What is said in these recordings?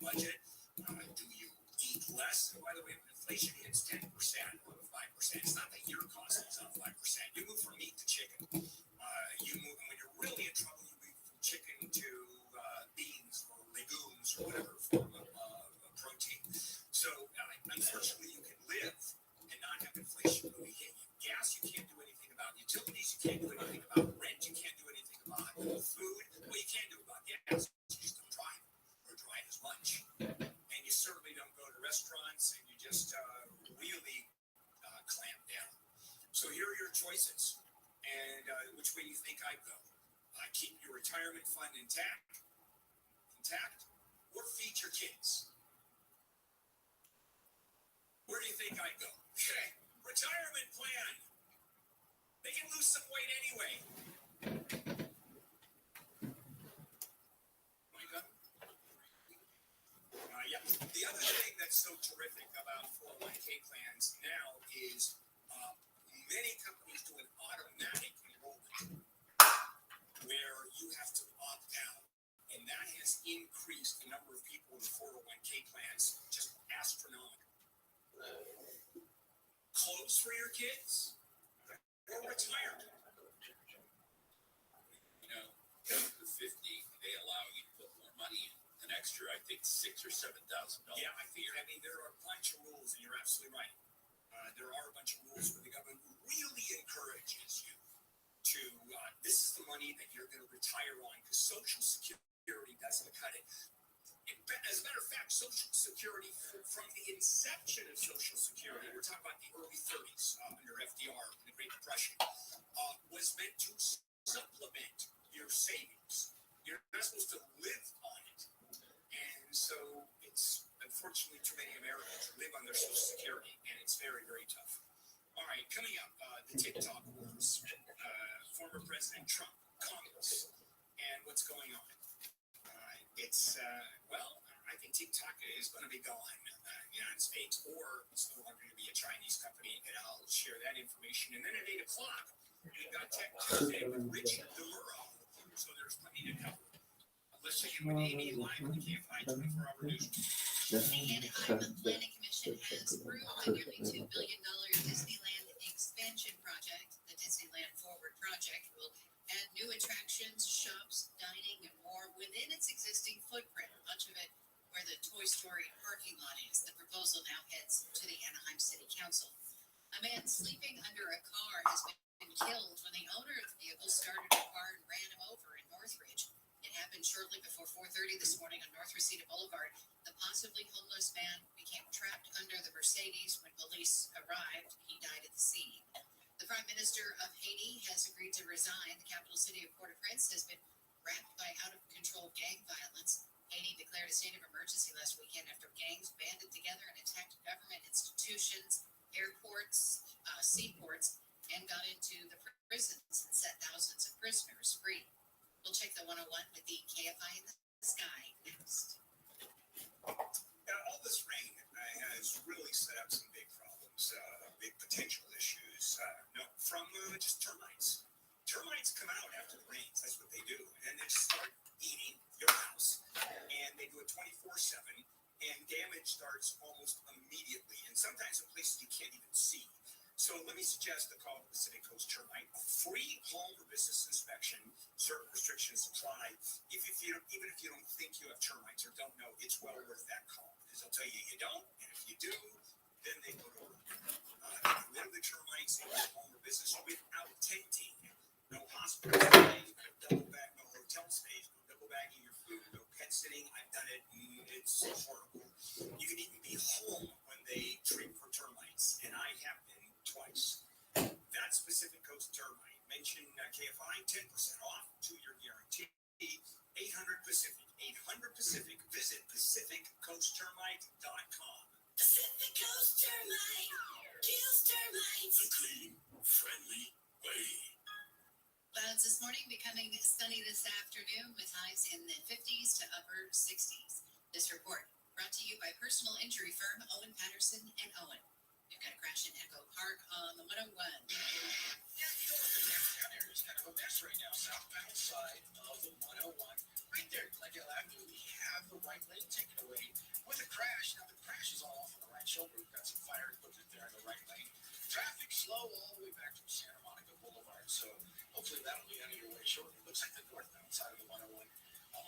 budget? Do you eat less? And by the way, when inflation hits 10% or 5%, it's not that your cost is up 5%. You move from meat to chicken. You move, and when you're really in trouble, you move from chicken to beans or legumes or whatever form of protein. So, unfortunately, you can live and not have inflation really hit you. Gas, you can't do anything about. Utilities, you can't do anything about. Rent, you can't do anything about. Food, well, you can't do about gas. You just don't drive or drive as much. And you certainly don't go to restaurants, and you just really clamp down. So here are your choices. And which way do you think I'd go? Keep your retirement fund intact, or feed your kids? Where do you think I'd go? Okay, retirement plan. They can lose some weight anyway. Yeah. The other thing that's so terrific about 401k plans now is many companies do an automatic enrollment where you have to opt out. And that has increased the number of people in 401k plans just astronomically. Clothes for your kids or retirement? You know, after 50, they allow you to put more money in. An extra, I think, $6,000 or $7,000. Yeah, I mean, there are a bunch of rules, and you're absolutely right. There are a bunch of rules where the government really encourages you to, this is the money that you're going to retire on, because Social Security doesn't cut it. As a matter of fact, Social Security, from the inception of Social Security, we're talking about the early 30s under FDR, the Great Depression, was meant to supplement your savings. You're not supposed to live on it. And so it's, unfortunately, too many Americans live on their Social Security, and it's very, very tough. All right, coming up, the TikTok wars, former President Trump, Congress, and what's going on. Well, I think TikTok is going to be gone in the United States, or it's no longer going to be a Chinese company, and I'll share that information. And then at 8 o'clock, we've got Tech Tuesday with Richie DeMuro, so there's plenty to cover. Let's check in with Amy live on the KFI 24-hour news. The Anaheim Planning Commission has approved a nearly $2 billion Disneyland expansion project. The Disneyland Forward project will add new attractions, shops, dining, and more within its existing footprint, much of it where the Toy Story parking lot is. The proposal now heads to the Anaheim City Council. A man sleeping under a car has been killed when the owner of the vehicle started a car and ran him over in Northridge. It happened shortly before 4:30 this morning on North Reseda Boulevard. The possibly homeless man became trapped under the Mercedes when police arrived. He died at the scene. The Prime Minister of Haiti has agreed to resign. The capital city of Port-au-Prince has been racked by out-of-control gang violence. Haiti declared a state of emergency last weekend after gangs banded together and attacked government institutions, airports, seaports, and got into the prisons and set thousands of prisoners free. We'll check the 101 with the KFI in the sky next. Now, all this rain has really set up some big problems, big potential issues. From just termites. Termites come out after the rains. That's what they do. And they start eating your house. And they do it 24/7. And damage starts almost immediately. And sometimes in places you can't even see. So let me suggest a call to Pacific Coast Termite. A free home or business inspection. Certain restrictions apply. Even if you don't think you have termites or don't know, it's well worth that call. Because they'll tell you you don't. And if you do, then they go to work. Get rid of the termites in your home or business without tenting. No hospital stays, no double bag, no hotel stays, no double bagging your food, no pet sitting. I've done it. It's horrible. You can even be home when they treat for termites, and I have been twice. That's Pacific Coast Termite. Mention KFI, 10% off, 2-year guarantee. 800 Pacific. 800 Pacific. Visit PacificCoastTermite.com. Pacific Coast Termite kills termites The clean, friendly way. Clouds this morning, becoming sunny this afternoon with highs in the 50s to upper 60s. This report brought to you by personal injury firm Owen Patterson and Owen. We've got a crash in Echo Park on the 101. Yeah, you know what, the downtown area is kind of a mess right now. Southbound side of the 101. Right there, Glendale Avenue, we have the right lane taken away with a crash. Now the crash is all off on the right shoulder. We've got some fire equipment there in the right lane. Traffic slow all the way back from Santa Monica Boulevard. So hopefully that'll be out of your way shortly. Looks like the northbound side of the 101.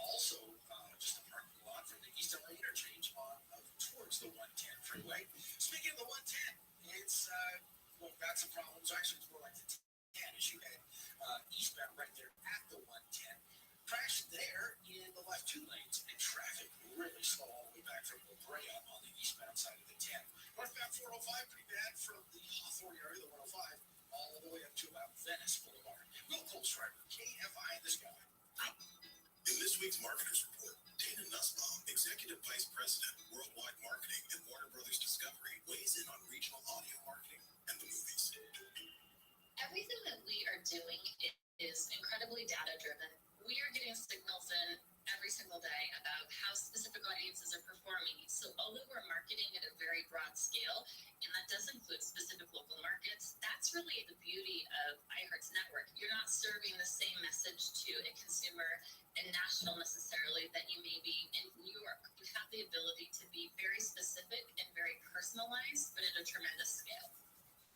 Also, just a parking lot from the East LA interchange towards the 110 freeway. Speaking of the 110, it's got some problems. Actually, it's more like the 10 as you head eastbound right there at the 110. Crash there in the left two lanes, and traffic really slow all the way back from La Brea on the eastbound side of the 10. Northbound 405, pretty bad from the Hawthorne area, the 105, all the way up to about Venice Boulevard. Will Colstrider, KFI in the sky. In this week's Marketers Report, Dana Nussbaum, Executive Vice President, Worldwide Marketing at Warner Brothers Discovery, weighs in on regional audio marketing and the movies. Everything that we are doing is incredibly data-driven. We are getting signals in every single day about how specific audiences are performing. So although we're marketing at a very broad scale, and that does include specific local markets, that's really the beauty of iHeart's network. You're not serving the same message to a consumer and national necessarily that you may be in New York. You have the ability to be very specific and very personalized, but at a tremendous scale.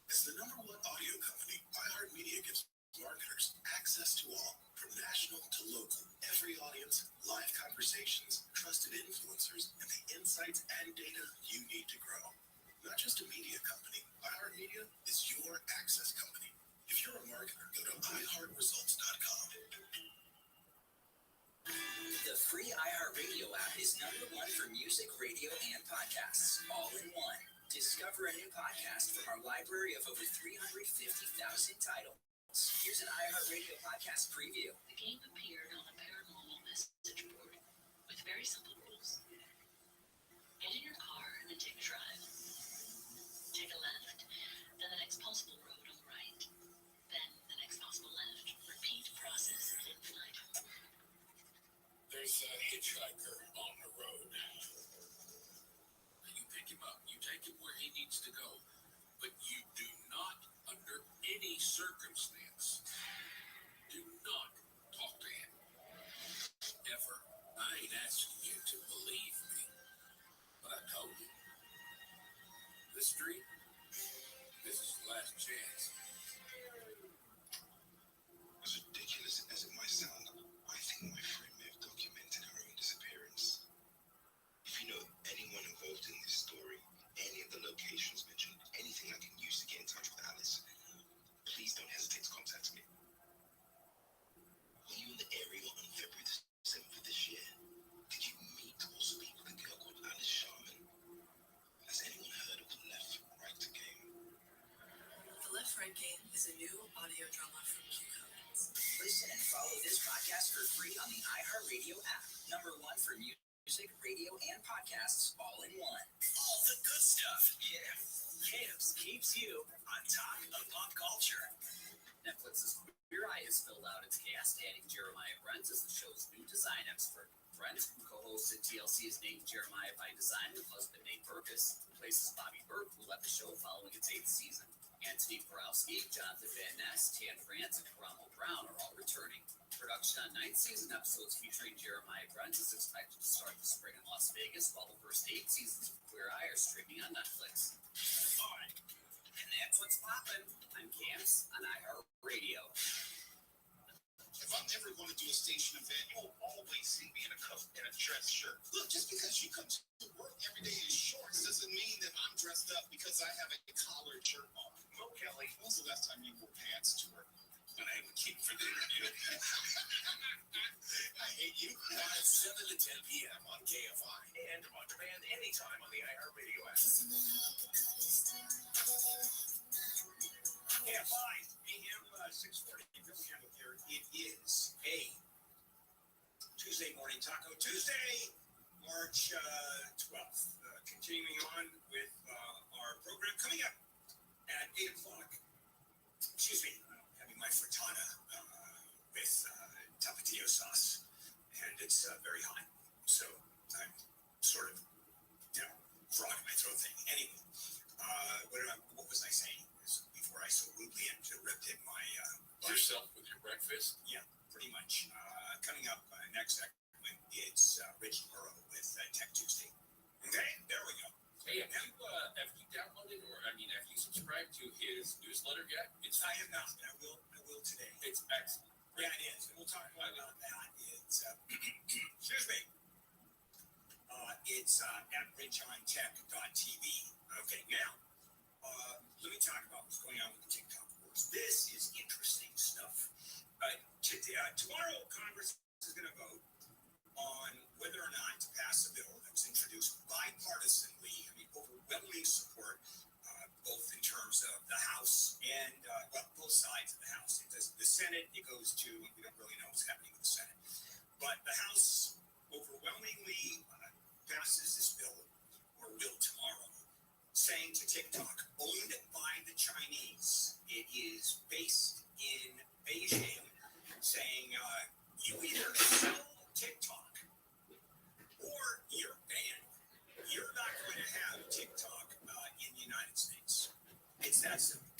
As the #1 audio company, iHeartMedia gives marketers access to all, from national to local, every audience, live conversations, trusted influencers, and the insights and data you need to grow. Not just a media company, iHeartMedia is your access company. If you're a marketer, go to iHeartResults.com. The free iHeartRadio app is #1 for music, radio, and podcasts, all in one. Discover a new podcast from our library of over 350,000 titles. Here's an iHeartRadio podcast preview. The game appeared on a paranormal message board with very simple rules. Get in your car and then take a drive. Take a left, then the next possible road on the right, then the next possible left. Repeat process ad infinitum. There's a hitchhiker on the road. You pick him up, you take him where he needs to go, but you do not, under any circumstance, do not talk to him. Ever. I ain't asking you to believe me, but I told you. This street, this is the last chance. As ridiculous as it might sound, I think my friend may have documented her own disappearance. If you know anyone involved in this story, any of the locations mentioned, anything I can use to get in touch with Alice, please don't hesitate to contact me. Were you in the area on February the 7th of this year? Did you meet or speak with a girl called Alice Sharman? Has anyone heard of the Left Right Game? The Left Right Game is a new audio drama from Q Comics. Listen and follow this podcast for free on the iHeartRadio app. #1 for music, radio, and podcasts, all in one. All the good stuff. Yeah. Camps keeps you on top of pop culture. Netflix's Queer Eye has filled out its cast, adding Jeremiah Brent as the show's new design expert. Brent, who co-hosted TLC, is named Jeremiah by design, with husband Nate Burgess replaces Bobby Burke, who left the show following its 8th season. Anthony Borowski, Jonathan Van Ness, Tan France, and Karamo Brown are all returning. Production on 9th season episodes featuring Jeremiah Brent is expected to start this spring in Las Vegas, while the first 8 seasons of Queer Eye are streaming on Netflix. All right. And that's what's poppin'. I'm Camps on iHeartRadio. If I'm ever going to do a station event, you'll always see me in a dress shirt. Look, just because you come to work every day in shorts doesn't mean that I'm dressed up because I have a collared shirt on. Well, Kelly, when was the last time you wore pants to work? When I had a kid for dinner, you know? I hate you. 7 to 10 p.m. on KFI and on demand anytime on the iHeartRadio app. KFI, AM 640. Bill Campbell here. It is a Tuesday morning Taco Tuesday, March 12th. Continuing on with our program coming up at 8 o'clock. Excuse me, having my frittata with tapatio sauce, and it's very hot, so I'm sort of, frog in my throat thing. Anyway, what was I saying before I so rudely interrupted my Yourself with your breakfast? Yeah, pretty much. Coming up next segment, it's Rich Luro with Hey, have you downloaded have you subscribed to his newsletter yet? I have not, but I will today. It's excellent. Yeah, it is. And we'll talk about that. It's, excuse me. It's at ridgeonetech.tv. Okay, now, let me talk about what's going on with the TikTok wars. This is interesting stuff. Tomorrow, Congress is going to vote on whether or not to pass a bill that was introduced bipartisanly. Overwhelming support, both in terms of the House and, both sides of the House. The Senate, it goes to, we don't really know what's happening with the Senate. But the House overwhelmingly passes this bill, or will tomorrow, saying to TikTok, owned by the Chinese. It is based in Beijing, saying you either sell TikTok or you're banned. You're not going to have TikTok in the United States. It's that simple.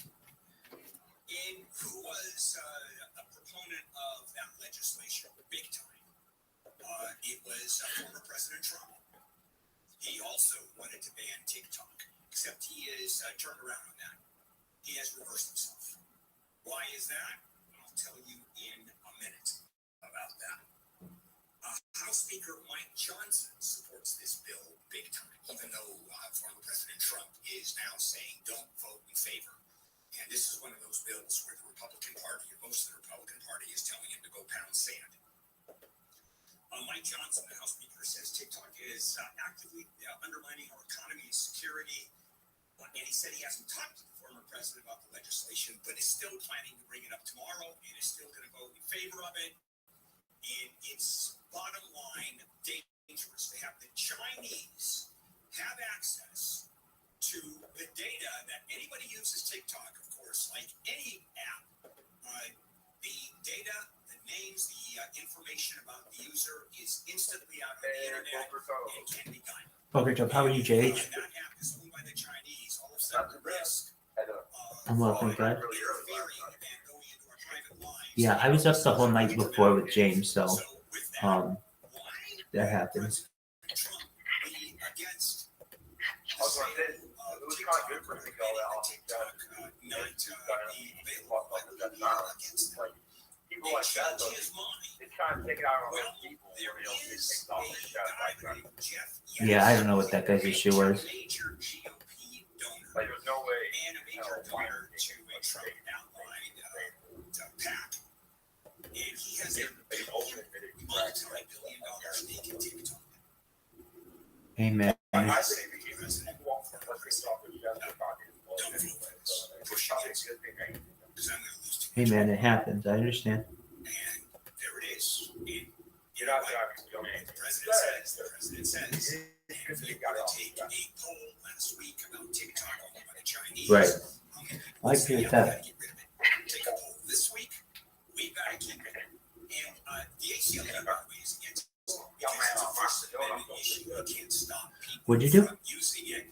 And who was a proponent of that legislation big time? It was former President Trump. He also wanted to ban TikTok, except he is turned around on that. He has reversed himself. Why is that? I'll tell you in a minute about that. House Speaker Mike Johnson supports this bill big time, even though former President Trump is now saying don't vote in favor. And this is one of those bills where the Republican Party, or most of the Republican Party, is telling him to go pound sand. Mike Johnson, the House Speaker, says TikTok is actively undermining our economy and security. And he said he hasn't talked to the former president about the legislation, but is still planning to bring it up tomorrow and is still going to vote in favor of it. And it's bottom line dangerous to have the Chinese have access to the data that anybody uses TikTok, of course, like any app. The data, the names, the information about the user is instantly out on the internet and can be done. Poker Joe, how are you, JH? That app is owned by the Chinese. All of a sudden, the risk I'm well, thank God. interfering and going into our private lives. Yeah, I was up the whole night before with James, so with that, that happens. Trump leading against I was going to say, it was kind of good for him to go out and people like that, though, they try and take it out on other people. Where they don't get things off their chest. Yeah, I don't know what that guy's issue was. Like, there's no way. And a major donor to a Trump outline PAC. And he has a multi-billion dollar stake in TikTok. Amen. I say we keep president walk for things off his chest. Don't feel like this. Push against it. Because I'm going to lose too Hey much. man, it happens. I understand. And there it is. And, You're not driving. You don't the need to. president says, if you got to take a poll last week about TikTok owned by the Chinese, Right. how many people I say, agree with yeah, we that. gotta get rid of it? Take a poll this week, we got to keep it. And the ACLU, by the way, is against it. Because it's a First Amendment issue. You can't stop people What'd you do? from using it.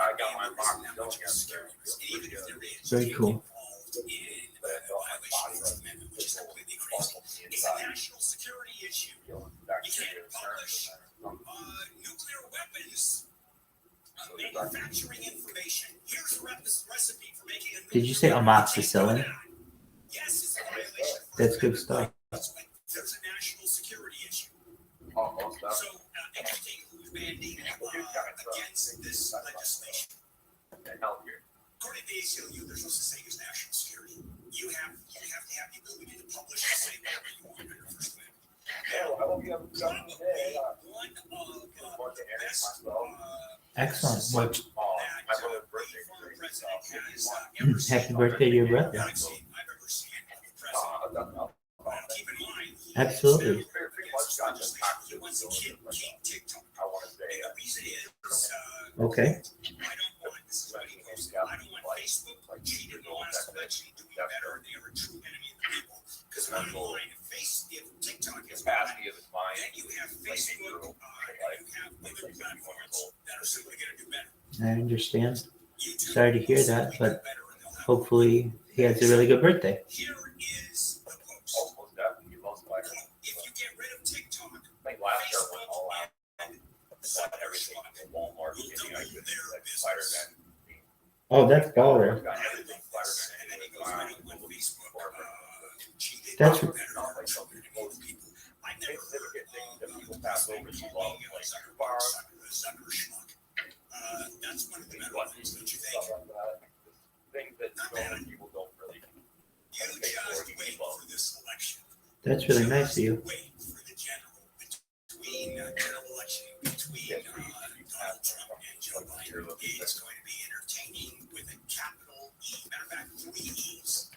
I got my and box there isn't that going much of a security risk. And even if there is, Very you cool. get involved in the violation of the First Amendment, which is completely crazy. It's a national security issue. You can't publish nuclear weapons manufacturing information. Here's a recipe for making a Did you say amoxicillin? Yes, it's a violation. of That's First good Amendment stuff. rights, but there's a national security issue. Almost done. So, interesting who's mandating against this legislation. And help here. According to the ACLU, there's no such thing as national security. You have to have the ability to publish and say whatever you want under First Amendment. Yeah, well, I hope you have a good Probably day. one of the best Excellent. What? that My brother's the birthday. former president has ever seen. Happy birthday to your brother. I've ever seen of the president. Keep in mind, he Absolutely. is he wants to keep TikTok. I want to say And the reason is, Okay. I don't want, this is what he posted, I don't want Facebook cheating the last election doing better. They are a true enemy of the people. Because bottom line, if TikTok is bad, capacity of his mind. then you have Facebook, you have other platforms that are simply going to do better. I understand. YouTube Sorry to hear will that, simply but do better and they'll have- hopefully he has a really good birthday. Here is the post. Almost definitely most likely. If you get rid of TikTok, I think last year went all out. and Not everything from Walmart. Will double Like their Spider-Man. Oh, that's baller. Got everything And then he goes Spider-Man. right when Facebook cheated. That's- People. I never heard That people pass over too long. Like Zucker schmuck. That's one of the better ones, don't you think? Stuff like that. Things that normal people don't really. You just wait for this election. That's really nice of you. Wait for the general election between Donald Trump and Joe Biden. It's going to be entertaining with a capital E. Matter of fact, 3 E's.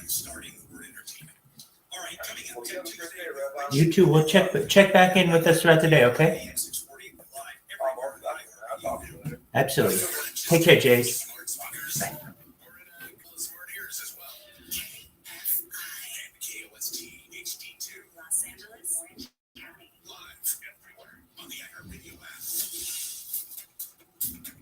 Starting the word entertainment. All right, coming up Tuesday. You too. We'll check back in with us throughout the day, okay? Absolutely. Take care, Jade. Los Angeles, Orange County. Live everywhere on the iHeartRadio app.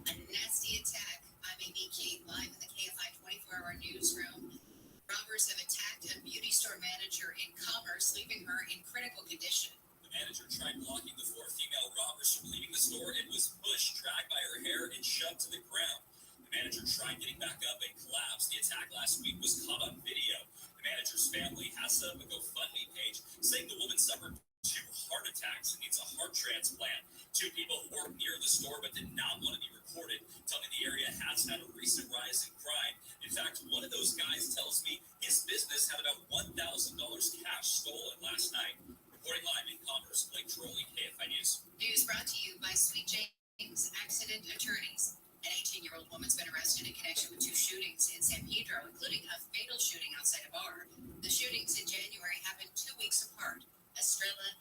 A nasty attack. I'm Amy Kate, live in the KFI 24-hour newsroom. Robbers have attacked a beauty store manager in Commerce, leaving her in critical condition. The manager tried blocking the 4 female robbers from leaving the store and was pushed, dragged by her hair, and shoved to the ground. The manager tried getting back up and collapsed. The attack last week was caught on video. The manager's family has set up a GoFundMe page saying the woman suffered 2 heart attacks and needs a heart transplant. 2 people who worked near the store but did not want to be recorded tell me the area has had a recent rise in crime. In fact, one of those guys tells me his business had about $1,000 cash stolen last night. Reporting live in Commerce, Blake Trolley, KFI News. News brought to you by Sweet James Accident Attorneys. An 18-year-old woman's been arrested in connection with 2 shootings in San Pedro, including a fatal shooting outside a bar. The shootings in January happened 2 weeks apart. Estrella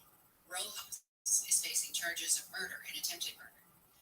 Rojas is facing charges of murder and attempted murder.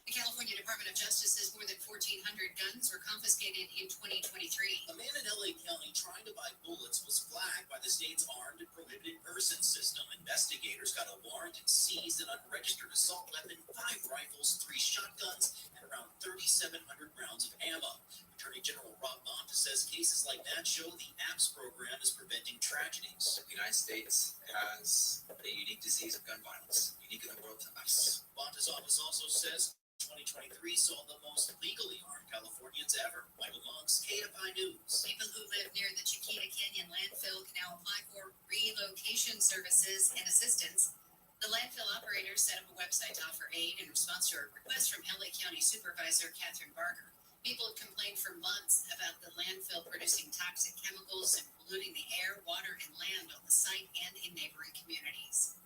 The California Department of Justice says more than 1,400 guns were confiscated in 2023. A man in LA County trying to buy bullets was flagged by the state's armed and prohibited person system. Investigators got a warrant and seized an unregistered assault weapon, 5 rifles, 3 shotguns, and around 3,700 rounds of ammo. Attorney General Rob Bonta says cases like that show the APPS program is preventing tragedies. The United States has a unique disease of gun violence, unique in the world to us. Bonta's office also says 2023 saw the most legally armed Californians ever. Michael Monks, KFI News. People who live near the Chiquita Canyon landfill can now apply for relocation services and assistance. The landfill operators set up a website to offer aid in response to a request from LA County Supervisor Catherine Barger. People have complained for months about the landfill producing toxic chemicals and polluting the air, water, and land on the site and in neighboring communities.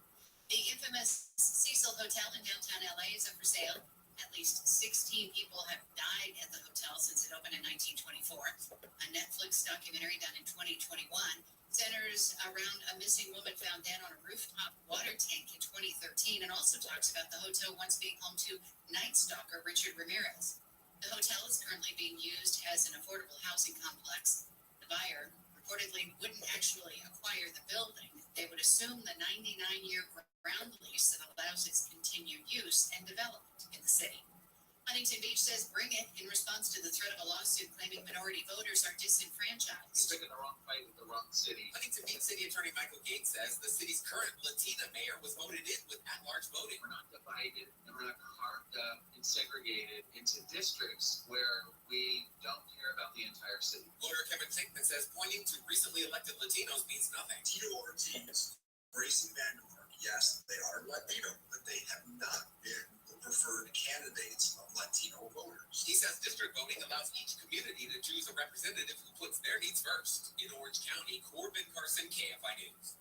The infamous Cecil Hotel in downtown LA is up for sale. At least 16 people have died at the hotel since it opened in 1924. A Netflix documentary done in 2021 centers around a missing woman found dead on a rooftop water tank in 2013 and also talks about the hotel once being home to Night Stalker Richard Ramirez. The hotel is currently being used as an affordable housing complex. The buyer reportedly wouldn't actually acquire the building. They would assume the 99-year ground lease that allows its continued use and development in the city. Huntington Beach says bring it in response to the threat of a lawsuit claiming minority voters are disenfranchised. He's picking the wrong fight with the wrong city. Huntington Beach City Attorney Michael Gates says the city's current Latina mayor was voted in with at-large voting. We're not divided and we're not carved up and segregated into districts where we don't care about the entire city. Lawyer Kevin Tinkman says pointing to recently elected Latinos means nothing. Tito Ortiz, Gracie Vandermark, yes, they are Latino, but they have not been the preferred candidates of Latino voters. He says district voting allows each community to choose a representative who puts their needs first. In Orange County, Corbin Carson, KFI News.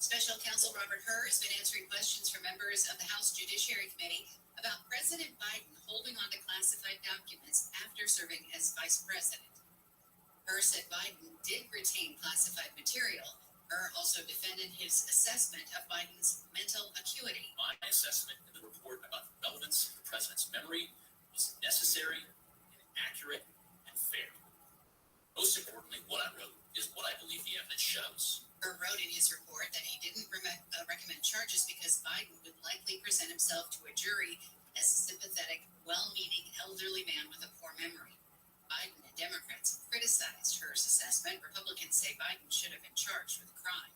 Special Counsel Robert Hur has been answering questions from members of the House Judiciary Committee about President Biden holding on to classified documents after serving as vice president. Hur said Biden did retain classified material. Hur also defended his assessment of Biden's mental acuity. My assessment in the report about the relevance of the president's memory was necessary and accurate and fair. Most importantly, what I wrote is what I believe the evidence shows. Hur wrote in his report that he didn't recommend charges because Biden would likely present himself to a jury as a sympathetic, well-meaning elderly man with a poor memory. Biden and Democrats have criticized Hur's assessment. Republicans say Biden should have been charged with a crime.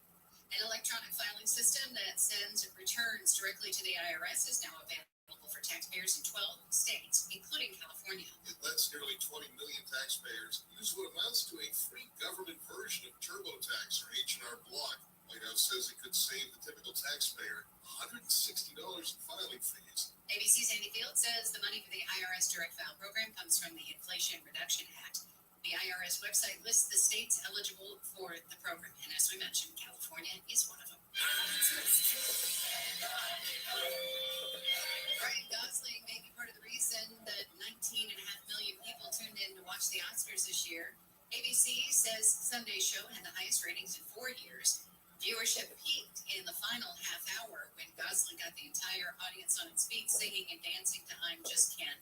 An electronic filing system that sends returns directly to the IRS is now available taxpayers in 12 states, including California. It lets nearly 20 million taxpayers use what amounts to a free government version of TurboTax or H&R Block. White House says it could save the typical taxpayer $160 in filing fees. ABC's Andy Field says the money for the IRS Direct File program comes from the Inflation Reduction Act. The IRS website lists the states eligible for the program, and as we mentioned, California is one of them. Ryan Gosling may be part of the reason that 19.5 million people tuned in to watch the Oscars this year. ABC says Sunday's show had the highest ratings in 4 years. Viewership peaked in the final half hour when Gosling got the entire audience on its feet singing and dancing to I'm Just Ken.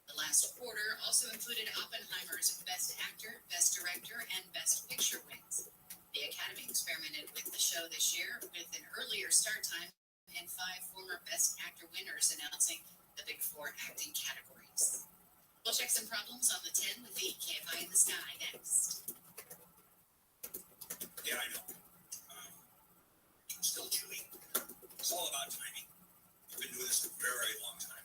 The last quarter also included Oppenheimer's Best Actor, Best Director, and Best Picture wins. The Academy experimented with the show this year with an earlier start time and 5 former Best Actor winners announcing the Big 4 acting categories. We'll check some problems on the 10 with the KFI in the Sky next. Yeah, I know. Still chewy. It's all about timing. I've been doing this for a very long time.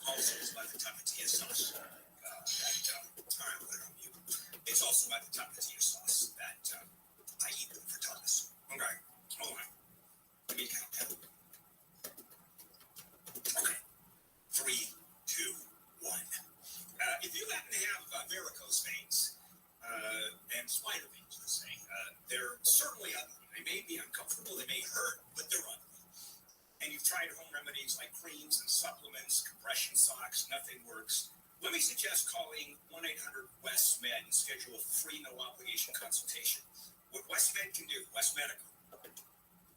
Also, it's about the tapatio sauce that I put on you. It's also about the tapatio sauce that I eat for Thomas. Okay, hold on. Let me count that. Okay, 3, 2, 1. If you happen to have varicose veins and spider veins, let's say, they're certainly ugly. They may be uncomfortable, they may hurt, but they're ugly. And you've tried home remedies like creams and supplements, compression socks, nothing works. Let me suggest calling 1-800-WEST-MED and schedule a free, no-obligation consultation. What WestMed can do, West Medical,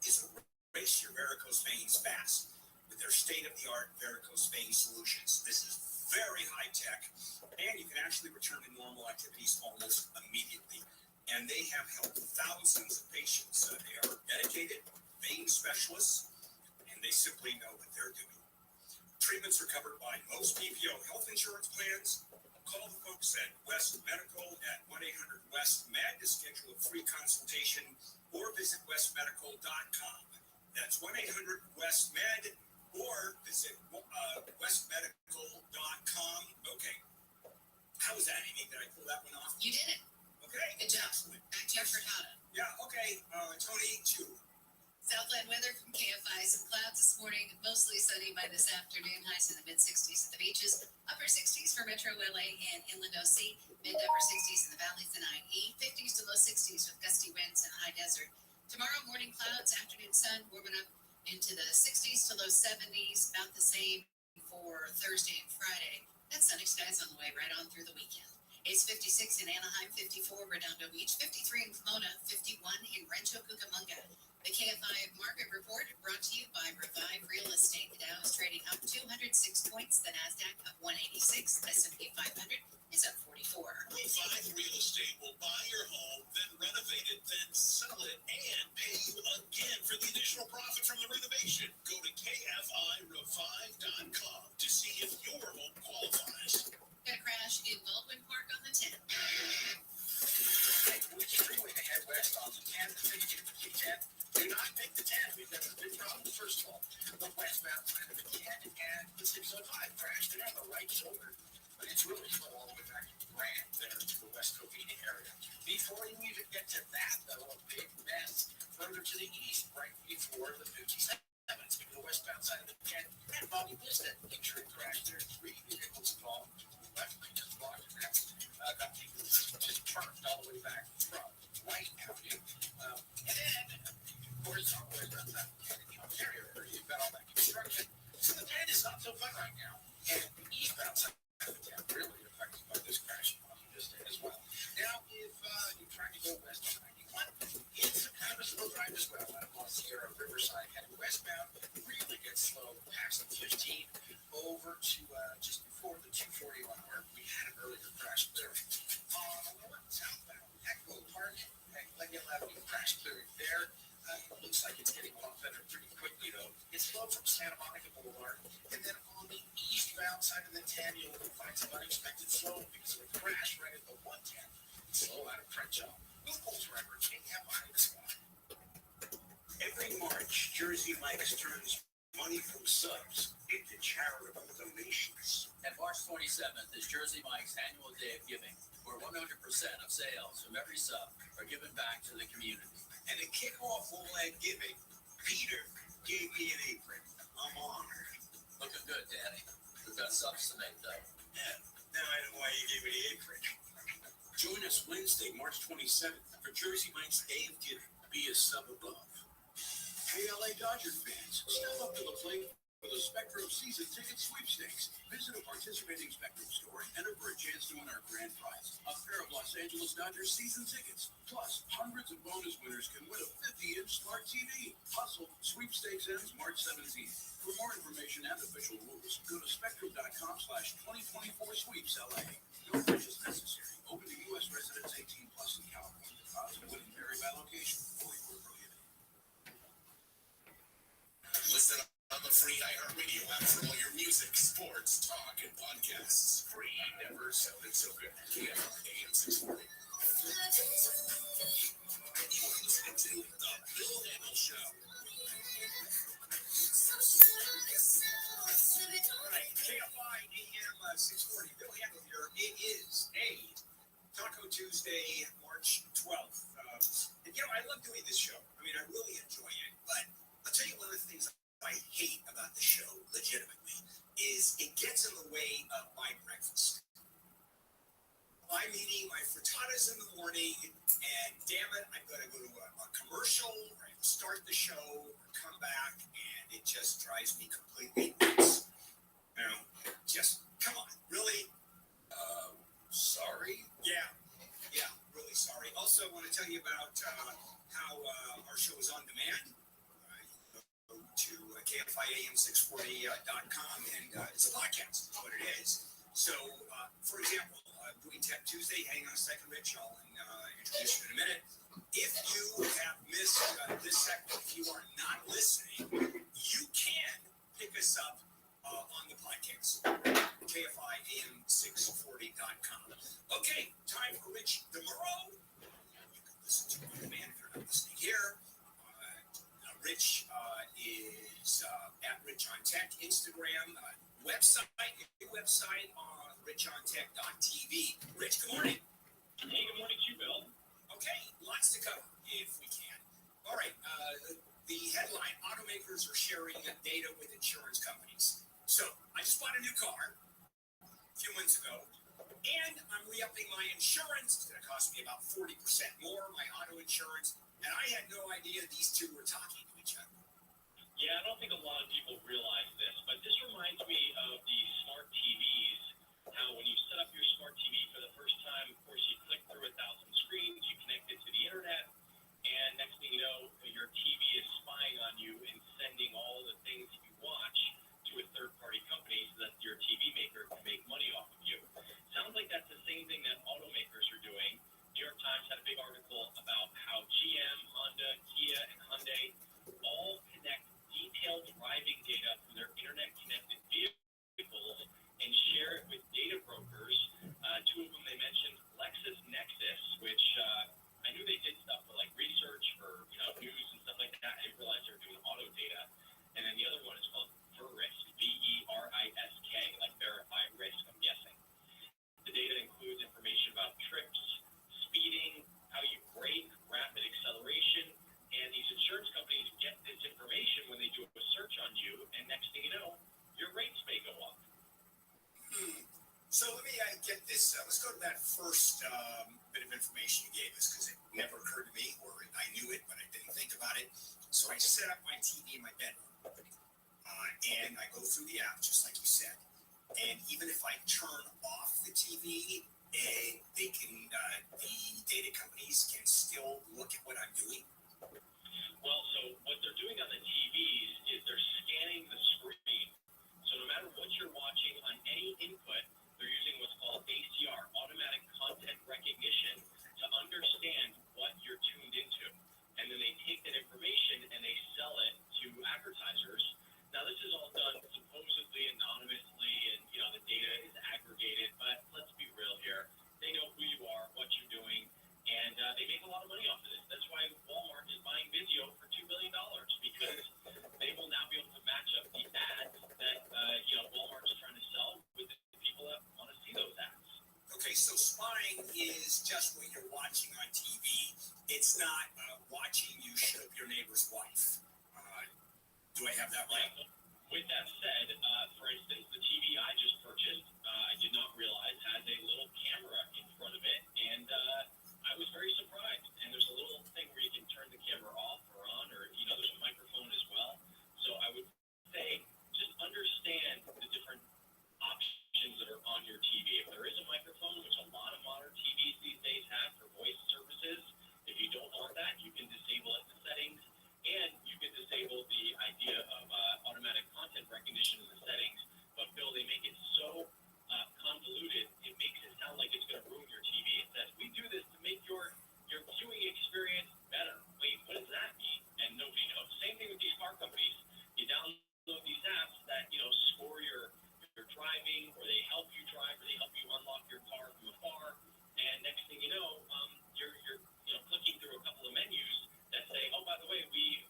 is erase your varicose veins fast with their state-of-the-art varicose vein solutions. This is very high-tech, and you can actually return to normal activities almost immediately. And they have helped thousands of patients. They are dedicated vein specialists, and they simply know what they're doing. Treatments are covered by most PPO health insurance plans. Call the folks at West Medical at 1-800-WEST-MED to schedule a free consultation or visit westmedical.com. That's 1-800-WEST-MED or visit westmedical.com. Okay. How was that, Amy? Did I pull that one off? You did it. Okay. Good job. Back to your frittata. Yeah, okay. Tony, chew. Southland weather from KFI. Some clouds this morning, mostly sunny by this afternoon. Highs in the mid-60s at the beaches. Upper 60s for Metro LA and Inland OC. Mid-upper 60s in the valleys and IE. 50s to low 60s with gusty winds and high desert. Tomorrow morning clouds, afternoon sun, warming up into the 60s to low 70s. About the same for Thursday and Friday. That sunny skies on the way right on through the weekend. It's 56 in Anaheim, 54 Redondo Beach, 53 in Pomona, 51 in Rancho Cucamonga. The KFI Market Report brought to you by Revive Real Estate. The Dow is trading up 206 points. The NASDAQ up 186. The S&P 500 is up 44. Revive Real Estate will buy your home, then renovate it, then sell it, and pay you again for the additional profit from the renovation. Go to KFIRevive.com to see if your home qualifies. Got a crash in Baldwin Park on the 10. Which freeway to head west on the 10 to take you to the 10? Do not take the 10. We've got some big problems. First of all, the westbound side of the 10 and the 605 crashed. They're on the right shoulder, but it's really slow all the way back to Grand there to the West Covina area. Before you even get to that, though, a big mess further to the east, right before the 57. It's the westbound side of the 10 and Bobby Vista injury crash. There are 3 vehicles involved. The left lane is blocked, and that's got people just turned all the way back from White Avenue. And then, of course, all the way around that Ontario area, you've got all that construction. So the 10 is not so fun right now. And the eastbound side of the 10 really affected by this crash in Bobby Vista as well. Now, if you're trying to go west on 91, it's kind of a slow drive as well. Out of Los Sierra, Riverside, heading westbound, really gets slow past the 15 over to just before the 240 line where we had an earlier crash there. On the north southbound, Echo Park and Leggett Avenue crash clearing there. It looks like it's getting a lot better pretty quickly, though. It's slow from Santa Monica Boulevard. And then on the eastbound side of the 10, you'll find some unexpected slow because of a crash right at the 110. It's slow out of Crenshaw. With Colts record, KFI in the Sky. Every March, Jersey Mike's turns money from subs into charity. 27th is Jersey Mike's annual day of giving, where 100% of sales from every sub are given back to the community. And to kick off all that giving, Peter gave me an apron. I'm honored. Looking good, Danny. We've got subs to make, though. Yeah, now I know why you gave me the apron. Join us Wednesday, March 27th for Jersey Mike's Day of Giving. Be a sub above. Hey, LA Dodger fans, step up to the plate for the Spectrum Season Ticket Sweepstakes. Visit a participating Spectrum store and enter for a chance to win our grand prize, a pair of Los Angeles Dodgers season tickets. Plus, hundreds of bonus winners can win a 50-inch smart TV. Hustle, sweepstakes ends March 17th. For more information and official rules, go to spectrum.com/2024sweepsLA. No purchase necessary. Open to U.S. residents 18 plus in California. Odds and winning vary by location. Void where prohibited. Listen on the free iHeartRadio app for all your music, sports, talk, and podcasts. Free. Never sounded so good. AM 640. You are listening to The Bill Handle Show. All right, KFI AM 640. Bill Handle here. It is a Taco Tuesday, March 12th. And I love doing this show. I mean, I really enjoy it. But I'll tell you one of the things I hate about the show, legitimately, is it gets in the way of my breakfast. I'm eating my frittatas in the morning, and damn it, I'm going to go to a commercial, or start the show, or come back, and it just drives me completely nuts. Just, come on, really? Sorry? Yeah, really sorry. Also, I want to tell you about how our show is on demand. Go to KFIAM640.com, and it's a podcast, is what it is. So, for example, doing Tech Tuesday, hang on a second, Rich, I'll introduce you in a minute. If you have missed this segment, if you are not listening, you can pick us up on the podcast, KFIAM640.com. Okay, time for Rich DeMuro. You can listen to on demand if you're not listening here. Rich is at Rich on Tech, Instagram, website, new website on richontech.tv. Rich, good morning. Hey, good morning to you, Bill. Okay, lots to cover if we can. All right, the headline, automakers are sharing data with insurance companies. So I just bought a new car a few months ago, and I'm re-upping my insurance. It's going to cost me about 40% more, my auto insurance, and I had no idea these two were talking to each other. Yeah, I don't think a lot of people realize this, but this reminds me of the smart TVs. How when you set up your smart TV for the first time, of course, you click through 1,000 screens, you connect it to the internet, and next thing you know, your TV is spying on you and sending all the things that you watch to a third-party company so that your TV maker can make money off of you. Sounds like that's the same thing that automakers are doing. New York Times had a big article about how GM, Honda, Kia, and Hyundai all connect detailed driving data from their internet-connected vehicles and share it with data brokers. Two of them they mentioned, LexisNexis, which I knew they did stuff for like research for news and stuff like that. I didn't realize they were doing auto data. And then the other one is called Verisk, Verisk, like verify risk, I'm guessing. The data includes information about trips, speeding, how you brake, rapid acceleration, and these insurance companies get this information when they do a search on you, and next thing you know, your rates may go up. So let me get this. Let's go to that first bit of information you gave us, because it never occurred to me, or I knew it, but I didn't think about it. So I set up my TV in my bedroom, and I go through the app, just like you said. And even if I turn off the TV, they can, the data companies can still look at what I'm doing. Well, so what they're doing on the TVs is they're scanning the screen. So no matter what you're watching on any input, they're using what's called ACR, automatic content recognition, to understand what you're tuned into. And then they take that information and they sell it to advertisers. Now, this is all done supposedly anonymously, and the data is aggregated, but let's be real here. They know who you are, what you're doing, and they make a lot of money off of this. That's why Walmart is buying Vizio for $2 billion, because they will now be able to match up the ads that it's not watching you shoot up your neighbor's wife. Do I have that right? With that said, for instance, the TV I just purchased, I did not realize has a little camera in front of it, and I was very surprised. And there's a little thing where you can turn the camera off or on, or there's a microphone as well. So I would say just understand the different options that are on your TV. If there is a microphone, which a lot of modern TVs these days have for voice services, if you don't want that, you can disable it in the settings. And you can disable the idea of automatic content recognition in the settings. But Bill, they make it so convoluted, it makes it sound like it's going to ruin your TV. It says, we do this to make your viewing experience better. Wait, what does that mean? And nobody knows. Same thing with these car companies. You download these apps that, score your driving, or they help you drive, or they help you unlock your car from afar. And next thing you know, you're clicking through a couple of menus that say, oh, by the way, we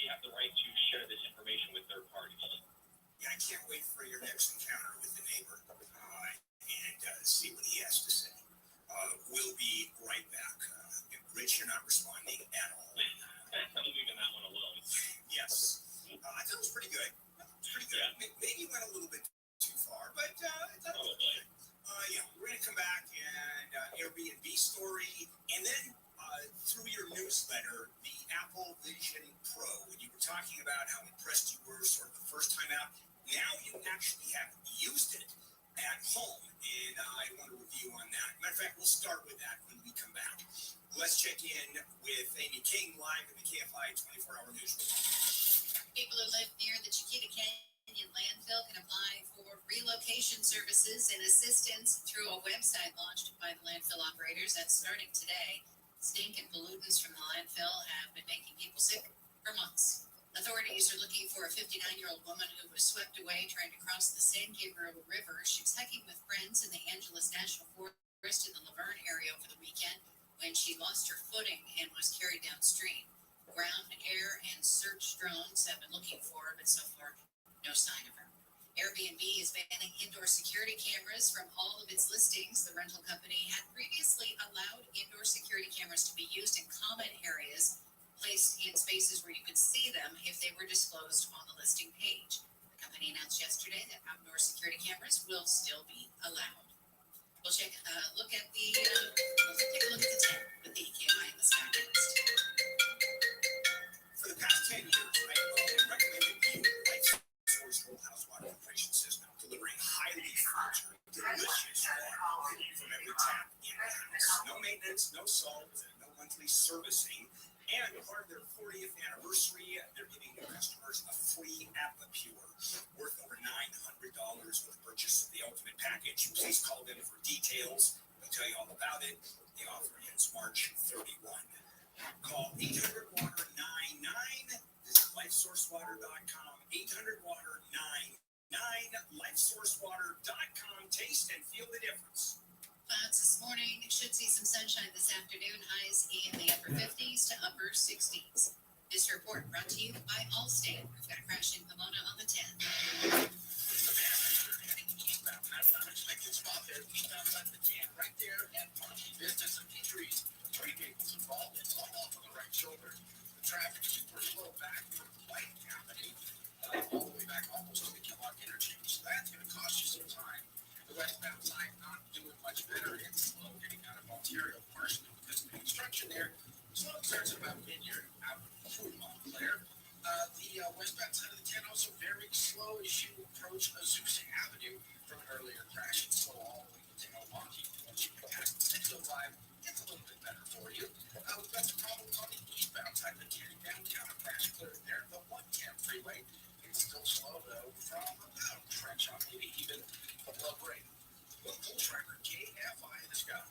have the right to share this information with third parties. Yeah, I can't wait for your next encounter with the neighbor and see what he has to say. We'll be right back. Rich, you're not responding at all. I'm leaving that one alone. Yes. I thought it was pretty good. Yeah. Maybe went a little bit too far, but Probably. Yeah, we're going to come back and Airbnb story, and then through your newsletter, the Apple Vision Pro, and you were talking about how impressed you were sort of the first time out. Now you actually have used it at home, and I want to review on that. Matter of fact, we'll start with that when we come back. Let's check in with Amy King live in the KFI 24-hour newsroom. People who live near the Chiquita Canyon landfill can apply for relocation services and assistance through a website launched by the landfill operators that's starting today. Stink and pollutants from the landfill have been making people sick for months. Authorities are looking for a 59-year-old woman who was swept away trying to cross the San Gabriel River. She was hiking with friends in the Angeles National Forest in the Laverne area over the weekend when she lost her footing and was carried downstream. Ground, air, and search drones have been looking for her, but so far, no sign of her. Airbnb is banning indoor security cameras from all of its listings. The rental company had previously allowed indoor security cameras to be used in common areas, placed in spaces where you could see them if they were disclosed on the listing page. The company announced yesterday that outdoor security cameras will still be allowed. We'll take a look at the 10 with the EKMI in the sky next. For the past 10 years, I have recommended you Life Source Whole House Water Filtration System, delivering highly filtered, delicious water from every tap in the house. No maintenance, no salt, no monthly servicing. And part of their 40th anniversary, they're giving new customers a free Appapure worth over $900 with the purchase of the Ultimate Package. Please call them for details. They'll tell you all about it. The offer ends March 31. Call 800-WATER-99. Visit LifeSourceWater.com. 800-WATER-99. LifeSourceWater.com. Taste and feel the difference. Clouds this morning. Should see some sunshine this afternoon. Highs in the upper 50s to upper 60s. This report brought to you by Allstate. We've got a crash in Pomona on the 10. That's an unexpected spot there. Just outside the 10, right there at Monkey Business and Petries. 3 vehicles involved. It's all off on the right shoulder. The traffic super slow back from White Avenue all the way back almost to the Kellogg interchange. So that's going to cost you some time. The westbound side not doing much better. It's slow getting out of Ontario, partially because of the construction there. Slow starts at about Vineyard out through Montclair. The westbound side of the 10 also very slow as you approach Azusa Avenue from an earlier crash. It's slow all the way to Milwaukee. Once you get past 605, it's a little bit better for you. We've got some problems on the eastbound side of the 10 downtown. A crash cleared there. The 110 freeway is still slow though from about Crenshaw, maybe even above Brayton. Local tracker KFI in the sky.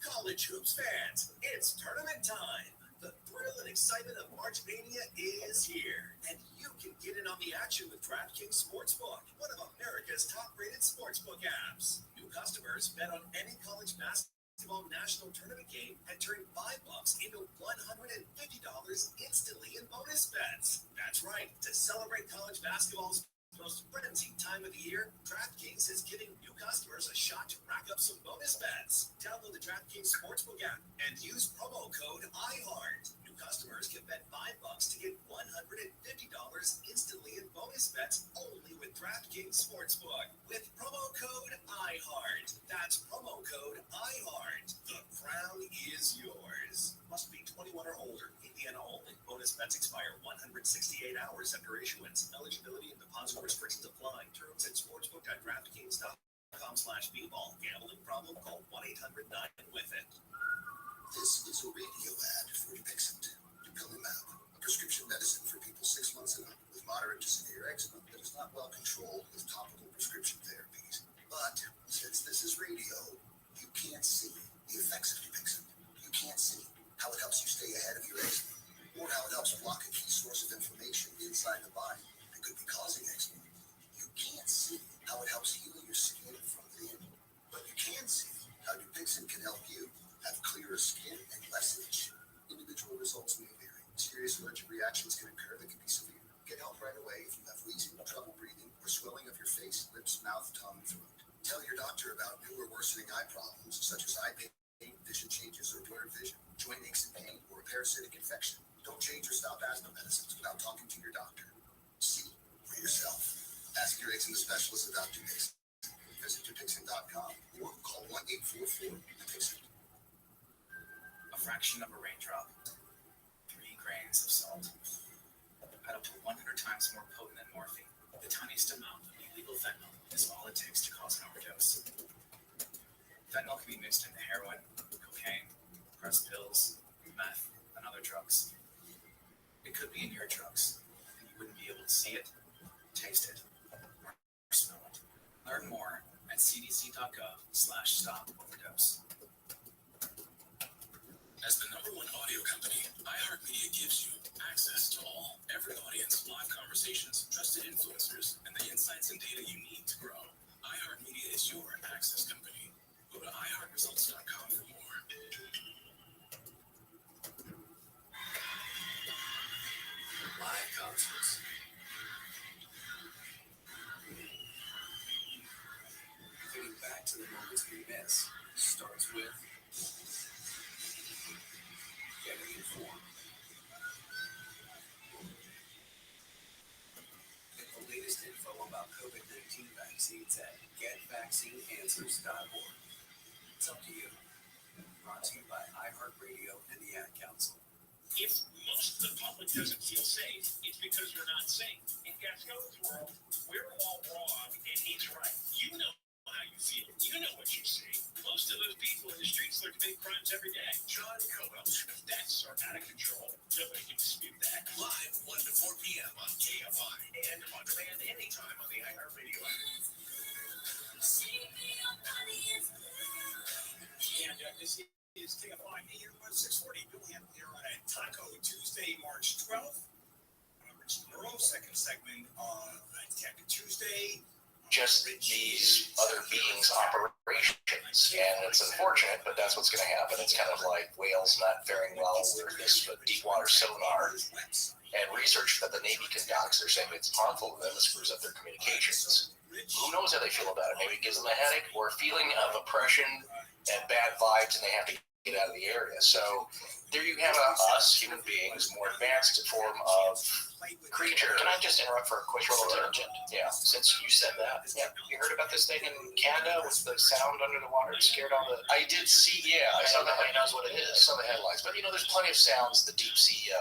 College hoops fans, it's tournament time. The thrill and excitement of March Mania is here, and you can get in on the action with DraftKings Sportsbook, one of America's top-rated sportsbook apps. New customers bet on any college basketball national tournament game and turn $5 into $150 instantly in bonus bets. That's right. To celebrate college basketball's most frenzied time of the year, DraftKings is giving new customers a shot to rack up some bonus bets. Download the DraftKings Sportsbook app and use promo code IHEART. New customers can bet $5 to get $150 instantly in bonus bets only with DraftKings Sportsbook. With promo code IHEART. That's promo code IHEART. The crown is yours. Must be 21 or older. Indiana only. Bonus bets expire 168 hours after issuance. Eligibility and deposit restrictions apply. Terms at sportsbook.draftkings.com/bball. Gambling problem? Call 1-800-9-WITH-IT. This is a radio ad for Dupixent. Dupilumab, a prescription medicine for people 6 months and up with moderate to severe eczema that is not well controlled with topical prescription therapies. But since this is radio, you can't see the effects of Dupixent. You can't see how it helps you stay ahead of your eczema, or how it helps block a key source of inflammation inside the body that could be causing eczema. You can't see how it helps heal your skin from within, but you can see how Dupixent can help you have clearer skin and less itch. Individual results may vary. Serious allergic reactions can occur that can be severe. Get help right away if you have wheezing, trouble breathing, or swelling of your face, lips, mouth, tongue, throat. Tell your doctor about new or worsening eye problems such as eye pain, vision changes, or blurred vision, joint aches and pain, or a parasitic infection. Don't change or stop asthma medicines without talking to your doctor. See for yourself. Ask your eczema specialist about Dupixent. Visit Dupixent.com or call 1-844-DUPIXENT. A fraction of a raindrop, 3 grains of salt, at up to 100 times more potent than morphine. The tiniest amount of illegal fentanyl is all it takes to cause an overdose. Fentanyl can be mixed into heroin, cocaine, pressed pills, meth, and other drugs. It could be in your drugs, and you wouldn't be able to see it, taste it, or smell it. Learn more at cdc.gov/stop-overdose. As the #1 audio company, iHeartMedia gives you access to all, every audience, live conversations, trusted influencers, and the insights and data you need to grow. iHeartMedia is your access company. Go to iHeartResults.com for more. Live concerts. Getting back to the moments we miss starts with getting informed. Get the latest info about COVID-19 vaccines at getvaccineanswers.org. It's up to you. Brought to you by iHeartRadio and the Ad Council. If most of the public doesn't feel safe, it's because we're not safe. In Gascon's world, we're all wrong and he's right. You know how you feel. You know what you see. Most of those people in the streets are committing crimes every day. John Cohen's deaths are out of control. Nobody can dispute that. Live 1 to 4 p.m. on KFI and on demand anytime on the iHeartRadio app. And this is KFI AM 640. Bill Hamilton here on a Taco Tuesday, March 12th. Rich Monroe, second segment of Tech Tuesday. Just these other beings' operations. And it's unfortunate, but that's what's going to happen. It's kind of like whales not faring well with this deep water sonar. And research that the Navy conducts, they're saying it's harmful to them, it screws up their communications. Who knows how they feel about it? Maybe it gives them a headache or a feeling of oppression and bad vibes, and they have to get out of the area. So there you have us, human beings, more advanced form of creature. Can I just interrupt for a quick little tangent? Yeah. Since you said that. Yeah. You heard about this thing in Canada with the sound under the water? It scared all the... I did see, yeah. I saw nobody knows what it is. I saw the headlines. But, there's plenty of sounds, the deep sea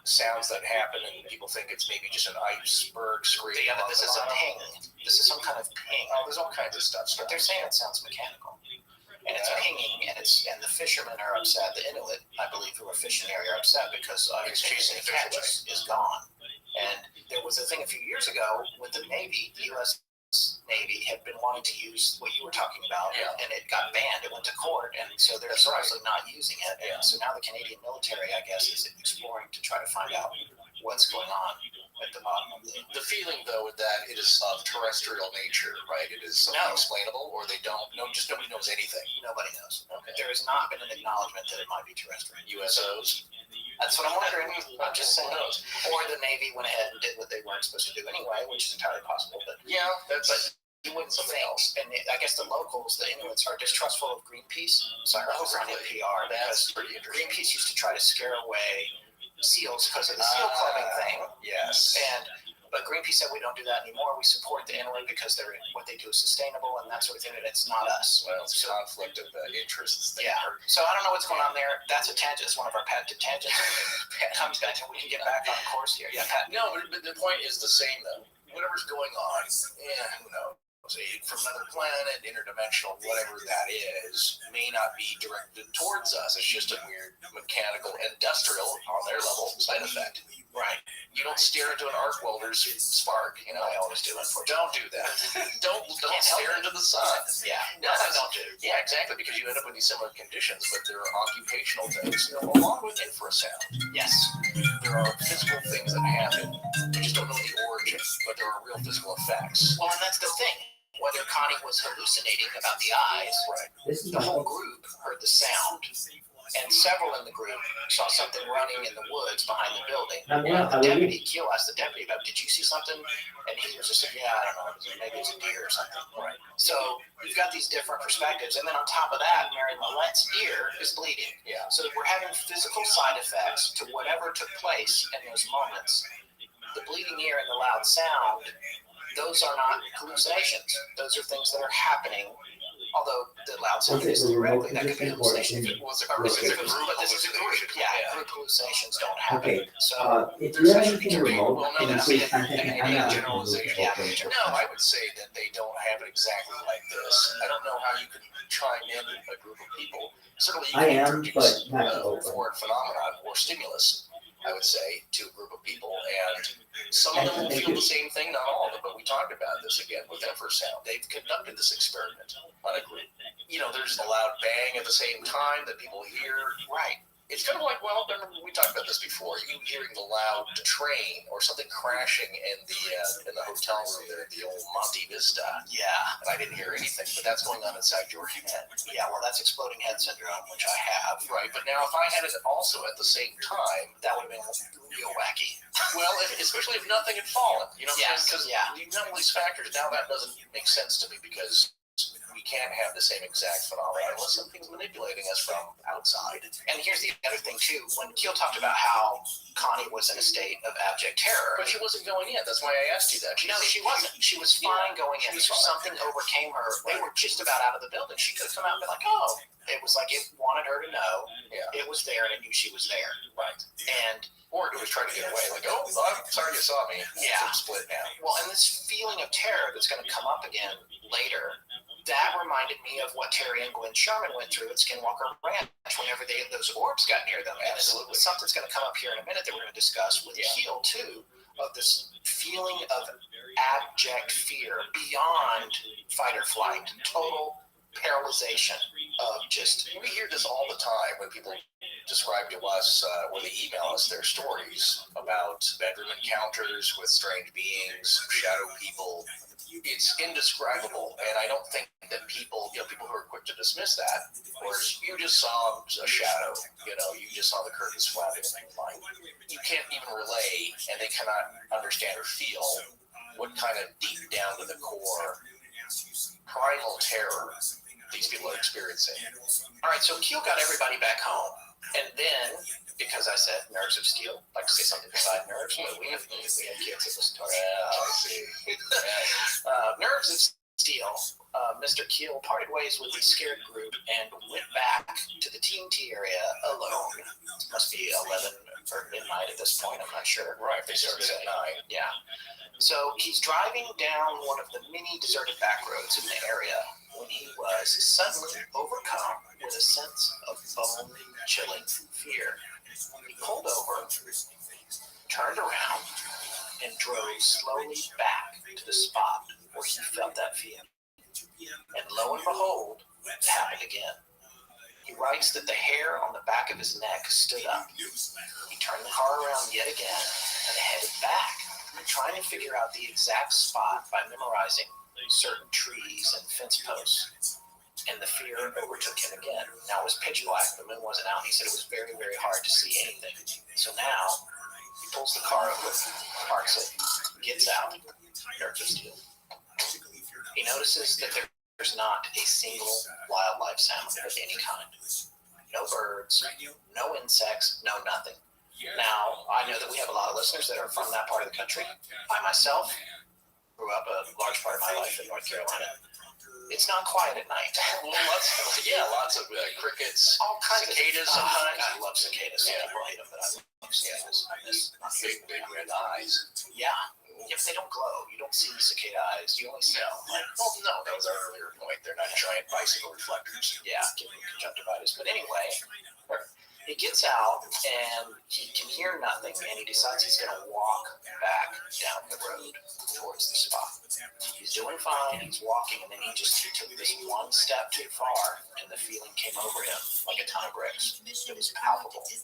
sounds that happen, and people think it's maybe just an iceberg screaming. Yeah, but this is a ping. This is some kind of ping. Oh, there's all kinds of stuff. But they're saying it sounds mechanical. And it's pinging, and the fishermen are upset. The Inuit, I believe, who are fishing there, are upset because It's chasing the the catch fish is gone. And there was a thing a few years ago with the Navy. The U.S. Navy had been wanting to use what you were talking about, and it got banned. It went to court, and so they're supposedly not using it. And so now the Canadian military, I guess, is exploring to try to find out what's going on. at the bottom of The feeling, though, that it is of terrestrial nature, right? It is something explainable, or they don't. No, just nobody knows anything. Nobody knows. Okay. There has not been an acknowledgement that it might be terrestrial. USOs. That's what I'm wondering. I'm just saying. knows. Or the Navy went ahead and did what they weren't supposed to do anyway, which is entirely possible. But Yeah, that's. But you wouldn't think, and I guess the locals, the Inuits, are distrustful of Greenpeace. So I heard this on NPR That's because pretty interesting. Greenpeace used to try to scare away seals because of the seal clubbing thing. Yes. But Greenpeace said we don't do that anymore. We support the Inuit because what they do is sustainable and that sort of thing. And it's not us. Well, it's a conflict of interests. Yeah. So I don't know what's going on there. That's a tangent. It's one of our patented tangents. Comes back and we can get back on course here. Yeah. No, but the point is the same though. Whatever's going on, who knows? From another planet, interdimensional, whatever that is, may not be directed towards us. It's just a weird mechanical, industrial, on their level, side effect. Right. You don't stare into an arc welder's spark. You know, I always do. Don't do that. don't stare into the sun. Yeah. No, I don't do. Yeah, exactly, because you end up with these similar conditions, but there are occupational things, along with infrasound. Yes. There are physical things that happen. You just don't know the origin, but there are real physical effects. Well, and that's the thing. Whether Connie was hallucinating about the eyes, right. The whole group heard the sound, and several in the group saw something running in the woods behind the building. And the deputy, Keel asked the deputy about, did you see something? And he was just like, yeah, I don't know, maybe it's a deer or something. Right. So you've got these different perspectives, and then on top of that, Mary Millette's ear is bleeding. Yeah. So we're having physical side effects to whatever took place in those moments. The bleeding ear and the loud sound, those are not hallucinations. Those are things that are happening. Although the loud sound is theoretically, that could be a hallucination. But this is a group. Yeah, group hallucinations don't happen. So if you have anything remote, no, can you please contact me? I'm not generalization. No, I would say that they don't have it exactly like this. I don't know how you could chime in a group of people. Certainly, you can introduce for phenomenon or stimulus, I would say, to a group of people, and some of them will feel the same thing, not all of them, but we talked about this again with infrasound. They've conducted this experiment on a group. You know, there's a loud bang at the same time that people hear. Right. It's kind of like, well, we talked about this before, you hearing the loud train or something crashing in the hotel room there at the old Monte Vista. Yeah. And I didn't hear anything, but that's going on inside your head. Yeah, well, that's exploding head syndrome, which I have. Right, but now if I had it also at the same time, that would have been real wacky. Well, especially if nothing had fallen. You know, because yeah. you have all these factors. Now that doesn't make sense to me because we can't have the same exact phenomenon unless something's manipulating us from outside. And here's the other thing too. When Keel talked about how Connie was in a state of abject terror, but she wasn't going in. That's why I asked you that. No, she wasn't. She was fine going in. Something overcame her. They were just about out of the building. She could have come out and been like, "Oh." It was like it wanted her to know. Yeah. It was there, and it knew she was there. Right. And or it was trying to get away. Like, oh, I'm sorry you saw me. Yeah. I'm split now. Well, and this feeling of terror that's going to come up again later. That reminded me of what Terry and Gwen Sherman went through at Skinwalker Ranch whenever those orbs got near them. And something's going to come up here in a minute that we're going to discuss with Keel, too, of this feeling of abject fear beyond fight or flight, total paralyzation of just... We hear this all the time when people describe to us, when they email us their stories about bedroom encounters with strange beings, shadow people. It's indescribable, and I don't think that people who are quick to dismiss that, or you just saw a shadow, you just saw the curtains flapping and things like, you can't even relay, and they cannot understand or feel what kind of deep down to the core primal terror these people are experiencing. All right, so Keel got everybody back home, and then, because I said nerves of steel, I'd like to say something beside nerves, but we have kids that listen to our Nerves of Steel, Mr. Keel parted ways with the scared group and went back to the TNT area alone. Must be 11 or midnight at this point, I'm not sure. Right, they started at 9. Yeah. So he's driving down one of the many deserted back roads in the area when he was suddenly overcome with a sense of bone-chilling fear. He pulled over, turned around, and drove slowly back to the spot where he felt that fear. And lo and behold, it happened again. He writes that the hair on the back of his neck stood up. He turned the car around yet again and headed back trying to figure out the exact spot by memorizing certain trees and fence posts. And the fear overtook him again. Now it was pitch black, the moon wasn't out. He said it was very, very hard to see anything. So now he pulls the car over, parks it, gets out, nerves of steel. He notices that there's not a single wildlife sound of any kind. No birds, no insects, no nothing. Now, I know that we have a lot of listeners that are from that part of the country. I myself grew up a large part of my life in North Carolina. It's not quiet at night. Lots of crickets, all kinds cicadas of sometimes. I love cicadas. Yeah, people hate them, but I love cicadas. I miss Big red eyes. Yeah. If they don't glow, you don't see cicada eyes. You only see No, that was our earlier point. They're not giant bicycle reflectors. Yeah, giving conjunctivitis. But anyway, he gets out and he can hear nothing, and he decides he's going to walk back down the road towards the spot. He's doing fine, he's walking, and then he took this one step too far, and the feeling came over him like a ton of bricks. It was palpable. He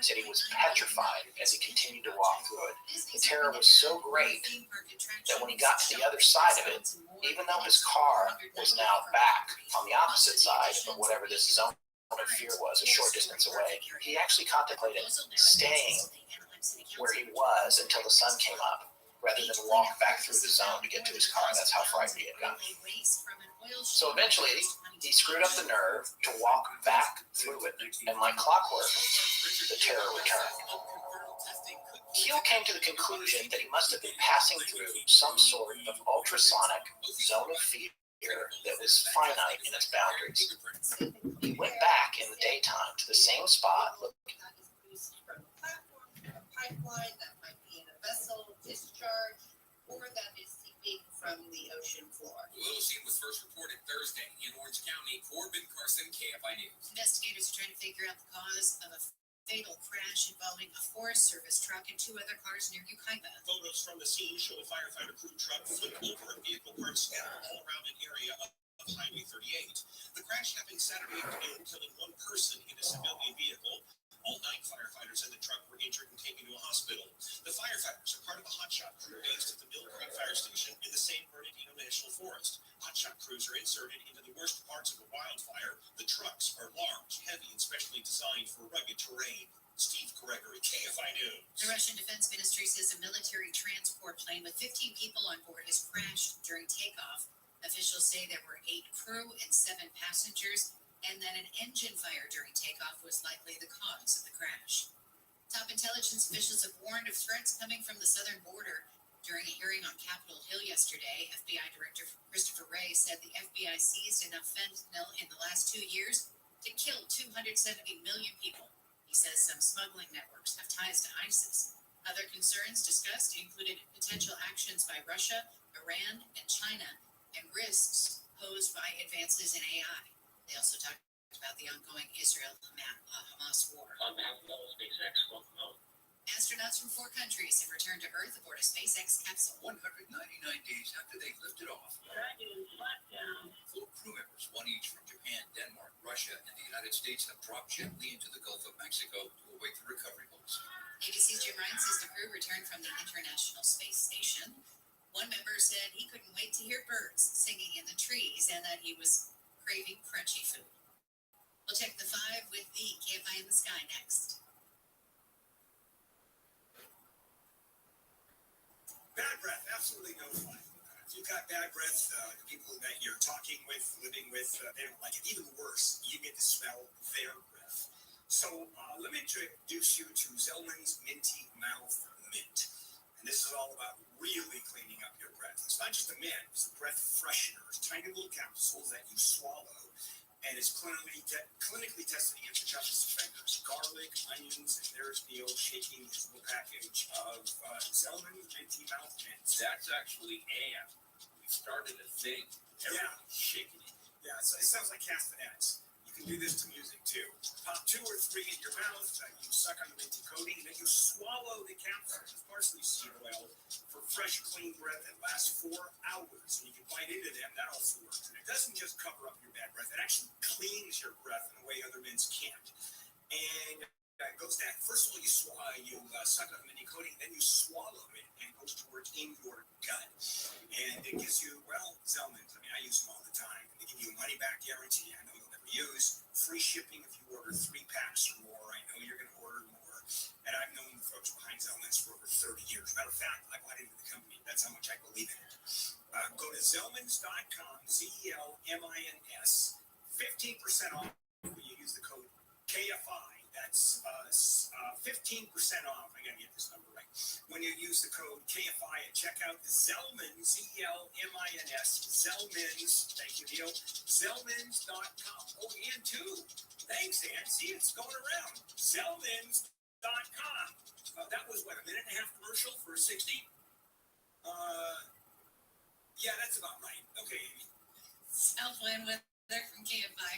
said he was petrified as he continued to walk through it. The terror was so great that when he got to the other side of it, even though his car was now back on the opposite side of whatever this zone of fear was, a short distance away, he actually contemplated staying where he was until the sun came up, rather than walk back through the zone to get to his car. That's how frightened he had gotten. So eventually, he screwed up the nerve to walk back through it, and like clockwork, the terror returned. Keel came to the conclusion that he must have been passing through some sort of ultrasonic zone of fear that was finite in its boundaries. He went back in the daytime to the same spot. Pipeline that might be in a vessel, discharge, or that is seeping from the ocean floor. The oil scene was first reported Thursday in Orange County. Corbin Carson, KFI News. Investigators are trying to figure out the cause of a fatal crash involving a Forest Service truck and two other cars near Ukiba. Photos from the scene show a firefighter crew truck flip over a vehicle parts scattered all around an area of Highway 38. The crash happened Saturday afternoon, killing one person in a civilian vehicle. All 9 firefighters in the truck were injured and taken to a hospital. The firefighters are part of a hotshot crew based at the Mill Creek Fire Station in the San Bernardino National Forest. Hotshot crews are inserted into the worst parts of a wildfire. The trucks are large, heavy, and specially designed for rugged terrain. Steve Gregory, KFI News. The Russian Defense Ministry says a military transport plane with 15 people on board has crashed during takeoff. Officials say there were 8 crew and 7 passengers, and that an engine fire during takeoff was likely the cause of the crash. Top intelligence officials have warned of threats coming from the southern border. During a hearing on Capitol Hill yesterday, FBI Director Christopher Wray said the FBI seized enough fentanyl in the last 2 years to kill 270 million people. He says some smuggling networks have ties to ISIS. Other concerns discussed included potential actions by Russia, Iran, and China, and risks posed by advances in AI. They also talked about the ongoing Israel-Hamas war. Astronauts from 4 countries have returned to Earth aboard a SpaceX capsule. 199 days after they lifted off. 4 crew members, one each from Japan, Denmark, Russia, and the United States, have dropped gently into the Gulf of Mexico to await the recovery boats. ABC's Jim Ryan says the crew returned from the International Space Station. One member said he couldn't wait to hear birds singing in the trees and that he was craving crunchy food. We'll check the 5 with the KFI in the Sky next. Bad breath, absolutely no fun. If you've got bad breath, the people that you're talking with, living with, they don't like it. Even worse, you get to smell their breath. So let me introduce you to Zellman's Minty Mouth Mint. And this is all about really cleaning up your breath. It's not just a mint, it's a breath freshener. It's tiny little capsules that you swallow. And it's clinically tested against justice offenders. Garlic, onions, and there's Neil shaking his little package of Zellman Minty Mouth Mints. That's actually Anne. We started a thing. Yeah. Shaking it. Yeah, it sounds like castanets. You can do this to music too. Pop 2 or 3 in your mouth, you suck on the minty coating, and then you swallow the capsules of parsley seed oil for fresh, clean breath that lasts 4 hours. And you can bite into them, that also works. And it doesn't just cover up your bad breath, it actually cleans your breath in a way other mints can't. And goes down. First of all, you suck on mini coating, then you swallow it, and it goes to work in your gut. And it gives you, well, Zellman's. I mean, I use them all the time. They give you a money back guarantee. I know you'll never use. Free shipping if you order 3 packs or more. I know you're going to order more. And I've known the folks behind Zellman's for over 30 years. Matter of fact, I bought into the company. That's how much I believe in it. Go to Zellmans.com, Zellmins, 15% off when you use the code KFI. That's 15% off. I gotta get this number right. When you use the code KFI at checkout, Zellmans, Zellmins, Zellmans, thank you, Neil, Zellmans.com. Oh, and two. Thanks, Dan. See, it's going around. Zellmans.com. That was, what, a minute and a half commercial for 60? Yeah, that's about right. Okay, Amy. Southland weather from KFI.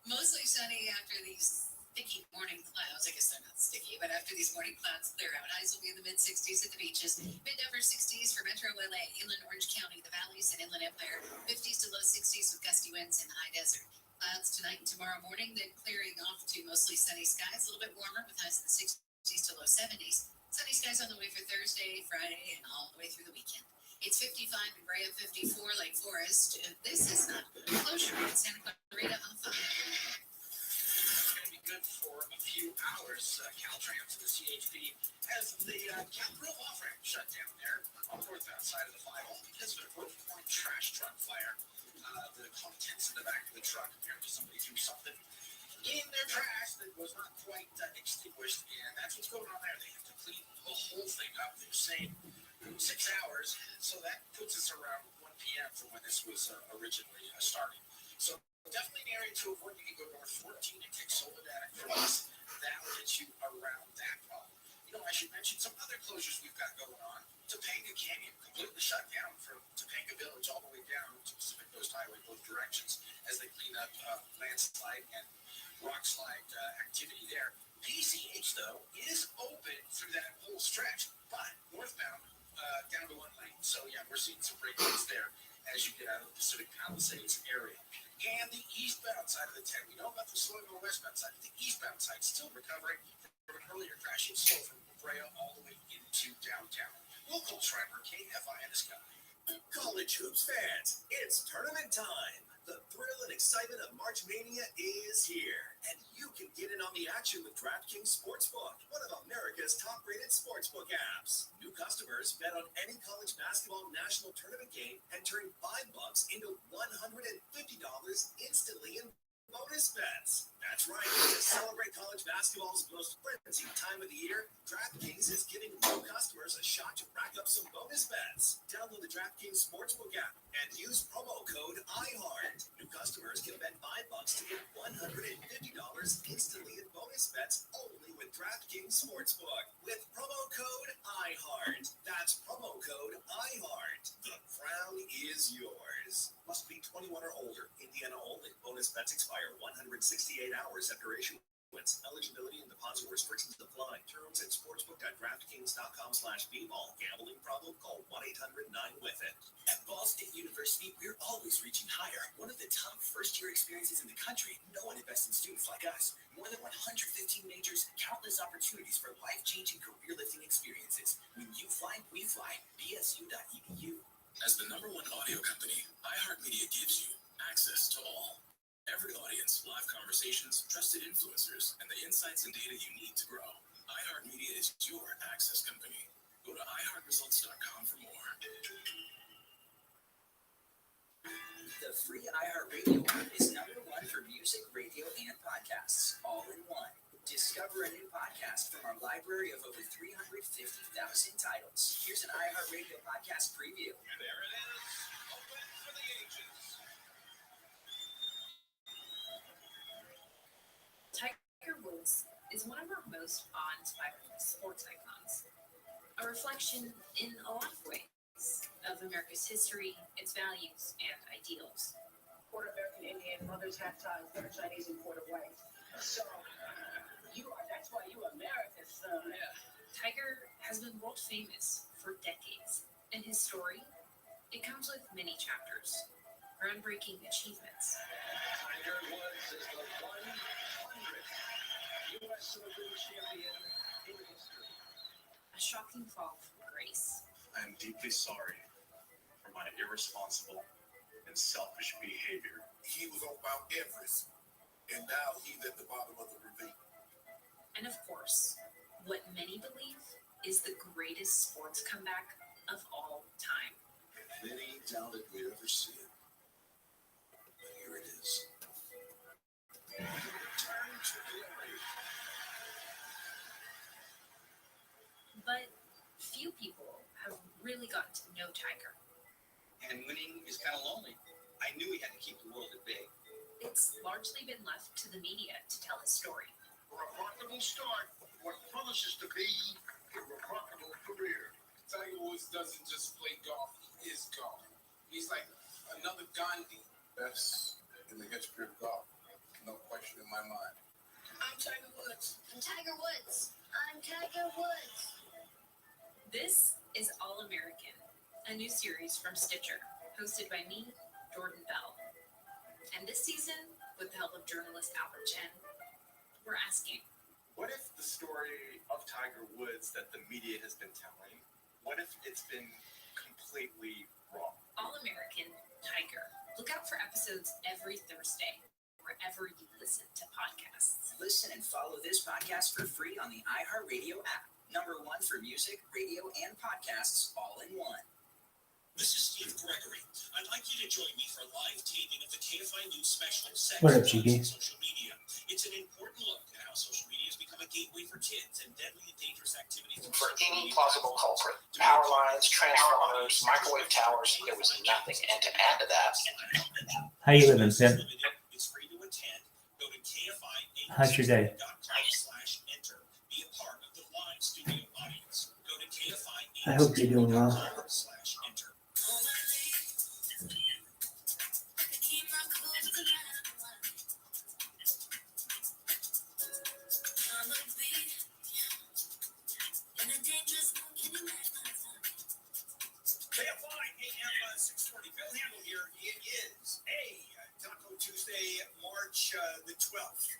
Mostly sunny after these sticky morning clouds. I guess they're not sticky, but after these morning clouds clear out, highs will be in the mid-60s at the beaches, mid-upper 60s for Metro LA, Inland Orange County, the valleys, and Inland Empire, 50s to low 60s with gusty winds in the high desert. Clouds tonight and tomorrow morning, then clearing off to mostly sunny skies, a little bit warmer with highs in the 60s to low 70s. Sunny skies on the way for Thursday, Friday, and all the way through the weekend. It's 55 in Brea, 54 Lake Forest. This is not closure in Santa Clarita on 5. Good for a few hours. Caltrans and the CHP has the Capitol off ramp shut down there on the northbound side of the 5 because of a Grove Point trash truck fire. The contents in the back of the truck, apparently somebody threw something in their trash that was not quite extinguished, and that's what's going on there. They have to clean the whole thing up. They're saying 6 hours, so that puts us around 1 p.m. from when this was originally starting. So definitely an area to avoid. You can go north 14 and take Soledad across. That will get you around that problem. You know, I should mention some other closures we've got going on. Topanga Canyon completely shut down from Topanga Village all the way down to Pacific Coast Highway, both directions, as they clean up landslide and rock slide activity there. PCH, though, is open through that whole stretch, but northbound down to 1 lane. So, yeah, we're seeing some breakdowns there as you get out of the Pacific Palisades area. And the eastbound side of the 10, we know about the slowing on the westbound side, but the eastbound side still recovering from an earlier crash. It's slow from Brea all the way into downtown. Local Schreiber, KFI in the sky. College hoops fans, it's tournament time. The thrill and excitement of March Mania is here, and you can get in on the action with DraftKings Sportsbook, one of America's top-rated sportsbook apps. New customers bet on any college basketball national tournament game and turn $5 into $150 instantly in bonus bets. That's right. To celebrate college basketball's most frenzied time of the year, DraftKings is giving new customers a shot to rack up some bonus bets. Download the DraftKings Sportsbook app and use promo code IHEART. New customers can bet $5 to get $150 instantly in bonus bets only with DraftKings Sportsbook with promo code IHEART. That's promo code IHEART. The crown is yours. Must be 21 or older. Indiana only. Bonus bets expire 168 hours after issuance. Eligibility and deposit restrictions apply. Terms at sportsbook.draftkings.com/bball. Gambling problem? Call 1-800-9-WITH-IT. At Ball State University, we're always reaching higher. One of the top first-year experiences in the country. No one invests in students like us. More than 115 majors, countless opportunities for life-changing career-lifting experiences. When you fly, we fly. BSU.edu. As the #1 audio company, iHeartMedia gives you access to all. Every audience, live conversations, trusted influencers, and the insights and data you need to grow. iHeartMedia is your access company. Go to iHeartResults.com for more. The free iHeartRadio app is #1 for music, radio, and podcasts, all in one. Discover a new podcast from our library of over 350,000 titles. Here's an iHeartRadio podcast preview. There it is, open for the ages. Tiger Woods is one of our most awe-inspiring sports icons, a reflection in a lot of ways of America's history, its values, and ideals. Quarter American Indian, mother's half Thai, third Chinese, and quarter white. So, that's why you America's son. Tiger has been world famous for decades, and his story, it comes with many chapters, groundbreaking achievements, Tiger Woods is the 100th U.S. Open champion in history. A shocking fall from grace. I am deeply sorry for my irresponsible and selfish behavior. He was on Mount Everest, and now he's at the bottom of the ravine. And of course, what many believe is the greatest sports comeback of all time. Many doubted we'd ever see it. But here it is. Return to glory. But few people have really gotten to know Tiger. And winning is kind of lonely. I knew he had to keep the world at bay. It's largely been left to the media to tell his story. For a remarkable start, what promises to be a remarkable career. Tiger Woods doesn't just play golf, he is golf. He's like another Gandhi. Best in the history of golf. No question in my mind. I'm Tiger Woods. I'm Tiger Woods. I'm Tiger Woods. This is All American, a new series from Stitcher, hosted by me, Jordan Bell. And this season, with the help of journalist Albert Chen, we're asking, What if the story of Tiger Woods that the media has been telling, what if it's been completely wrong? All American Tiger. Look out for episodes every Thursday, wherever you listen to podcasts. Listen and follow this podcast for free on the iHeartRadio app. #1 for music, radio, and podcasts all in one. This is Steve Gregory. I'd like you to join me for a live taping of the KFI News special, Sex What up, Drugs, GB? and Social Media. It's an important look at how social media has become a gateway for kids and deadly and dangerous activities. For any plausible culprit, power lines, transformers, microwave towers, there was nothing. And to add to that, How you living, Pimp? It's free to attend. Go to KFI. How's your day? /enter. Be a part of the live studio audience. Go to KFI. I hope you're doing well. /enter. KFI AM 640. Bill Handel here. It is Taco Tuesday, March the 12th.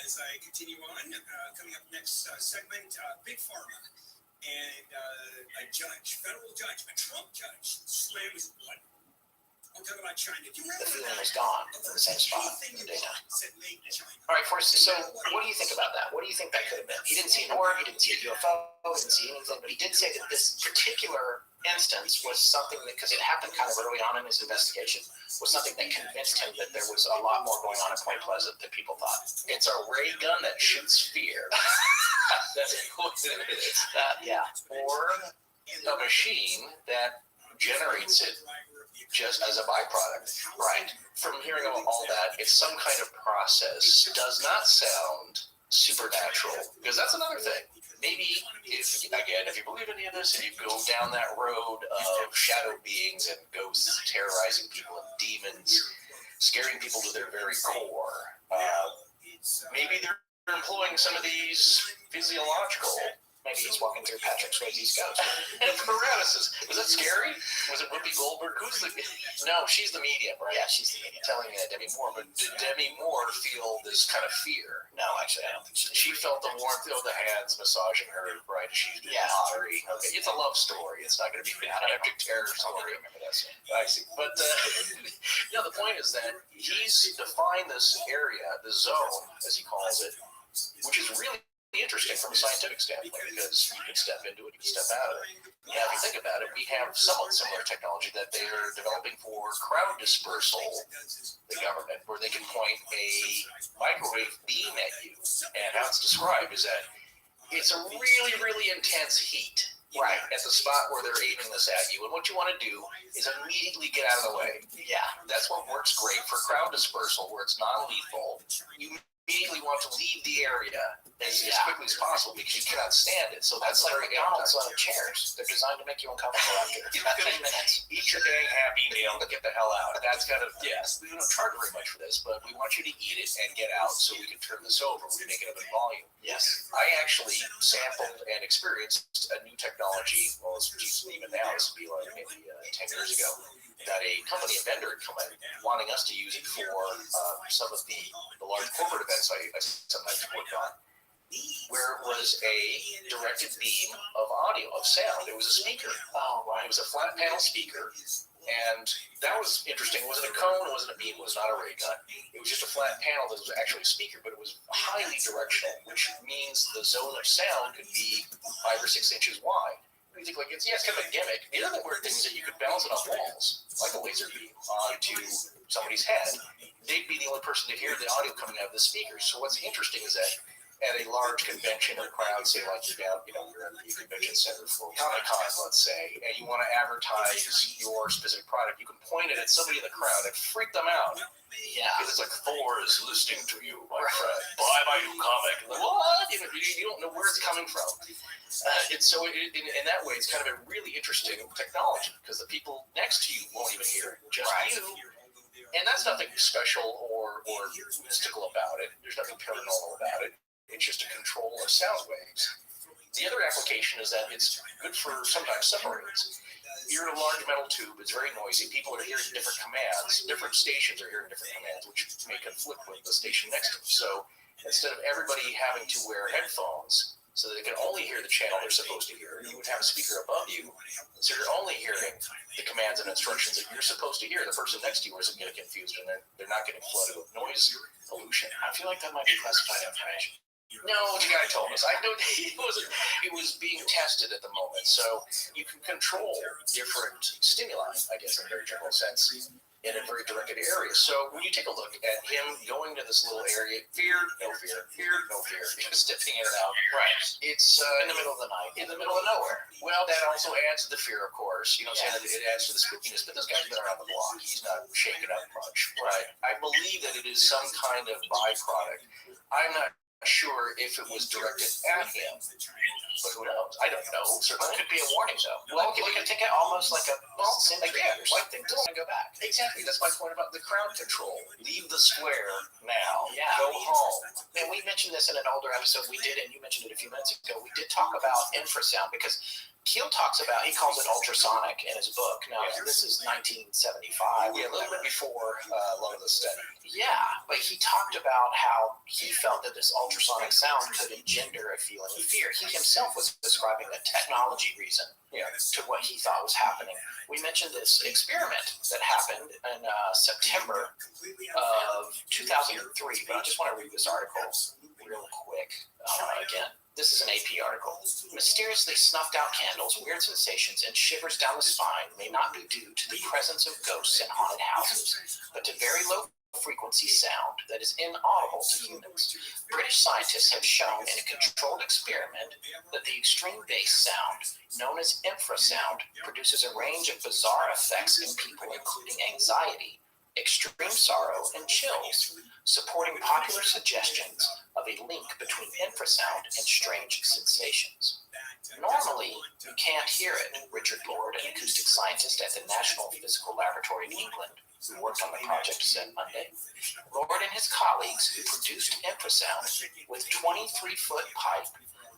As I continue on, coming up next segment, Big Pharma and a judge, federal judge, a Trump judge, slams blood. I'm talking about China. Do you the remember feeling that? was gone in the same spot in the daytime. All right, first, so what do you think about that? What do you think that could have been? He didn't see an orb, he didn't see a UFO, he didn't see anything, but he did say that this particular instance was something that, because it happened kind of early on in his investigation, was something that convinced him that there was a lot more going on at Point Pleasant than people thought. It's a ray gun that shoots fear. That's what it is. Yeah. Or a machine that generates it just as a byproduct. Right. From hearing all that, it's some kind of process. Does not sound supernatural, because that's another thing. Maybe if you believe any of this and you go down that road of shadow beings and ghosts terrorizing people and demons, scaring people to their very core, maybe they're employing some of these physiological. Maybe he's walking through Patrick Swayze's ghost. And paralysis. Was it scary? Was it Whoopi Goldberg? Who's the? No, she's the medium, right? Yeah, she's the medium. Telling Demi Moore, but did Demi Moore feel this kind of fear? No, actually, I don't think so. She felt the warmth of the hands massaging her, right? She's doing pottery. Okay, it's a love story. It's not going to be an abject terror story. I see. But no, the point is that he's defined this area, the zone, as he calls it, which is really interesting from a scientific standpoint, because you can step into it, you can step out of it. Yeah, if you think about it, we have somewhat similar technology that they are developing for crowd dispersal, the government, where they can point a microwave beam at you. And how it's described is that it's a really, really intense heat, right, at the spot where they're aiming this at you. And what you want to do is immediately get out of the way. Yeah, that's what works great for crowd dispersal, where it's non-lethal. You immediately want to leave the area as quickly as possible because you cannot stand it. So that's like McDonald's chairs. They're designed to make you uncomfortable after about 10 minutes. Eat your dang Happy Meal and get the hell out. That's kind of, yes, we don't charge very much for this, but we want you to eat it and get out so we can turn this over. We make it up in volume. Yes. I actually sampled and experienced a new technology, well, it's even now, this would be like maybe 10 years ago, that a company, a vendor, had come in wanting us to use it for some of the large corporate events I sometimes worked on, where it was a directed beam of audio, of sound. It was a speaker. Oh, wow. It was a flat panel speaker. And that was interesting. It wasn't a cone, it wasn't a beam, it was not a ray gun. It was just a flat panel that was actually a speaker, but it was highly directional, which means the zone of sound could be 5 or 6 inches wide. You think, like, it's kind of a gimmick. The other weird thing is that you could bounce it off walls, like a laser beam, onto somebody's head. They'd be the only person to hear the audio coming out of the speakers. So what's interesting is that at a large convention or crowd, say like you're at the convention center for Comic-Con, let's say, and you want to advertise your specific product, you can point it at somebody in the crowd and freak them out. Yeah. Because it's like, Thor is listening to you, my friend. Buy my new comic. Like, what? You don't know where it's coming from. And so in that way, it's kind of a really interesting technology because the people next to you won't even hear it, just you. And that's nothing special or mystical about it. There's nothing paranormal about it. It's just a control of sound waves. The other application is that it's good for sometimes submarines. You're in a large metal tube, it's very noisy, people are hearing different commands, different stations are hearing different commands, which may conflict with the station next to them. So instead of everybody having to wear headphones so that they can only hear the channel they're supposed to hear, you would have a speaker above you, so you're only hearing the commands and instructions that you're supposed to hear. The person next to you isn't getting confused and they're not getting flooded with noise pollution. I feel like that might be classified information. No, the guy told us. I know it was being tested at the moment. So you can control different stimuli, I guess, in a very general sense, in a very directed area. So when you take a look at him going to this little area, fear, no fear, just dipping in and out. Right. It's in the middle of the night, in the middle of nowhere. Well, that also adds to the fear, of course. You know what I'm saying? It adds to the spookiness. But this guy's been around the block. He's not shaken up much. Right. I believe that it is some kind of byproduct. I'm not sure if it was directed at him, but who knows? I don't know. Certainly, it could be a warning, though. Well, we can take it almost like a syndicate or something. Don't go back. Exactly. That's my point about the crowd control. Leave the square now. Yeah. Go home. And we mentioned this in an older episode we did, and you mentioned it a few minutes ago. We did talk about infrasound because Keel talks about, he calls it ultrasonic in his book. Now, this is 1975. Yeah, a little bit before a lot of the study. Yeah, but he talked about how he felt that this ultrasonic sound could engender a feeling of fear. He himself was describing a technology reason to what he thought was happening. We mentioned this experiment that happened in September of 2003, but I just want to read this article real quick again. This is an AP article. Mysteriously snuffed out candles, weird sensations, and shivers down the spine may not be due to the presence of ghosts in haunted houses, but to very low frequency sound that is inaudible to humans. British scientists have shown in a controlled experiment that the extreme bass sound, known as infrasound, produces a range of bizarre effects in people, including anxiety, extreme sorrow, and chills, supporting popular suggestions of a link between infrasound and strange sensations. Normally, you can't hear it, Richard Lord, an acoustic scientist at the National Physical Laboratory in England, who worked on the project, said Monday. Lord and his colleagues, who produced infrasound with 23-foot pipe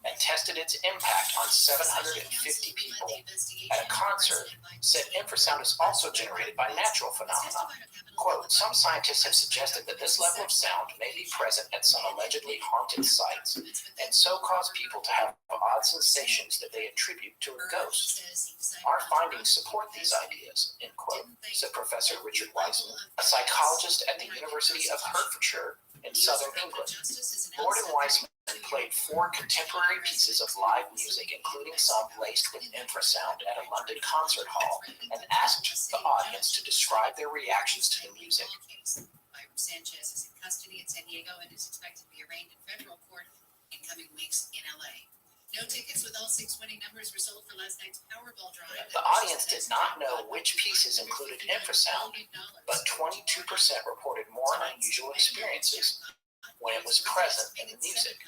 and tested its impact on 750 people at a concert, said infrasound is also generated by natural phenomena. Quote, some scientists have suggested that this level of sound may be present at some allegedly haunted sites and so cause people to have odd sensations that they attribute to a ghost. Our findings support these ideas, end quote, said Professor Richard Wiseman, a psychologist at the University of Hertfordshire in southern England. Lord and Wiseman played 4 contemporary pieces of live music, including some laced with infrasound at a London concert hall, and asked the audience to describe their reactions to the music. Sanchez is in custody in San Diego and is expected to be arraigned in federal court in coming weeks in LA. No tickets with all 6 winning numbers were sold for last night's Powerball drawing. The audience did not know which pieces included infrasound, but 22% reported more unusual experiences when it was present in the music.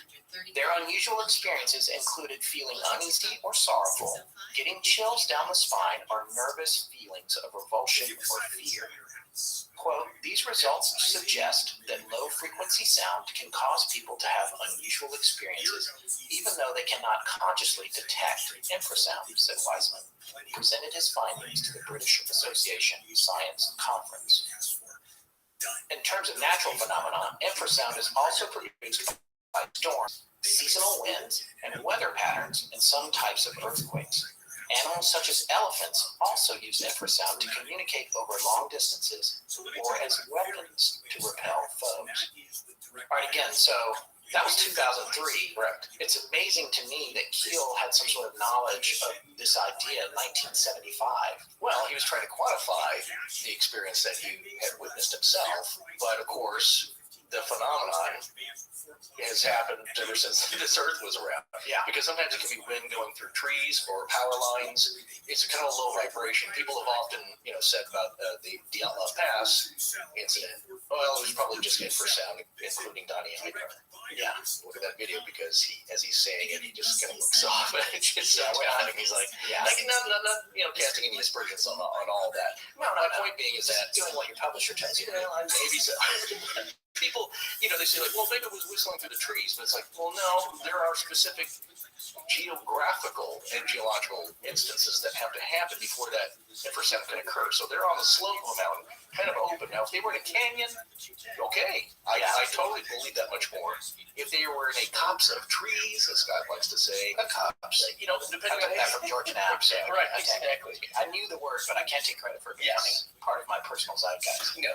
Their unusual experiences included feeling uneasy or sorrowful, getting chills down the spine, or nervous feelings of revulsion or fear. Quote, these These results suggest that low-frequency sound can cause people to have unusual experiences, even though they cannot consciously detect infrasound, said Wiseman. He presented his findings to the British Association Science Conference. In terms of natural phenomena, infrasound is also produced by storms, seasonal winds, and weather patterns in some types of earthquakes. Animals such as elephants also use infrasound to communicate over long distances or as weapons to repel foes. All right, again, so that was 2003. Correct. It's amazing to me that Keel had some sort of knowledge of this idea in 1975. Well, he was trying to quantify the experience that he had witnessed himself, but of course, the phenomenon has happened ever since this Earth was around. Yeah. Because sometimes it can be wind going through trees or power lines. It's a kind of low vibration. People have often, said about the Diatla Pass incident. Well, it was probably just infrasound, including Donnie Eichner. Yeah. Look at that video because as he's saying it, he just kind of looks off and it just sounds behind him. He's like, not casting any aspersions on all that. No, My point being is that doing what your publisher tells you to do. maybe so. People, they say like, well, maybe it was whistling through the trees, but it's like, well, no, there are specific geographical and geological instances that have to happen before that infrasound can occur. So they're on the slope of a mountain, kind of open. Now, if they were in a canyon, okay, I totally believe that much more. If they were in a copse of trees, as Scott likes to say, A copse. depending I got that from George Knapp. So right, exactly. I knew the word, but I can't take credit for it becoming part of my personal zeitgeist. No.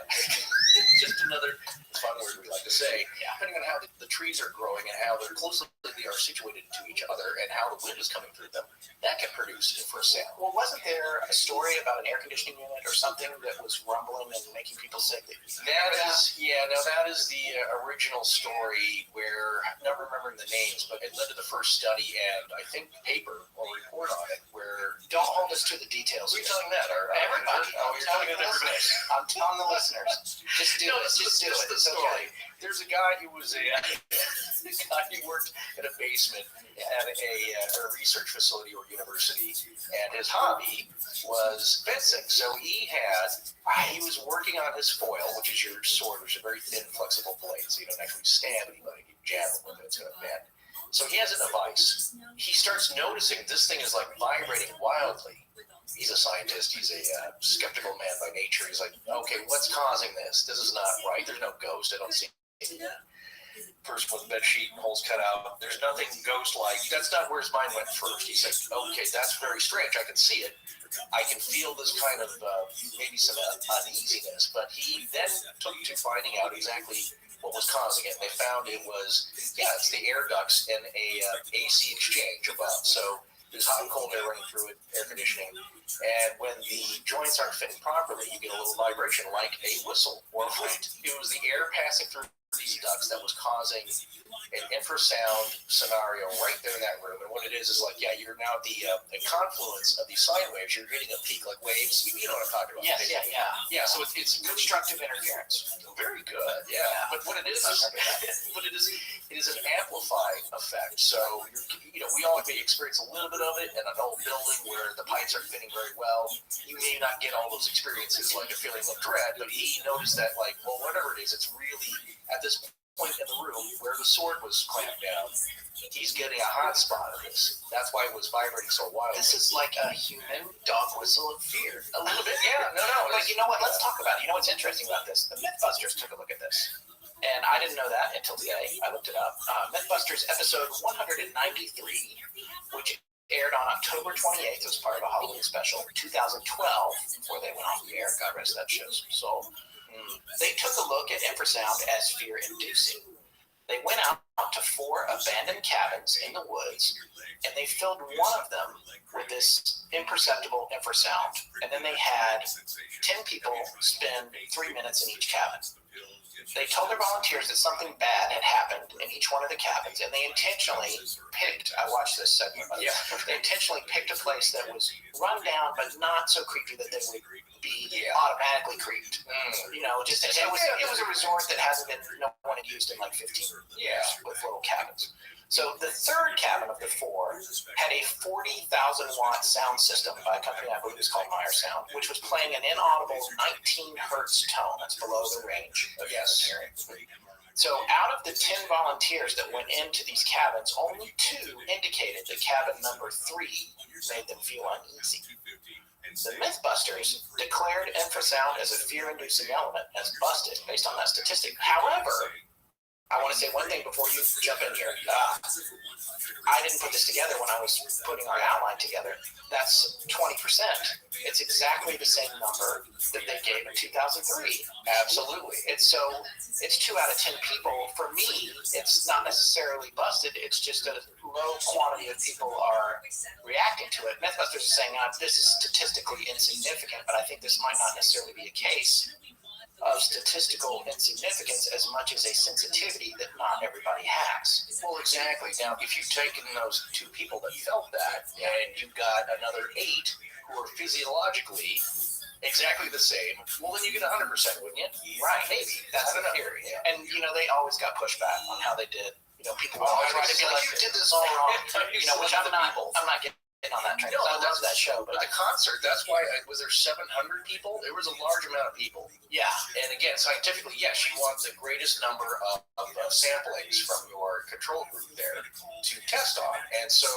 Just another fun word we like to say. Yeah. Depending on how the trees are growing and how they're closely they are situated to each other and how the wind is coming through them, that can produce infrasound. Well, wasn't there a story about an air conditioning unit or something that was rumbling and making people sick? That is the original story where, I'm not remembering the names, but it led to the first study and I think paper or report on it where... Don't hold us to the details. We're telling that, everybody. you're telling everybody. I'm telling the listeners. Just do it. Just do it. The It's story. okay. There's a guy who was he worked in a basement at a research facility or university, and his hobby was fencing. So he was working on his foil, which is your sword, which is a very thin, flexible blade, so you don't actually stab anybody. You jab it with it, it's going to bend. So he has it in a vise. He starts noticing this thing is like vibrating wildly. He's a scientist. He's a skeptical man by nature. He's like, okay, what's causing this? This is not right. There's no ghost. I don't see anything. Person with bed sheet and holes cut out. There's nothing ghost-like. That's not where his mind went first. He's like, okay, that's very strange. I can see it. I can feel this kind of maybe some uneasiness. But he then took to finding out exactly what was causing it. And they found it was, it's the air ducts in a AC exchange above. So there's hot and cold air running through it, air conditioning. And when the joints aren't fitting properly, you get a little vibration like a whistle or a flute. It was the air passing through these ducts that was causing an infrasound scenario right there in that room. And what it is like, you're now at the confluence of these sine waves. You're getting a peak like waves. You know what I'm talking about. Yes, Yeah, so it's constructive interference. very good, But what it is it is an amplified effect. So, we all may experience a little bit of it in an old building where the pipes aren't fitting very well. You may not get all those experiences like a feeling of dread, but he noticed that, whatever it is, it's really at this point in the room where the sword was clamped down. He's getting a hot spot of this. That's why it was vibrating so wildly. This is like a human dog whistle of fear. A little bit, yeah. No. But you know what? Let's talk about it. You know what's interesting about this? The Mythbusters took a look at this. And I didn't know that until today. I looked it up. Mythbusters episode 193, which aired on October 28th. It was part of a Halloween special, 2012, before they went off the air. God rest that show's soul. They took a look at infrasound as fear-inducing. They went out to 4 abandoned cabins in the woods, and they filled one of them with this imperceptible infrasound. And then they had 10 people spend 3 minutes in each cabin. They told their volunteers that something bad had happened in each one of the cabins, and they intentionally picked, I watched this segment, they intentionally picked a place that was run down, but not so creepy that they would be automatically creeped. It was a resort that no one had used in like 15 years with little cabins. So the third cabin of the four had a 40,000 watt sound system by a company I believe is called Meyer Sound, which was playing an inaudible 19 hertz tone. That's below the range of hearing. So out of the 10 volunteers that went into these cabins, only 2 indicated that cabin number 3 made them feel uneasy. The Mythbusters declared infrasound as a fear-inducing element as busted based on that statistic. However, I want to say one thing before you jump in here. I didn't put this together when I was putting our outline together. That's 20%. It's exactly the same number that they gave in 2003. Absolutely. It's 2 out of 10 people. For me, it's not necessarily busted. It's just a low quantity of people are reacting to it. Mythbusters is saying, this is statistically insignificant, but I think this might not necessarily be a case of statistical insignificance as much as a sensitivity that not everybody has. Well, exactly. Now, if you've taken those 2 people that felt that, and you've got another 8 who are physiologically exactly the same, well, then you get 100%, wouldn't you? Right, maybe. That's the theory. Yeah. And, they always got pushback on how they did. People always try to be like, you did this all wrong. Which I'm not getting on that train. No, I love that show. But the concert, that's why, was there 700 people? There was a large amount of people. Yeah. And again, scientifically, yes, you want the greatest number of samplings from your control group there to test on. And so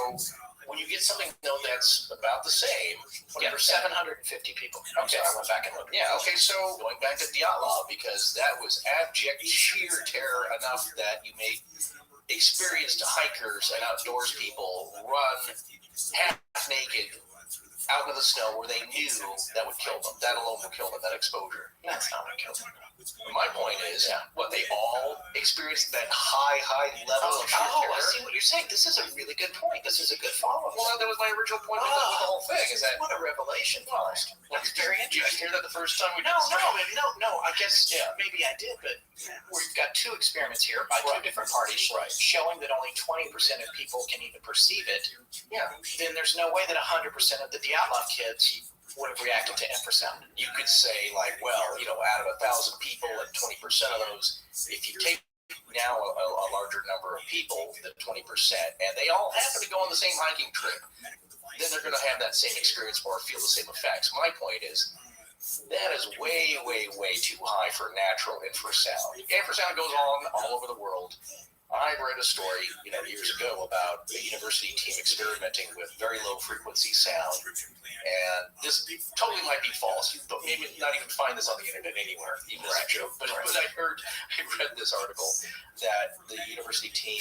when you get something that's about the same, 20%. 750 people. Okay. So I went back and looked. Yeah, okay, so going back to Dyatlov, because that was abject sheer terror enough that you made experienced hikers and outdoors people run half naked out into the snow where they knew that would kill them. That alone would kill them, that exposure. That's not what killed them. My point is, what they all experienced that high level of sheer terror. I see what you're saying. This is a really good point. This is a good follow-up. Well, that was my original point with the whole thing. Is that what a revelation? That's very interesting. Did you hear that the first time we did No. I guess maybe I did, but we've got 2 experiments here by 2 different parties showing that only 20% of people can even perceive it. Yeah. Then there's no way that 100% of the Dyatlov kids would have reacted to infrasound. You could say, like, well, out of 1,000 people, and 20% of those, if you take now a larger number of people, the 20%, and they all happen to go on the same hiking trip, then they're going to have that same experience or feel the same effects. My point is, that is way, way, way too high for natural infrasound. Infrasound goes on all over the world. I read a story, years ago about a university team experimenting with very low frequency sound, and this totally might be false. But maybe not even find this on the internet anywhere, even as a joke. But I read this article that the university team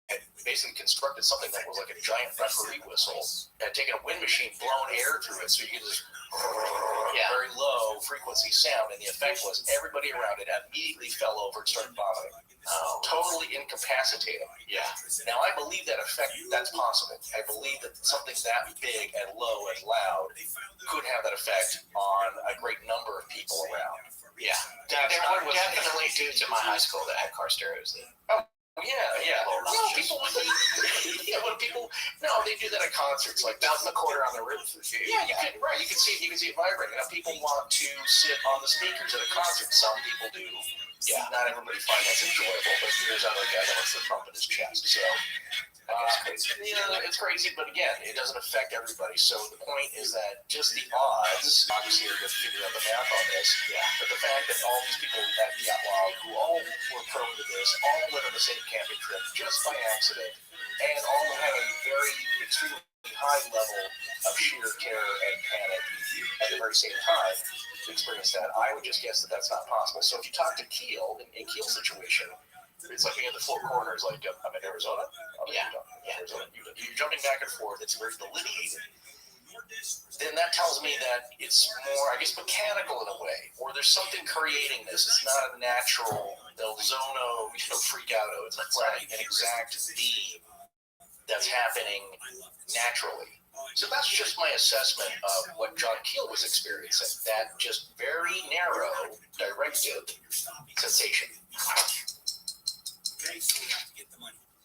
had basically constructed something that was like a giant referee whistle, had taken a wind machine, blown air through it, so you get this very low frequency sound, and the effect was everybody around it immediately fell over and started vomiting. Totally incapacitated. Yeah. Now, I believe that effect, that's possible. I believe that something that big and low and loud could have that effect on a great number of people around. Yeah. There were definitely dudes in my high school that had car stereos. Yeah. No, they do that at concerts, like bouncing a quarter on the roof. Yeah, you can see it vibrating. People want to sit on the speakers at a concert. Some people do. Yeah. Not everybody finds that's enjoyable, but here's other guy that wants to trumpet his chest. So it's crazy, but again, it doesn't affect everybody. So the point is that just the odds, obviously, we're going to figure out the math on this. Yeah. But the fact that all these people at Dyatlov who all were prone to this, all went on the same camping trip just by accident, and all had a very extremely high level of sheer terror and panic at the very same time to experience that, I would just guess that that's not possible. So if you talk to Keel, in Keel's situation, it's like being at the Four Corners, like I'm in Arizona. Arizona. You're jumping back and forth. It's very delineated. Then that tells me that it's more, I guess, mechanical in a way, or there's something creating this. It's not a natural El Zono, freak out. It's not an exact beam that's happening naturally. So that's just my assessment of what John Keel was experiencing. That just very narrow, directed sensation.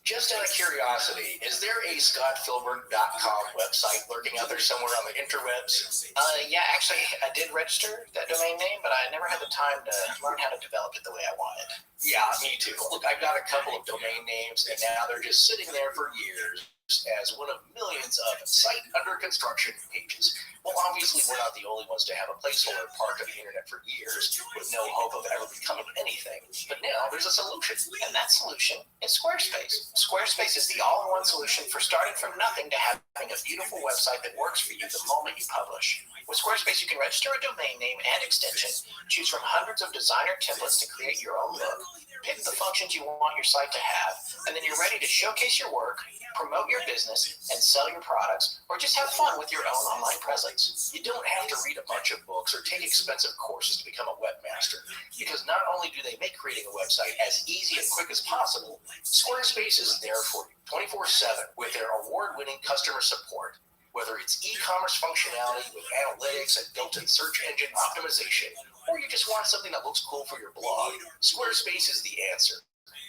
Just out of curiosity, is there a scottphilbert.com website lurking out there somewhere on the interwebs? Yeah, actually, I did register that domain name, but I never had the time to learn how to develop it the way I wanted. Yeah, me too. Look, I've got a couple of domain names, and now they're just sitting there for years as one of millions of site under construction pages. Well, obviously, we're not the only ones to have a placeholder parked on the internet for years with no hope of ever becoming anything. But now there's a solution, and that solution is Squarespace. Squarespace is the all-in-one solution for starting from nothing to having a beautiful website that works for you the moment you publish. With Squarespace, you can register a domain name and extension, choose from hundreds of designer templates to create your own look, pick the functions you want your site to have, and then you're ready to showcase your work, promote your business, and sell your products, or just have fun with your own online presence. You don't have to read a bunch of books or take expensive courses to become a webmaster, because not only do they make creating a website as easy and quick as possible, Squarespace is there for you 24/7 with their award-winning customer support. Whether it's e-commerce functionality with analytics and built-in search engine optimization, or you just want something that looks cool for your blog, Squarespace is the answer.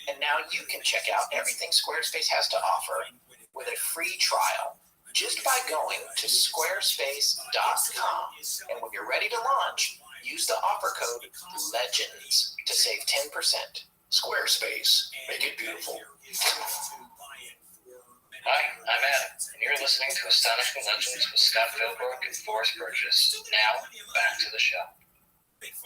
And now you can check out everything Squarespace has to offer with a free trial just by going to squarespace.com. And when you're ready to launch, use the offer code LEGENDS to save 10%. Squarespace, make it beautiful. Hi, I'm Adam, and you're listening to Astonishing Legends with Scott Philbrook and Forrest Burgess. Now, back to the show.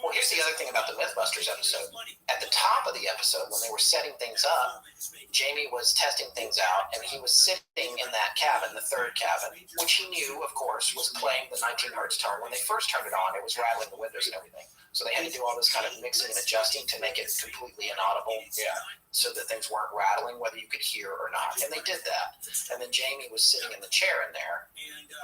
Well, here's the other thing about the Mythbusters episode. At the top of the episode, when they were setting things up, Jamie was testing things out, and he was sitting in that cabin, the third cabin, which he knew, of course, was playing the 19 hertz tone. When they first turned it on, it was rattling the windows and everything. So they had to do all this kind of mixing and adjusting to make it completely inaudible, so that things weren't rattling, whether you could hear or not. And they did that. And then Jamie was sitting in the chair in there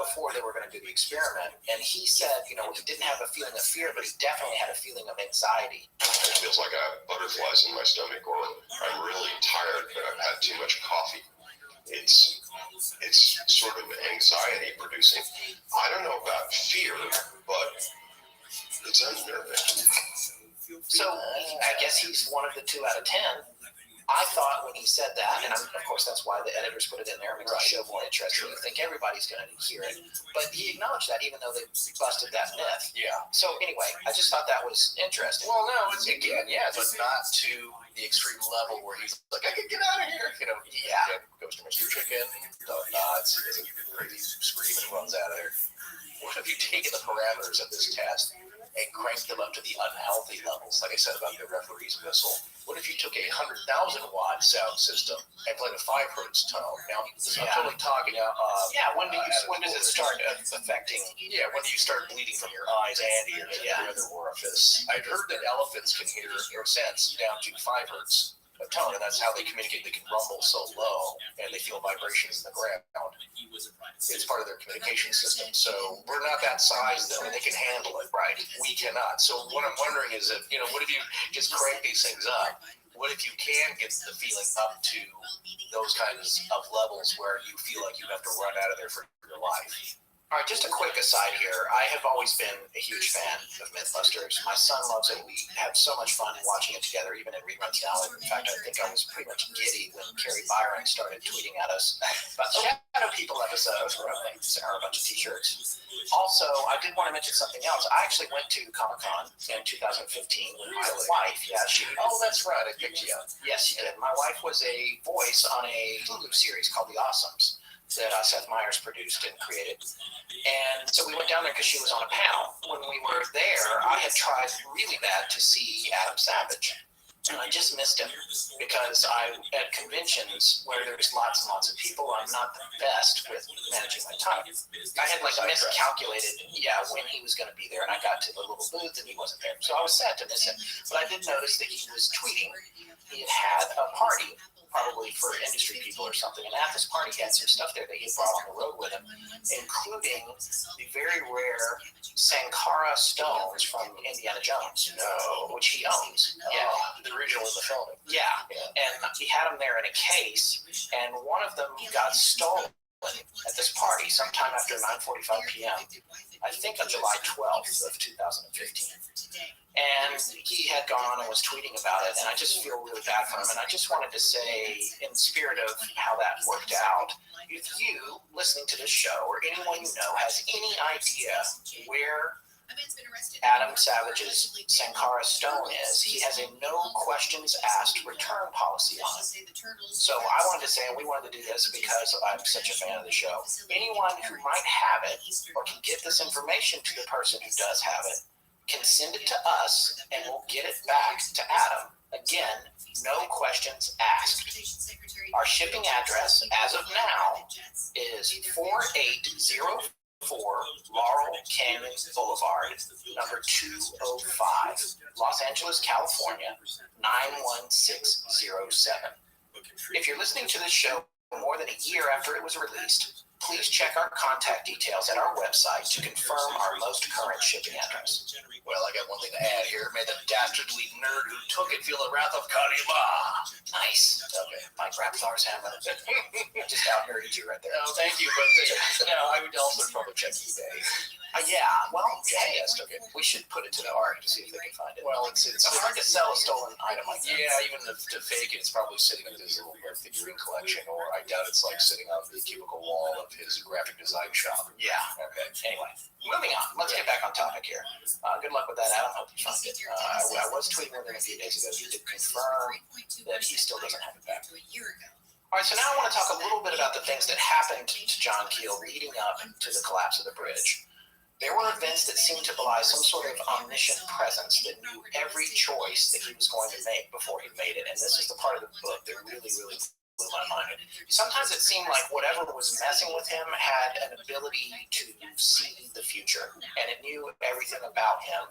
before they were going to do the experiment. And he said, you know, he didn't have a feeling of fear, but he definitely had a feeling of anxiety. It feels like I have butterflies in my stomach, or I'm really tired, but I've had too much coffee. It's sort of anxiety producing. I don't know about fear, but it's unnerving. So I guess he's one of the 2 out of 10. I thought when he said that, and of course that's why the editors put it in there, it makes the show more interesting. You think everybody's going to hear it. But he acknowledged that even though they busted that myth. Yeah. So anyway, I just thought that was interesting. Well, no, it's again, but not to the extreme level where he's like, I can get out of here. You know, goes to Mr. Chicken, nods, crazy scream, and runs out of there. What have you taken the parameters of this test and cranked them up to the unhealthy levels, like I said about the referee's whistle? What if you took a 100,000 watt sound system and played a 5 hertz tone? Now, I'm totally talking about. When does it start affecting? Yeah, when do you start bleeding from your eyes and ears and every other orifice? I've heard that elephants can hear or sense down to 5 hertz of tone, and that's how they communicate. They can rumble so low, and they feel vibrations in the ground. It's part of their communication system. So we're not that size, though, and they can handle it, right? We cannot. So what I'm wondering is, if what if you just crank these things up? What if you can get the feeling up to those kinds of levels where you feel like you have to run out of there for your life? All right, just a quick aside here. I have always been a huge fan of Mythbusters. My son loves it. We have so much fun watching it together, even in reruns now. In fact, I think I was pretty much giddy when Carrie Byron started tweeting at us about the Shadow People episodes, where I sent her a bunch of t-shirts. Also, I did want to mention something else. I actually went to Comic-Con in 2015 with my wife. Yeah, Oh, that's right. I picked you up. Yes, she did. My wife was a voice on a Hulu series called The Awesomes that Seth Meyers produced and created. And so we went down there because she was on a panel. When we were there, I had tried really bad to see Adam Savage. And I just missed him because at conventions where there's lots and lots of people, I'm not the best with managing my time. I had miscalculated, when he was going to be there, and I got to the little booth and he wasn't there. So I was sad to miss him. But I did notice that he was tweeting. He had a party, probably for industry people or something. And at this party, he had some stuff there that he brought on the road with him, including the very rare Sankara stones from Indiana Jones, which he owns. The original in the film. Yeah, and he had them there in a case, and one of them got stolen at this party sometime after 9:45 p.m., I think on July 12th of 2015. And he had gone on and was tweeting about it, and I just feel really bad for him. And I just wanted to say, in the spirit of how that worked out, if you, listening to this show, or anyone you know, has any idea where Adam Savage's Sankara Stone is he has a no questions asked return policy on it. So I wanted to say, and we wanted to do this because I'm such a fan of the show, anyone who might have it or can get this information to the person who does have it can send it to us and we'll get it back to Adam. Again, no questions asked. Our shipping address as of now is 4804 Laurel Canyon Boulevard, number 205, Los Angeles, California, 91607. If you're listening to this show more than a year after it was released, please check our contact details at our website to confirm our most current shipping address. Well, I got one thing to add here. May the dastardly nerd who took it feel the wrath of Kalima. Nice. Okay. Mike Rapthar's hammer. I just out-nerded you right there. No, thank you, but I would also probably check eBay. Yeah, well, we should put it to the art to see if they can find it. Well, it's hard to sell a stolen item like that. Yeah, even to fake it, it's probably sitting in his little figurine collection, or I doubt it's like sitting on the cubicle wall of his graphic design shop. Yeah. Okay. Anyway, moving on. Let's get back on topic here. Good luck with that, Adam. Hope you find it. I was tweeting with him a few days ago. He did confirm that he still doesn't have it back. All right, so now I want to talk a little bit about the things that happened to John Keel leading up to the collapse of the bridge. There were events that seemed to belie some sort of omniscient presence that knew every choice that he was going to make before he made it. And this is the part of the book that really, really blew my mind. Sometimes it seemed like whatever was messing with him had an ability to see the future, and it knew everything about him,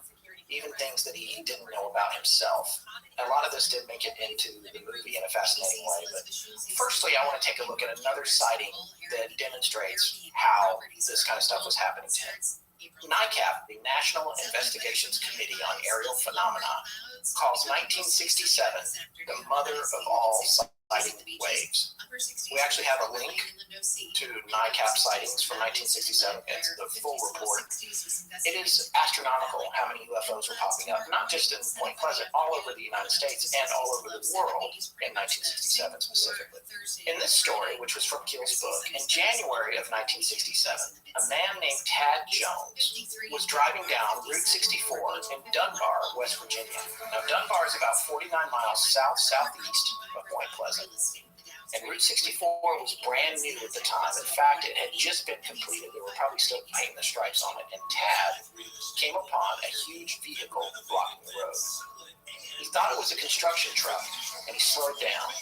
even things that he didn't know about himself. And a lot of this did make it into the movie in a fascinating way. But firstly, I want to take a look at another sighting that demonstrates how this kind of stuff was happening to him. NICAP, the National Investigations Committee on Aerial Phenomena, calls 1967 the mother of all sighting waves. We actually have a link to NICAP sightings from 1967. It's the full report. It is astronomical how many UFOs were popping up, not just in Point Pleasant, all over the United States and all over the world in 1967 specifically. In this story, which was from Keel's book, in January of 1967, a man named Tad Jones was driving down Route 64 in Dunbar, West Virginia. Now, Dunbar is about 49 miles southeast of Point Pleasant. And Route 64 was brand new at the time. In fact, it had just been completed. They were probably still painting the stripes on it. And Tad came upon a huge vehicle blocking the road. He thought it was a construction truck, and he slowed down.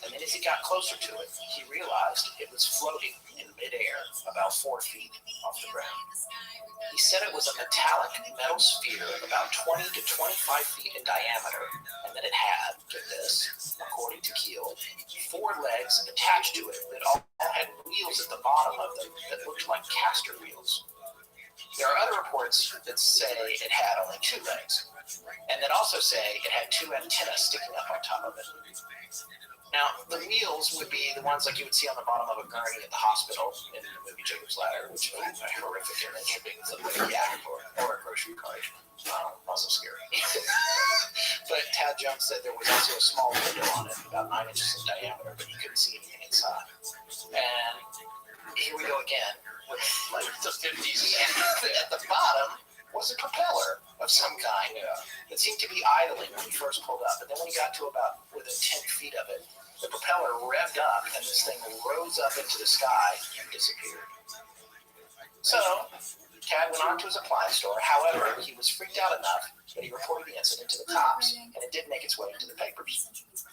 And then as he got closer to it, he realized it was floating in midair about 4 feet off the ground. He said it was a metallic metal sphere about 20 to 25 feet in diameter, and that it had, get this, according to Keel, 4 legs attached to it that all had wheels at the bottom of them that looked like caster wheels. There are other reports that say it had only 2 legs, and that also say it had 2 antennas sticking up on top of it. Now, the wheels would be the ones like you would see on the bottom of a gurney at the hospital in the movie Jacob's Ladder, which is a horrific image. It's like a yak or a grocery cart. Also scary. But Tad Jones said there was also a small window on it, about 9 inches in diameter, but you couldn't see anything inside. And here we go again with like the 50s. At the bottom was a propeller of some kind that seemed to be idling when he first pulled up. But then when he got to about within 10 feet of it, the propeller revved up and this thing rose up into the sky and disappeared. So Tad went on to his appliance store. However, he was freaked out enough that he reported the incident to the cops, and it did make its way into the papers.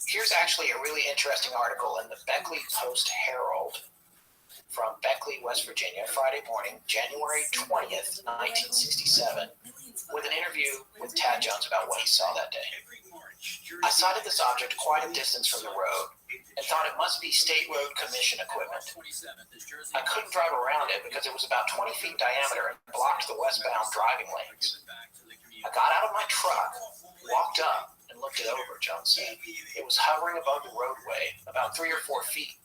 Here's actually a really interesting article in the Beckley Post-Herald from Beckley, West Virginia, Friday morning, January 20th, 1967, with an interview with Tad Jones about what he saw that day. I sighted this object quite a distance from the road and thought it must be State Road Commission equipment. I couldn't drive around it because it was about 20 feet in diameter and blocked the westbound driving lanes. I got out of my truck, walked up, and looked it over, Jones said. It was hovering above the roadway about 3 or 4 feet.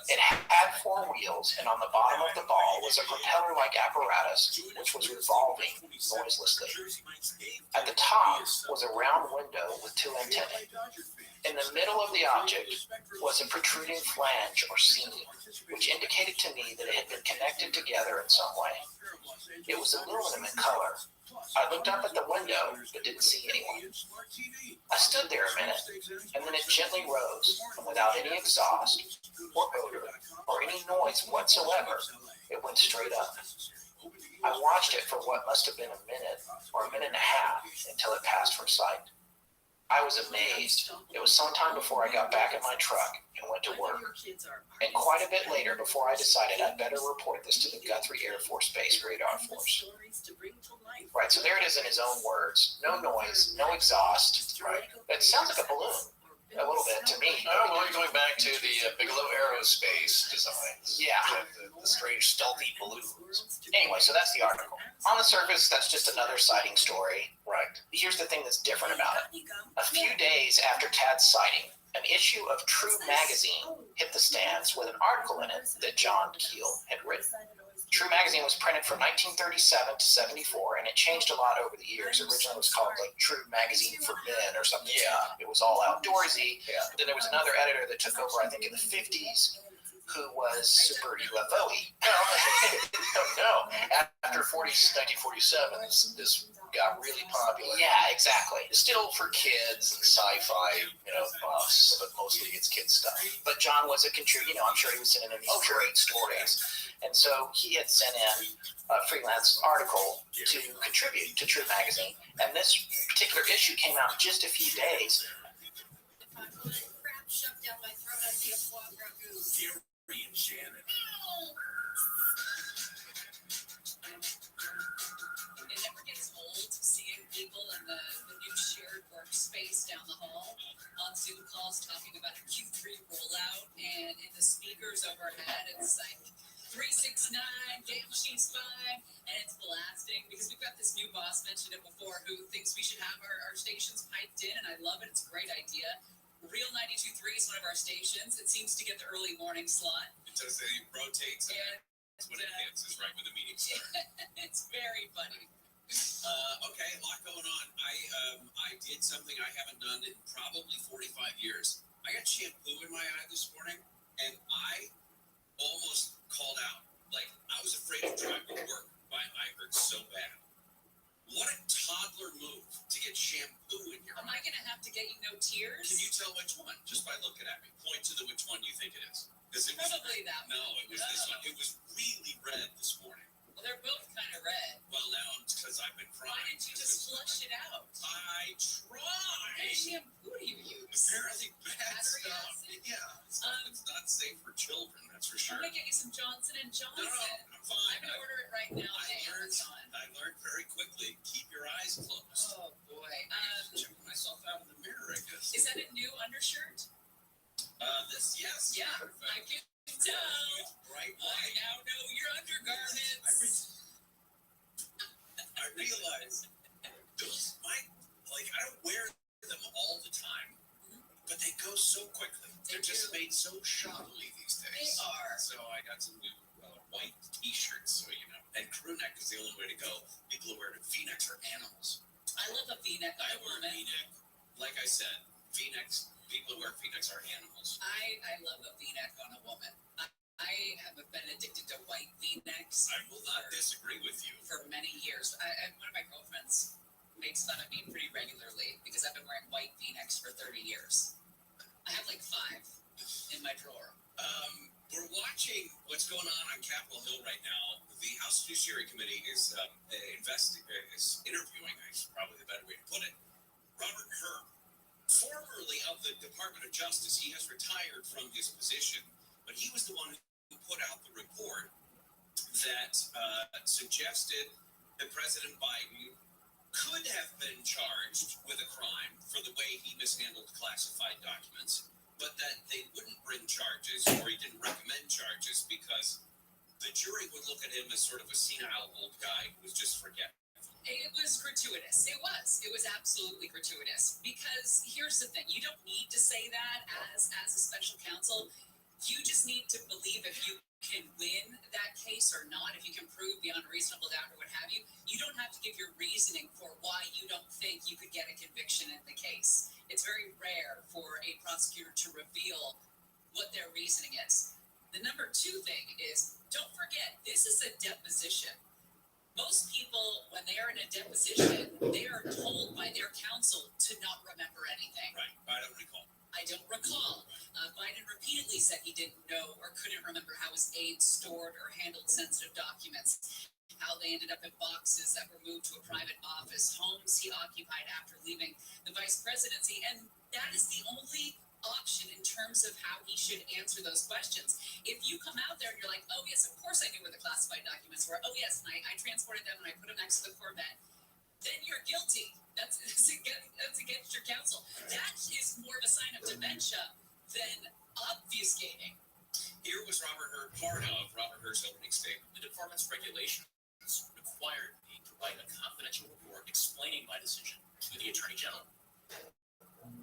It had 4 wheels, and on the bottom of the ball was a propeller-like apparatus which was revolving noiselessly. At the top was a round window with 2 antennae. In the middle of the object was a protruding flange or seam, which indicated to me that it had been connected together in some way. It was aluminum in color, I looked up at the window, but didn't see anyone. I stood there a minute, and then it gently rose, and without any exhaust, or odor, or any noise whatsoever, it went straight up. I watched it for what must have been a minute, or a minute and a half, until it passed from sight. I was amazed. It was some time before I got back in my truck and went to work. And quite a bit later before I decided I'd better report this to the Guthrie Air Force Base Radar Force. Right, so there it is in his own words. No noise, no exhaust. Right. It sounds like a balloon. A little bit to me. Oh, well, you're going back to the Bigelow Aerospace designs. Yeah. The strange stealthy balloons. Anyway, so that's the article. On the surface, that's just another sighting story. Right. Here's the thing that's different about it. A few days after Tad's sighting, an issue of True magazine hit the stands with an article in it that John Keel had written. True magazine was printed from 1937 to 74, and it changed a lot over the years. Originally, it was called like True Magazine for Men or something. Yeah. It was all outdoorsy. Yeah. But then there was another editor that took over, I think, in the 50s, who was super UFO-y. No. After 1947, this got really popular. Yeah, exactly. Still for kids and sci-fi, buffs, but mostly it's kid stuff. But John was a contributor. I'm sure he was sending in these great stories. And so he had sent in a freelance article to contribute to True Magazine. And this particular issue came out in just a few days. Crap shoved down my throat. I'd be a foie ragout. Gary and Shannon. It never gets old seeing people in the new shared workspace down the hall on Zoom calls talking about a Q3 rollout, and in the speakers overhead, it's like 369, damn, she's fine, and it's blasting because we've got this new boss, mentioned it before, who thinks we should have our stations piped in, and I love it. It's a great idea. Real 92.3 is one of our stations. It seems to get the early morning slot. It does, it rotates, and that's when it hits, is right when the meeting starts. It's very funny. Okay, a lot going on. I did something I haven't done in probably 45 years. I got shampoo in my eye this morning, and I almost called out. Like, I was afraid to drive to work. My eye hurt so bad. What a toddler move to get shampoo in your eye. Am I going to have to get you no tears? Can you tell which one? Just by looking at me. Point to which one you think it is. Probably that one. No, it was this one. It was really red this morning. Well, they're both kind of red. Well, now it's because I've been crying. Why didn't you just flush it out? I tried. What shampoo do you use? Apparently bad stuff. Yeah, it's not safe for children, that's for sure. I'm going to get you some Johnson & Johnson. No, I'm fine. I'm going to order it right now on Amazon. I learned very quickly, keep your eyes closed. Oh, boy. Check myself out in the mirror, I guess. Is that a new undershirt? Yes. Yeah, Perfect. I can tell. It's bright I white. now know your undergarments. I realize those I don't wear them all the time, but they go so quickly. They're just made so shoddily these days. They are. So I got some new white T-shirts, so you know. And crew neck is the only way to go. People who wear V-necks are animals. I love a V-neck. I wear a V-neck. Like I said, V-necks. People who wear V-necks are animals. I love a V-neck on a woman. I have been addicted to white V-necks. I will not disagree with you. For many years. One of my girlfriends makes fun of me pretty regularly because I've been wearing white V-necks for 30 years. I have like 5 in my drawer. We're watching what's going on Capitol Hill right now. The House Judiciary Committee is interviewing, is probably the better way to put it, Robert Hur, formerly of the Department of Justice. He has retired from his position, but he was the one who put out the report that suggested that President Biden could have been charged with a crime for the way he mishandled classified documents, but that they wouldn't bring charges, or he didn't recommend charges, because the jury would look at him as sort of a senile old guy who was just forgetful. It was gratuitous. It was absolutely gratuitous. Because here's the thing, you don't need to say that as a special counsel. You just need to believe if you can win that case or not, if you can prove beyond reasonable doubt or what have you. You don't have to give your reasoning for why you don't think you could get a conviction in the case. It's very rare for a prosecutor to reveal what their reasoning is. The number 2 thing is, don't forget, this is a deposition. Most people, when they are in a deposition, they are told by their counsel to not remember anything. Right. I don't recall. I don't recall. Biden repeatedly said he didn't know or couldn't remember how his aides stored or handled sensitive documents, how they ended up in boxes that were moved to a private office, homes he occupied after leaving the vice presidency. And that is the only option in terms of how he should answer those questions. If you come out there and you're like, oh, yes, of course I knew where the classified documents were. Oh, yes, and I transported them and I put them next to the Corvette. Then you're guilty. That's against your counsel. That is more of a sign of dementia than obfuscating. Here was part of Robert Hur's opening statement. The department's regulations required me to write a confidential report explaining my decision to the Attorney General.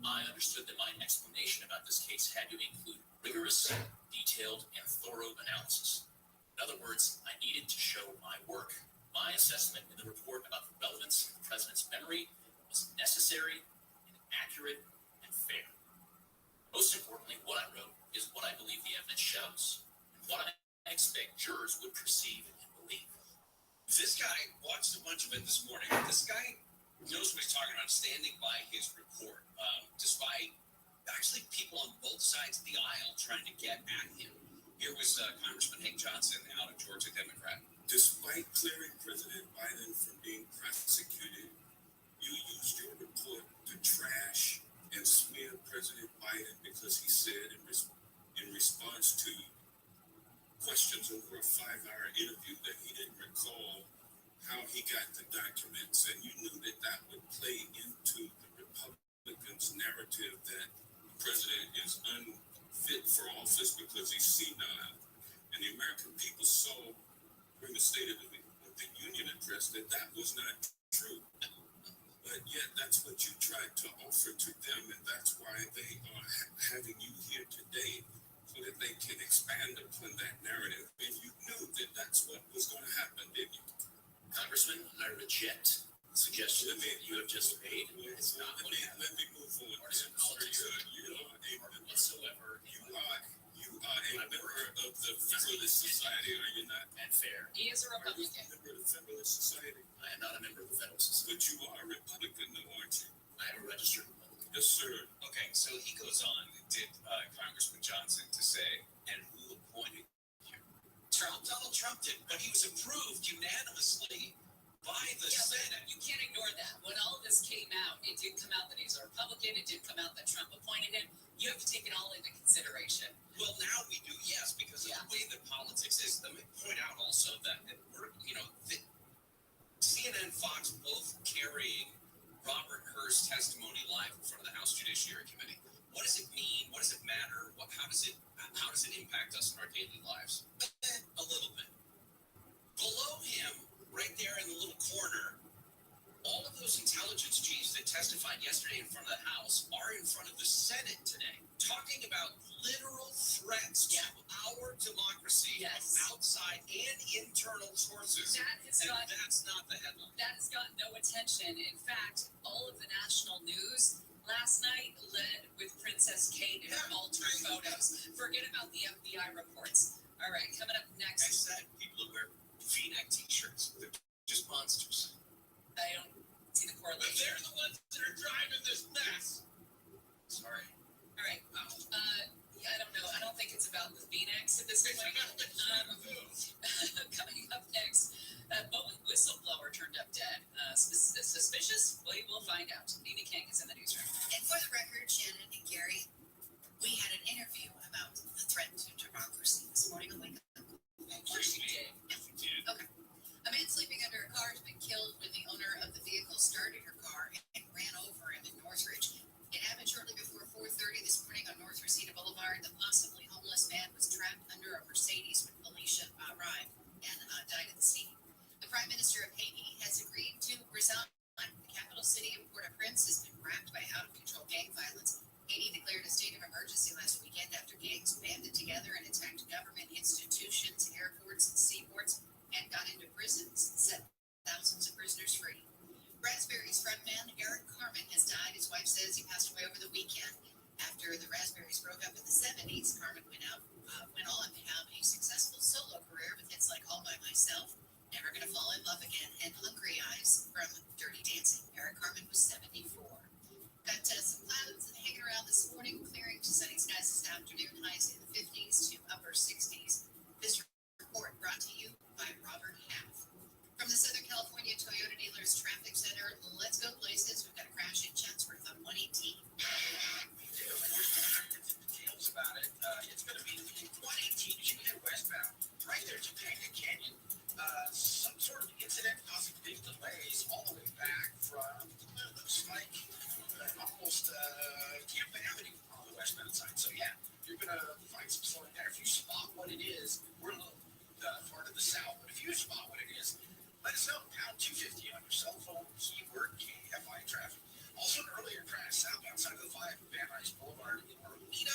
I understood that my explanation about this case had to include rigorous, detailed, and thorough analysis. In other words, I needed to show my work. My assessment in the report about the relevance of the president's memory was necessary and accurate and fair. Most importantly, what I wrote is what I believe the evidence shows, and what I expect jurors would perceive and believe. This guy watched a bunch of it this morning. This guy knows what he's talking about, standing by his report, despite actually people on both sides of the aisle trying to get at him. Here was Congressman Hank Johnson out of Georgia, Democrat. Despite clearing President Biden from being prosecuted, you used your report to trash and smear President Biden because he said in response to questions over a 5-hour interview that he didn't recall how he got the documents, and you knew that that would play into the Republicans' narrative that the president is unfit for office because he's senile. And the American people saw during the State of the Union address that that was not true. But yet that's what you tried to offer to them, and that's why they are having you here today, so that they can expand upon that narrative. And you knew that that's what was going to happen, didn't you? Congressman, I reject the suggestion that you have just made. It's not what happened. Let me move on. Partisan politics whatsoever. You are a member of the Federalist Society, are you not? And fair. He is a Republican. You're a member of the Federalist Society. I am not a member of the Federalist Society. But you are a Republican, though, aren't you? I am a registered Republican. Yes, sir. Okay, so he goes on, did Congressman Johnson to say, and who appointed him? Donald Trump did, but he was approved unanimously by the Senate. You can't ignore that. When all of this came out, it did come out that he's a Republican. It did come out that Trump appointed him. You have to take it all into consideration. Well, now we do, yes, because of the way that politics is. Let me point out also that we're, CNN, Fox, both carrying Robert Hur's testimony live in front of the House Judiciary Committee. What does it mean? What does it matter? How does it impact us in our daily lives? A little bit. Below him, right there in the little corner, all of those intelligence chiefs that testified yesterday in front of the House are in front of the Senate today, talking about literal threats to our democracy from outside and internal sources. That's not the headline. That has gotten no attention. In fact, all of the national news last night led with Princess Kate and her altered photos. Forget about the FBI reports. All right, coming up next. I said people who wear V-neck t-shirts. They're just monsters. I don't see the correlation. But they're the ones that are driving this mess. Sorry. All right. I don't know. I don't think it's about the V-necks at this point. Coming up next, Boeing whistleblower turned up dead. Suspicious? We will find out. Amy King is in the newsroom. And for the record, Shannon and Gary, we had an interview about the threat to democracy this morning on Wake Up. Of course you did. Yes, we did. Okay. A man sleeping under a car has been killed when the owner of the vehicle started her car and ran over him in Northridge. It happened shortly before 4:30 this morning on North Reseda Boulevard. The possibly homeless man was trapped under a Mercedes when police arrived and died at the scene. The Prime Minister of Haiti has agreed to resign. The capital city of Port-au-Prince has been racked by out-of-control gang violence. Haiti declared a state of emergency last weekend after gangs banded together and attacked government institutions, airports, and seaports, and got into prisons and set thousands of prisoners free. Raspberries frontman Eric Carmen has died. His wife says he passed away over the weekend. After the Raspberries broke up in the 70s, Carmen went on to have a successful solo career with hits like All By Myself, Never Gonna Fall in Love Again, and Hungry Eyes from Dirty Dancing. Eric Carmen was 74. Got some clouds hanging around this morning, clearing to sunny skies this afternoon, highs in the 50s to upper 60s. This report brought to you by Robert Half. From the Southern California Toyota Dealers Traffic Center, let's go places. We've got a crash in Chatsworth on 118. We do, and we're still not details about it. It's going to be 118 as you head westbound, right there to Topanga Canyon. Some sort of incident causing big delays all the way back from, looks like, almost Tampa Avenue on the westbound side. So yeah, you're going to find some slowing there. If you spot what it is, we're a little far to the south, but if you spot what it is, let us know. Pound 250 on your cell phone, keyword KFI traffic. Also, an earlier crash south outside of the 5 Van Nuys Boulevard in Armida,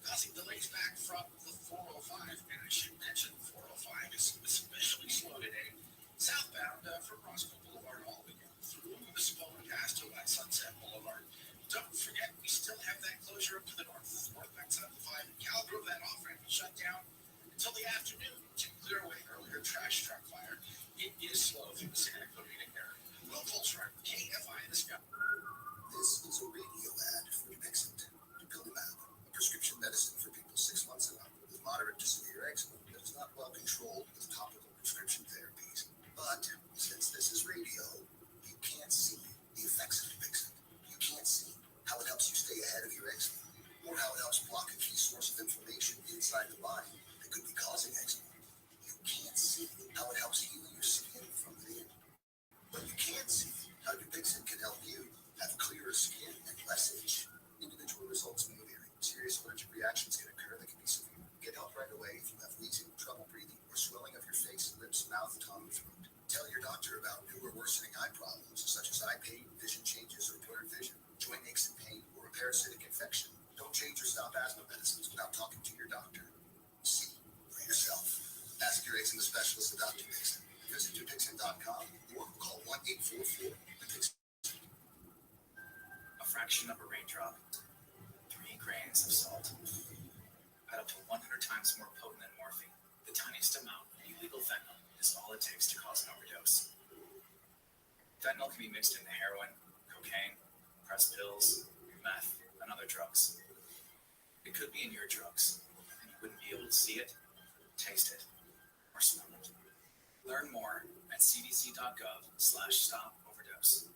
causing delays back from the 405. And I should mention the 405 is especially slow today. Southbound from Roscoe Boulevard all the way down through the Savona Pass to Sunset Boulevard. Don't forget, we still have that closure up to the northbound side of the 5. Cal drove that off ramp and shut down until the afternoon to clear away earlier trash truck fire. It is slow through the Santa Clarita area. Will Pulsar, KFI in the sky. This is a radio ad for Dupixent. Dupilumab, a prescription medicine for people 6 months and up with moderate to severe eczema that is not well controlled with topical prescription therapies. But since this is radio, you can't see the effects of Dupixent. You can't see how it helps you stay ahead of your eczema, or how it helps block a key source of inflammation inside the body that could be causing eczema. You can't see how it helps heal your skin from within. But you can see how Dupixent can help you have clearer skin and less itch. Individual results may vary. Serious allergic reactions can occur that can be severe. Get help right away if you have wheezing, trouble breathing, or swelling of your face, lips, mouth, tongue, throat. Tell your doctor about new or worsening eye problems such as eye pain, vision changes, or blurred vision, joint aches and pain, or a parasitic infection. Don't change or stop asthma medicines without talking to your doctor. See for yourself. Ask your eczema specialist about Dupixent. Visit Dupixent.com or call 1-844-DUPIXENT. A fraction of a raindrop, 3 grains of salt, at up to 100 times more potent than morphine. The tiniest amount of illegal fentanyl is all it takes to cause an overdose. Fentanyl can be mixed into heroin, cocaine, pressed pills, meth, and other drugs. It could be in your drugs, and you wouldn't be able to see it, taste it, or smell it. Learn more at cdc.gov/stop-overdose.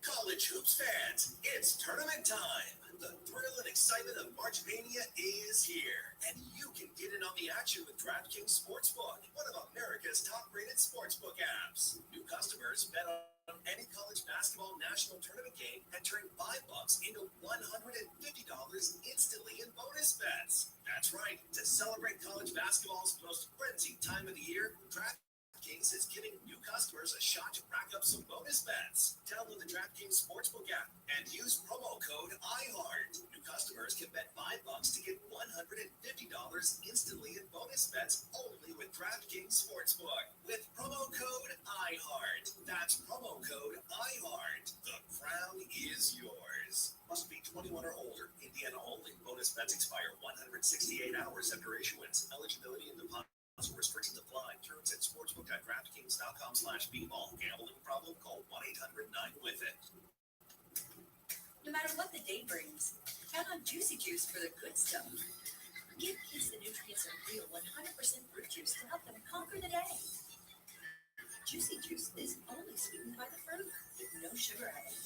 College hoops fans, it's tournament time. The thrill and excitement of March Mania is here, and you can get in on the action with DraftKings Sportsbook, one of America's top-rated sportsbook apps. New customers bet on any college basketball national tournament game and turn $5 into $150 instantly in bonus bets. That's right. To celebrate college basketball's most frenzied time of the year, DraftKings is giving new customers a shot to rack up some bonus bets. Download the DraftKings Sportsbook app and use promo code IHEART. New customers can bet $5 to get $150 instantly in bonus bets only with DraftKings Sportsbook. With promo code IHEART. That's promo code IHEART. The crown is yours. Must be 21 or older. Indiana only. Bonus bets expire 168 hours after issuance. Eligibility and deposit restrictions apply. Terms at sportsbook.draftkings.com/bball. Gambling problem? Call 1-800-9-WITH-IT. No matter what the day brings, count on Juicy Juice for the good stuff. Give kids the nutrients of real 100% fruit juice to help them conquer the day. Juicy Juice is only sweetened by the fruit, with no sugar added,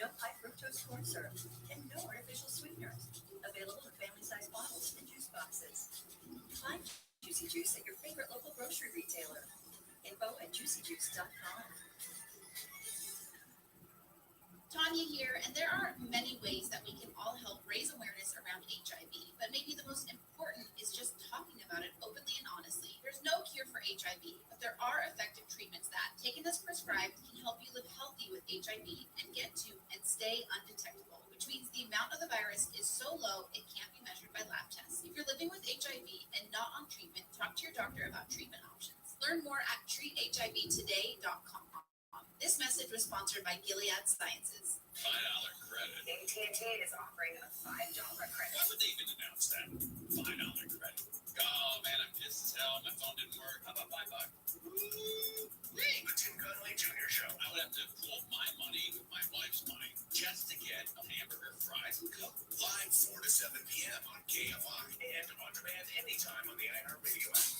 no high fructose corn syrup, and no artificial sweeteners. Available in family-sized bottles and juice boxes. Find Juicy Juice at your favorite local grocery retailer. Info at juicyjuice.com. Tanya here, and there are many ways that we can all help raise awareness around HIV, but maybe the most important is just talking about it openly and honestly. There's no cure for HIV, but there are effective treatments that, taken as prescribed, can help you live healthy with HIV and get to and stay undetectable, which means the amount of the virus is so low it can't be measured by lab tests. If you're living with HIV and not on treatment, talk to your doctor about treatment options. Learn more at treathivtoday.com. This message was sponsored by Gilead Sciences. $5 credit. AT&T is offering a $5 credit. Why would they even announce that? $5 credit. Oh man, I'm pissed as hell. My phone didn't work. How about $5? The Tim Connolly Jr. Show. I would have to pool my money with my wife's money just to get a hamburger, fries, and Coke. Live 4 to 7 p.m. on KFI and on demand anytime on the iHeartRadio app.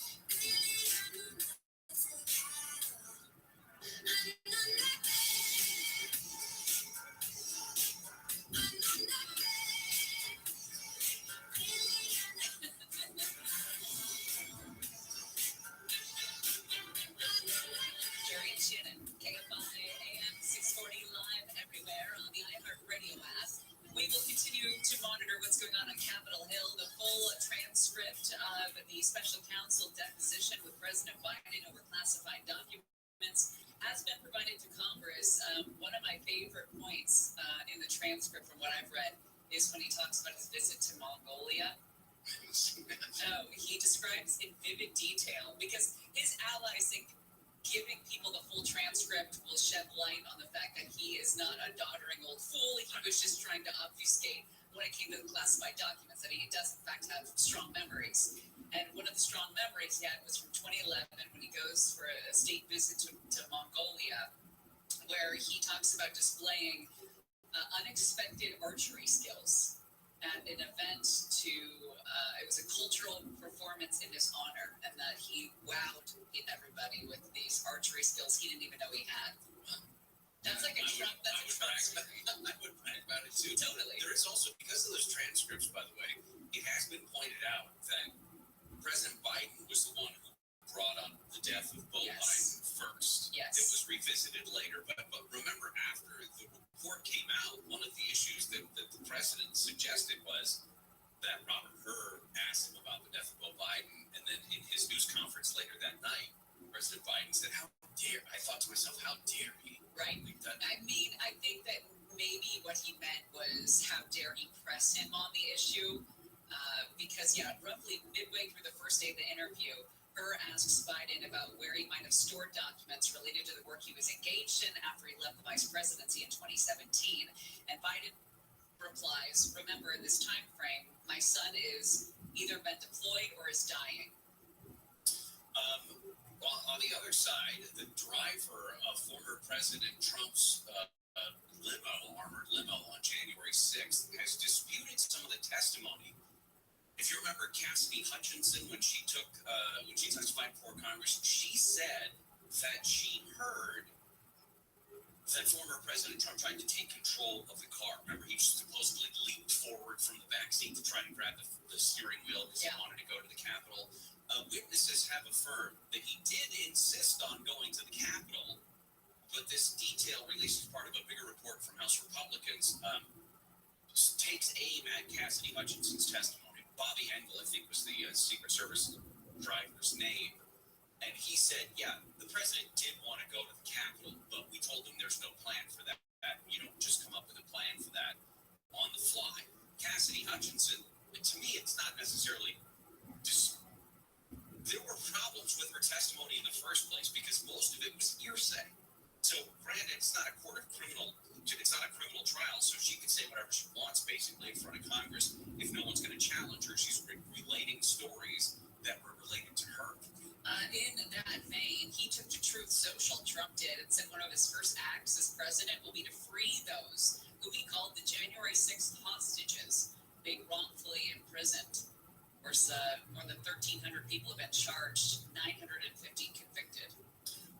Jerry and Shannon, KFI AM 640 live everywhere on the iHeartRadio app. We will continue to monitor what's going on Capitol Hill. The full transcript of the special counsel deposition with President Biden over classified documents has been provided to Congress. One of my favorite points in the transcript from what I've read is when he talks about his visit to Mongolia. He describes in vivid detail because his allies think giving people the full transcript will shed light on the fact that he is not a doddering old fool. He was just trying to obfuscate when it came to the classified documents that he does in fact have strong memories. And one of the strong memories he had was from 2011 when he goes for a state visit to Mongolia, where he talks about displaying unexpected archery skills at an event it was a cultural performance in his honor, and that he wowed everybody with these archery skills he didn't even know he had. That's like a Trump. That's a Trump story. I would brag about it too. Totally. There is also, because of those transcripts, by the way, it has been pointed out that President Biden was the one who brought up the death of Beau Biden first. Yes. It was revisited later, but remember, after the report came out, one of the issues that the president suggested was that Robert Hur asked him about the death of Beau Biden, and then in his news conference later that night, President Biden said, "How dare?" I thought to myself, "How dare he?" Right. I mean, I think that maybe what he meant was, how dare he press him on the issue? Because roughly midway through the first day of the interview, Hur asks Biden about where he might have stored documents related to the work he was engaged in after he left the vice presidency in 2017, and Biden replies, "Remember, in this time frame, my son is either been deployed or is dying." On the other side, the driver of former President Trump's armored limo on January 6th has disputed some of the testimony. If you remember Cassidy Hutchinson, when she testified before Congress, she said that she heard that former President Trump tried to take control of the car. Remember, he supposedly leaped forward from the backseat to try to grab the steering wheel because he wanted to go to the Capitol. Witnesses have affirmed that he did insist on going to the Capitol, but this detail, released as part of a bigger report from House Republicans, takes aim at Cassidy Hutchinson's testimony. Bobby Engel, I think, was the Secret Service driver's name. And he said, the president did want to go to the Capitol, but we told him there's no plan for that. You don't just come up with a plan for that on the fly. Cassidy Hutchinson, to me, it's not necessarily just... There were problems with her testimony in the first place because most of it was hearsay. So, granted, it's not a criminal trial, so she can say whatever she wants, basically, in front of Congress. If no one's going to challenge her, she's relating stories that were related to her. In that vein, he took to Truth Social, Trump did, and said one of his first acts as president will be to free those who he called the January 6th hostages being wrongfully imprisoned. Of course, more than 1,300 people have been charged, 915 convicted.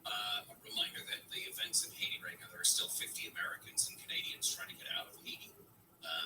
A reminder that the events in Haiti right now, there are still 50 Americans and Canadians trying to get out of Haiti.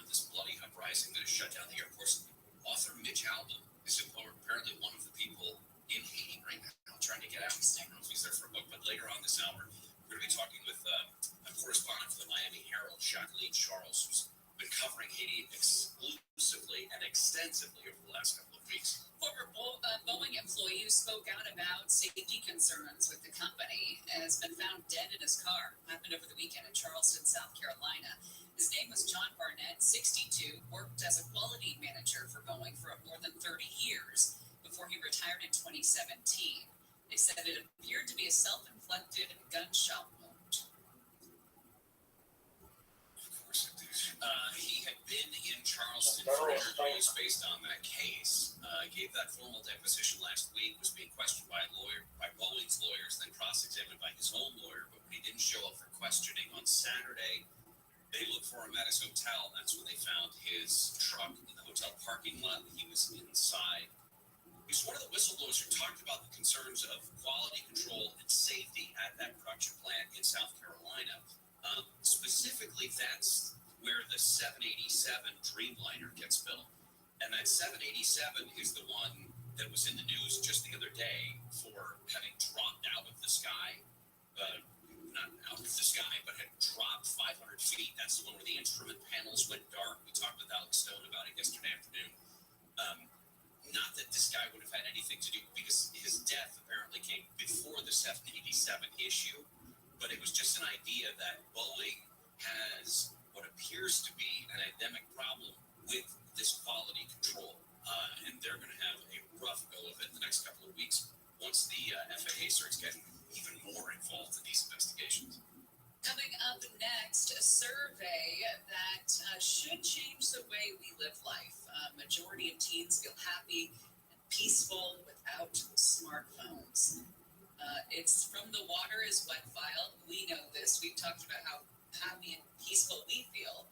This bloody uprising that has shut down the airports. Author Mitch Albom is apparently one of the people in Haiti right now trying to get out. I don't know if he's there for a book, but later on this hour, we're going to be talking with a correspondent for the Miami Herald, Jacqueline Charles, who's been covering Haiti exclusively and extensively over the last couple of weeks. Former Boeing employee who spoke out about safety concerns with the company has been found dead in his car. Happened over the weekend in Charleston, South Carolina. His name was John Barnett, 62, worked as a quality manager for Boeing for more than 30 years before he retired in 2017. They said it appeared to be a self-inflicted gunshot wound. He had been in Charleston for interviews based on that case. Gave that formal deposition last week, was being questioned by Bowling's lawyers, then cross-examined by his own lawyer. But when he didn't show up for questioning on Saturday, they looked for him at his hotel. That's when they found his truck in the hotel parking lot. He was inside. He's one of the whistleblowers who talked about the concerns of quality control and safety at that production plant in South Carolina. Specifically, that's where the 787 Dreamliner gets built. And that 787 is the one that was in the news just the other day for having dropped out of the sky. Not out of the sky, but had dropped 500 feet. That's the one where the instrument panels went dark. We talked with Alex Stone about it yesterday afternoon. Not that this guy would have had anything to do, because his death apparently came before the 787 issue, but it was just an idea that Boeing has what appears to be an endemic problem with this quality control, and they're going to have a rough go of it in the next couple of weeks once the FAA starts getting even more involved in these investigations. Coming up next, a survey that should change the way we live life. Majority of teens feel happy and peaceful without smartphones. It's from the Water is Wet file. We know this. We've talked about how happy and peaceful we feel.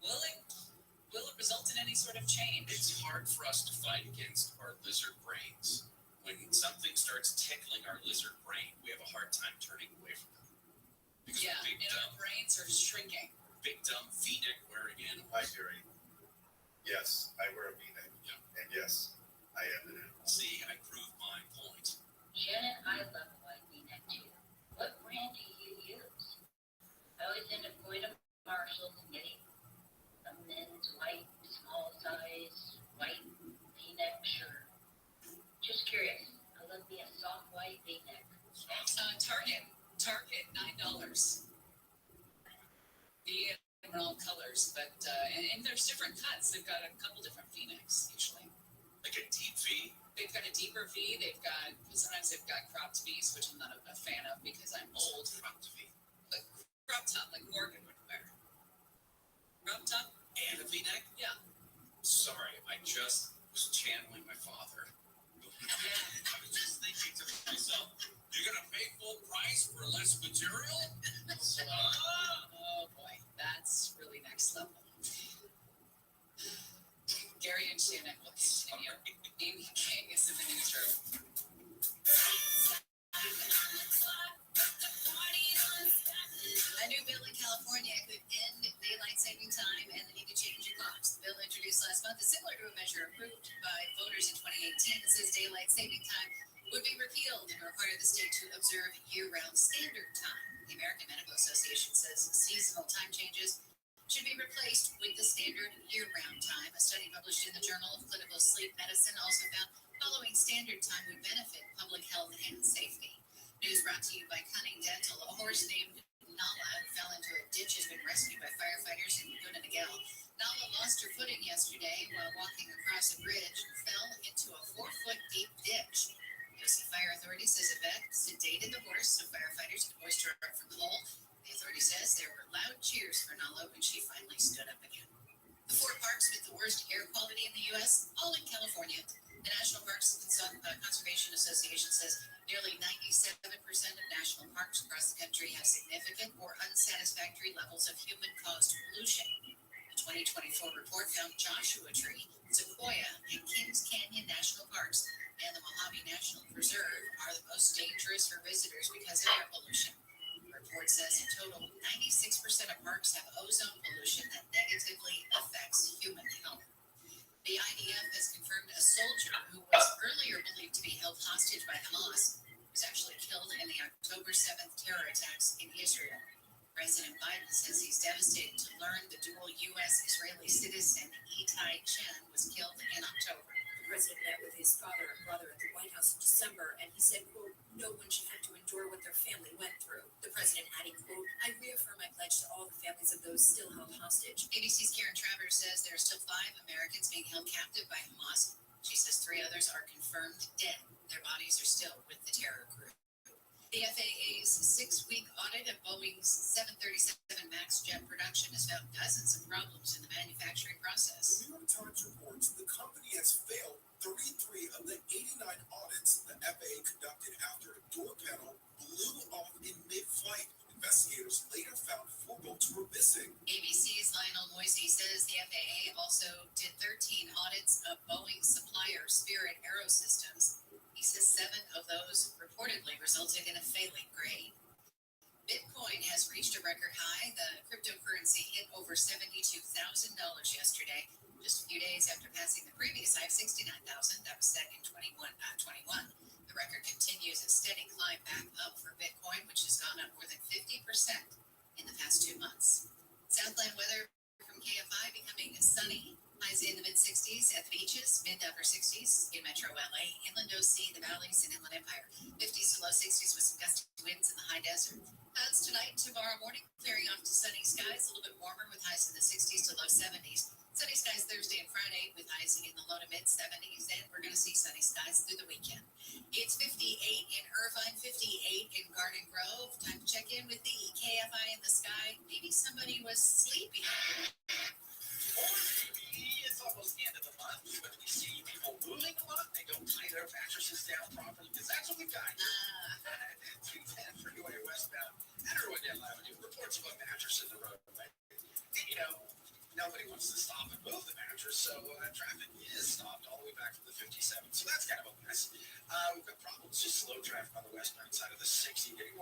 Will it result in any sort of change? It's hard for us to fight against our lizard brains. When something starts tickling our lizard brain, we have a hard time turning away from it. Because our brains are shrinking. Big dumb V-neck wearing in. Hi, Gary. Yes, I wear a V-neck. Yeah. And yes, I am an animal. See, I proved my point. Shannon, I love a white V-neck too. What brand do you use? I always end up going to Marshall's and getting a men's white, small size, white V-neck shirt. Just curious. I love me a soft white V-neck. Target, $9. The all colors, but and there's different cuts. They've got a couple different V-necks usually. Like a deep V? They've got a deeper V. Sometimes they've got cropped V's, which I'm not a fan of because I'm old. Cropped V. But crop top, like Morgan would wear. Crop top and a V-neck? Yeah. Sorry, I just was channeling my father. I was just thinking to myself, you're going to pay full price for less material? Oh boy, that's really next level. Gary and Shannon will continue. Amy King is in the newsroom. A new bill in California could end daylight saving time and the need to change the clocks. The bill introduced last month is similar to a measure approved by voters in 2018 that says daylight saving time would be repealed and require the state to observe year-round standard time. The American Medical Association says seasonal time changes should be replaced with the standard year-round time. A study published in the Journal of Clinical Sleep Medicine also found following standard time would benefit public health and safety. News brought to you by Cunning Dental. A horse named Nala fell into a ditch, has been rescued by firefighters in Laguna Niguel. Nala lost her footing yesterday while walking across a bridge and fell into a 4-foot deep ditch. UC Fire Authority says a vet sedated the horse so firefighters could hoist her up from the hole. The authority says there were loud cheers for Nala when she finally stood up again. The 4 parks with the worst air quality in the U.S., all in California. The National Parks Conservation Association says nearly 97% of national parks across the country have significant or unsatisfactory levels of human-caused pollution. The 2024 report found Joshua Tree, Sequoia, and Kings Canyon National Parks and the Mojave National Preserve are the most dangerous for visitors because of air pollution. The report says in total, 96% of parks have ozone pollution that negatively affects human health. The IDF has confirmed a soldier who was earlier believed to be held hostage by Hamas was actually killed in the October 7th terror attacks in Israel. President Biden says he's devastated to learn the dual U.S.-Israeli citizen Itai Chen was killed in October. The president met with his father and brother at the White House in December, and he said, quote, no one should have to endure what their family went through. The president adding, quote, I reaffirm my pledge to all the families of those still held hostage. ABC's Karen Travers says there are still 5 Americans being held captive by Hamas. She says 3 others are confirmed dead. Their bodies are still with the terror group. The FAA's 6-week audit of Boeing's 737 MAX jet production has found dozens of problems in the manufacturing process. The New York Times reports the company has failed 33 of the 89 audits the FAA conducted after a door panel blew off in mid-flight. Investigators later found 4 bolts were missing. ABC's Lionel Moisey says the FAA also did 13 audits of Boeing's supplier Spirit Aerosystems. He says 7 of those reportedly resulted in a failing grade. Bitcoin has reached a record high. The cryptocurrency hit over $72,000 yesterday, just a few days after passing the previous high of $69,000. That was set in 21. The record continues a steady climb back up for Bitcoin, which has gone up more than 50% in the past 2 months. Southland weather from KFI becoming sunny. Highs in the mid-60s at the beaches, mid-upper 60s in Metro LA, Inland OC, the valleys, and Inland Empire. 50s to low 60s with some gusty winds in the high desert. Clouds tonight, tomorrow morning, clearing off to sunny skies, a little bit warmer with highs in the 60s to low 70s. Sunny skies Thursday and Friday with highs in the low to mid-70s, and we're going to see sunny skies through the weekend. It's 58 in Irvine, 58 in Garden Grove. Time to check in with the KFI in the sky. Maybe somebody was sleepy. It's almost the end of the month, but we see people moving a lot. They don't tie their mattresses down properly because that's what we've got. 210 freeway westbound at Irwindale Avenue. Reports of a mattress in the roadway. And, nobody wants to stop and move the mattress, so traffic is stopped all the way back to the 57. So that's kind of a mess. We've got problems, just slow traffic on the westbound side of the 60, getting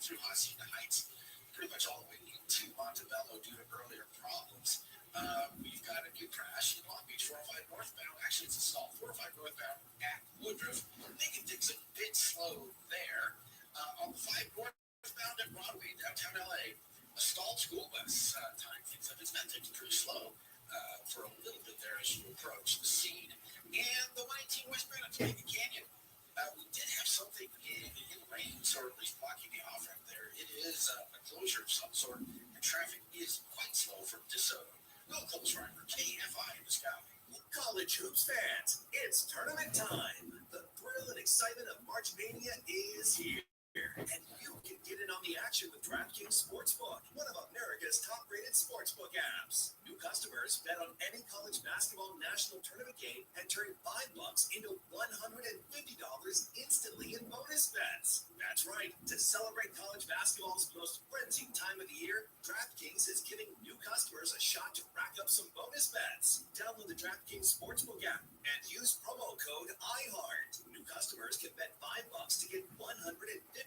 through Hacienda Heights, pretty much all the way to Montebello due to earlier problems. We've got a good crash in Long Beach, 405 northbound. Actually, it's a stall, 405 northbound at Woodruff. Making things a bit slow there. On the 5 northbound at Broadway, downtown LA, a stalled school bus tying things up. It's been taking pretty slow for a little bit there as you approach the scene. And the 118 westbound at Topeka Canyon. We did have something in lanes, or at least blocking the off-ramp there. It is a closure of some sort, and traffic is quite slow from DeSoto. Will Coles Reimer, KFI in the sky. College hoops fans, it's tournament time. The thrill and excitement of March Mania is here. And you can get in on the action with DraftKings Sportsbook, one of America's top-rated sportsbook apps. New customers bet on any college basketball national tournament game and turn $5 into $150 instantly in bonus bets. That's right. To celebrate college basketball's most frenzied time of the year, DraftKings is giving new customers a shot to rack up some bonus bets. Download the DraftKings Sportsbook app and use promo code IHEART. New customers can bet $5 to get $150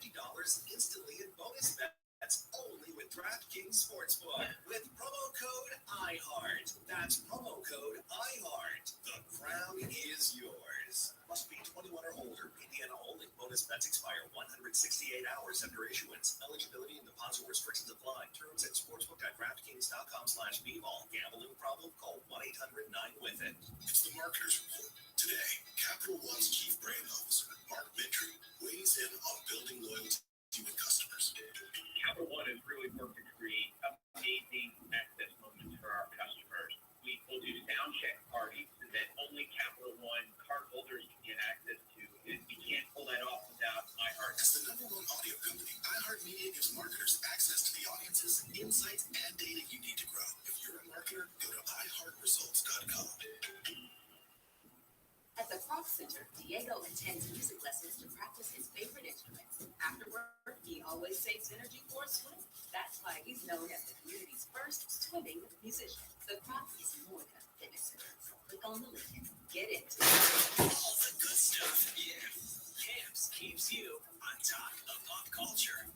instantly in bonus bets only with DraftKings Sportsbook with promo code IHEART. That's promo code IHEART. The crown is yours. Must be 21 or older. Indiana only. Bonus bets expire 168 hours after issuance. Eligibility and deposit restrictions apply. Terms at sportsbook.draftkings.com/bball. Gambling problem? Call 1-800-9-WITH-IT. It's the Marketers Report. Today, Capital One's Chief Brand Officer, Mark Mitry, weighs in on building loyalty with customers. Capital One has really worked to create amazing access moments for our customers. We will do sound check parties that only Capital One cardholders can get access to, and we can't pull that off without iHeart. As the #1 audio company, iHeartMedia gives marketers access to the audiences, insights, and data you need to grow. If you're a marketer, go to iHeartResults.com. At the Croc Center, Diego attends music lessons to practice his favorite instruments. Afterward, he always saves energy for a swim. That's why he's known as the community's first swimming musician. The Croc is more than a fitness center. So click on the link and get into it. All the good stuff. Yeah. Camps keeps you on top of pop culture.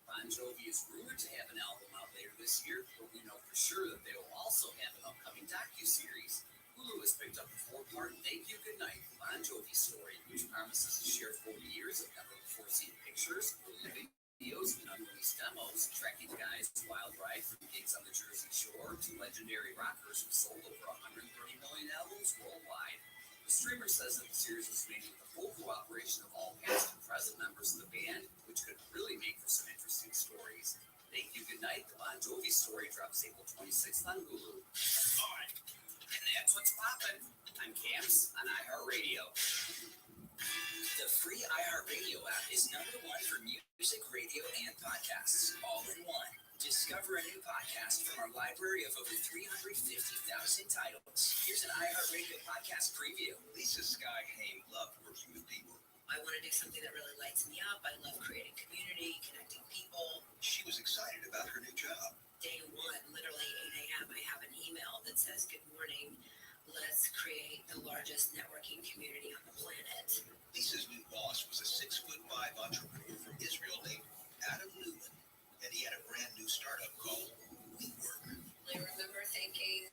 Bon Jovi is rumored to have an album out later this year, but we know for sure that they will also have an upcoming docuseries. Hulu has picked up a 4-part Thank You Goodnight Bon Jovi story, which promises to share 40 years of never-before-seen pictures, early videos, and unreleased demos, tracking the guys' wild ride from gigs on the Jersey Shore to legendary rockers who sold over 130 million albums worldwide. The streamer says that the series was made with the full cooperation of all past and present members of the band, which could really make for some interesting stories. Thank You Goodnight, the Bon Jovi story, drops April 26th on Hulu. All right. And that's what's poppin'. I'm Camps on iHeartRadio. The free iHeartRadio iHeartRadio app is #1 for music, radio, and podcasts, all in one. Discover a new podcast from our library of over 350,000 titles. Here's an iHeartRadio podcast preview. Lisa Sky Haim loved working with people. I want to do something that really lights me up. I love creating community, connecting people. She was excited about her new job. Day one, literally 8 a.m., I have an email that says, "Good morning. Let's create the largest networking community on the planet." Lisa's new boss was a 6'5" entrepreneur from Israel named Adam Newman, and he had a brand new startup called WeWork. I remember thinking,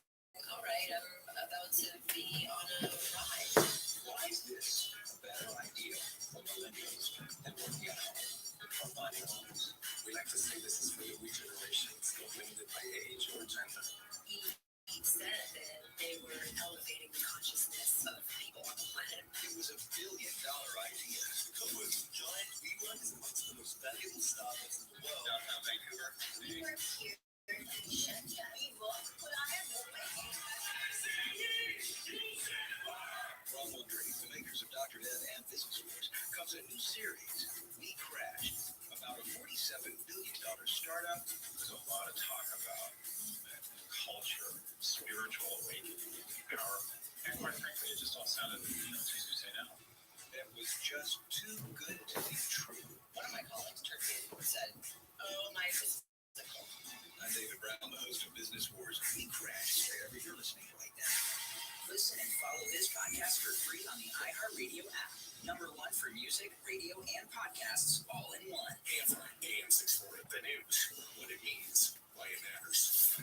all right, I'm about to be on a ride. Why is this a better idea for millennials than working at home and combining homes? We like to say this is for the new generations, not limited by age or gender. He said that they were elevating the consciousness of people on the planet. It was $1 billion idea. The co-working giant WeWork is amongst the most valuable startups in the world. Downtown Vancouver. We work here in Shenzhen. WeWork, but I have no way. From wondering, the makers of Dr. Death and Business Wars comes a new series, We Crashed, about a $47 billion startup. There's a lot of talk about culture, spiritual awakening, empowerment, and quite frankly, it just all sounded, too soon to say no. That was just too good to be true. One of my colleagues turned to me and said, "Oh, my physical." I'm David Brown, the host of Business Wars. We Crashed, wherever you're listening right now. Listen and follow this podcast for free on the iHeartRadio app. #1 for music, radio, and podcasts, all in one. AM 640, the news, what it means, why it matters.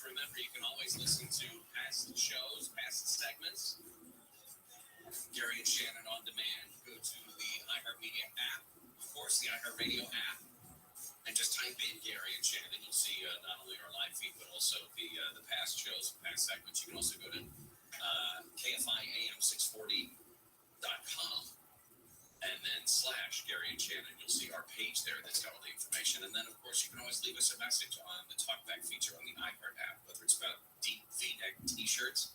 Remember, you can always listen to past shows, past segments. Gary and Shannon on demand. Go to the iHeartMedia app, of course, the iHeartRadio app, and just type in Gary and Shannon. You'll see not only our live feed, but also the past shows, past segments. You can also go to KFIAM640.com and then / Gary and Shannon. You'll see our page there that's got all the information. And then, of course, you can always leave us a message on the Talkback feature on the iHeart app, whether it's about deep V-neck t-shirts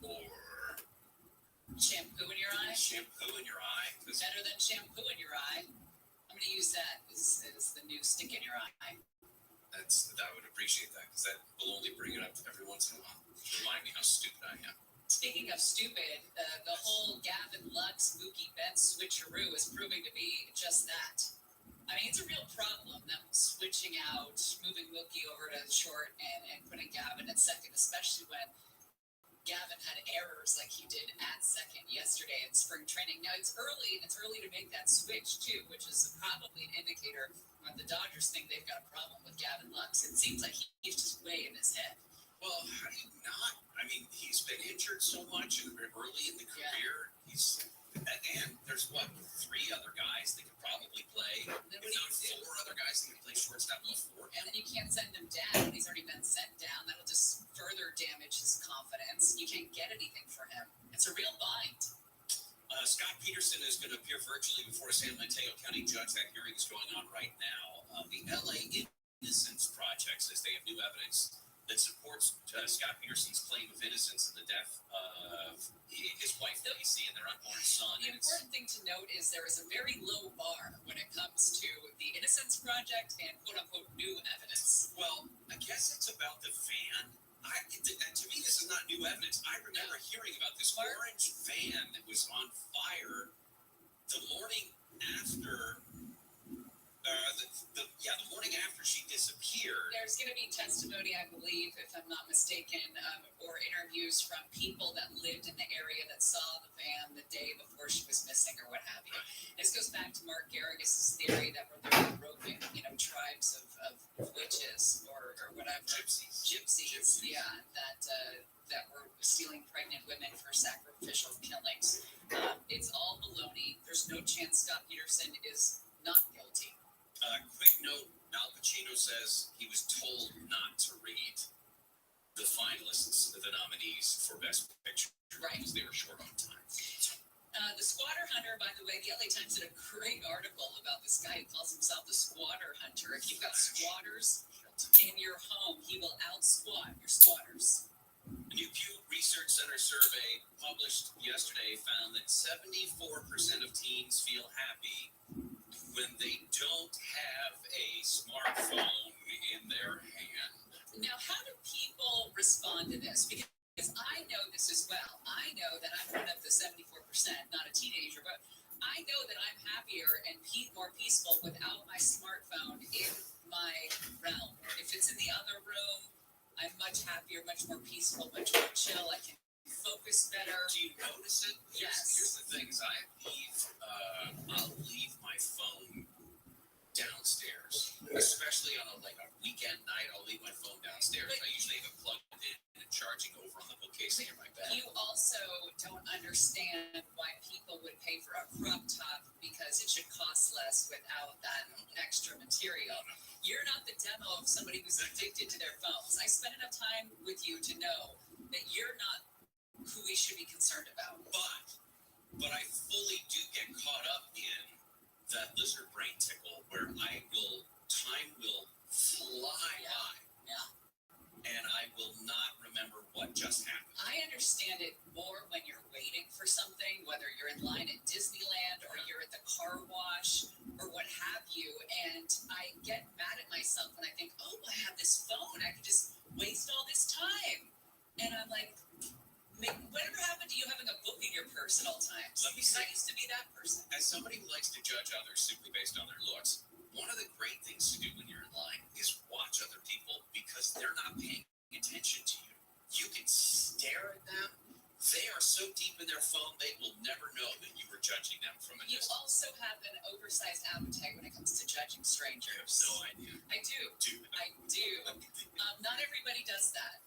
or Shampoo in your eye? Shampoo in your eye. Better than shampoo in your eye. I'm going to use that as the new stick in your eye. I would appreciate that, because that will only bring it up every once in a while. Remind me how stupid I am. Speaking of stupid, the whole Gavin Lux, Mookie Betts switcheroo is proving to be just that. I mean, it's a real problem, them switching out, moving Mookie over to short and putting Gavin at second, especially when Gavin had errors like he did at second yesterday in spring training. Now, it's early, and it's early to make that switch, too, which is probably an indicator when the Dodgers think they've got a problem with Gavin Lux. It seems like he's just way in his head. Well, how do you not? I mean, he's been injured so much early in the career. Yeah. And there's, 3 other guys that could probably play. If not 4 other guys that can play shortstop before. And then you can't send him down. He's already been sent down. That'll just further damage his confidence. You can't get anything for him. It's a real bind. Scott Peterson is going to appear virtually before a San Mateo County judge. That hearing is going on right now. The LA Innocence Project says they have new evidence that supports Scott Peterson's claim of innocence in the death of his wife, Lacey, and their unborn son. The important thing to note is there is a very low bar when it comes to the Innocence Project and quote-unquote new evidence. Well, I guess it's about the van. To me, this is not new evidence. I remember hearing about this orange van that was on fire the morning after. The morning after she disappeared. There's going to be testimony, I believe, if I'm not mistaken, or interviews from people that lived in the area that saw the van the day before she was missing or what have you. This goes back to Mark Garrigus' theory that there were roving, tribes of witches or whatever. Gypsies, yeah, that were stealing pregnant women for sacrificial killings. It's all baloney. There's no chance Scott Peterson is not guilty. Quick note, Al Pacino says he was told not to read the finalists, the nominees for Best Picture, Right. because they were short on time. The squatter hunter, by the way, the LA Times did a great article about this guy who calls himself the squatter hunter. If you've got squatters in your home, he will out-squat your squatters. A new Pew Research Center survey published yesterday found that 74% of teens feel happy when they don't have a smartphone in their hand. Now, how do people respond to this? Because I know this as well. I know that I'm one of the 74%, not a teenager, but I know that I'm happier and more peaceful without my smartphone in my realm. If it's in the other room, I'm much happier, much more peaceful, much more chill. I can focus better. Do you notice it? Yes. Here's the thing: is I'll leave my phone downstairs, especially on a weekend night. I'll leave my phone downstairs. I usually have it plugged in and charging over on the bookcase near my bed. You also don't understand why people would pay for a crop top because it should cost less without that extra material. You're not the demo of somebody who's addicted to their phones. I spent enough time with you to know that you're not who we should be concerned about. But I fully do get caught up in that lizard brain tickle where time will fly by. Yeah. And I will not remember what just happened. I understand it more when you're waiting for something, whether you're in line at Disneyland or you're at the car wash or what have you. And I get mad at myself when I think, oh, I have this phone. I could just waste all this time. And I'm like, whatever happened to you having a book in your purse at all times? Let me say, I used to be that person. As somebody who likes to judge others simply based on their looks, one of the great things to do when you're in line is watch other people because they're not paying attention to you. You can stare at them. They are so deep in their phone, they will never know that you were judging them from a You distance. also have an oversized appetite when it comes to judging strangers. I have no idea. I do. I do. Not everybody does that.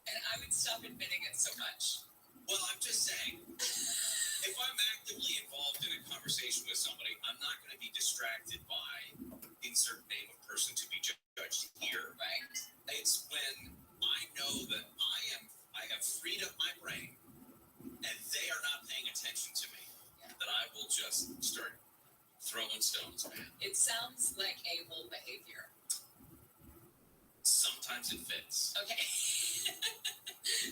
And I would stop admitting it so much. Well, I'm just saying, if I'm actively involved in a conversation with somebody, I'm not going to be distracted by insert name of person to be judged here. Right. It's when I know that I have freed up my brain and they are not paying attention to me, that I will just start throwing stones, man. It sounds like a-hole behavior. Sometimes it fits. Okay.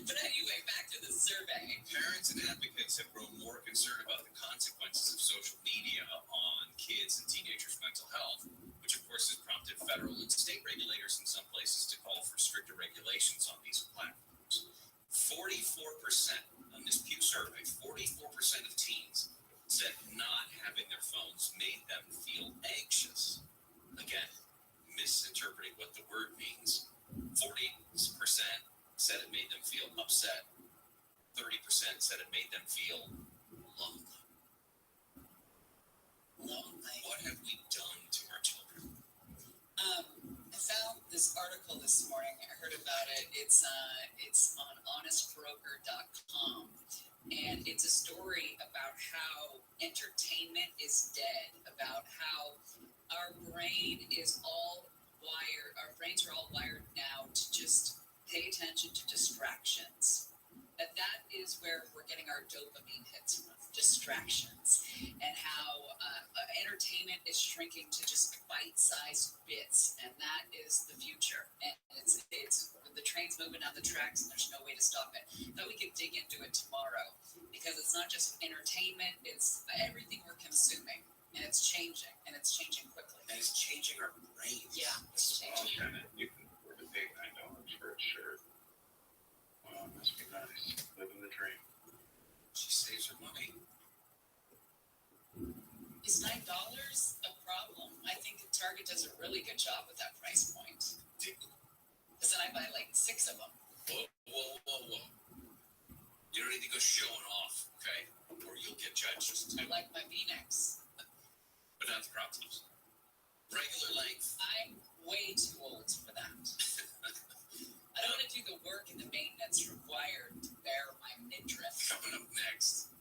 But anyway, back to the survey. Parents and advocates have grown more concerned about the consequences of social media on kids and teenagers' mental health, which of course has prompted federal and state regulators in some places to call for stricter regulations on these platforms. 44% on this Pew survey, 44% of teens said not having their phones made them feel anxious. Again, misinterpreting what the word means. 40% said it made them feel upset. 30% said it made them feel lonely. What have we done to our children? I found this article this morning. I heard about it. It's on honestbroker.com. And it's a story about how entertainment is dead, about how our brains are all wired now to just pay attention to distractions. That is where we're getting our dopamine hits from, distractions, and how entertainment is shrinking to just bite-sized bits, and that is the future. And it's the train's moving down the tracks, and there's no way to stop it. But we could dig into it tomorrow, because it's not just entertainment; it's everything we're consuming, and it's changing quickly. And it's changing our brains. Yeah, it's changing. You can afford to pay $9 for a shirt. Wow, must be nice. Living the dream. She saves her money. Is $9 a problem? I think Target does a really good job with that price point. Because then I buy like 6 of them. Whoa. You don't need to go showing off, okay? Or you'll get judged. I like my V-necks. But not the crop tops. Regular length. I'm way too old for that. I don't want to do the work and the maintenance required to bear my midriff. Coming up next,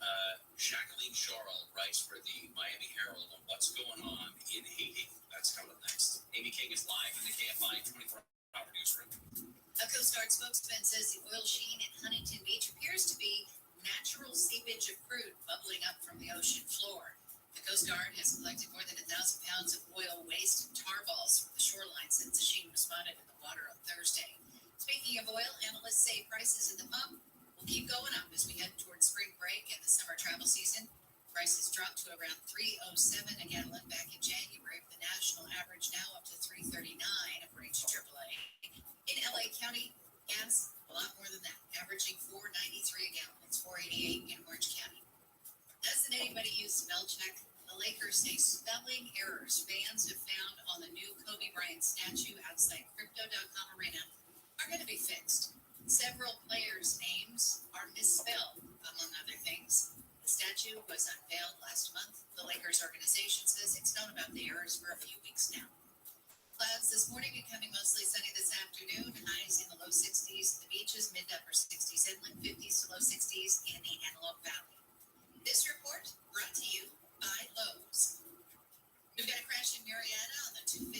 Jacqueline Charles writes for the Miami Herald on what's going on Will Sheen in Huntington Beach appears to be natural seepage of crude bubbling up from the ocean floor. The Coast Guard has collected more than 1,000 pounds of oil waste and tar balls from the shoreline since the Sheen was spotted in the water on Thursday. Speaking of oil, analysts say prices at the pump will keep going up as we head towards spring break and the summer travel season. Prices dropped to around $3.07 a gallon back in January, with the national average now up to $3.39 according to AAA. In LA County, gas a lot more than that, averaging $4.93 a gallon. It's $4.88 in Orange County. Doesn't anybody use spell check? The Lakers say spelling errors fans have found on the new Kobe Bryant statue outside Crypto.com Arena are going to be fixed. Several players' names are misspelled, among other things. The statue was unveiled last month. The Lakers organization says it's known about the errors for a few weeks now. Clouds this morning, becoming mostly sunny this afternoon. Highs in the low 60s. The beaches, mid to upper 60s. Inland 50s to low 60s in the Antelope Valley. This report brought to you by Lowe's. We've got a crash in Marietta on the 215.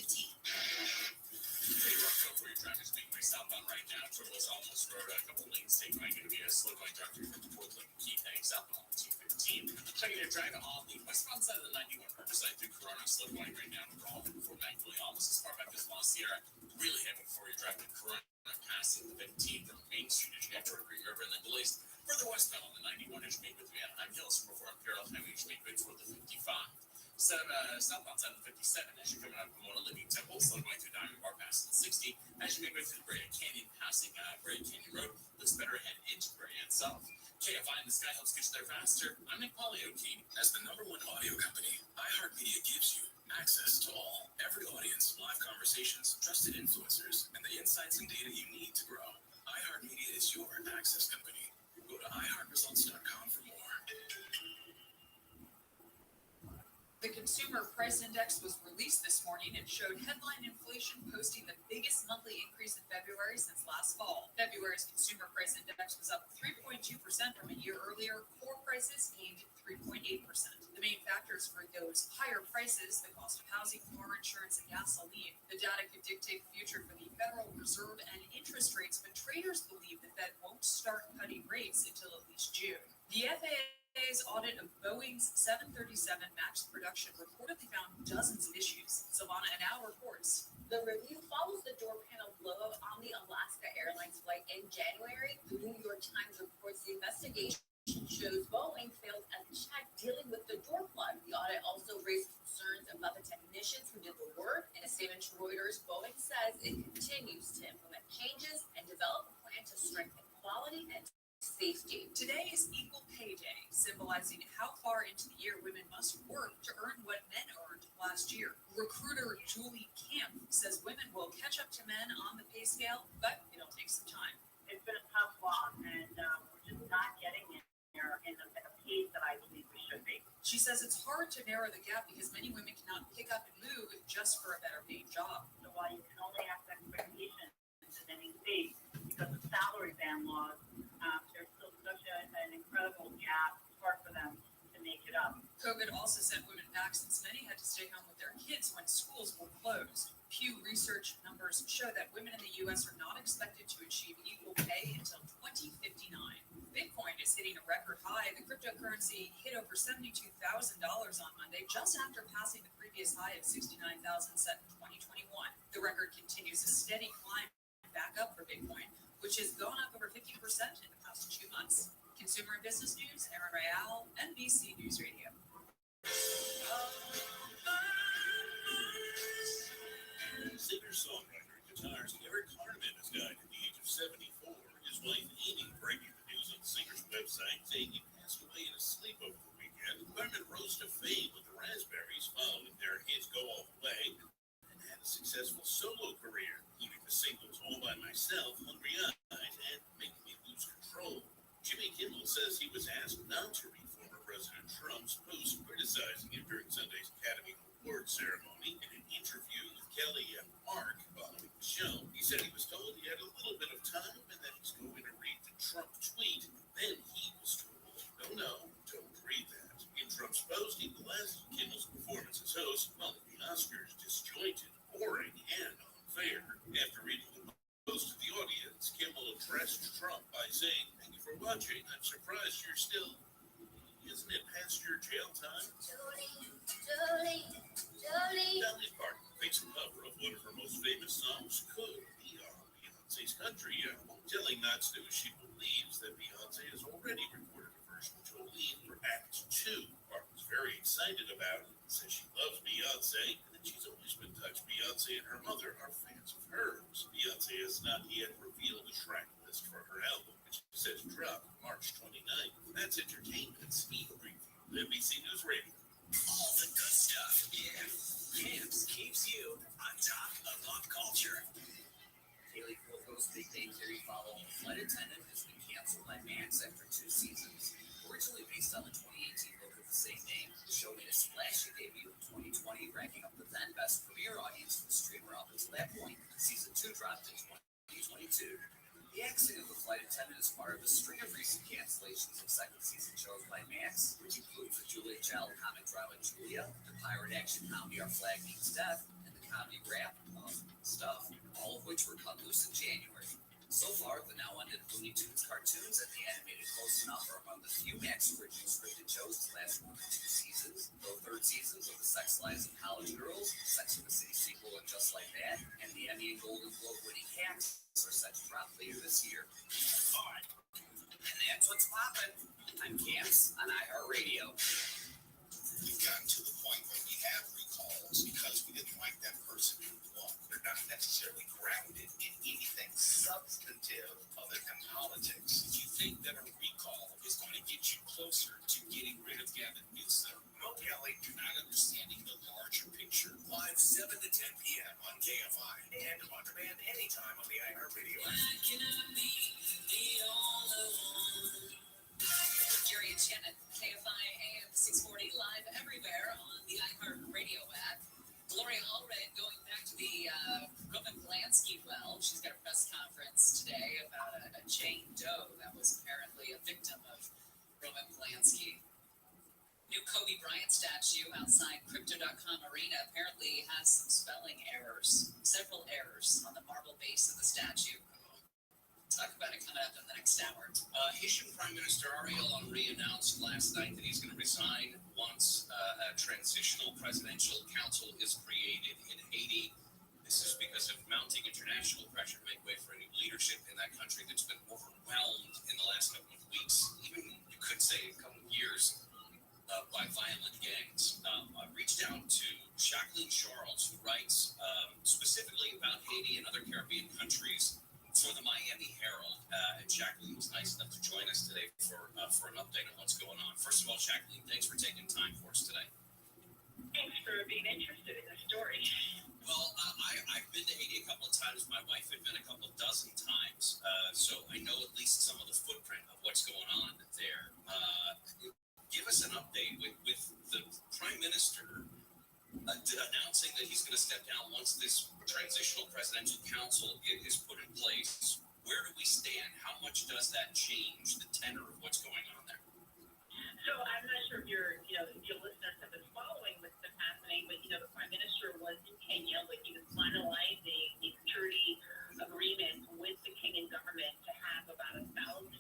Pretty rough go for your traffic speedway southbound right now. Turtles almost road, a couple lanes taken by going to be a slow going drive through from the Portland Keith heading southbound on 215. Checking your driving on the westbound side of the 91 Riverside through Corona, slow going right now. Overall, before Magnolia, almost as far back as La Sierra. Really heavy before you're driving Corona, passing the 15 from Main Street as you get toward Green River, and then delays further westbound on the 91 as you make with the Anaheim Hills before Imperial Highway as you make good toward the 55. Southbound side of the 57 as you're coming out of Pomona Living Temple, slow going through Diamond Bar past the 60 as you make way through the Brea Canyon, passing Brea Canyon Road. Looks better ahead into Brea itself. KFI in the sky helps get you there faster. I'm Nick Polioke. As the #1 audio company, iHeartMedia gives you access to all, every audience, live conversations, trusted influencers, and the insights and data you need to grow. iHeartMedia is your access company. Go to iHeartResults.com for more. The Consumer Price Index was released this morning and showed headline inflation posting the biggest monthly increase in February since last fall. February's Consumer Price Index was up 3.2% from a year earlier. Core prices gained 3.8%. The main factors for those higher prices, the cost of housing, car insurance, and gasoline. The data could dictate the future for the Federal Reserve and interest rates, but traders believe the Fed won't start cutting rates until at least June. The FAA's audit of Boeing's 737 MAX production reportedly found dozens of issues. Silvana Anau reports. The review follows the door panel blowout on the Alaska Airlines flight in January. The New York Times reports the investigation shows Boeing failed a check dealing with the door plug. The audit also raised concerns about the technicians who did the work. In a statement to Reuters, Boeing says it continues to implement changes and develop a plan to strengthen quality and safety. Today is Equal Pay Day, symbolizing how far into the year women must work to earn what men earned last year. Recruiter Julie Camp says women will catch up to men on the pay scale, but it'll take some time. It's been a tough walk, and we're just not getting there in the pace that I believe we should be. She says it's hard to narrow the gap because many women cannot pick up and move just for a better paid job. So while you can only have expectations in any state because of salary band laws, there's still such an incredible gap. It's hard for them to make it up. COVID also sent women back since many had to stay home with their kids when schools were closed. Pew Research numbers show that women in the U.S. are not expected to achieve equal pay until 2059. Bitcoin is hitting a record high. The cryptocurrency hit over $72,000 on Monday, just after passing the previous high of $69,000 set in 2021. The record continues a steady climb back up for Bitcoin, which has gone up over 50% in the past 2 months. Consumer and Business News, Aaron Real, NBC News Radio. Singer-songwriter, guitarist Eric Harman has died at the age of 74. His wife Amy breaking the news on the singer's website saying he passed away in a sleep over the weekend. Harman rose to fame with the Raspberries following their hit Go All the Way and had a successful solo career, including the singles All By Myself, Hungry Eyes, and Make Me Lose Control. Jimmy Kimmel says he was asked not to read former President Trump's post criticizing him during Sunday's Academy Awards ceremony. In an interview with Kelly and Mark following the show, he said he was told he had a little bit of time and that he's going to read the Trump tweet. Then he was told, no, don't read that. In Trump's post, he blasted Kimmel's performance as host, calling the Oscars disjointed, boring, and unfair. After reading the post to the audience, Kimmel addressed Trump Jane, I'm surprised you're still. Isn't it past your jail time? Dolly Parton makes a cover of one of her most famous songs, Could Be on Beyonce's Country album, telling Knots News she believes that Beyonce has already recorded a version of Jolene for Act 2. Parton's very excited about it, says she loves Beyonce, and that she's always been touched. Beyonce and her mother are fans of hers. Beyonce has not yet revealed a track list for her album, which is set to drop March 29th. That's entertainment speed preview. NBC News Radio. All the good stuff. Yeah. Camps keeps you on top of pop culture. Haley Cuoco's Big Day Theory follow-up Flight Attendant has been canceled by Max after 2 seasons. Originally based on the 2018 book of the same name, the show made a splashy debut in 2020, ranking up the then best premiere audience for the streamer up until that point. Season 2 dropped in 2022. The acting of the flight attendant is part of a string of recent cancellations of second season shows by Max, which include the Julia Child comic drama Julia, the pirate action comedy Our Flag Means Death, and the comedy rap Stuff, all of which were cut loose in January. So far, the now ended Looney Tunes cartoons and the animated Close Enough are among the few Max original scripted shows to last more than 2 seasons. Though third seasons of The Sex Lives of College Girls, Sex and the City sequel, and Just Like That, and the Emmy and Golden Globe winning Hacks are set to drop later this year. Alright, and that's what's poppin'. I'm Camps on iHeartRadio. We've gotten to the point where we have recalls because we didn't like that person who won. They're not necessarily grounded in anything substantive other than politics. Do you think that a recall is going to get you closer to getting rid of Gavin Newsom? No, Kelly, you're not understanding the larger picture. Live 7 to 10 p.m. on KFI and on demand anytime on the iHeartRadio app. Jerry and Shannon, KFI AM 640, live everywhere on the iHeartRadio app. Gloria Allred going back to the Roman Polanski well. She's got a press conference today about a Jane Doe that was apparently a victim of Roman Polanski. New Kobe Bryant statue outside Crypto.com Arena apparently has some spelling errors, several errors on the marble base of the statue. Talk about it coming up in the next hour. Haitian Prime Minister Ariel Henry announced last night that he's going to resign once a transitional presidential council is created in Haiti. This is because of mounting international pressure to make way for a new leadership in that country that's been overwhelmed in the last couple of weeks, even you could say a couple of years, by violent gangs. I reached out to Jacqueline Charles, who writes specifically about Haiti and other Caribbean countries for the Miami Herald. And Jacqueline was nice enough to join us today for an update on what's going on. First of all, Jacqueline, thanks for taking time for us today. Thanks for being interested in the story. Well, I've been to Haiti a couple of times. My wife had been a couple of dozen times. So I know at least some of the footprint of what's going on there. Give us an update with the Prime Minister announcing that he's going to step down once this transitional presidential council is put in place. Where do we stand? How much does that change the tenor of what's going on there? So I'm not sure if your listeners have been following what's been happening, but the Prime Minister was in Kenya, but he was finalizing the security agreement with the Kenyan government to have about 1,000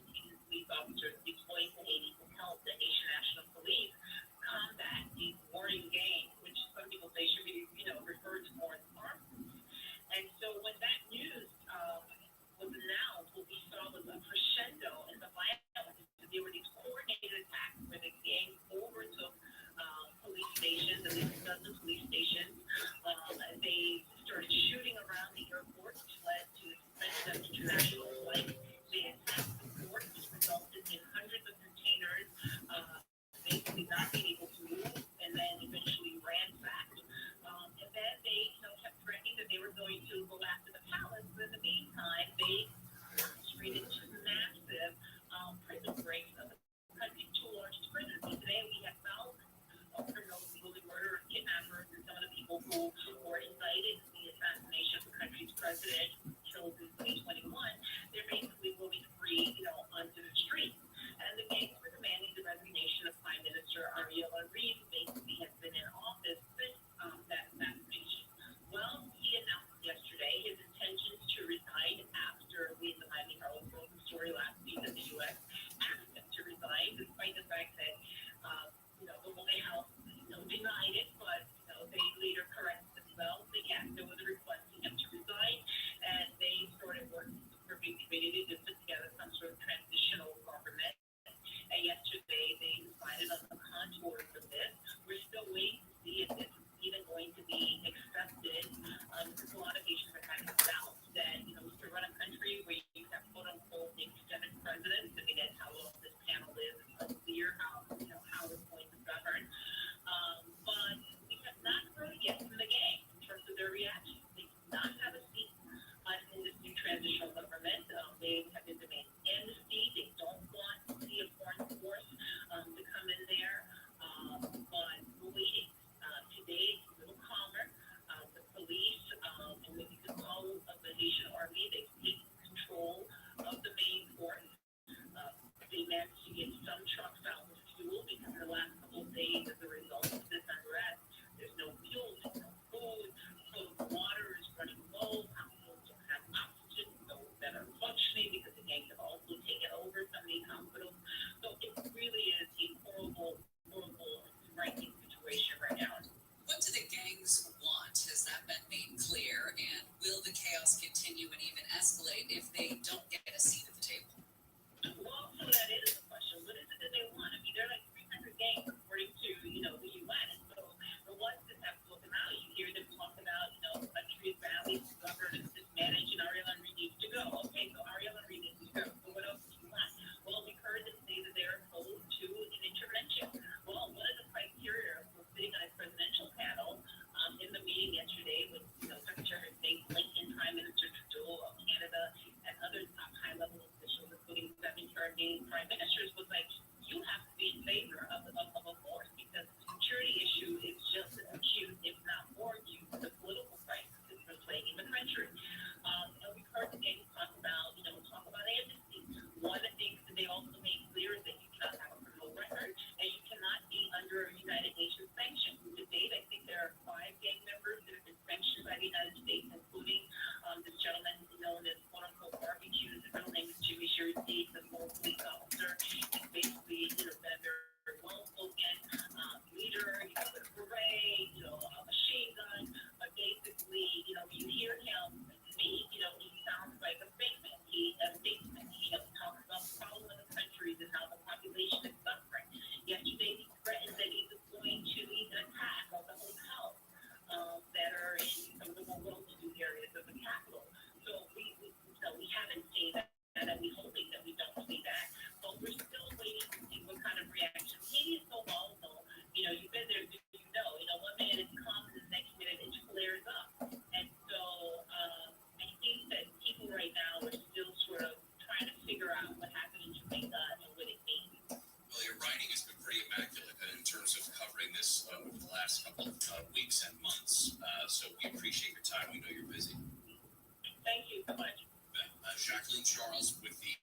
police officers deployed to Haiti to help the Haitian National Police combat these warring gangs, which some people say should be, referred to more as armed groups. And so when that news was announced, what we saw was a crescendo in the violence. The decided on the contours of this. We're still waiting to see if this is even going to be accepted. Because a lot of Asians are having doubts that, to run a country where you have quote unquote extended presidents, I mean, that's how long this panel is. It's unclear how it's going to govern. But we have not heard yet from the gang in terms of their reaction. They do not have a seat in this new transitional government. They have been demanding amnesty. They don't want to see a foreign force to come in there. But we're waiting. Today it's a little calmer. The police, and what you can call the Haitian army, they've taken control of the main port. They managed to get some trucks out with fuel because in the last couple of days, as a result of this unrest, there's no fuel, there's no food, so the water is running low. Hospitals don't have oxygen, those that are functioning because the gangs have also taken over some of these hospitals. So it really is a horrible, frightening situation right now. What do the gangs want? Has that been made clear? And will the chaos continue and even escalate if they don't get a seat at the table? Well, so that is the question. What is it that they want? I mean, they're like 300 gangs according to, the UN. And so the ones that have spoken out, you hear them talk about, the country is badly governed and mismanaged and Ariel Henry needs to go. Okay, so Ariel Henry needs to go. So what else do you want? Well, we've heard them say that they're opposed to an intervention. Well, one of the criteria for sitting on a presidential panel in the meeting yesterday with, Secretary of State Blinken, Prime Minister Trudeau of Canada, and other top high-level officials, including 7 Canadian prime ministers, was like, you have to be in favor of a force because the security issue is just as acute, if not more acute, than the political crisis that's been plaguing the country. And we've heard the gangs talk about amnesty. One of the things that they also made clear is that you cannot have a criminal record and you cannot be under United Nations sanctions. To date, I think there are 5 gang members that have been sanctioned by the United States, including this gentleman known as quote-unquote barbecue. His real name is Jimmy Jersey, the former police officer. He's basically, been a very well-spoken leader, with a beret, a machine gun. But basically, when you hear him speak, he sounds like a statesman. He talks about the problem in the country and how the population is suffering. Yesterday, he threatened that he was going to even attack all the hotels that are in some of the more well-to-do areas of the capital. So we haven't seen that, and we're hoping that we don't see that. But we're still waiting to see what kind of reaction. Haiti is so volatile. You've been there, one minute it's calm, and the next minute it flares up. And so I think that people right now are still sort of trying to figure out what happened in Jamaica and what it means. Well, your writing has been pretty immaculate in terms of covering this over the last couple of weeks and months. So we appreciate your time. We know you're busy. Thank you so much. Jacqueline Charles with the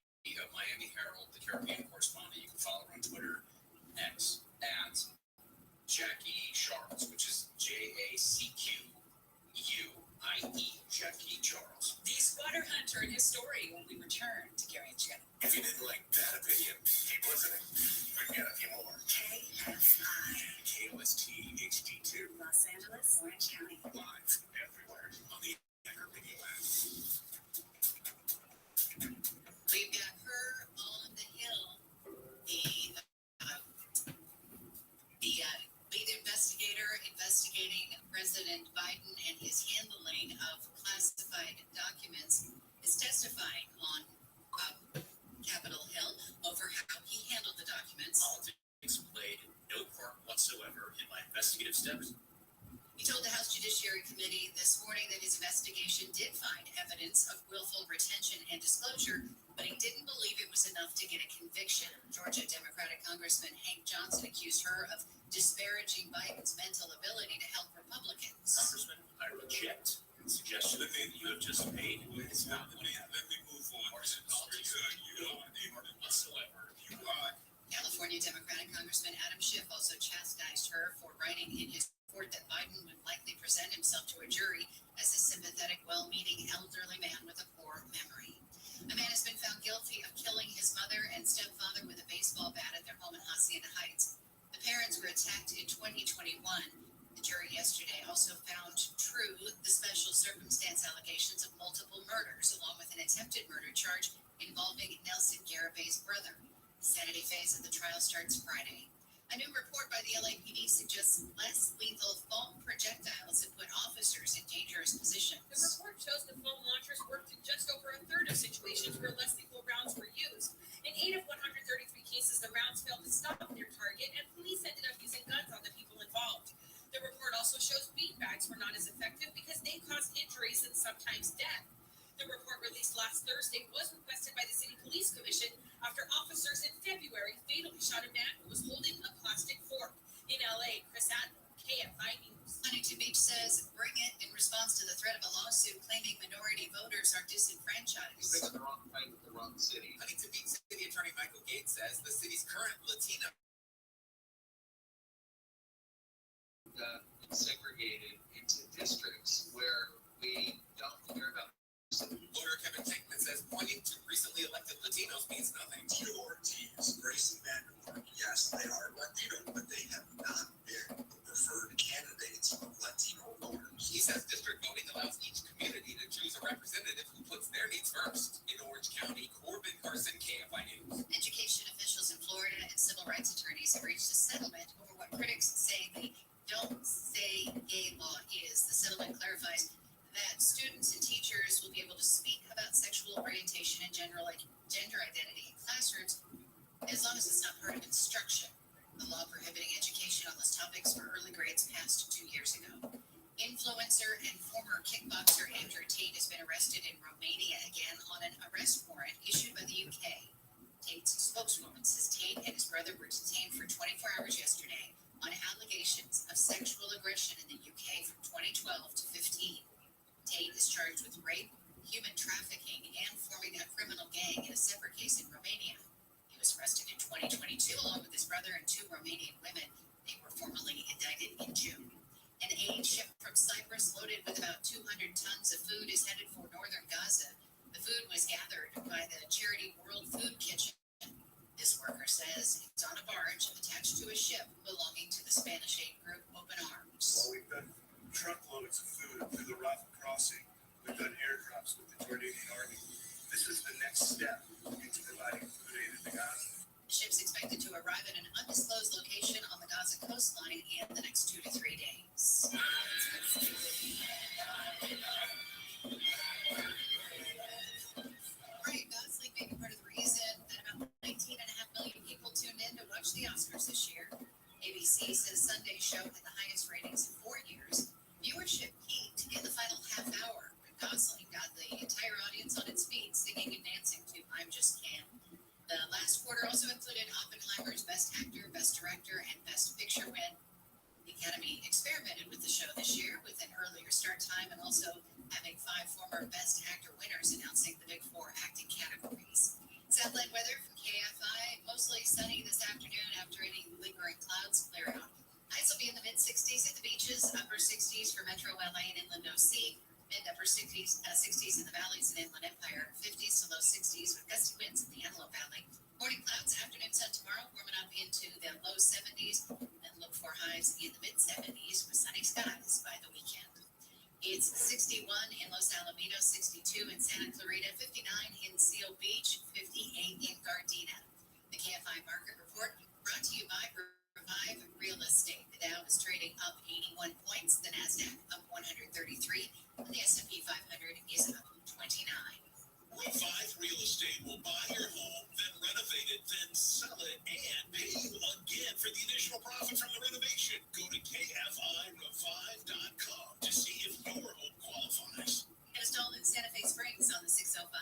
Miami Herald, the Caribbean correspondent. You can follow her on Twitter, X, at Jackie Charles, which is JACQUIE, Jackie Charles. The Squatter Hunt heard his story when we return to Gary and Jen. If you didn't like that opinion, keep listening. We've got a few more. KFI. KOST HD2. Los Angeles, Orange County. Live everywhere on the Radio app. We've got her on the hill, the lead investigator investigating President Biden and his handling of classified documents is testifying on Capitol Hill over how he handled the documents. Politics played no part whatsoever in my investigative steps. He told the House Judiciary Committee this morning that his investigation did find evidence of willful retention and disclosure, but he didn't believe it was enough to get a conviction. Georgia Democratic Congressman Hank Johnson accused her of disparaging Biden's mental ability to help Republicans. Congressman, I reject the suggestion that you have just made. It's not Let me move on. partisan politics. You don't whatsoever. You California Democratic Congressman Adam Schiff also chastised her for writing in his report that Biden would likely present himself to a jury as a sympathetic, well-meaning elderly man with a poor memory. A man has been found guilty of killing his mother and stepfather with a baseball bat at their home in Hacienda Heights. The parents were attacked in 2021. The jury yesterday also found true the special circumstance allegations of multiple murders, along with an attempted murder charge involving Nelson Garabay's brother. The Saturday phase of the trial starts Friday. A new report by the LAPD suggests less lethal foam projectiles have put officers in dangerous positions. The report shows the foam launchers worked in just over a third of situations where less lethal rounds were used. In 8 of 133 cases, the rounds failed to stop their target, and police ended up using guns on the people involved. The report also shows beanbags were not as effective because they caused injuries and sometimes death. The report released last Thursday was requested by the City Police Commission after officers in February fatally shot a man who was holding a plastic fork. In LA, Chris Adler, KFI News. Huntington Beach says bring it in response to the threat of a lawsuit claiming minority voters are disenfranchised. He picked the wrong fight with the wrong city. Huntington Beach City Attorney Michael Gates says the city's current Latino segregated into districts where we don't care about. Lawyer Kevin Tankman says pointing to recently elected Latinos means nothing. Tito Ortiz, Gracie Vandermark, yes, they are Latino, but they have not been the preferred candidates of Latino voters. He says district voting allows each community to choose a representative who puts their needs first. In Orange County, Corbin Carson, KFI News. Education officials in Florida and civil rights attorneys have reached a settlement over what critics say the Don't Say Gay law is. The settlement clarifies that students and teachers will be able to speak about sexual orientation and gender identity in classrooms as long as it's not part of instruction. The law prohibiting education on those topics for early grades passed 2 years ago. Influencer and former kickboxer Andrew Tate has been arrested in Romania again on an arrest warrant issued by the UK. Tate's spokeswoman says Tate and his brother were detained for 24 hours yesterday on allegations of sexual aggression in the UK from 2012 to 15. Tate is charged with rape, human trafficking, and forming a criminal gang in a separate case in Romania. He was arrested in 2022 along with his brother and 2 Romanian women. They were formally indicted in June. An aid ship from Cyprus loaded with about 200 tons of food is headed for northern Gaza. The food was gathered by the charity World Food Kitchen. This worker says it's on a barge attached to a ship belonging to the Spanish aid group Open Arms. Well, we've done truckloads of food through the Rafah crossing. We've done airdrops with the Jordanian army. This is the next step into providing food aid in Gaza. The ship's expected to arrive at an undisclosed location on the Gaza coastline in the next 2 to 3 days. Ryan Gosling may be part of the reason that about 19.5 million people tuned in to watch the Oscars this year. ABC says Sunday's show had the highest ratings in 4 years. Viewership peaked in the final half hour when Gosling got the entire audience on its feet singing and dancing to I'm Just Can. The last quarter also included Oppenheimer's Best Actor, Best Director, and Best Picture win. The Academy experimented with the show this year with an earlier start time and also having 5 former Best Actor winners announcing the Big 4 acting categories. Satellite weather from KFI, mostly sunny this afternoon after any lingering clouds clear out. Highs will be in the mid-60s at the beaches, upper 60s for Metro LA and Inland OC, mid-upper 60s in the valleys and Inland Empire, 50s to low 60s with gusty winds in the Antelope Valley. Morning clouds, afternoon sun tomorrow, warming up into the low 70s, and look for highs in the mid-70s with sunny skies by the weekend. It's 61 in Los Alamitos, 62 in Santa Clarita, 59 in Seal Beach, 58 in Gardena. The KFI Market Report brought to you by Revive Real Estate. The Dow is trading up 81 points, the NASDAQ up 133, and the S&P 500 is up 29. Revive Real Estate will buy your home, then renovate it, then sell it, and pay you again for the additional profit from the renovation. Go to KFIRevive.com to see if your home qualifies. And installed in Santa Fe Springs on the 605.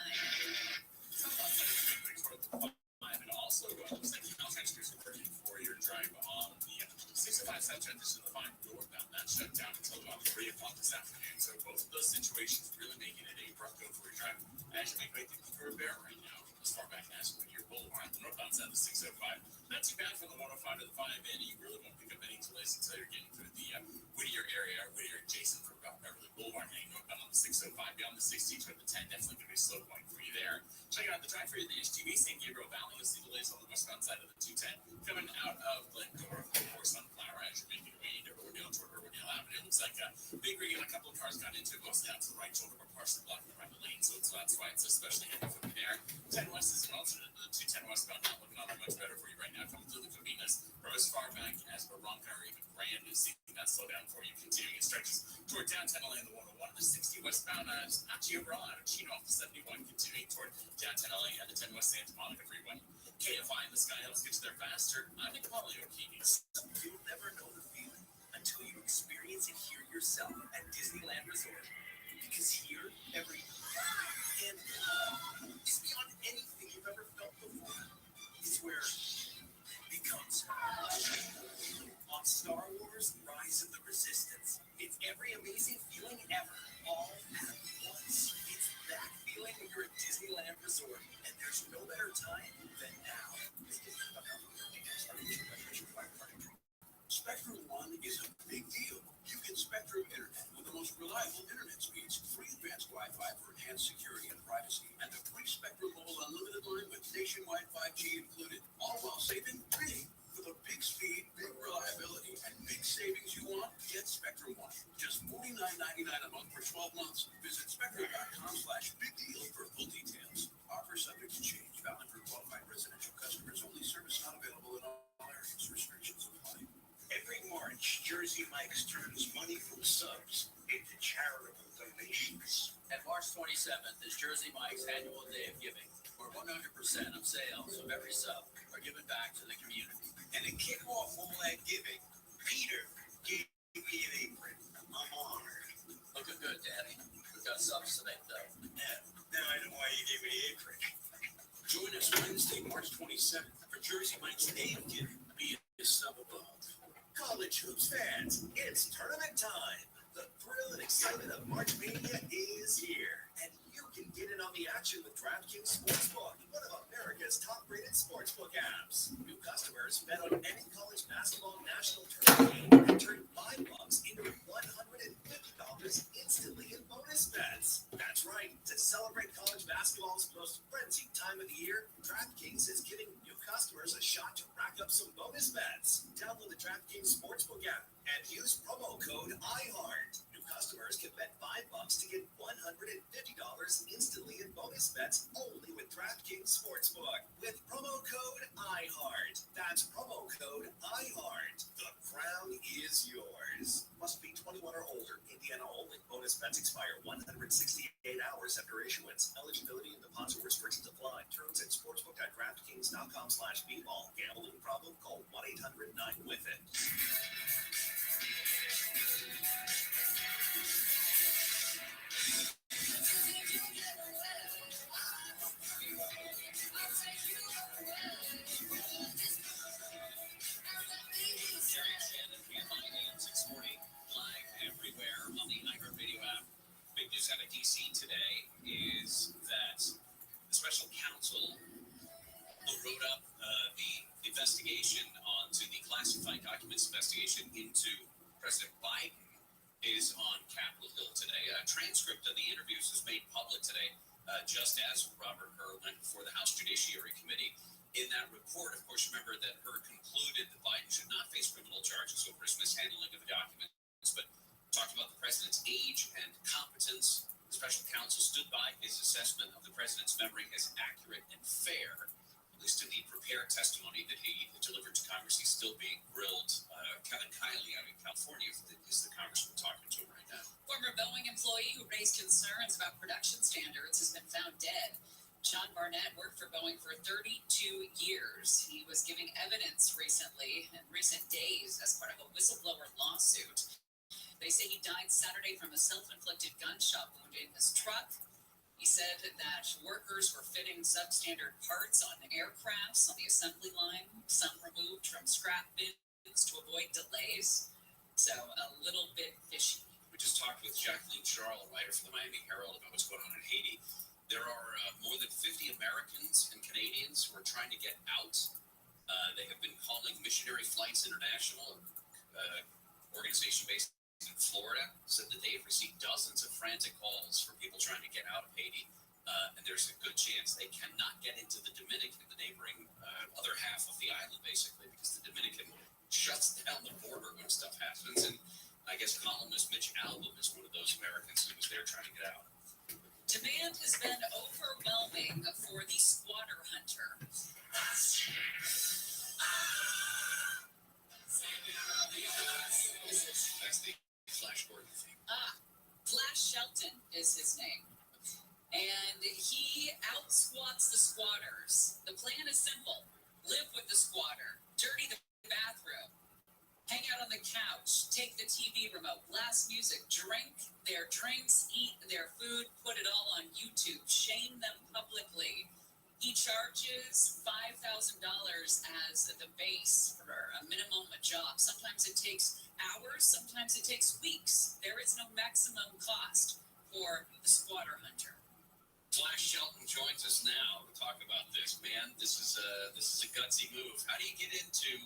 And also, looks like the Caltex is working for your drive on the 605 South transition to the Vine northbound. That shut down until about 3 o'clock this afternoon. So both of those situations really making it a rough go for your drive. As you make way through Bear right now, as far back as Whittier Boulevard, the northbound side of the 605. Not too bad from the 105 to the 5 end. You really won't pick up any delays until you're getting through the Whittier area, Whittier adjacent for about Beverly Boulevard, heading northbound on the 605. Beyond the 60 to the 10, definitely going to be a slow point for you there. Checking out the drive for you, the HTV, St. Gabriel Valley. You'll see delays on the westbound side of the 210. Coming out of Glendora for Sunflower as you're making your way into Riverdale toward Riverdale Avenue. Looks like a big rig and a couple of cars got into it, mostly out to the right shoulder, but partially blocking the right lane. So that's why it's especially heavy for me there. 10 West is an alternate. The 210 westbound not looking all that much better for you right now. Coming through the Guinness from as far back slow down before you continue. It stretches toward downtown LA and the 101, the 60 westbound Achiobrad, Chino off the 71, continuing toward downtown LA and the 10 West Santa Monica Freeway. KFI in the sky helps get you there faster. I'm Nick O'Keefe. You'll never know the feeling until you experience it here yourself at Disneyland Resort. Because here, every and is beyond anything you've ever felt before. It's where it comes. On Star Wars, Rise of the Resistance. It's every amazing feeling ever, all at once. It's that feeling when you're at Disneyland Resort. And there's no better time than now. Spectrum One is a big deal. You get Spectrum Internet with the most reliable internet speeds, free advanced Wi-Fi for enhanced security and privacy, and the free Spectrum Mobile Unlimited line with nationwide 5G included, all while saving big. For the big speed, big reliability, and big savings you want, get Spectrum One. Just $49.99 a month for 12 months. Visit spectrum.com/big-deal for full details. Offer subject to change. Valid for qualified residential customers. Only service not available in all areas. Restrictions apply. Every March, Jersey Mike's turns money from subs into charitable donations. And March 27th is Jersey Mike's annual day of giving, where 100% of sales of every sub are given back to the community. And to kick off all that giving, Peter gave me an apron. I'm honored. Looking good, Daddy. We've got subs today, though. Yeah, now I know why you gave me the apron. Join us Wednesday, March 27th for Jersey Mike's Day of Giving. Be a sub above. College hoops fans, it's tournament time. The thrill and excitement of March Mania is here. And you can get in on the action with DraftKings Sportsbook, one of America's top-rated sportsbook apps. New customers bet on any college basketball national tournament game and turn $5 into $150 instantly in bonus bets. That's right. To celebrate college basketball's most frenzied time of the year, DraftKings is giving new customers a shot to rack up some bonus bets. Download the DraftKings Sportsbook app and use promo code IHEART. New customers can bet $5 to get $150 instantly in bonus bets only with DraftKings Sportsbook with promo code IHEART. That's promo code IHEART. The crown is yours. Must be 21 or older. Indiana only. Bonus bets expire 168 hours after issuance. Eligibility and deposit restrictions apply. Terms at sportsbook.draftkings.com/bball. Gambling problem? Call 1-800-9-WITH-IT. Everywhere on the iHeartRadio app. Big news out of DC today is that the special counsel who wrote up the investigation onto the classified documents investigation into President Biden is on Capitol Hill today. A transcript of the interviews was made public today, just as Robert Hur went before the House Judiciary Committee. In that report, of course, remember that Hur concluded that Biden should not face criminal charges over his mishandling of the documents, but talked about the president's age and competence. The special counsel stood by his assessment of the president's memory as accurate and fair, at least in the prepared testimony that he delivered to Congress. He's still being grilled. Kevin Kiley out in California is the congressman talking to him right now. Former Boeing employee who raised concerns about production standards has been found dead. Sean Barnett worked for Boeing for 32 years. He was giving evidence recently, in recent days, as part of a whistleblower lawsuit. They say he died Saturday from a self-inflicted gunshot wound in his truck. He said that workers were fitting substandard parts on aircrafts on the assembly line, some removed from scrap bins to avoid delays. So a little bit fishy. We just talked with Jacqueline Charles, a writer for the Miami Herald, about what's going on in Haiti. There are more than 50 Americans and Canadians who are trying to get out. They have been calling Missionary Flights International, organization based in Florida, said that they have received dozens of frantic calls for people trying to get out of Haiti, and there's a good chance they cannot get into the Dominican, the neighboring other half of the island, basically, because the Dominican shuts down the border when stuff happens. And I guess columnist Mitch Albom is one of those Americans who was there trying to get out. Demand has been overwhelming for the squatter hunter. Shelton is his name. And he out-squats the squatters. The plan is simple. Live with the squatter. Dirty the bathroom. Hang out on the couch. Take the TV remote. Blast music. Drink their drinks. Eat their food. Put it all on YouTube. Shame them publicly. He charges $5,000 as the base for a minimum job. Sometimes it takes hours. Sometimes it takes weeks. There is no maximum cost for the squatter hunter. Flash Shelton joins us now to talk about this. Man, this is a gutsy move. How do you get into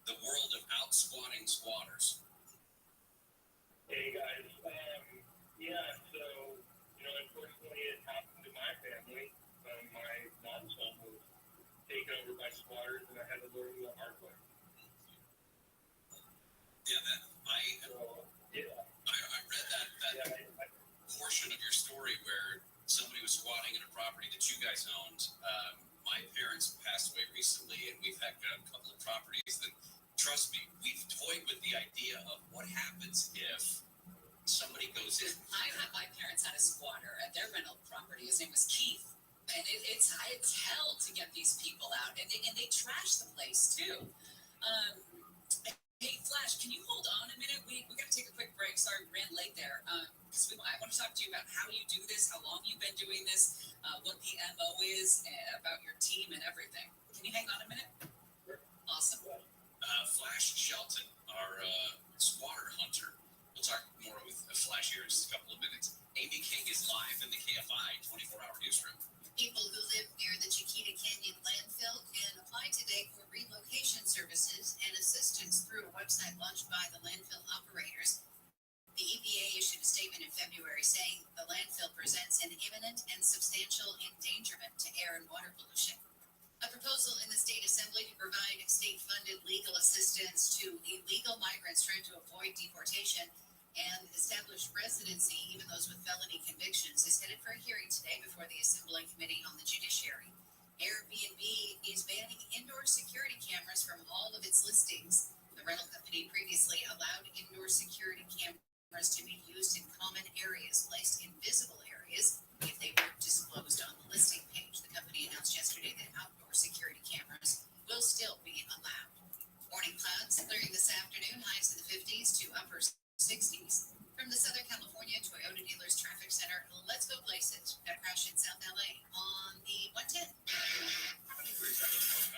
the world of out-squatting squatters? Hey guys, yeah, so, unfortunately it happened to my family. My mom's home was taken over by squatters and I had to learn the hard way. Yeah, I read that portion of your story where somebody was squatting in a property that you guys owned. My parents passed away recently, and we've had a couple of properties that, trust me, we've toyed with the idea of what happens if somebody goes in. My parents had a squatter at their rental property. His name was Keith. And it's hell to get these people out. And they trash the place, too. Hey, Flash, can you hold on a minute? We got to take a quick break. Sorry, we ran late there. Because I want to talk to you about how you do this, how long you've been doing this, what the MO is, about your team and everything. Can you hang on a minute? Awesome. Flash Shelton, our squatter hunter. We'll talk more with Flash here in just a couple of minutes. Amy King is live in the KFI 24-hour newsroom. People who live near the Chiquita Canyon landfill can apply today for relocation services and assistance through a website launched by the landfill operators. The EPA issued a statement in February saying the landfill presents an imminent and substantial endangerment to air and water pollution. A proposal in the state assembly to provide state-funded legal assistance to illegal migrants trying to avoid deportation and establish residency, even those with felony convictions, is headed for a hearing today before the Assembly Committee on the Judiciary. Airbnb is banning indoor security cameras from all of its listings. The rental company previously allowed indoor security cameras to be used in common areas, placed in visible areas, if they were disclosed on the listing page. The company announced yesterday that outdoor security cameras will still be allowed. Morning clouds clearing this afternoon, highs in the 50s to upper 60s. From the Southern California Toyota Dealers Traffic Center, let's go places. Got a crash in South LA on the 110.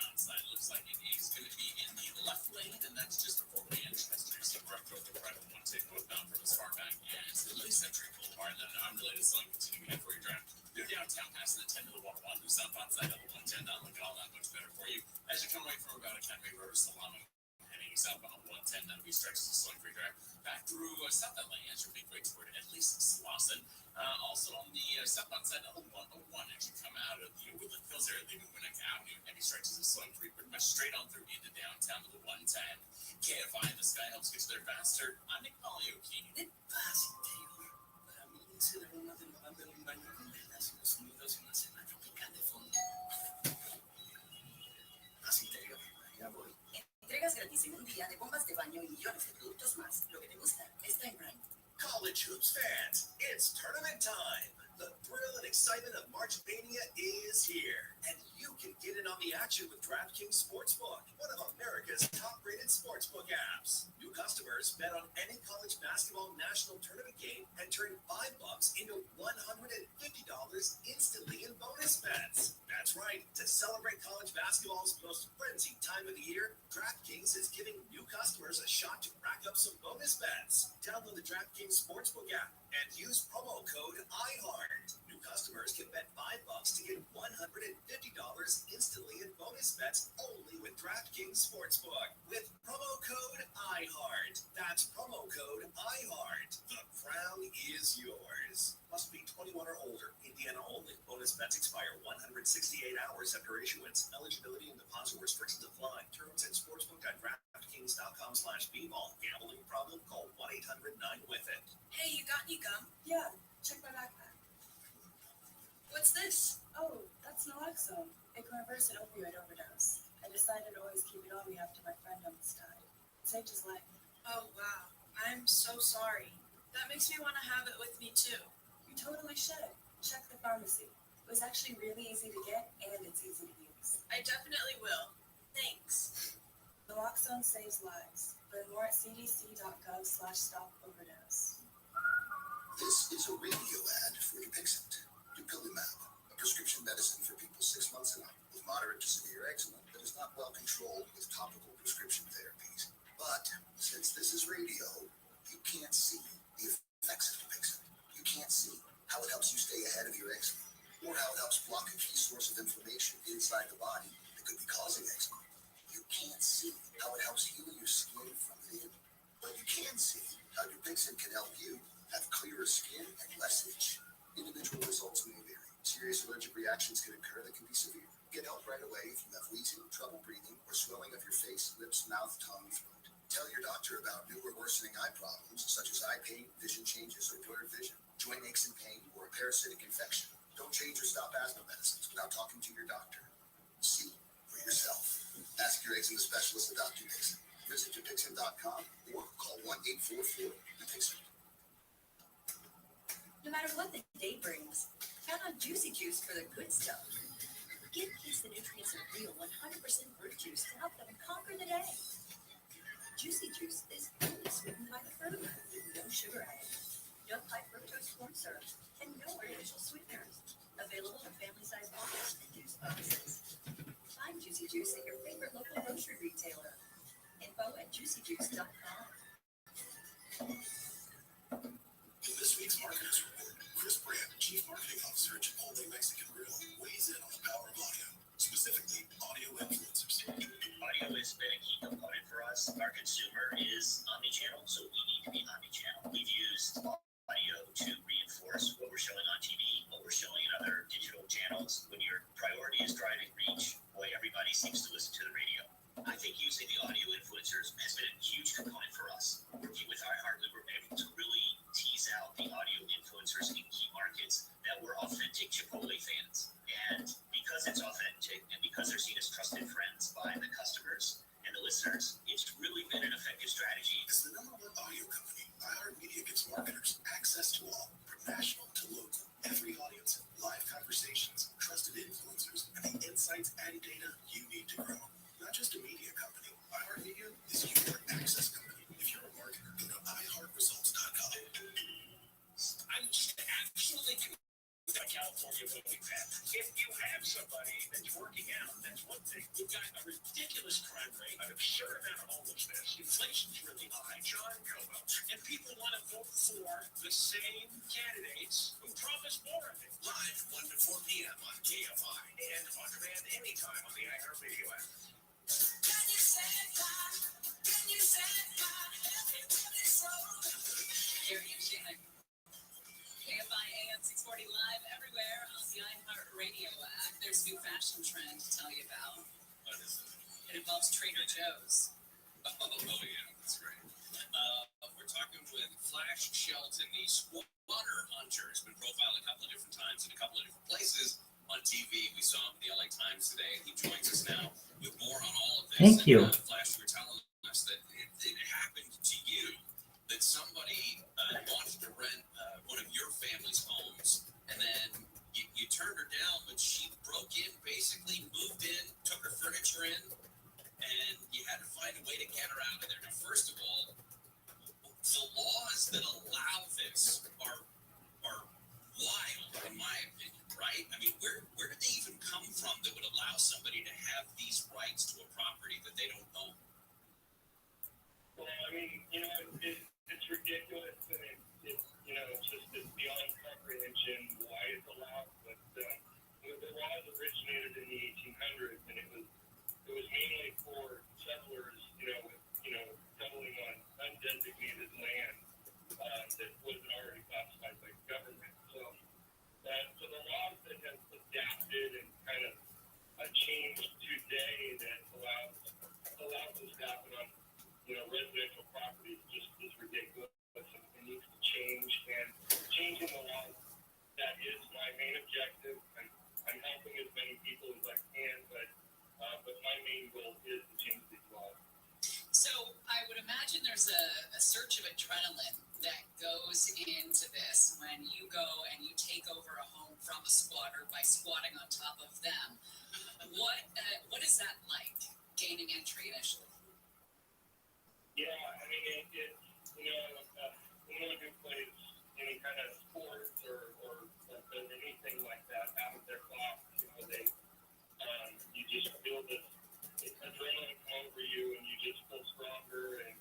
Outside looks like it is going to be in the left lane, and that's just a 4-lane entrance. There's some rough road to the right of 110 northbound from as far back as the Lee Century Boulevard, and then an unrelated selling continuing before you drive. You're downtown past the 10 to the 101, southbound side of the 110, not looking all that much better for you. As you come away from about Academy Road or Solano, heading southbound 110, that'll be stretches of Slung Creek Drive back through South LA as you make way toward at least Slauson. Also on the southbound side of the 101 as you come out of the Woodland Hills area, leaving Winnetka Avenue, heavy stretches of Slung Creek, pretty much straight on through into downtown to the 110. KFI in the sky helps get you there faster. I'm Nick Polioki. Para mí ser uno de los más de un baño con velas y los sonidos y una cena tropical de fondo. Así te digo, ya voy. Entregas gratis en un día de bombas de baño y millones de productos más. Lo que te gusta está en Prime. College hoops fans, it's tournament time. The thrill and excitement of March Mania is here, and you can get in on the action with DraftKings Sportsbook, one of America's top-rated sportsbook apps. New customers bet on any college basketball national tournament game and turn $5 into $150 instantly in bonus bets. That's right. To celebrate college basketball's most frenzied time of the year, DraftKings is giving new customers a shot to rack up some bonus bets. Download the DraftKings Sportsbook app and use promo code IHEART. New customers can bet $5 to get $150 instantly in bonus bets only with DraftKings Sportsbook with promo code IHEART. That's promo code IHEART. The crown is yours. Must be 21 or older. Indiana only. Bonus bets expire 168 hours after issuance. Eligibility and deposit restrictions apply. Terms at sportsbook.draftkings.com/bball. Gambling problem? Call 1-800-9-WITH-IT. Hey, you got any gum? Yeah, check my backpack. What's this? Oh, that's naloxone. It can reverse an opioid overdose. I decided to always keep it on me after my friend almost died. It saved his life. Oh, wow. I'm so sorry. That makes me want to have it with me, too. You totally should. Check the pharmacy. It was actually really easy to get and it's easy to use. I definitely will. Thanks. Naloxone saves lives. Learn more at cdc.gov/stop-overdose. This is a radio ad for Dupixent, dupilumab, a prescription medicine for people 6 months and up with moderate to severe eczema that is not well controlled with topical prescription therapies. But since this is radio, you can't see the effects of Dupixent. You can't see how it helps you stay ahead of your eczema, or how it helps block a key source of inflammation inside the body that could be causing eczema. You can't see how it helps heal your skin from within. But you can see how Dupixent can help you have clearer skin and less itch. Individual results may vary. Serious allergic reactions can occur that can be severe. Get help right away if you have wheezing, trouble breathing, or swelling of your face, lips, mouth, tongue, throat. Tell your doctor about new or worsening eye problems such as eye pain, vision changes, or blurred vision, joint aches and pain, or a parasitic infection. Don't change or stop asthma medicines without talking to your doctor. See for yourself. Ask your eczema specialist about Dupixent. Visit Dupixent.com or call 1-844-DUPIXENT. No matter what the day brings, count on Juicy Juice for the good stuff. Give kids the nutrients of real 100% fruit juice to help them conquer the day. Juicy Juice is only sweetened by the fruit, no sugar added, no high fructose corn syrup, and no artificial sweeteners. Available in family-size bottles and juice boxes. Find Juicy Juice at your favorite local grocery retailer. Info at juicyjuice.com. In this week's Marketers Report, Chris Brandt, Chief Marketing Officer at Chipotle Mexican Grill, weighs in on the power of audio, specifically audio influencers. Audio has been a key component for us. Our consumer is omnichannel, so we need to be omnichannel. We've used audio to reinforce what we're showing on TV, what we're showing in other digital channels. When your priority is driving reach, boy, everybody seems to listen to the radio. I think using the audio influencers has been a huge component for us. Working with iHeart, we were able to really tease out the audio influencers in key markets that were authentic Chipotle fans. And because it's authentic and because they're seen as trusted friends by the customers and the listeners, it's really been an effective strategy. As the #1 audio company, iHeartMedia gives marketers access to all, from national to local, every audience, live conversations, trusted influencers, and the insights and data you need to grow. Not just a media company, iHeartMedia is your access company. If you're a marketer, go to iHeartResults.com. I'm just absolutely convinced that California voting path. If you have somebody that's working out, that's one thing. We've got a ridiculous crime rate, an absurd amount of homelessness, inflation's really high, John Como, and people want to vote for the same candidates who promise more of it. Live 1 to 4 p.m. on KFI. And on demand anytime on the iHeartRadio app. Can you say it loud? Can you say it loud? Everybody's so Gary and Shannon. KFI AM 640 live everywhere on the iHeartRadio app. There's a new fashion trend to tell you about. What is it? It involves Trader Joe's. Oh yeah, that's great. We're talking with Flash Shelton, the squatter hunter. Has been profiled a couple of different times in a couple of different places on TV. We saw him in the LA Times today, and he joins us now with more on all of this. Thank you. Flash, you were telling us that it happened to you that somebody wanted to rent one of your family's homes, and then you turned her down, but she broke in, basically moved in, took her furniture in, and you had to find a way to get her out of there. Now, first of all, the laws that allow this are wild, in my opinion, right? I mean, where did they even come from that would allow somebody to have these rights to a property that they don't own? Well, I mean, it's ridiculous, and it's just it's beyond comprehension why it's allowed. But the laws originated in the 1800s, and it was mainly for settlers, settling on undesignated land that wasn't already classified by government. So the laws that have adapted and kind of changed today that allows this to happen on residential properties just is ridiculous and it needs to change. And changing the laws, that is my main objective. I'm helping as many people as I can, but my main goal is to change these laws. So I would imagine there's a surge of adrenaline that goes into this when you go and you take over a home from a squatter by squatting on top of them. What is that like, gaining entry initially? Yeah, I mean, it's, anyone who plays any kind of sports or does anything like that out of their class, you just feel this adrenaline come over you, and you just feel stronger and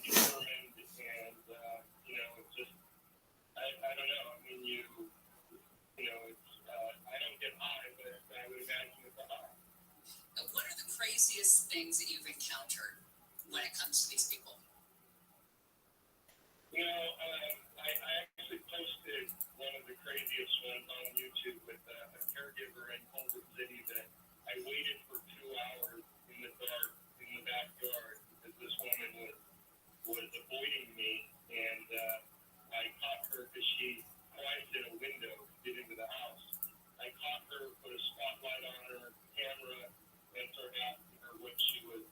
determined, and, it's just, I don't know, I mean, it's, I don't get high, but I would imagine it's a high. What are the craziest things that you've encountered when it comes to these people? I actually posted one of the craziest ones on YouTube with a caregiver in Culver City that I waited for 2 hours in the dark in the backyard because this woman was avoiding me, and I caught her because she climbed in a window to get into the house. I caught her, put a spotlight on her camera, and started asking her what she was,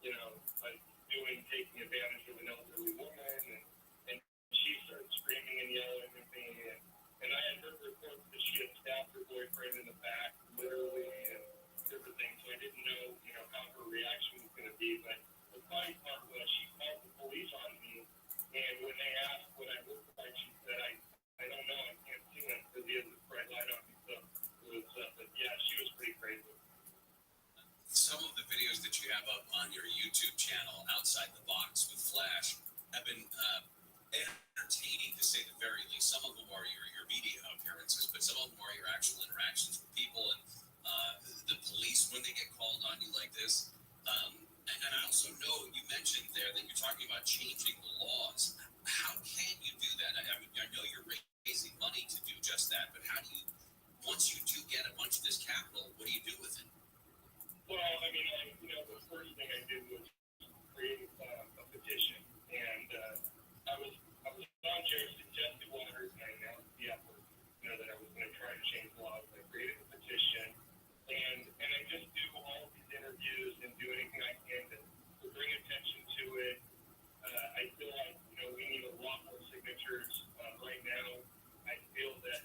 doing, taking advantage of an elderly woman, and she started screaming and yelling at me, and I had heard reports that she had stabbed her boyfriend in the back, literally, and different things, so I didn't know, how her reaction was going to be, but the funny part was she called the police on me, and when they asked what I looked like, she said, I don't know, I can't see him because he has this bright light on me, so it was, but yeah, she was pretty crazy. Some of the videos that you have up on your YouTube channel, Outside the Box with Flash, have been entertaining, to say the very least. Some of them are your media appearances, but some of them are your actual interactions with people and the police when they get called on you like this. And I also know you mentioned there that you're talking about changing the laws. How can you do that? I mean, I know you're raising money to do just that, but how do you, once you do get a bunch of this capital, what do you do with it? Well, I mean, the first thing I did was create a petition, and I was on Jared's suggested waters, and I announced the effort, that I was going to try to change laws. I created a petition, and I just do all of these interviews and do anything I can to bring attention to it. I feel like, we need a lot more signatures right now. I feel that,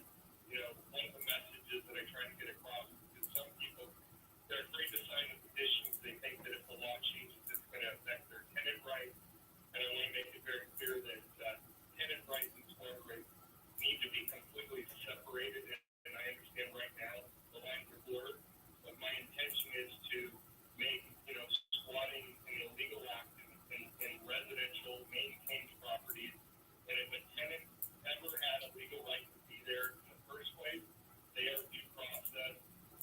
one of the messages that I try to get across is some people, they're afraid to sign the petitions. They think that if the law changes, it's going to affect their tenant rights. And I want to make it very clear that tenant rights and squatter rights need to be completely separated. And I understand right now the lines are blurred, but my intention is to make, squatting an illegal act in residential maintained properties. And if a tenant ever had a legal right to be there in the first place, they are due process,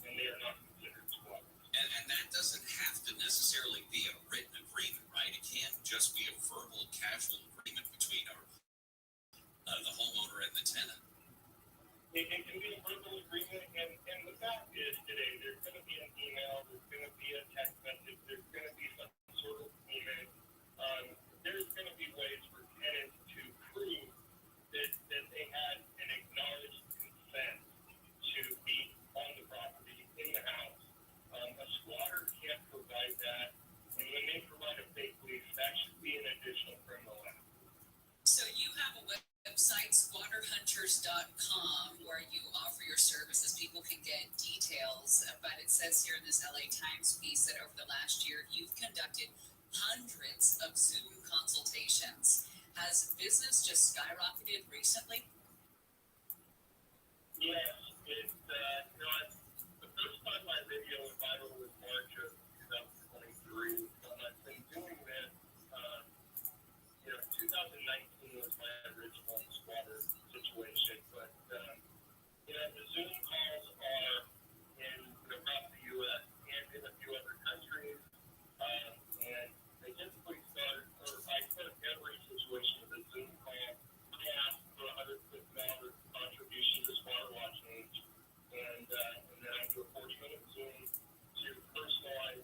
and they are not considered squatters. And that doesn't have to necessarily be a written agreement, right? It can just be a verbal, casual agreement between the homeowner and the tenant. It can be a verbal agreement, and the fact is today, there's going to be an email, there's going to be a text message, there's going to be some sort of agreement. There's going to be ways for tenants to prove that they had an acknowledged consent to be on the property, in the house. A squatter can't provide that, and when they provide a fake lease, that should be an additional criminal act. So you have a website, squatterhunters.com, where you offer your services. People can get details, but it says here in this LA Times piece that over the last year, you've conducted hundreds of Zoom consultations. Has business just skyrocketed recently? Yes, the first time my video went viral was March of 2023. I've been doing this, 2019 was my original squatter situation, but, the Zoom calls are across the U.S. and in a few other countries, and they typically I start every situation with a Zoom call. I ask for $150 contribution to Squatter Watch Age, and then I do a 40-minute Zoom to personalize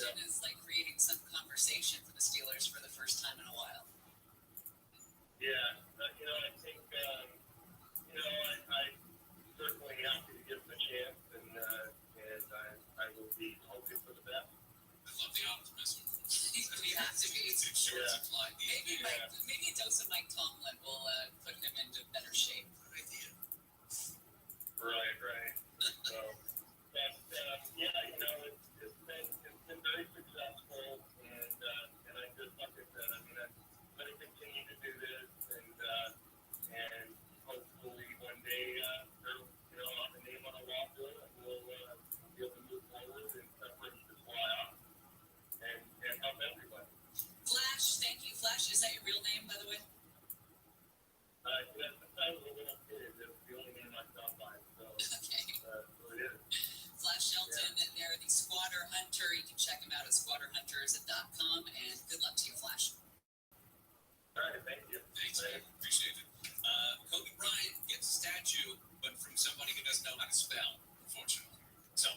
Johnson is like creating some conversation for the Steelers for the first time in a while. Yeah, I think, I certainly happy to give him a chance, and I will be hoping for the best. I love the optimism. He has to be. It's sure to fly. Maybe a dose of Mike Tomlin will put him into better shape. Good idea. Right. So, but it's been very successful, and I just like I said, I'm gonna continue to do this, and hopefully one day I'll have a name on a wall bill, and we'll be able to move forward and separate this out and help everybody. Flash, thank you, Flash. Is that your real name, by the way? That's the title of a little kid. That's the only name I found by. So, okay. So it is. Flash Shelton, they're the Squatter Hunter. You can check them out at squatterhunters.com, and good luck to you, Flash. All right, thank you. Thanks, man. Appreciate it. Kobe Bryant gets a statue, but from somebody who doesn't know how to spell, unfortunately. So,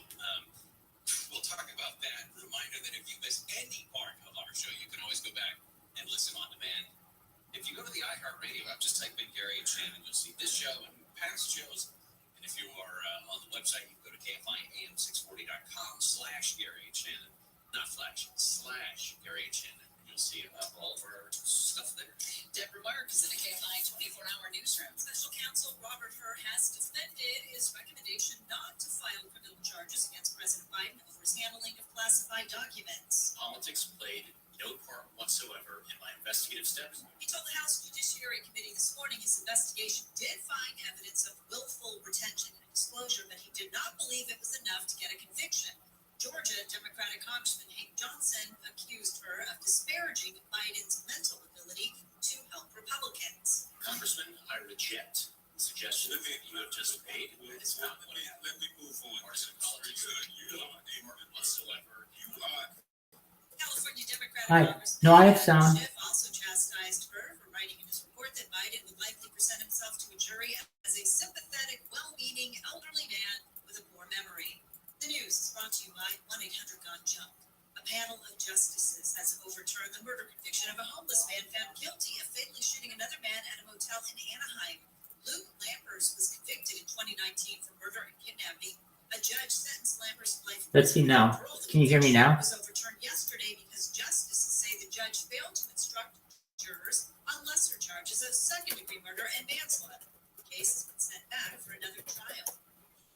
we'll talk about that. Reminder that if you miss any part of our show, you can always go back and listen on demand. If you go to the iHeartRadio app, just type in Gary and Shannon. You'll see this show and past shows. And if you are on the website, you can go to KFIAM640.com/Gary and Shannon. Not Flash, /Gary and Shannon. You'll see all of our stuff there. Deborah Mark is in the KFI 24-hour newsroom. Special counsel Robert Hur has defended his recommendation not to file criminal charges against President Biden over his handling of classified documents. Politics played no part whatsoever in my investigative steps. He told the House Judiciary Committee this morning his investigation did find evidence of willful retention and disclosure, but he did not believe it was enough to get a conviction. Georgia Democratic Congressman Hank Johnson accused her of disparaging Biden's mental ability to help Republicans. Congressman, I reject the suggestion that you have just made. It's not what happened. Let me move on. Partisan politics whatsoever. You are. California Democratic Hi. Congressman No, I have sound. Schiff also chastised her for writing in his report that Biden would likely present himself to a jury as a sympathetic, well-meaning elderly man with a poor memory. The news is brought to you by 1-800-GONE-JUMP. A panel of justices has overturned the murder conviction of a homeless man found guilty of fatally shooting another man at a motel in Anaheim. Luke Lampers was convicted in 2019 for murder and kidnapping. A judge sentenced Lampers to life. Let's see now. Can you hear me now? Was overturned yesterday because justices say the judge failed to instruct jurors on lesser charges of second-degree murder and manslaughter. The case has been sent back for another trial.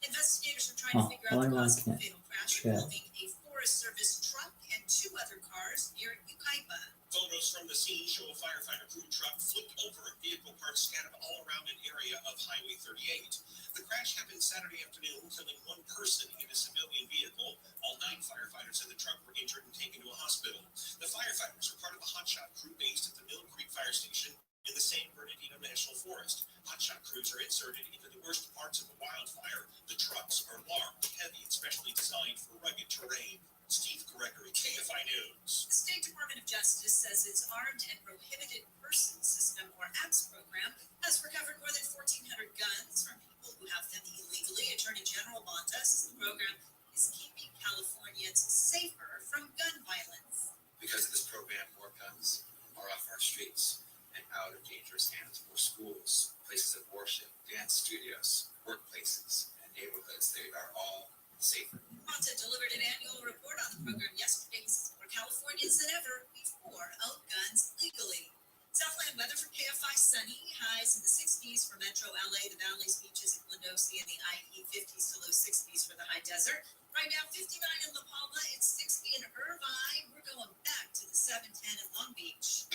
Investigators are trying to figure out the cause of the fatal crash involving a Forest Service truck and two other cars near Yucaipa. Photos from the scene show a firefighter crew truck flipped over a vehicle parts scattered all around an area of Highway 38. The crash happened Saturday afternoon, killing one person in a civilian vehicle. All 9 firefighters in the truck were injured and taken to a hospital. The firefighters are part of the hotshot crew based at the Mill Creek Fire Station in the San Bernardino National Forest. Hotshot crews are inserted into the worst parts of the wildfire. The trucks are large, heavy, and specially designed for rugged terrain. Steve Gregory, KFI News. The State Department of Justice says its Armed and Prohibited Persons System, or APPS program, has recovered more than 1,400 guns from people who have them illegally. Attorney General Bonta says the program is keeping Californians safer from gun violence. Because of this program, more guns are off our streets and out of dangerous hands. More schools, places of worship, dance studios, workplaces, and neighborhoods, they are all safer. Bonta delivered an annual report on the program yesterday. More Californians than ever before own guns legally. Southland weather for KFI sunny, highs in the 60s for Metro LA, the Valley's beaches in Glendosi, and the IE 50s to low 60s for the high desert. Right now, 59 in La Palma, it's 60 in Irvine. We're going back to the 710 in Long Beach.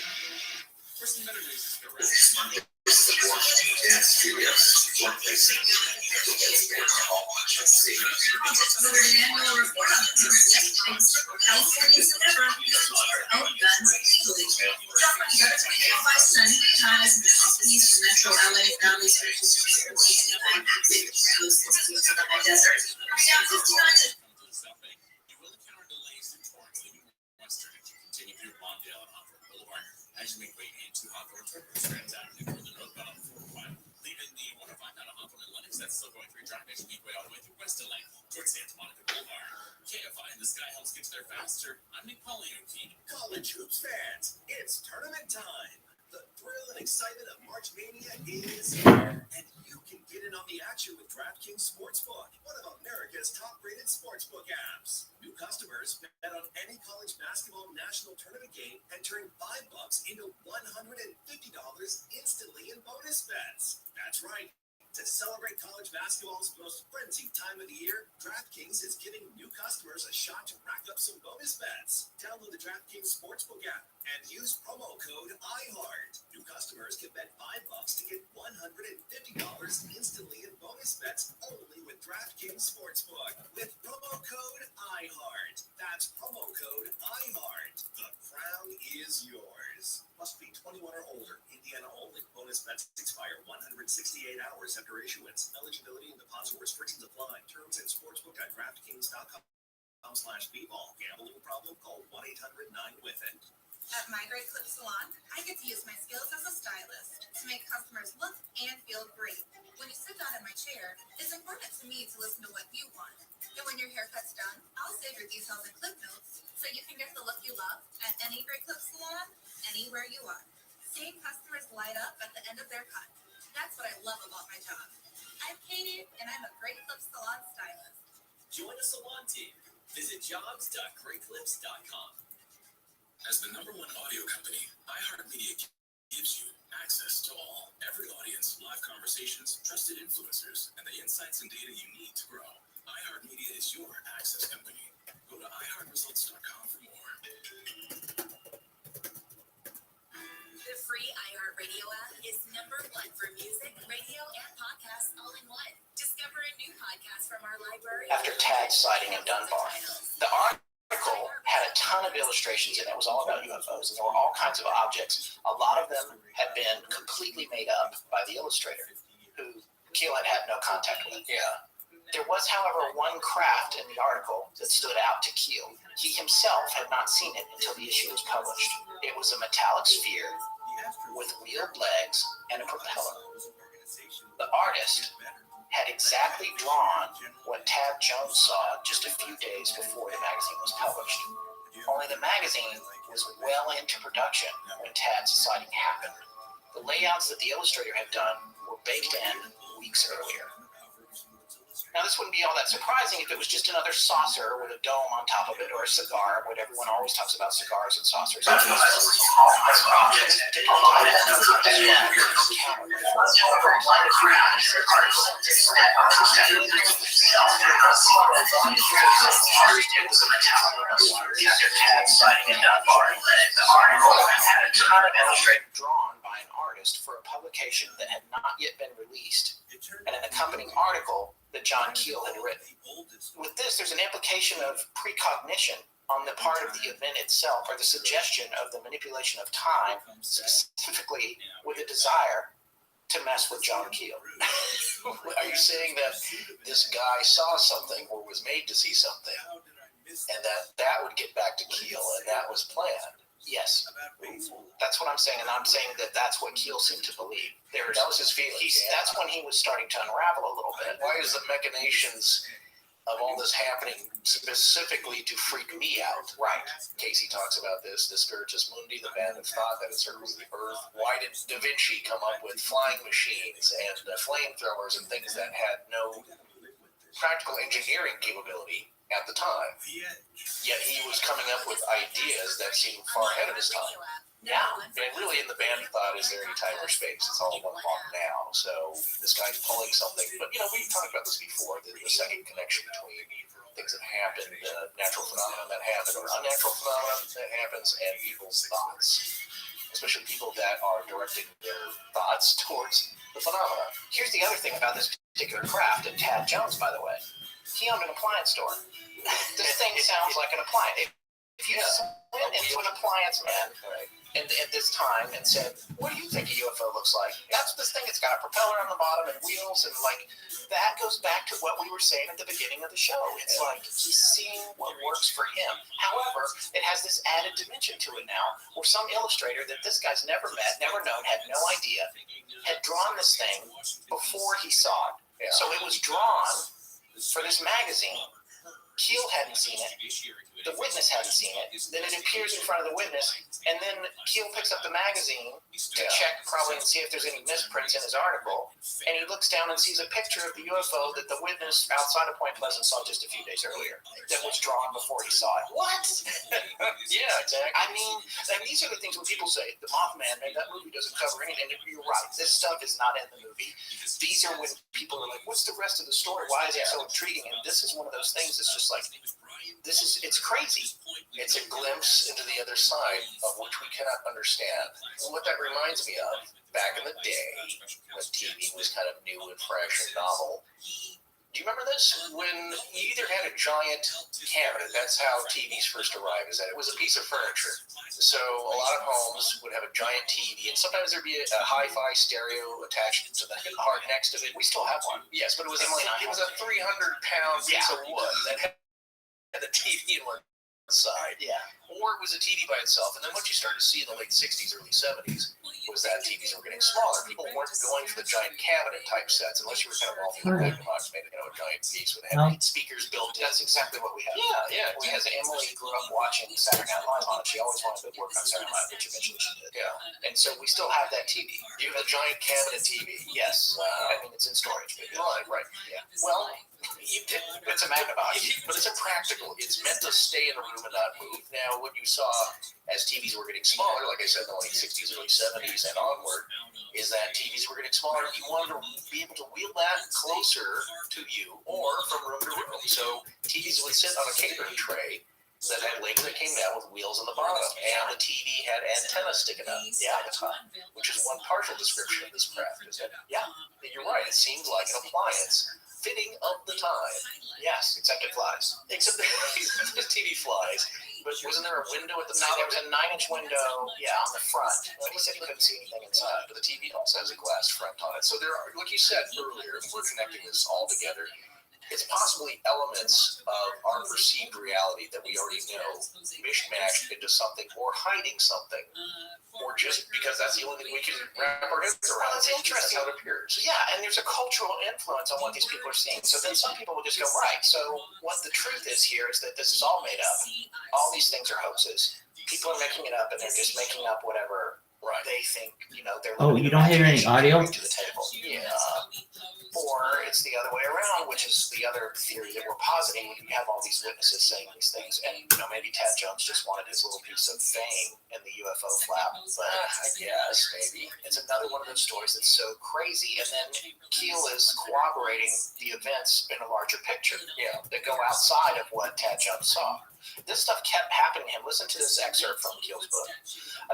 For some better news, dance studios, workplaces, Delivered an annual report on the program yesterday. Californians than ever before own guns legally. Southland weather for KFI sunny, highs in the 60s for Metro LA, Valley's beaches in Glendosi, and the IE 50s to low 60s for the high desert. Right now, 59 in You will encounter delays through Torrance, leaving western as you continue through Mondale and Hawthorne Boulevard. As you make way into Hawthorne, Trans Avenue for the northbound 405. Leaving the 105 out of Hawthorne and Lenox, that's still going through traffic as you make way all the way through West LA towards Santa Monica Boulevard. KFI in the sky helps get there faster. I'm Nick Pauliano, team. College hoops fans, it's tournament time. The thrill and excitement of March Mania is here, and you can get in on the action with DraftKings Sportsbook, one of America's top-rated sportsbook apps. New customers bet on any college basketball national tournament game and turn $5 into $150 instantly in bonus bets. That's right. To celebrate college basketball's most frenzied time of the year, DraftKings is giving new customers a shot to rack up some bonus bets. Download the DraftKings Sportsbook app and use promo code IHEART. New customers can bet $5 to get $150 instantly in bonus bets only with DraftKings Sportsbook with promo code IHEART. That's promo code IHEART. The crown is yours. Must be 21 or older. Indiana only. Bonus bets expire 168 hours after issuance. Eligibility and deposit restrictions apply. Terms at sportsbook.draftkings.com/bball. Gambling problem? Call 1-800-9-WITH-IT. At my Great Clip Salon, I get to use my skills as a stylist to make customers look and feel great. When you sit down in my chair, it's important to me to listen to what you want. And when your haircut's done, I'll save your details and clip notes so you can get the look you love at any Great Clip Salon, anywhere you are. Seeing customers light up at the end of their cut. That's what I love about my job. I'm Katie, and I'm a Great Clip Salon stylist. Join the salon team. Visit jobs.greatclips.com. As the #1 audio company, iHeartMedia gives you access to all, every audience, live conversations, trusted influencers, and the insights and data you need to grow. iHeartMedia is your access company. Go to iHeartResults.com for more. The free iHeartRadio app is #1 for music, radio, and podcasts all in one. Discover a new podcast from our library. After Tad's sighting in Dunbar, the article had a ton of illustrations in it. It was all about UFOs, and there were all kinds of objects. A lot of them had been completely made up by the illustrator, who Keel had no contact with. Yeah. There was, however, one craft in the article that stood out to Keel. He himself had not seen it until the issue was published. It was a metallic sphere with wheeled legs and a propeller. The artist had exactly drawn what Tad Jones saw just a few days before the magazine was published. Only the magazine was well into production when Tad's sighting happened. The layouts that the illustrator had done were baked in weeks earlier. Now, this wouldn't be all that surprising if it was just another saucer with a dome on top of it, or a cigar. What everyone always talks about cigars and saucers. Drawn by an artist for a publication that had not yet been released, and an accompanying article that John Keel had written. With this, there's an implication of precognition on the part of the event itself, or the suggestion of the manipulation of time, specifically with a desire to mess with John Keel. Are you saying that this guy saw something or was made to see something, and that would get back to Keel, and that was planned? Yes, that's what I'm saying, and I'm saying that that's what Keel seemed to believe. That was his feeling. That's when he was starting to unravel a little bit. Why is the machinations of all this happening specifically to freak me out? Right. Casey talks about this, the Spiritus Mundi, the band of thought that encircles the earth. Why did Da Vinci come up with flying machines and flamethrowers and things that had no practical engineering capability at the time? Yet he was coming up with ideas that seemed far ahead of his time. Yeah. And really in the band of thought, is there any time or space? It's all one long now. So this guy's pulling something. But, we've talked about this before, the second connection between things that happen, natural phenomena that happen, or unnatural phenomena that happens, and people's thoughts. Especially people that are directing their thoughts towards the phenomena. Here's the other thing about this particular craft, and Tad Jones, by the way. He owned an appliance store. This thing sounds like an appliance. If you went into an appliance man at this time and said, what do you think a UFO looks like? That's this thing. It's got a propeller on the bottom and wheels, and that goes back to what we were saying at the beginning of the show. It's like he's seeing what works for him. However, it has this added dimension to it now, where some illustrator that this guy's never met, never known, had no idea, had drawn this thing before he saw it. So it was drawn for this magazine Keel hadn't seen it. The witness hadn't seen it. Then it appears in front of the witness, and then Keel picks up the magazine to check probably and see if there's any misprints in his article. And he looks down and sees a picture of the UFO that the witness outside of Point Pleasant saw just a few days earlier. That was drawn before he saw it. What? Yeah, exactly. I mean, and these are the things when people say the Mothman, man, that movie doesn't cover anything. You're right. This stuff is not in the movie. These are when people are like, "What's the rest of the story? Why is it so intriguing?" And this is one of those things that's just like, it's crazy. It's a glimpse into the other side of which we cannot understand. And what that reminds me of, back in the day, when TV was kind of new and fresh and novel, do you remember this? When you either had a giant cabinet, that's how TVs first arrived, is that it was a piece of furniture. So a lot of homes would have a giant TV, and sometimes there'd be a hi-fi stereo attached to the heart next to it. We still have one. Yes, but it was a 300-pound piece of wood that had the TV in one side. Yeah. Or it was a TV by itself. And then what you started to see in the late 60s, early 70s was that TVs were getting smaller. People weren't going for the giant cabinet type sets unless you were kind of wealthy with a box, made a giant piece with heavy speakers built in. That's exactly what we have. Yeah. Because Emily grew up watching Saturday Night Live on it. She always wanted to work on Saturday Night Live, which eventually she did. Yeah. And so we still have that TV. You have a giant cabinet TV. Yes. I mean, it's in storage. Right. Yeah. Well, it's a magnifying, but it's impractical. It's meant to stay in a room and not move. Now, what you saw as TVs were getting smaller, like I said, in the late 60s, early 70s, and onward, is that TVs were getting smaller. You wanted to be able to wheel that closer to you or from room to room. So TVs would sit on a catering tray that had legs that came down with wheels on the bottom, and the TV had antennas sticking up at the top, which is one partial description of this craft, is it? Yeah, you're right. It seems like an appliance fitting of the time. Yes, except it flies. Except the TV flies. But wasn't there a window at the top? No, there was a 9-inch window, on the front. But he said he couldn't see anything inside. But the TV also has a glass front on it. So there are, like you said earlier, we're connecting this all together. It's possibly elements of our perceived reality that we already know mishmashed into something or hiding something, or just because that's the only thing we can wrap our heads around. It's interesting how it appears. Yeah, and there's a cultural influence on what these people are seeing. So then some people will just go, right, so what the truth is here is that this is all made up. All these things are hoaxes. People are making it up, and they're just making up whatever they think, they're You don't hear any audio? to the table. Yeah. Or it's the other way around, which is the other theory that we're positing when you have all these witnesses saying these things. And, maybe Tad Jones just wanted his little piece of fame in the UFO flap. But I guess maybe it's another one of those stories that's so crazy. And then Keel is corroborating the events in a larger picture, that go outside of what Tad Jones saw. This stuff kept happening to him. Listen to this excerpt from Keel's book.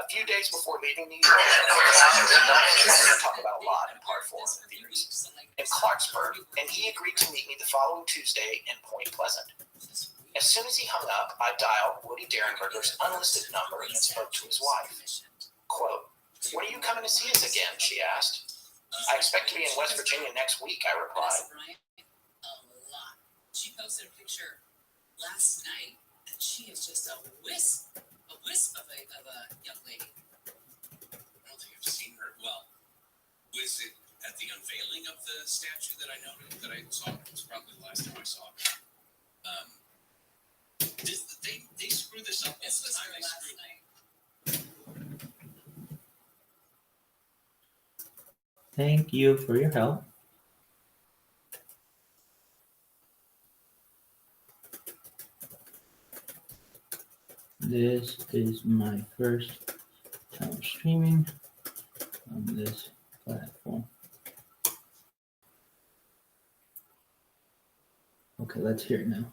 A few days before leaving New York, we'll talk about a lot in part 4 of the theories, in Clarksburg, and he agreed to meet me the following Tuesday in Point Pleasant. As soon as he hung up, I dialed Woody Derenberger's unlisted number and spoke to his wife. Quote, "When are you coming to see us again?" she asked. "I expect to be in West Virginia next week," I replied. A lot. She posted a picture last night, and she is just a wisp of a young lady. I don't think I've seen her. Well, was it at the unveiling of the statue that I noted that I saw? It was probably the last time I saw her. They screw this up. This was her last night. Thank you for your help. This is my first time streaming on this platform. Okay, let's hear it now.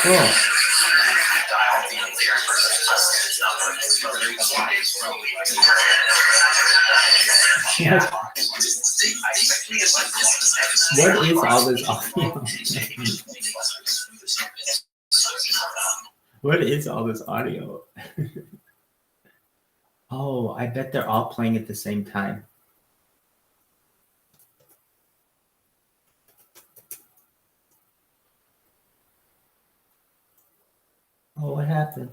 Oh. Yes. What is all this audio? What is all this audio? Oh, I bet they're all playing at the same time. Oh, what happened?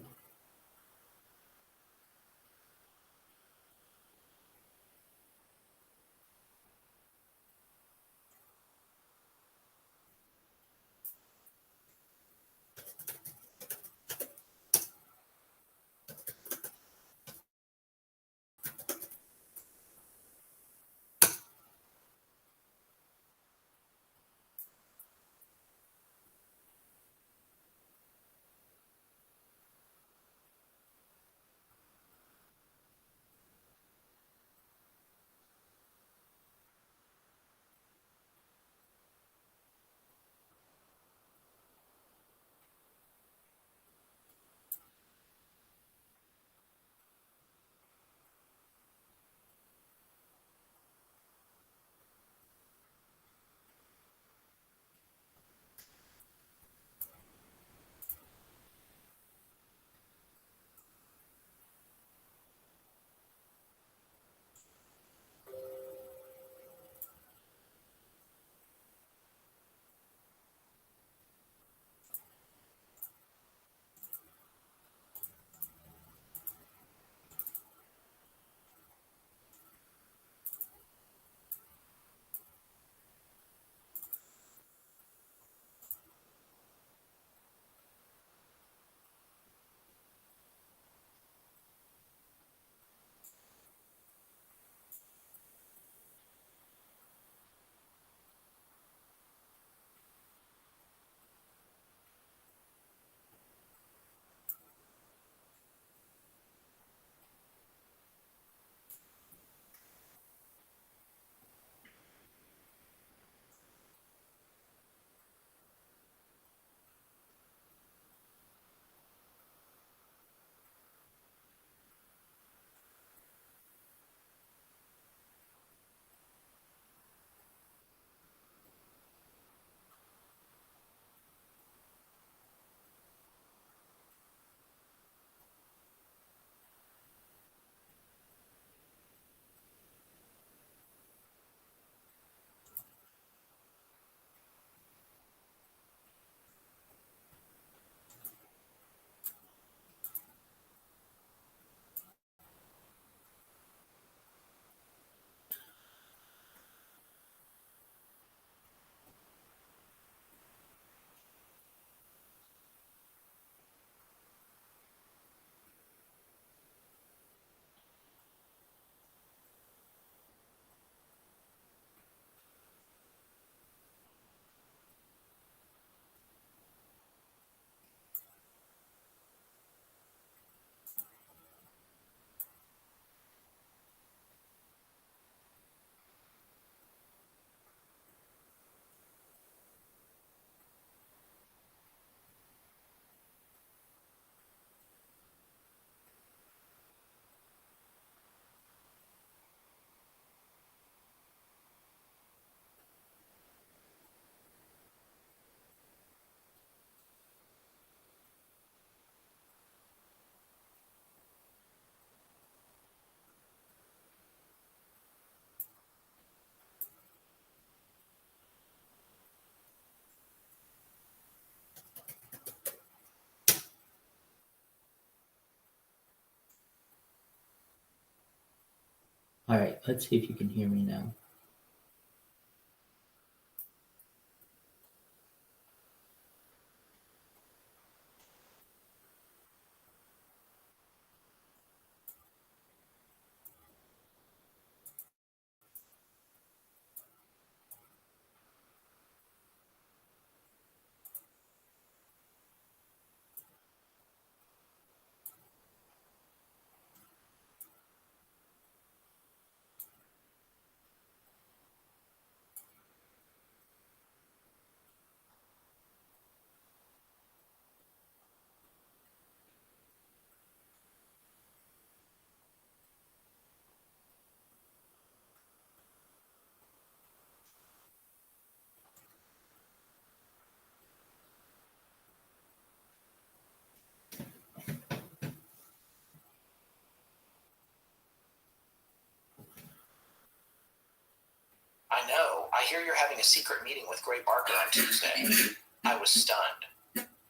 All right, let's see if you can hear me now. I know. I hear you're having a secret meeting with Gray Barker on Tuesday. I was stunned.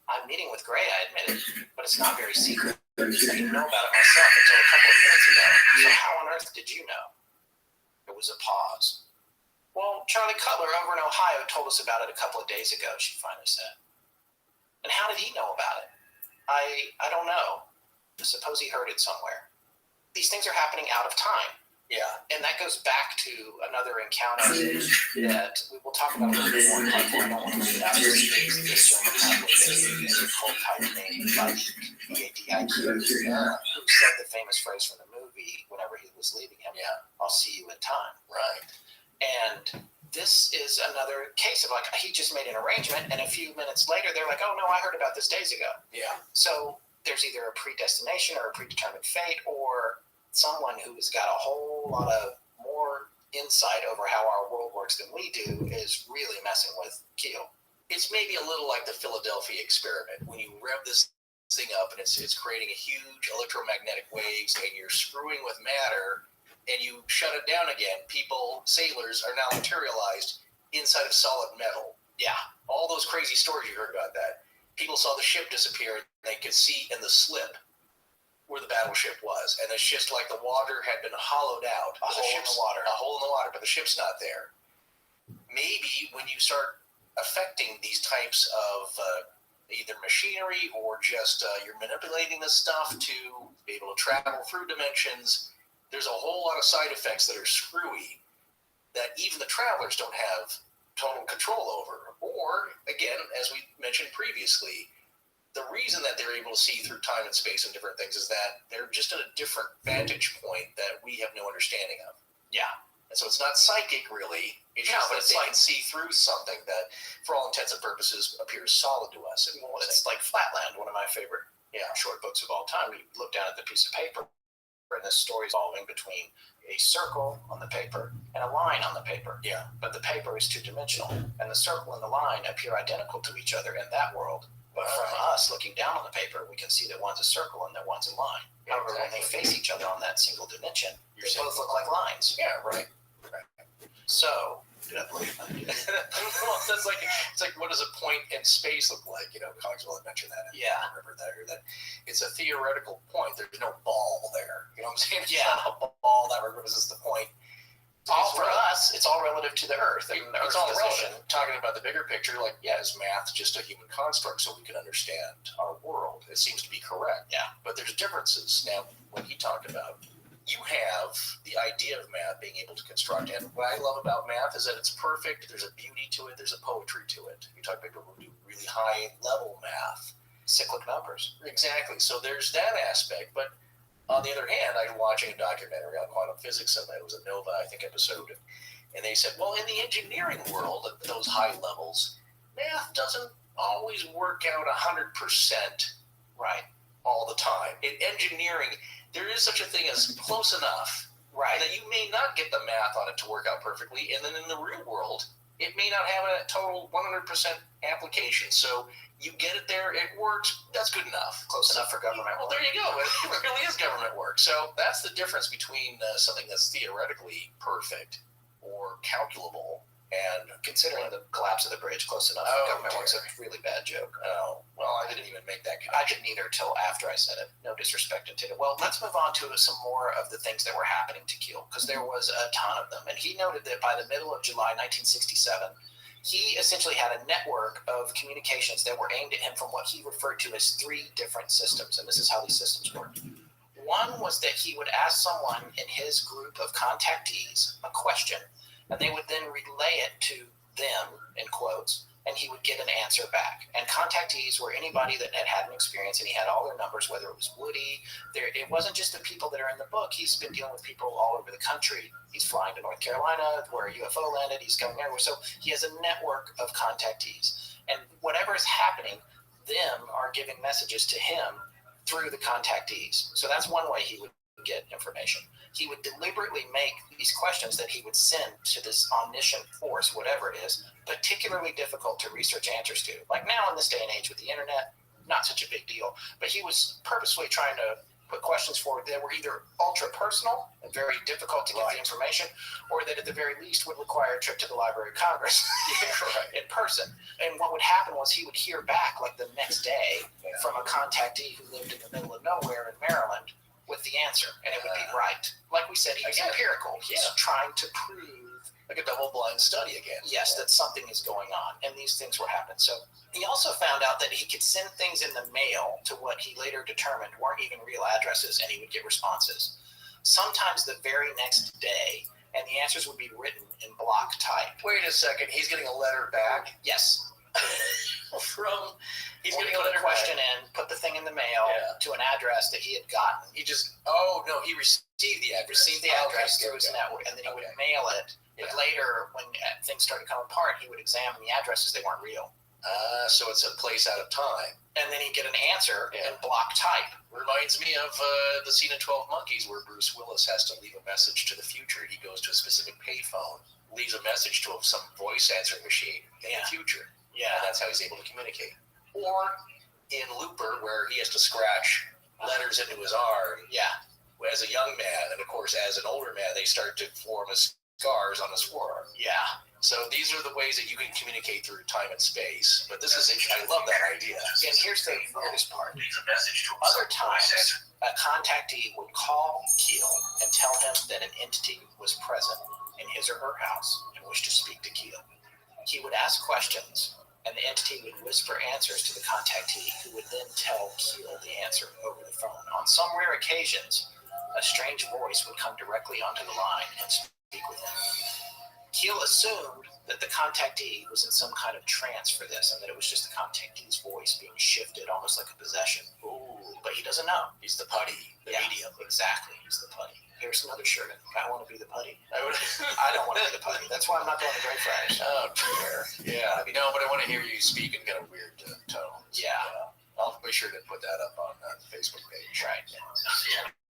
I'm meeting with Gray, I admitted, but it's not very secret. I didn't know about it myself until a couple of minutes ago. So how on earth did you know? There was a pause. Well, Charlie Cutler over in Ohio told us about it a couple of days ago, she finally said. And how did he know about it? I don't know. I suppose he heard it somewhere. These things are happening out of time. Yeah, and that goes back to another encounter that we will talk about a little bit more in part 4. I don't want to leave out this gentleman had with a cult type named Vadiq, who said the famous phrase from the movie whenever he was leaving him, I'll see you in time. Right. And this is another case of like, he just made an arrangement, and a few minutes later, they're like, oh no, I heard about this days ago. Yeah. So there's either a predestination or a predetermined fate, or someone who's got a whole lot of more insight over how our world works than we do is really messing with Keel. It's maybe a little like the Philadelphia experiment. When you rev this thing up and it's creating a huge electromagnetic waves and you're screwing with matter and you shut it down again, sailors are now materialized inside of solid metal. Yeah, all those crazy stories you heard about that. People saw the ship disappear and they could see in the slip where the battleship was, and it's just like the water had been hollowed out. A hole in the water, but the ship's not there. Maybe when you start affecting these types of either machinery or just you're manipulating this stuff to be able to travel through dimensions, there's a whole lot of side effects that are screwy that even the travelers don't have total control over. Or, again, as we mentioned previously, the reason that they're able to see through time and space and different things is that they're just at a different vantage point that we have no understanding of. Yeah. And so it's not psychic, really. It's just that they can see through something that, for all intents and purposes, appears solid to us. And it's like Flatland, one of my favorite short books of all time. We look down at the piece of paper, and this story is evolving between a circle on the paper and a line on the paper. Yeah. But the paper is two-dimensional, and the circle and the line appear identical to each other in that world. But from us looking down on the paper, we can see that one's a circle and that one's a line. However, when they face each other on that single dimension, they both look like lines. Yeah, right. So, well, that's like, it's like, what does a point in space look like? Cogswell had mentioned that. I remember that. Or that it's a theoretical point. There's no ball there. You know what I'm saying? It's not a ball that represents the point. All for us, it's all relative to the Earth. And it's all relative. Talking about the bigger picture, like, is math just a human construct so we can understand our world? It seems to be correct. Yeah. But there's differences. Now, when he talked about, you have the idea of math being able to construct, and what I love about math is that it's perfect. There's a beauty to it. There's a poetry to it. You talk about people who do really high-level math. Cyclic numbers. Exactly. So there's that aspect, but on the other hand, I was watching a documentary on quantum physics, and it was a Nova, I think, episode, and they said, well, in the engineering world, at those high levels, math doesn't always work out 100% right all the time. In engineering, there is such a thing as close enough, right, that you may not get the math on it to work out perfectly, and then in the real world, it may not have a total 100% application. So you get it there, it works, that's good enough. Close enough for government work. Well, there you go. It really is government work. So that's the difference between something that's theoretically perfect or calculable And Considering the collapse of the bridge, close enough. Oh, The government dear. was a really bad joke. Oh, well, I didn't even make that I connection. didn't either till after I said it. No disrespect into it. Well, let's move on to some more of the things that were happening to Keel, because there was a ton of them. And he noted that by the middle of July 1967, he essentially had a network of communications that were aimed at him from what he referred to as 3 different systems. And this is how these systems worked. One was that he would ask someone in his group of contactees a question, and they would then relay it to them, in quotes, and he would get an answer back. And contactees were anybody that had an experience, and he had all their numbers, whether it was Woody. It wasn't just the people that are in the book. He's been dealing with people all over the country. He's flying to North Carolina, where a UFO landed. He's going everywhere. So he has a network of contactees. And whatever is happening, them are giving messages to him through the contactees. So that's one way he would get information. He would deliberately make these questions that he would send to this omniscient force, whatever it is, particularly difficult to research answers to. Like now in this day and age with the internet, not such a big deal. But he was purposefully trying to put questions forward that were either ultra personal and very difficult to get the information, or that at the very least would require a trip to the Library of Congress in person. And what would happen was he would hear back like the next day from a contactee who lived in the middle of nowhere in Maryland with the answer, and it would be right. Like we said, he's empirical. He's trying to prove, like a double-blind study again. Yes, that something is going on, and these things were happening. So he also found out that he could send things in the mail to what he later determined weren't even real addresses, and he would get responses. Sometimes the very next day, and the answers would be written in block type. Wait a second, he's getting a letter back? Yes. He's going to put a question in, put the thing in the mail to an address that he had gotten. He received the address. Received the address through his network, and then he would mail it. But later, when things started coming apart, he would examine the addresses. They weren't real. So it's a place out of time. And then he'd get an answer in block type. Reminds me of the scene in 12 Monkeys where Bruce Willis has to leave a message to the future. He goes to a specific payphone, leaves a message to some voice answering machine in the future. Yeah. And that's how he's able to communicate. Or in Looper, where he has to scratch letters into his arm. Yeah. As a young man, and of course, as an older man, they start to form scars on his forearm. Yeah. So these are the ways that you can communicate through time and space. But this is, I love that idea. And here's the weirdest part. Other times, a contactee would call Keel and tell him that an entity was present in his or her house and wished to speak to Keel. He would ask questions, and the entity would whisper answers to the contactee, who would then tell Keel the answer over the phone. On some rare occasions, a strange voice would come directly onto the line and speak with him. Keel assumed that the contactee was in some kind of trance for this, and that it was just the contactee's voice being shifted, almost like a possession. Ooh, but he doesn't know. He's the putty, the medium. Exactly, he's the putty. Here's another shirt. I want to be the putty. I don't want to be the putty. That's why I'm not going to Grey Friday. Oh, dear. Yeah. No, but I want to hear you speak in kind of weird tone. Yeah. I'll be sure to put that up on the Facebook page. Right.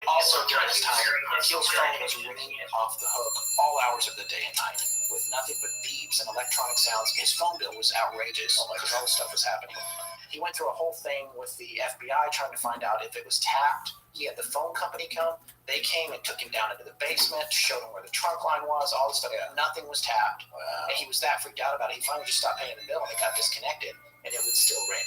Also, during this time, Keel's phone was ringing off the hook all hours of the day and night, with nothing but beeps and electronic sounds. His phone bill was outrageous because all this stuff was happening. He went through a whole thing with the FBI trying to find out if it was tapped. He had the phone company come. They came and took him down into the basement, showed him where the trunk line was, all this stuff. Nothing was tapped. Wow. And he was that freaked out about it. He finally just stopped paying the bill, and it got disconnected, and it would still ring.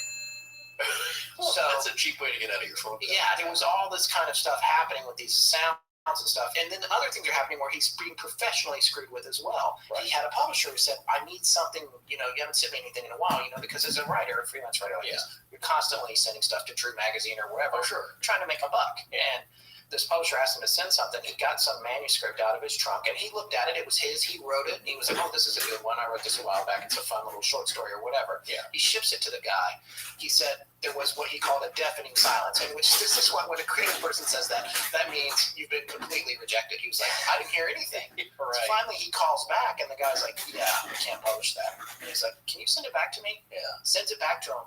So that's a cheap way to get out of your phone bill. Yeah, there was all this kind of stuff happening with these sounds and stuff. And then other things are happening where he's being professionally screwed with as well. Right. He had a publisher who said, I need something, you haven't sent me anything in a while, because as a writer, a freelance writer like this, you're constantly sending stuff to True Magazine or wherever, trying to make a buck. And this publisher asked him to send something. He got some manuscript out of his trunk, and he looked at it. It was his. He wrote it. And he was like, oh, this is a good one. I wrote this a while back. It's a fun little short story or whatever. Yeah. He ships it to the guy. He said there was what he called a deafening silence, in which this is what when a creative person says that means you've been completely rejected. He was like, I didn't hear anything. Right. So finally he calls back, and the guy's like, yeah, we can't publish that. And he's like, can you send it back to me? Yeah. Sends it back to him.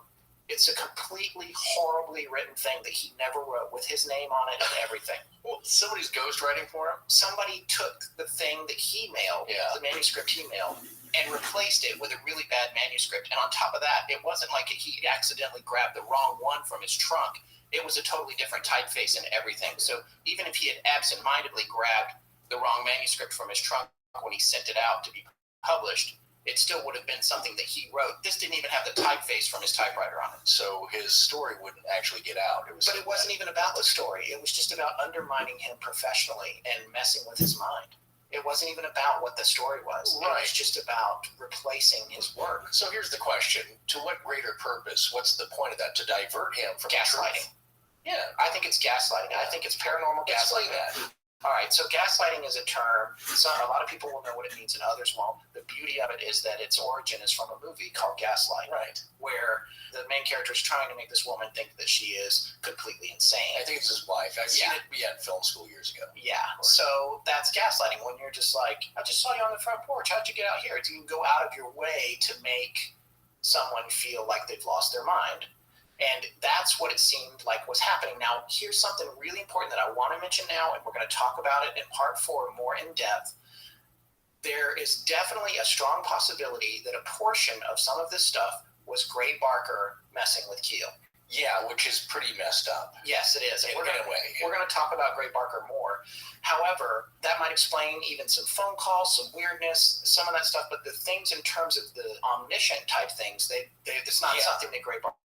It's a completely horribly written thing that he never wrote, with his name on it and everything. Well, somebody's ghostwriting for him? Somebody took the thing that he mailed, the manuscript he mailed, and replaced it with a really bad manuscript. And on top of that, it wasn't like he accidentally grabbed the wrong one from his trunk. It was a totally different typeface and everything. So even if he had absentmindedly grabbed the wrong manuscript from his trunk when he sent it out to be published, it still would have been something that he wrote. This didn't even have the typeface from his typewriter on it. So his story wouldn't actually get out. But it wasn't even about the story. It was just about undermining him professionally and messing with his mind. It wasn't even about what the story was. Right. It was just about replacing his work. So here's the question. To what greater purpose? What's the point of that? To divert him from gaslighting. Yeah. I think it's gaslighting. I think it's paranormal gaslighting. Explain that. All right, so gaslighting is a term. A lot of people will know what it means and others won't. The beauty of it is that its origin is from a movie called Gaslight, right? Where the main character is trying to make this woman think that she is completely insane. I think it's his wife. I've seen it in film school years ago. Yeah, so that's gaslighting when you're just like, I just saw you on the front porch. How'd you get out here? You can go out of your way to make someone feel like they've lost their mind. And that's what it seemed like was happening. Now, here's something really important that I want to mention now, and we're going to talk about it in part 4 more in depth. There is definitely a strong possibility that a portion of some of this stuff was Gray Barker messing with Keel. Yeah, which is pretty messed up. Yes, it is. And we're going to talk about Gray Barker more. However, that might explain even some phone calls, some weirdness, some of that stuff. But the things in terms of the omniscient type things, it's not something that Gray Barker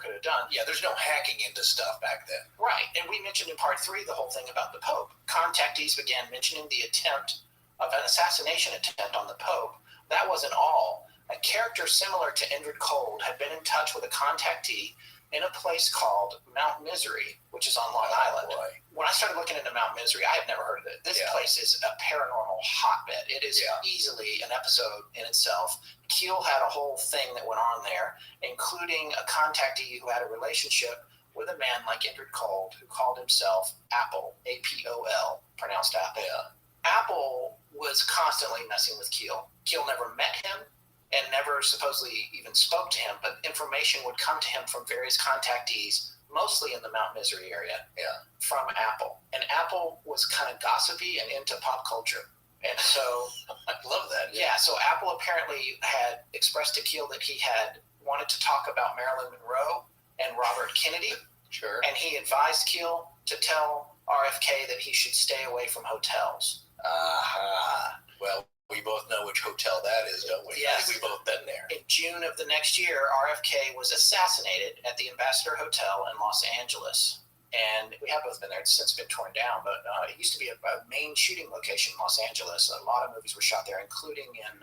could have done. Yeah, there's no hacking into stuff back then. Right, and we mentioned in part 3 the whole thing about the Pope. Contactees began mentioning the attempt of an assassination attempt on the Pope. That wasn't all. A character similar to Indrid Cold had been in touch with a contactee in a place called Mount Misery, which is on Long Island. Boy. When I started looking into Mount Misery, I had never heard of it. This place is a paranormal hotbed. It is easily an episode in itself. Keel had a whole thing that went on there, including a contactee who had a relationship with a man like Indrid Cold, who called himself Apple, A-P-O-L, pronounced Apple. Yeah. Apple was constantly messing with Keel. Keel never met him and never supposedly even spoke to him, but information would come to him from various contactees, mostly in the Mount Misery area, from Apple. And Apple was kind of gossipy and into pop culture. And so I love that. Yeah, so Apple apparently had expressed to Keel that he had wanted to talk about Marilyn Monroe and Robert Kennedy. Sure. And he advised Keel to tell RFK that he should stay away from hotels. Well, we both know which hotel that is, don't we? Yes. I think we've both been there. In June of the next year, RFK was assassinated at the Ambassador Hotel in Los Angeles. And we have both been there. It's since been torn down, but it used to be a main shooting location in Los Angeles. A lot of movies were shot there, including in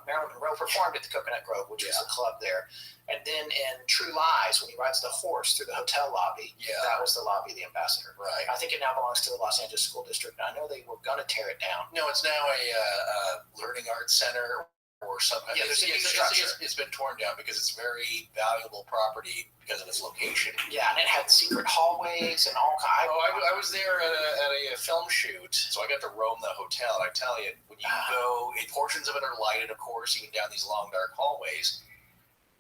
Marilyn Monroe performed at the Coconut Grove, which was a club there. And then in True Lies, when he rides the horse through the hotel lobby, that was the lobby of the Ambassador. Right. I think it now belongs to the Los Angeles School District. I know they were going to tear it down. No, it's now a learning arts center or something. Yeah, there's a new structure. It's been torn down because it's very valuable property because of its location. Yeah, and it had secret hallways and all kinds. Oh, I was there at a film shoot, so I got to roam the hotel. And I tell you, when you go, portions of it are lighted, of course, even down these long, dark hallways.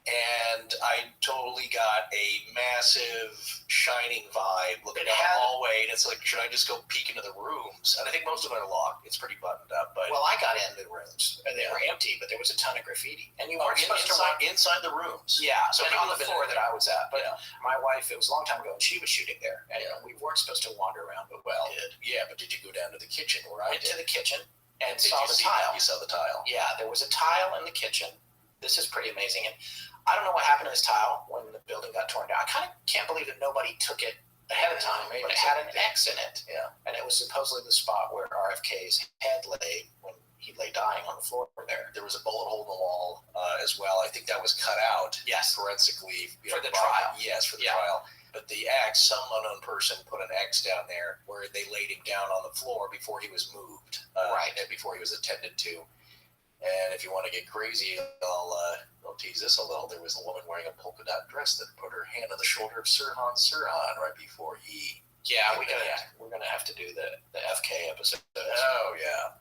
And I totally got a massive shining vibe looking down the hallway, and it's like, should I just go peek into the rooms? And I think most of them are locked. It's pretty buttoned up. But well, I got into the rooms, and they were empty, but there was a ton of graffiti. And you weren't supposed to walk inside the rooms. Yeah, so and on the floor that I was at. But my wife, it was a long time ago, and she was shooting there, and we weren't supposed to wander around. But but did you go down to the kitchen where I went to the kitchen and did saw you the see tile. You saw the tile. Yeah, there was a tile in the kitchen. This is pretty amazing. And I don't know what happened to this tile when the building got torn down. I kind of can't believe that nobody took it ahead of time, but it had an X in it. Yeah. And it was supposedly the spot where RFK's head lay when he lay dying on the floor there. There was a bullet hole in the wall as well. I think that was cut out forensically. For the trial. Yes, for the trial. But the X, some unknown person put an X down there where they laid him down on the floor before he was moved. And before he was attended to. And if you want to get crazy, I'll tease this a little. There was a woman wearing a polka dot dress that put her hand on the shoulder of Sirhan right before he. Yeah, we're gonna have to do the FK episode. Oh yeah.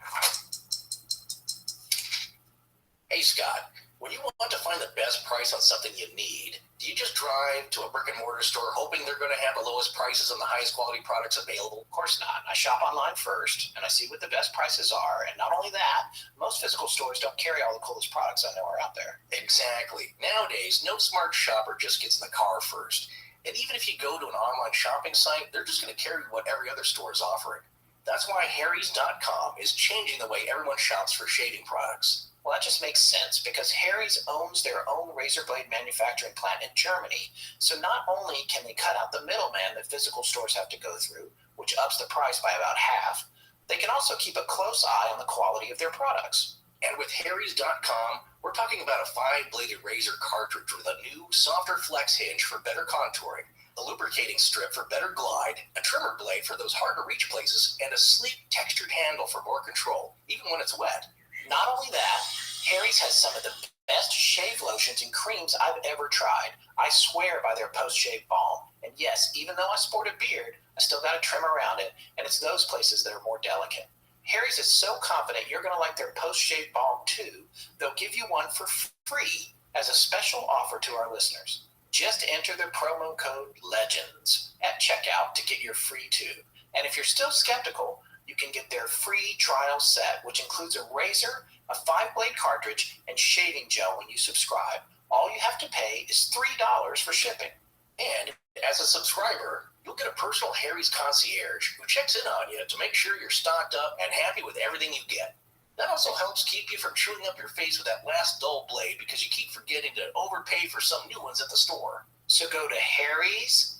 Hey Scott, when you want to find the best price on something you need, do you just drive to a brick and mortar store hoping they're going to have the lowest prices and the highest quality products available? Of course not. I shop online first, and I see what the best prices are. And not only that, most physical stores don't carry all the coolest products I know are out there. Exactly. Nowadays, no smart shopper just gets in the car first. And even if you go to an online shopping site, they're just going to carry what every other store is offering. That's why Harry's.com is changing the way everyone shops for shaving products. Well, that just makes sense because Harry's owns their own razor blade manufacturing plant in Germany. So not only can they cut out the middleman that physical stores have to go through, which ups the price by about half, they can also keep a close eye on the quality of their products. And with Harry's.com, we're talking about a 5-bladed razor cartridge with a new, softer flex hinge for better contouring, a lubricating strip for better glide, a trimmer blade for those hard-to-reach places, and a sleek, textured handle for more control, even when it's wet. Not only that, Harry's has some of the best shave lotions and creams I've ever tried. I swear by their post-shave balm. And yes, even though I sport a beard, I still got to trim around it, and it's those places that are more delicate. Harry's is so confident you're going to like their post-shave balm too, they'll give you one for free as a special offer to our listeners. Just enter the promo code LEGENDS at checkout to get your free tube. And if you're still skeptical, you can get their free trial set, which includes a razor, a 5-blade cartridge, and shaving gel when you subscribe. All you have to pay is $3 for shipping. And as a subscriber, you'll get a personal Harry's concierge who checks in on you to make sure you're stocked up and happy with everything you get. That also helps keep you from chewing up your face with that last dull blade because you keep forgetting to overpay for some new ones at the store. So go to harrys.com.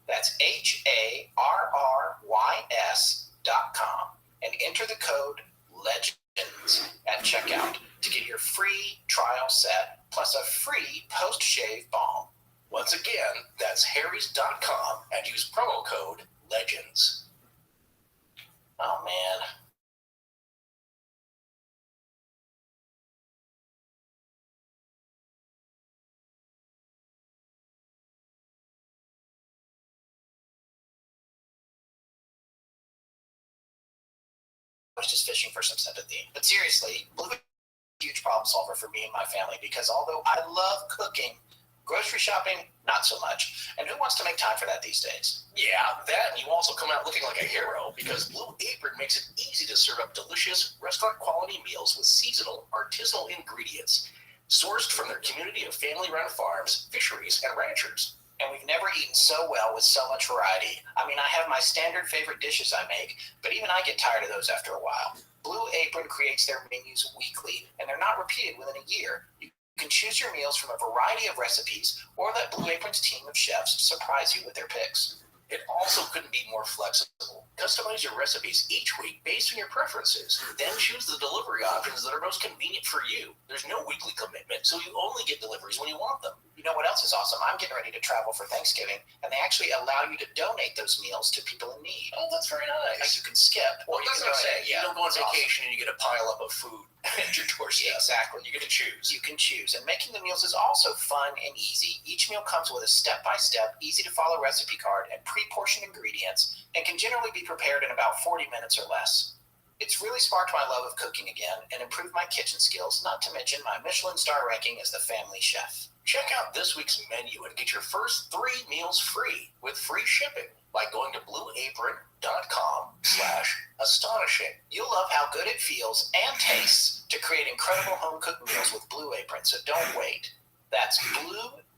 That's HARRYS.com and enter the code LEGENDS at checkout to get your free trial set plus a free post-shave balm. Once again, that's harrys.com and use promo code LEGENDS. Oh, man. I was just fishing for some sympathy. But seriously, Blue is a huge problem solver for me and my family because although I love cooking, grocery shopping, not so much. And who wants to make time for that these days? Yeah, that, and you also come out looking like a hero because Blue Apron makes it easy to serve up delicious, restaurant-quality meals with seasonal, artisanal ingredients sourced from their community of family-run farms, fisheries, and ranchers. And we've never eaten so well with so much variety. I mean, I have my standard favorite dishes I make, but even I get tired of those after a while. Blue Apron creates their menus weekly, and they're not repeated within a year. You can choose your meals from a variety of recipes, or let Blue Apron's team of chefs surprise you with their picks. It also couldn't be more flexible. Customize your recipes each week based on your preferences. Then choose the delivery options that are most convenient for you. There's no weekly commitment, so you only get deliveries when you want them. You know what else is awesome? I'm getting ready to travel for Thanksgiving, and they actually allow you to donate those meals to people in need. Oh, that's very nice. Like you can skip. Well, that's what I'm saying. You don't go on vacation and you get a pile up of food at your doorstep. Exactly. You get to choose. You can choose. And making the meals is also fun and easy. Each meal comes with a step-by-step, easy-to-follow recipe card and pre-portioned ingredients and can generally be prepared in about 40 minutes or less. It's really sparked my love of cooking again and improved my kitchen skills, not to mention my Michelin star ranking as the family chef. Check out this week's menu and get your first 3 meals free with free shipping by going to blueapron.com/astonishing. You'll love how good it feels and tastes to create incredible home-cooked meals with Blue Apron, so don't wait. That's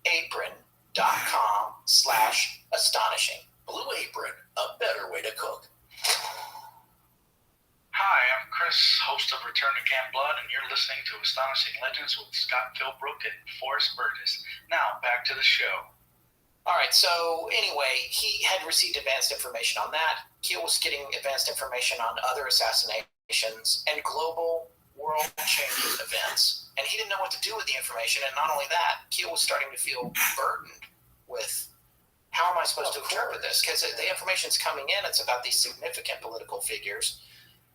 blueapron.com/astonishing. Blue Apron, a better way to cook. Hi, I'm Chris, host of Return to Camp Blood, and you're listening to Astonishing Legends with Scott Philbrook and Forrest Burgess. Now, back to the show. All right, so anyway, he had received advanced information on that. Keel was getting advanced information on other assassinations and global world-changing events. And he didn't know what to do with the information. And not only that, Keel was starting to feel burdened with how am I supposed to interpret this? Because the information's coming in. It's about these significant political figures.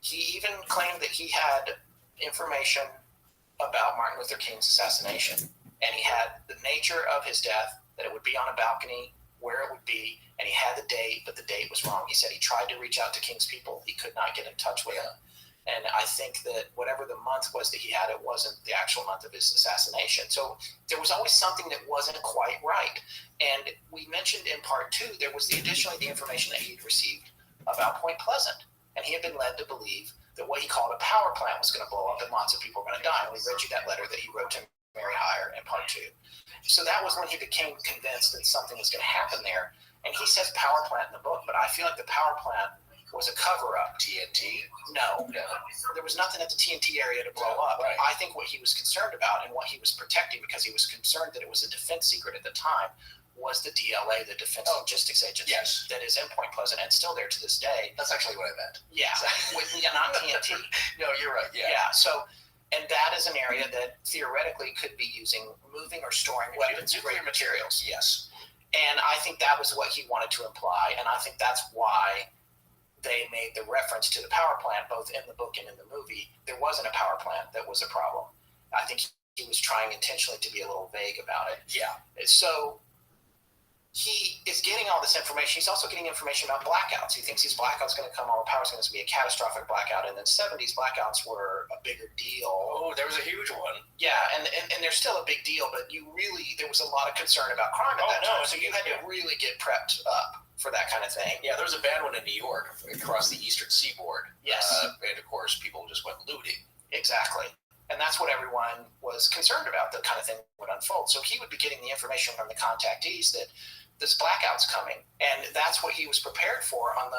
He even claimed that he had information about Martin Luther King's assassination. And he had the nature of his death, that it would be on a balcony, where it would be, and he had the date, but the date was wrong. He said he tried to reach out to King's people. He could not get in touch with them. And I think that whatever the month was that he had, it wasn't the actual month of his assassination. So there was always something that wasn't quite right. And we mentioned in part 2, there was additionally the information that he'd received about Point Pleasant. And he had been led to believe that what he called a power plant was going to blow up and lots of people were going to die. And we read you that letter that he wrote to Mary Heyer in part 2. So that was when he became convinced that something was going to happen there. And he says power plant in the book, but I feel like the power plant was a cover-up. TNT? No, there was nothing at the TNT area to blow up. Right. I think what he was concerned about and what he was protecting, because he was concerned that it was a defense secret at the time, was the DLA, the Defense Logistics Agency, that is in Point Pleasant and still there to this day. That's actually what I meant. Yeah, not TNT. No, you're right. Yeah. Yeah. So, and that is an area that theoretically could be using moving or storing weapons grade materials. Yes. And I think that was what he wanted to imply, and I think that's why they made the reference to the power plant both in the book and in the movie. There wasn't a power plant that was a problem. I think he was trying intentionally to be a little vague about it. Yeah. So he is getting all this information. He's also getting information about blackouts. He thinks these blackouts going to come, all the power is going to be a catastrophic blackout. And then 70s blackouts were a bigger deal. Oh, there was a huge one. Yeah, and they're still a big deal, but there was a lot of concern about crime at that time. So you had to really get prepped up for that kind of thing. Yeah, there was a bad one in New York across the eastern seaboard. Yes. And of course, people just went looting. Exactly. And that's what everyone was concerned about, the kind of thing would unfold. So he would be getting the information from the contactees that this blackout's coming. And that's what he was prepared for on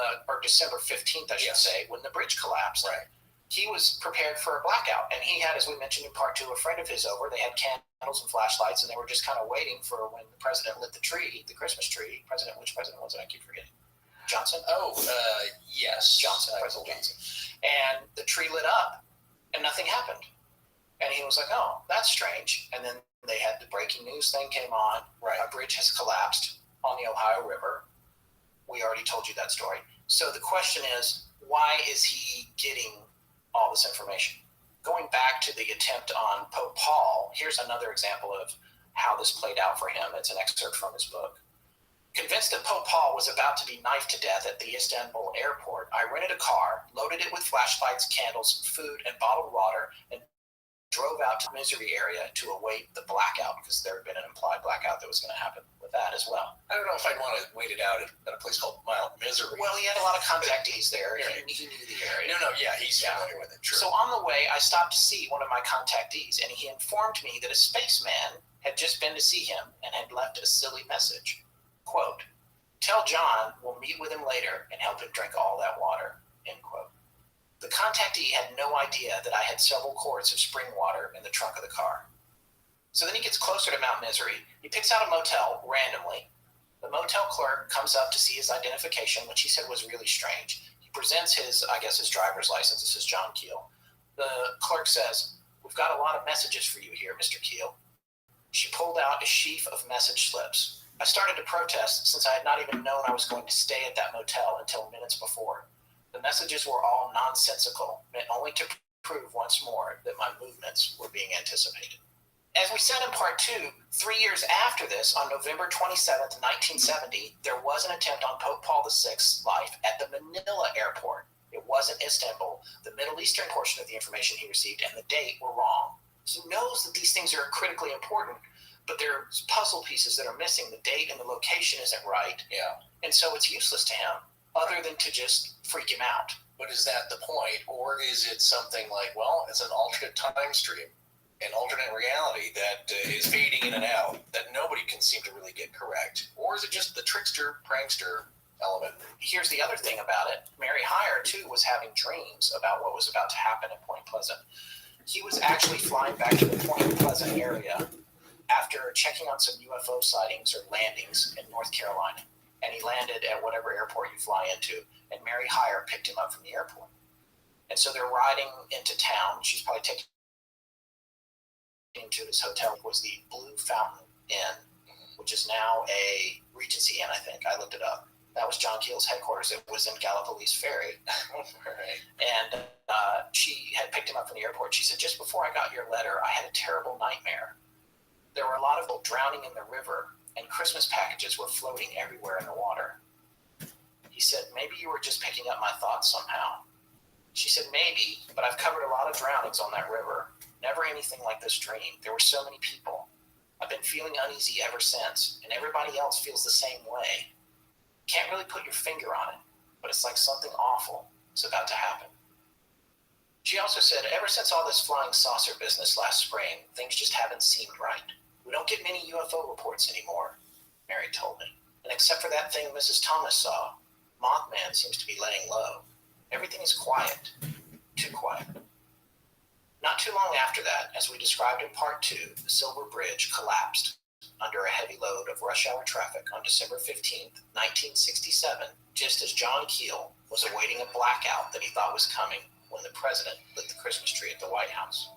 December 15th, I should say, when the bridge collapsed. Right. He was prepared for a blackout. And he had, as we mentioned in part 2, a friend of his over. They had candles and flashlights, and they were just kind of waiting for when the president lit the tree, the Christmas tree. Which president was it? I keep forgetting. Johnson? Oh, yes. Johnson, President Johnson. And the tree lit up, and nothing happened. And he was like, oh, that's strange. And then they had the breaking news thing came on. Right. A bridge has collapsed on the Ohio River. We already told you that story. So the question is, why is he getting all this information? Going back to the attempt on Pope Paul, here's another example of how this played out for him. It's an excerpt from his book. Convinced that Pope Paul was about to be knifed to death at the Istanbul airport, I rented a car, loaded it with flashlights, candles, food, and bottled water, and drove out to the Misery area to await the blackout, because there had been an implied blackout that was going to happen with that as well. I don't know if I'd want to wait it out at a place called Mount Misery. Well, he had a lot of contactees there. Yeah. He knew the area. No, yeah, he's familiar with it. True. So on the way, I stopped to see one of my contactees, and he informed me that a spaceman had just been to see him and had left a silly message. Quote, "Tell John we'll meet with him later and help him drink all that water." End quote. The contactee had no idea that I had several quarts of spring water in the trunk of the car. So then he gets closer to Mount Misery. He picks out a motel randomly. The motel clerk comes up to see his identification, which he said was really strange. He presents his driver's license. It says John Keel. The clerk says, "We've got a lot of messages for you here, Mr. Keel." She pulled out a sheaf of message slips. I started to protest since I had not even known I was going to stay at that motel until minutes before. The messages were all nonsensical, meant only to prove once more that my movements were being anticipated. As we said in part 2, 3 years after this, on November 27th, 1970, there was an attempt on Pope Paul VI's life at the Manila airport. It wasn't Istanbul. The Middle Eastern portion of the information he received and the date were wrong. He knows that these things are critically important, but there's puzzle pieces that are missing. The date and the location isn't right. Yeah. And so it's useless to him, other than to just freak him out. But is that the point? Or is it something like, well, it's an alternate time stream, an alternate reality that is fading in and out that nobody can seem to really get correct? Or is it just the trickster, prankster element? Here's the other thing about it. Mary Hyre, too, was having dreams about what was about to happen in Point Pleasant. He was actually flying back to the Point Pleasant area after checking on some UFO sightings or landings in North Carolina. And he landed at whatever airport you fly into, and Mary Hyre picked him up from the airport. And so they're riding into town. She's probably taking him to this hotel. It was the Blue Fountain Inn, which is now a Regency Inn, I think. I looked it up. That was John Keel's headquarters. It was in Gallipolis Ferry. Right. And she had picked him up from the airport. She said, "Just before I got your letter, I had a terrible nightmare. There were a lot of people drowning in the river, and Christmas packages were floating everywhere in the water." He said, "Maybe you were just picking up my thoughts somehow." She said, "Maybe, but I've covered a lot of drownings on that river. Never anything like this dream. There were so many people. I've been feeling uneasy ever since, and everybody else feels the same way. Can't really put your finger on it, but it's like something awful is about to happen." She also said, "Ever since all this flying saucer business last spring, things just haven't seemed right. We don't get many UFO reports anymore," Mary told me. "And except for that thing Mrs. Thomas saw, Mothman seems to be laying low. Everything is quiet. Too quiet. Not too long after that, as we described in part 2, the Silver Bridge collapsed under a heavy load of rush hour traffic on December 15th, 1967, just as John Keel was awaiting a blackout that he thought was coming when the president lit the Christmas tree at the White House.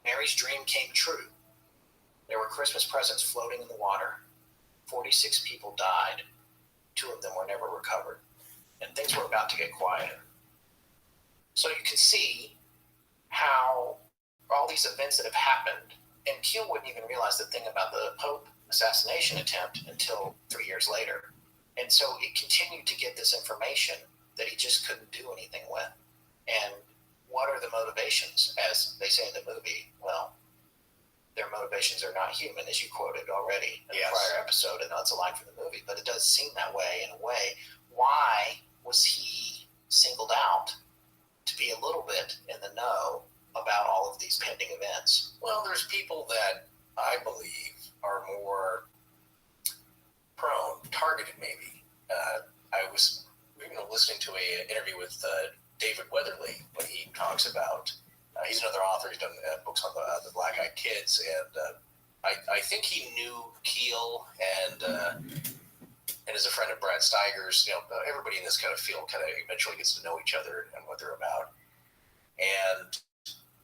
Mary's dream came true. There were Christmas presents floating in the water. 46 people died. 2 of them were never recovered. And things were about to get quieter. So you can see how all these events that have happened, and Keel wouldn't even realize the thing about the Pope assassination attempt until 3 years later. And so it continued to get this information that he just couldn't do anything with. And what are the motivations, as they say in the movie? Well, their motivations are not human, as you quoted already in the prior episode, and that's a line from the movie, but it does seem that way in a way. Why was he singled out to be a little bit in the know about all of these pending events? Well, there's people that I believe are more prone, targeted maybe. I was listening to an interview with David Weatherly when he talks about, he's another author, he's done books on the Black-Eyed Kids, and I think he knew Keel and is a friend of Brad Steiger's. Everybody in this kind of field kind of eventually gets to know each other and what they're about. And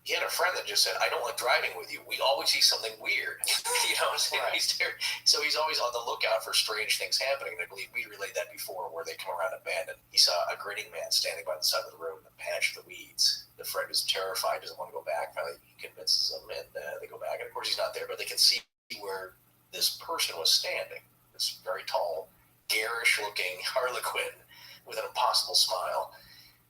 he had a friend that just said, I don't like driving with you. We always see something weird. Right. He's there. So he's always on the lookout for strange things happening. And I believe we relayed that before, where they come around abandoned. He saw a grinning man standing by the side of the road in a patch of the weeds. The friend is terrified, doesn't want to go back. Finally, he convinces them, and they go back. And of course, he's not there, but they can see where this person was standing. This very tall, garish-looking harlequin with an impossible smile.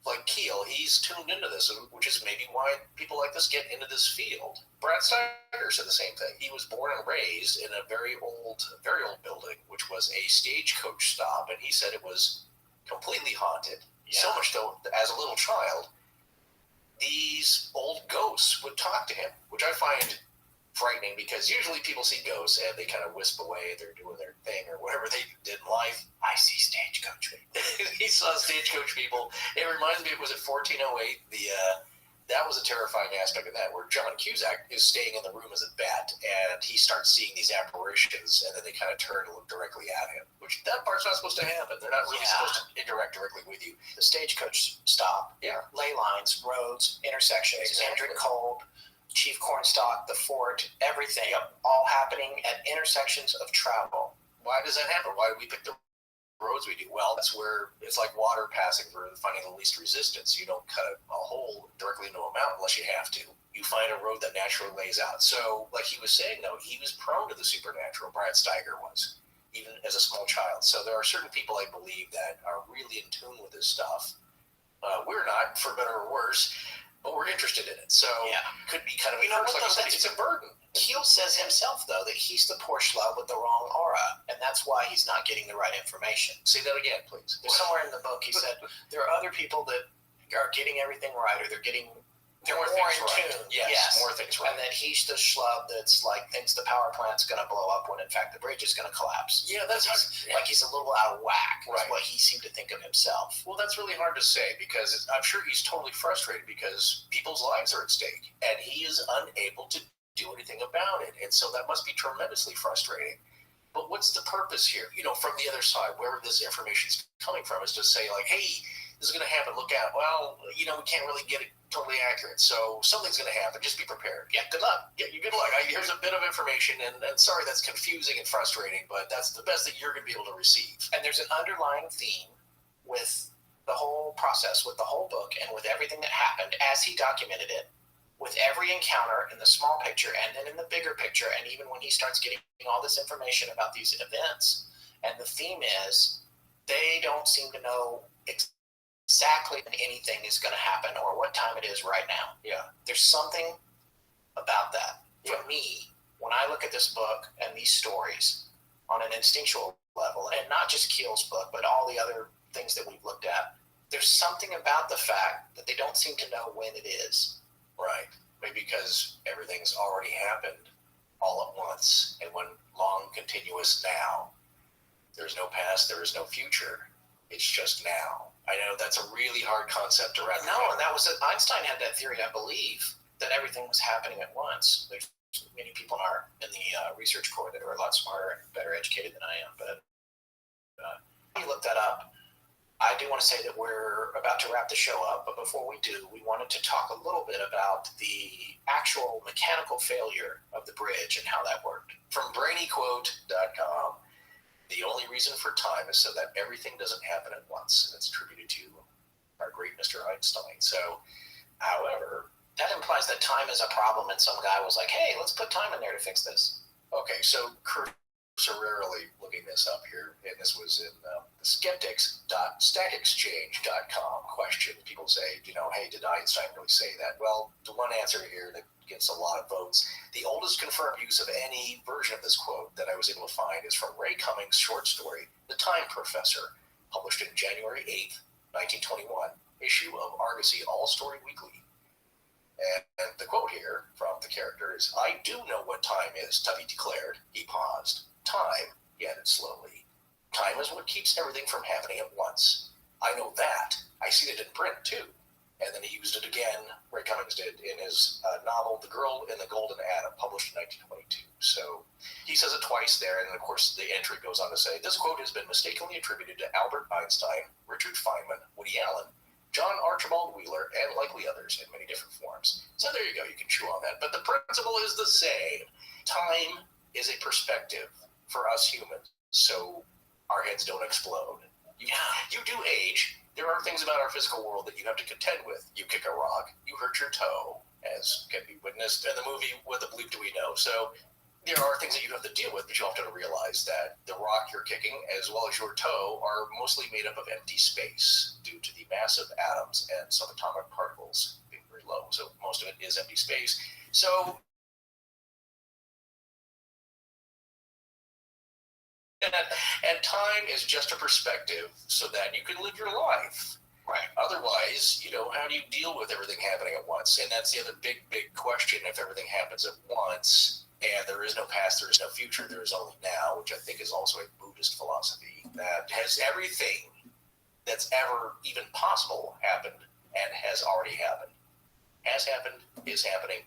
Like Keel, he's tuned into this, which is maybe why people like this get into this field. Brad Steiger said the same thing. He was born and raised in a very old building, which was a stagecoach stop, and he said it was completely haunted. Yeah. So much so, as a little child, these old ghosts would talk to him, which I find frightening, because usually people see ghosts and they kind of wisp away, they're doing their thing or whatever they did in life. I see stagecoach people. He saw stagecoach people. It reminds me, was it 1408? That was a terrifying aspect of that, where John Cusack is staying in the room as a bat, and he starts seeing these apparitions, and then they kind of turn and look directly at him, which that part's not supposed to happen. They're not really supposed to interact directly with you. The stagecoach stop, ley lines, roads, intersections, Hendrick Cold, Chief Cornstalk, the fort, everything, all happening at intersections of travel. Why does that happen? Why do we pick the roads we do? Well, that's where it's like water passing for finding the least resistance. You don't cut a hole directly into a mountain unless you have to. You find a road that naturally lays out. So, like he was saying, though, he was prone to the supernatural. Brad Steiger was, even as a small child. So there are certain people, I believe, that are really in tune with this stuff. We're not, for better or worse, but we're interested in it. So could be kind of, it's a burden. Keel says himself, though, that he's the poor schlub with the wrong aura, and that's why he's not getting the right information. Say that again, please. Somewhere in the book, he said there are other people that are getting everything right, or they're more in tune. Yes, more things right. And then he's the schlub that's like thinks the power plant's going to blow up when in fact the bridge is going to collapse. Yeah, that's like he's a little out of whack. Right. Is what he seemed to think of himself. Well, that's really hard to say, because I'm sure he's totally frustrated because people's lives are at stake, and he is unable to do anything about it. And so that must be tremendously frustrating. But what's the purpose here? From the other side, wherever this information is coming from, is to say, like, hey, this is going to happen. Look out. Well, we can't really get it totally accurate. So something's going to happen. Just be prepared. Yeah, good luck. Yeah, good luck. Here's a bit of information, and sorry that's confusing and frustrating, but that's the best that you're going to be able to receive. And there's an underlying theme with the whole process, with the whole book, and with everything that happened as he documented it, with every encounter in the small picture and then in the bigger picture, and even when he starts getting all this information about these events. And the theme is they don't seem to know exactly when anything is going to happen or what time it is right now. Yeah. There's something about that. For me, when I look at this book and these stories on an instinctual level, and not just Keel's book, but all the other things that we've looked at, there's something about the fact that they don't seem to know when it is. Right. Maybe because everything's already happened all at once in one long, continuous now. There's no past, there is no future. It's just now. I know that's a really hard concept to wrap. No, and that was Einstein had that theory, I believe, that everything was happening at once. There's many people in the research corps that are a lot smarter and better educated than I am, but you look that up. I do want to say that we're about to wrap the show up, but before we do, we wanted to talk a little bit about the actual mechanical failure of the bridge and how that worked. From brainyquote.com, the only reason for time is so that everything doesn't happen at once, and it's attributed to our great Mr. Einstein. So, however, that implies that time is a problem, and some guy was like, hey, let's put time in there to fix this. Okay, so cursorily looking this up here, and this was in the skeptics.stackexchange.com question. People say, hey, did Einstein really say that? Well, the one answer here that gets a lot of votes, the oldest confirmed use of any version of this quote that I was able to find is from Ray Cummings' short story, The Time Professor, published in January 8th, 1921, issue of Argosy All-Story Weekly. And the quote here from the character is, I do know what time is, Tubby declared. He paused. Time, he added slowly. Time is what keeps everything from happening at once. I know that. I seen it in print, too. And then he used it again, Ray Cummings did, in his novel, The Girl in the Golden Atom, published in 1922. So he says it twice there, and of course the entry goes on to say, this quote has been mistakenly attributed to Albert Einstein, Richard Feynman, Woody Allen, John Archibald Wheeler, and likely others in many different forms. So there you go, you can chew on that. But the principle is the same. Time is a perspective for us humans, so our heads don't explode. You do age. There are things about our physical world that you have to contend with. You kick a rock, you hurt your toe, as can be witnessed in the movie What the Bleep Do We Know. So there are things that you have to deal with, but you have to realize that the rock you're kicking, as well as your toe, are mostly made up of empty space due to the massive atoms and subatomic particles being very low. So most of it is empty space. So and time is just a perspective so that you can live your life. Right. Otherwise, how do you deal with everything happening at once? And that's the other big question. If everything happens at once and there is no past, there is no future, there is only now, which I think is also a Buddhist philosophy that has everything that's ever even possible happened and has already happened. Has happened, is happening,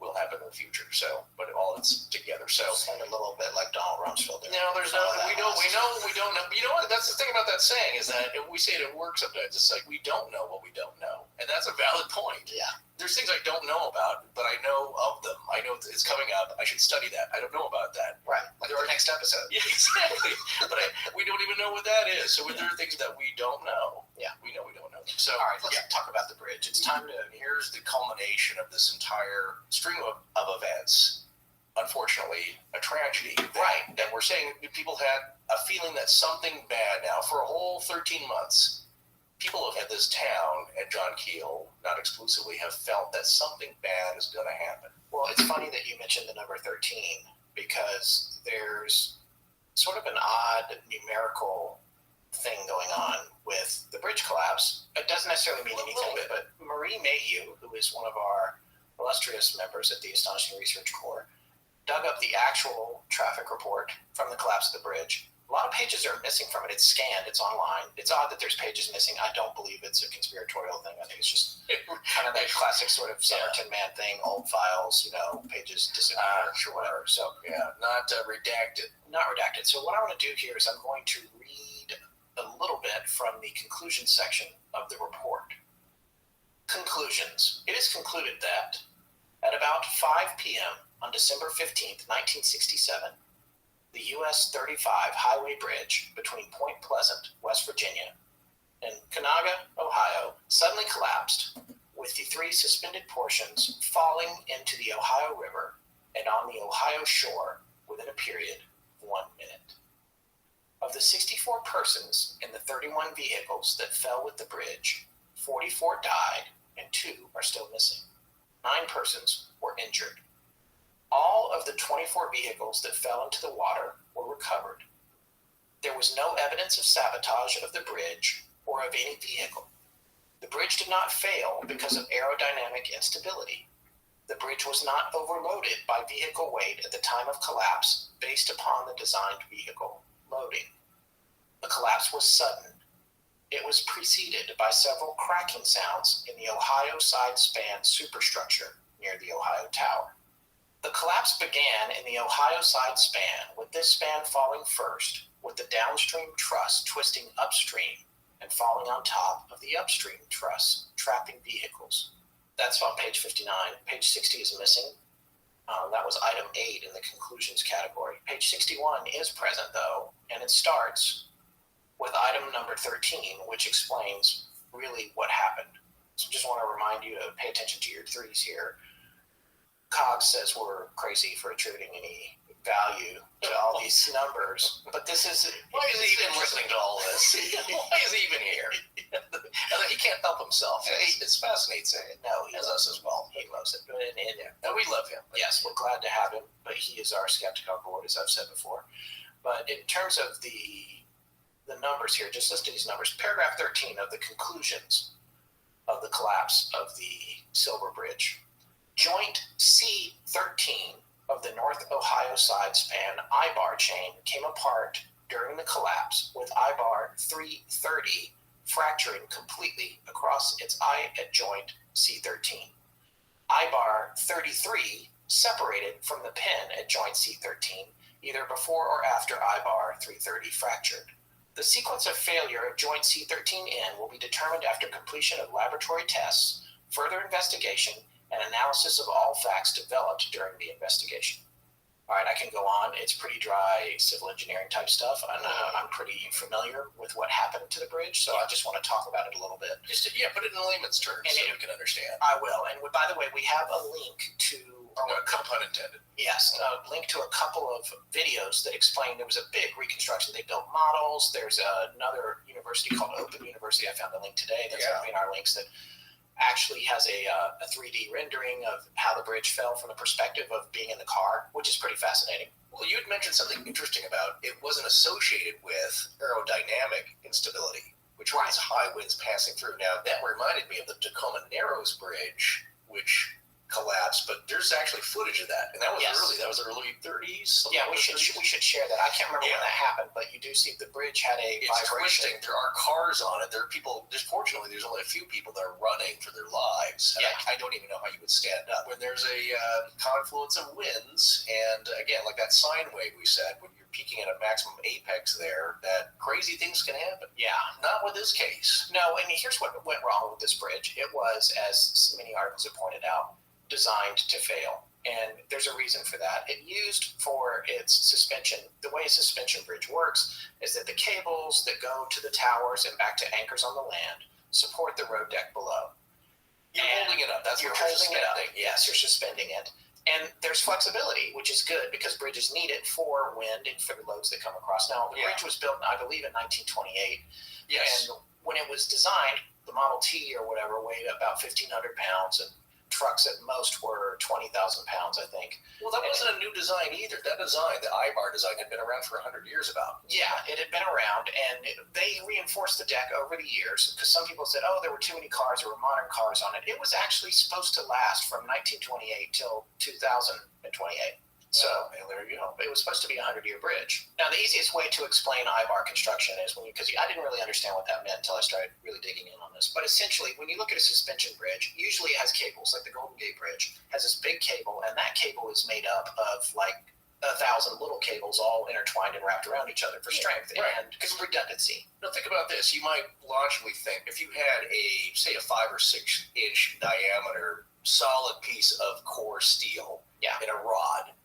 will happen in the future. So, but all it's together. So, sound a little bit like Donald Rumsfeld. No, there's no. We don't know. You know what? That's the thing about that saying is that we say it at work sometimes. It's like we don't know what we don't know, and that's a valid point. Yeah. There's things I don't know about, but I know of them. I know it's coming up. I should study that. I don't know about that. Right. Like our next episode. Yeah, exactly. But we don't even know what that is. So there are things that we don't know. Yeah. We know we don't know. So all right, let's talk about the bridge. It's time to. Here's the culmination of this entire string of events. Unfortunately, a tragedy. That we're saying people had a feeling that something bad now for a whole 13 months. People at this town at John Keel, not exclusively, have felt that something bad is going to happen. Well, it's funny that you mentioned the number 13 because there's sort of an odd numerical thing going on with the bridge collapse. It doesn't necessarily mean anything, but Marie Mayhew, who is one of our illustrious members at the Astonishing Research Corps, dug up the actual traffic report from the collapse of the bridge. A lot of pages are missing from it. It's scanned. It's online. It's odd that there's pages missing. I don't believe it's a conspiratorial thing. I think it's just kind of that classic sort of Somerton Man thing, old files, pages disappear or whatever. So, not redacted. Not redacted. So what I want to do here is I'm going to read a little bit from the conclusion section of the report. Conclusions. It is concluded that at about 5 p.m. on December 15th, 1967, the US 35 highway bridge between Point Pleasant, West Virginia, and Conaga, Ohio, suddenly collapsed, with the three suspended portions falling into the Ohio River and on the Ohio shore within a period of 1 minute. Of the 64 persons in the 31 vehicles that fell with the bridge, 44 died and 2 are still missing. 9 persons were injured. All of the 24 vehicles that fell into the water were recovered. There was no evidence of sabotage of the bridge or of any vehicle. The bridge did not fail because of aerodynamic instability. The bridge was not overloaded by vehicle weight at the time of collapse based upon the designed vehicle loading. The collapse was sudden, It was preceded by several cracking sounds in the Ohio side span superstructure near the Ohio Tower. The collapse began in the Ohio side span, with this span falling first, with the downstream truss twisting upstream and falling on top of the upstream truss, trapping vehicles. That's on page 59. Page 60 is missing. That was item 8 in the conclusions category. Page 61 is present, though, and it starts with item number 13, which explains really what happened. So just want to remind you to pay attention to your threes here. Cogs says we're crazy for attributing any value to all these numbers, but this is... Why is he even listening to all this? Why is he even here? He can't help himself. It fascinates him. No, he as us as well. He loves it. And we love him. Yes, we're glad to have him, but he is our skeptic on board, as I've said before. But in terms of the numbers here, just listen to these numbers. Paragraph 13 of the conclusions of the collapse of the Silver Bridge. Joint C13 of the North Ohio side span I-bar chain came apart during the collapse, with I-bar 330 fracturing completely across its eye at joint C13. I-bar 33 separated from the pin at joint C13 either before or after I-bar 330 fractured. The sequence of failure of joint C13N will be determined after completion of laboratory tests, further investigation, and analysis of all facts developed during the investigation. All right, I can go on. It's pretty dry civil engineering type stuff. I'm pretty familiar with what happened to the bridge, so I just want to talk about it a little bit. Put it in layman's terms so we can understand. I will. And by the way, we have a link to... No pun intended. Yes, a link to a couple of videos that explain there was a big reconstruction. They built models. There's another university called Open University. I found the link today. That's going to be in our links that actually has a 3D rendering of how the bridge fell from the perspective of being in the car, which is pretty fascinating. Well, you had mentioned something interesting about it wasn't associated with aerodynamic instability, which means high winds passing through. Now, that reminded me of the Tacoma Narrows Bridge, which collapsed, but there's actually footage of that, and that was early 30s. Yeah, we should share that. I can't remember when that happened, but you do see the bridge had a vibration. Twisting. There are cars on it. There are people. Fortunately, there's only a few people that are running for their lives. And I don't even know how you would stand up when there's a confluence of winds. And again, like that sine wave we said, when you're peaking at a maximum apex there, that crazy things can happen. Yeah, not with this case. No, and here's what went wrong with this bridge. It was, as many articles have pointed out, designed to fail. And there's a reason for that. It used for its suspension, the way a suspension bridge works is that the cables that go to the towers and back to anchors on the land support the road deck below. You're holding it up. That's what you're holding it up. Yes, you're suspending it. And there's flexibility, which is good because bridges need it for wind and for the loads that come across. Now, the bridge was built, I believe, in 1928. Yes. And when it was designed, the Model T or whatever weighed about 1,500 pounds, and trucks at most were 20,000 pounds, I think. Well, that wasn't a new design either. That design, the I-bar design, had been around for 100 years about. Yeah, it had been around, and they reinforced the deck over the years because some people said, oh, there were too many cars, there were modern cars on it. It was actually supposed to last from 1928 till 2028. So there you go. It was supposed to be a 100-year bridge. Now, the easiest way to explain I-bar construction is because I didn't really understand what that meant until I started really digging in on this. But essentially, when you look at a suspension bridge, usually it has cables, like the Golden Gate Bridge has this big cable, and that cable is made up of like 1,000 little cables all intertwined and wrapped around each other for strength and redundancy. Now, think about this. You might logically think if you had say a 5 or 6 inch diameter solid piece of core steel in a rod,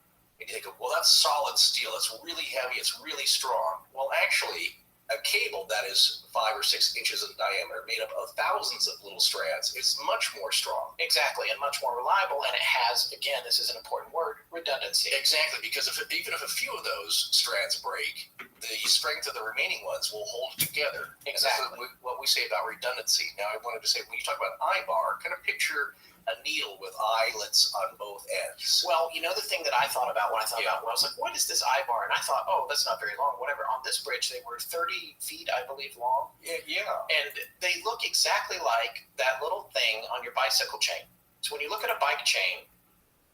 and you think, well, that's solid steel. It's really heavy. It's really strong. Well, actually, a cable that is 5 or 6 inches in diameter, made up of thousands of little strands, is much more strong. Exactly, and much more reliable. And it has, again, this is an important word, redundancy. Exactly, because even if a few of those strands break, the strength of the remaining ones will hold together. Exactly. That's what we say about redundancy. Now, I wanted to say, when you talk about I-bar, kind of picture a needle with eyelets on both ends. Well, you know the thing that I thought about when I thought about it, I was like, what is this I-bar? And I thought, oh, that's not very long, whatever. On this bridge, they were 30 feet, I believe, long. Yeah. And they look exactly like that little thing on your bicycle chain. So when you look at a bike chain,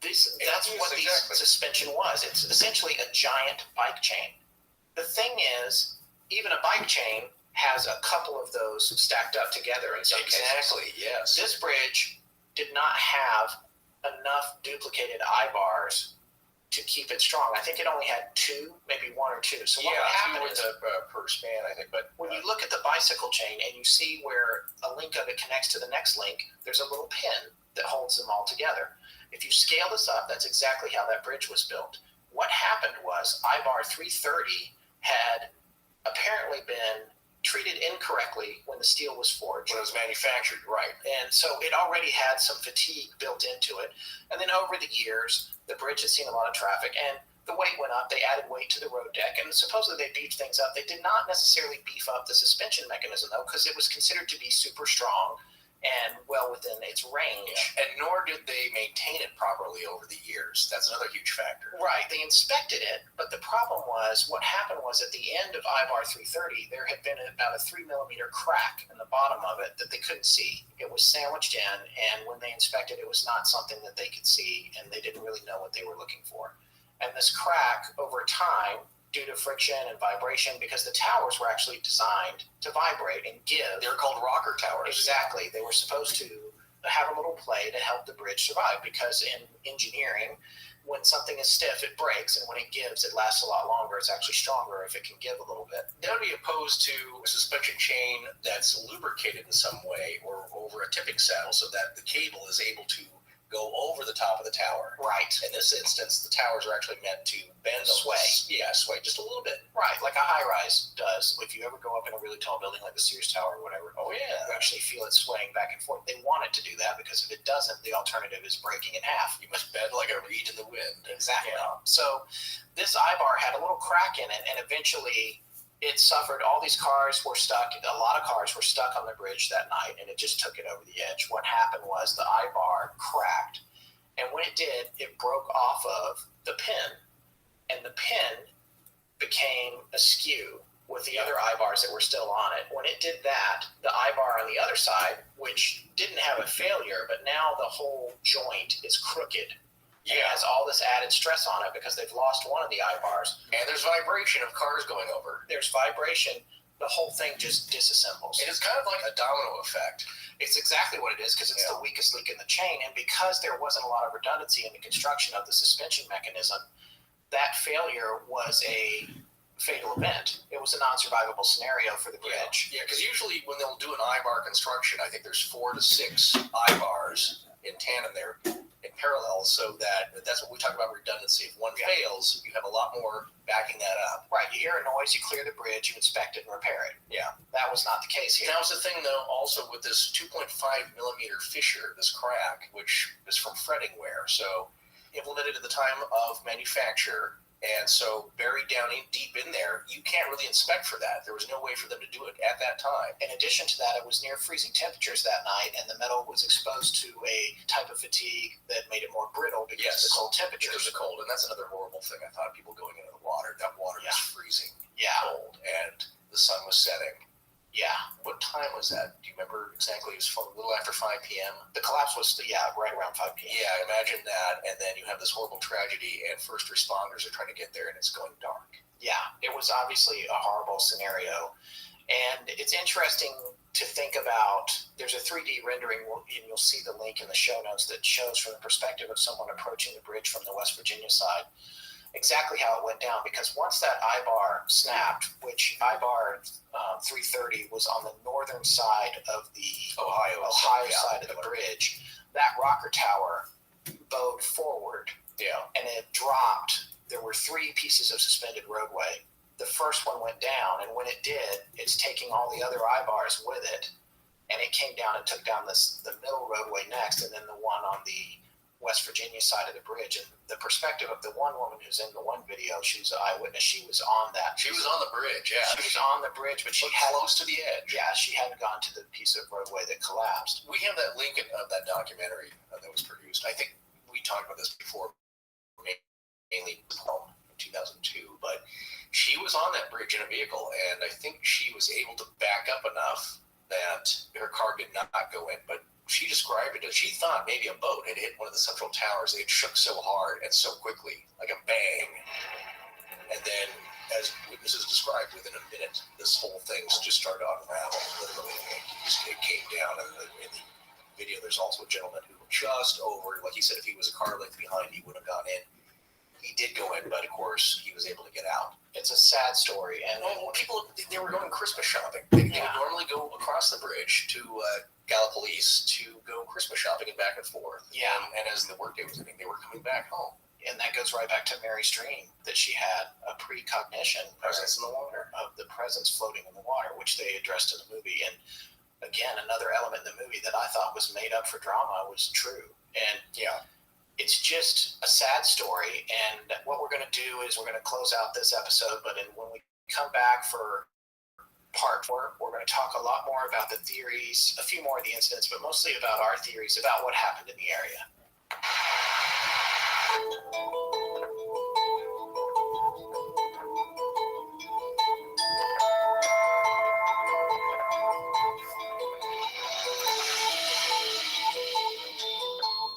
that's what the suspension was. It's essentially a giant bike chain. The thing is, even a bike chain has a couple of those stacked up together in some cases. Exactly, yes. This bridge did not have enough duplicated eye-bars to keep it strong. I think it only had 2, maybe 1 or 2. So what would happen is per span, I think. But when you look at the bicycle chain and you see where a link of it connects to the next link, there's a little pin that holds them all together. If you scale this up, that's exactly how that bridge was built. What happened was I-bar 330 had apparently been treated incorrectly when the steel was forged. When it was manufactured, right. And so it already had some fatigue built into it. And then over the years, the bridge had seen a lot of traffic, and the weight went up. They added weight to the road deck, and supposedly they beefed things up. They did not necessarily beef up the suspension mechanism, though, because it was considered to be super strong and well within its range. Yeah. And nor did they maintain it properly over the years. That's another huge factor. Right. They inspected it, but the problem was, what happened was at the end of I-bar 330, there had been about a 3-millimeter crack in the bottom of it that they couldn't see. It was sandwiched in, and when they inspected, it was not something that they could see, and they didn't really know what they were looking for. And this crack, over time, due to friction and vibration, because the towers were actually designed to vibrate and give. They were called rocker towers. Exactly. They were supposed to have a little play to help the bridge survive, because in engineering, when something is stiff, it breaks, and when it gives, it lasts a lot longer. It's actually stronger if it can give a little bit. That would be opposed to a suspension chain that's lubricated in some way or over a tipping saddle so that the cable is able to go over the top of the tower. Right. In this instance, the towers are actually meant to bend, sway. Yeah, sway just a little bit. Right, like a high-rise does. If you ever go up in a really tall building like the Sears Tower or whatever, you actually feel it swaying back and forth. They want it to do that, because if it doesn't, the alternative is breaking in half. You must bend like a reed in the wind. Exactly. Yeah. So this I-bar had a little crack in it, and eventually it suffered. All these cars were stuck. A lot of cars were stuck on the bridge that night, and it just took it over the edge. What happened was the I-bar cracked, and when it did, it broke off of the pin, and the pin became askew with the other I-bars that were still on it. When it did that, the I-bar on the other side, which didn't have a failure, but now the whole joint is crooked. It has all this added stress on it because they've lost one of the I-bars. And there's vibration of cars going over. There's vibration. The whole thing just disassembles. It is kind of like a domino effect. It's exactly what it is, because it's the weakest link in the chain. And because there wasn't a lot of redundancy in the construction of the suspension mechanism, that failure was a fatal event. It was a non-survivable scenario for the bridge. Yeah, because usually when they'll do an I-bar construction, I think there's 4 to 6 I-bars in tandem there, in parallel, so that's what we talk about redundancy. If one fails, you have a lot more backing that up. Right, you hear a noise, you clear the bridge, you inspect it and repair it. Yeah. That was not the case here. That was the thing, though, also with this 2.5 millimeter fissure, this crack, which is from fretting wear, so implemented at the time of manufacture. And so buried down deep in there, you can't really inspect for that. There was no way for them to do it at that time. In addition to that, it was near freezing temperatures that night, and the metal was exposed to a type of fatigue that made it more brittle because of the cold temperatures. Because of the cold, and that's another horrible thing. I thought people going into the water, that water was freezing cold, and the sun was setting. Yeah. What time was that? Do you remember exactly? It was a little after 5 p.m. The collapse was, right around 5 p.m. Yeah, imagine that. And then you have this horrible tragedy, and first responders are trying to get there, and it's going dark. Yeah, it was obviously a horrible scenario. And it's interesting to think about, there's a 3D rendering, and you'll see the link in the show notes that shows from the perspective of someone approaching the bridge from the West Virginia side, exactly how it went down. Because once that I-bar snapped, which I-bar 330 was on the northern side of the Ohio side of the bridge, that rocker tower bowed forward, and it dropped. There were 3 pieces of suspended roadway. The first one went down, and when it did, it's taking all the other I-bars with it, and it came down and took down the middle roadway next, and then the one on the West Virginia side of the bridge. And the perspective of the one woman who's in the one video, she was an eyewitness. She was on that. She was on the bridge, yeah. She was on the bridge, but she had close to the edge. Yeah, she hadn't gone to the piece of roadway that collapsed. We have that link of that documentary that was produced. I think we talked about this before, mainly in 2002, but she was on that bridge in a vehicle, and I think she was able to back up enough that her car did not go in, but she described it as she thought maybe a boat had hit one of the central towers. It shook so hard and so quickly, like a bang. And then, as This is described within a minute. This whole thing's just started to unravel, literally. It came down, and in the video, there's also a gentleman who just over, like he said, if he was a car length behind, he would have gone in. He did go in, but of course, he was able to get out. It's a sad story. And people, they were going Christmas shopping. They would normally go across the bridge to Gallipolis to go Christmas shopping and back and forth. Yeah. And as the workday was ending, they were coming back home. And that goes right back to Mary's dream, that she had a precognition Presence in the water. of the presence floating in the water, which they addressed in the movie. And again, another element in the movie that I thought was made up for drama was true. And it's just a sad story. And what we're going to do is we're going to close out this episode, but when we come back for part 4, we're going to talk a lot more about the theories, a few more of the incidents, but mostly about our theories about what happened in the area.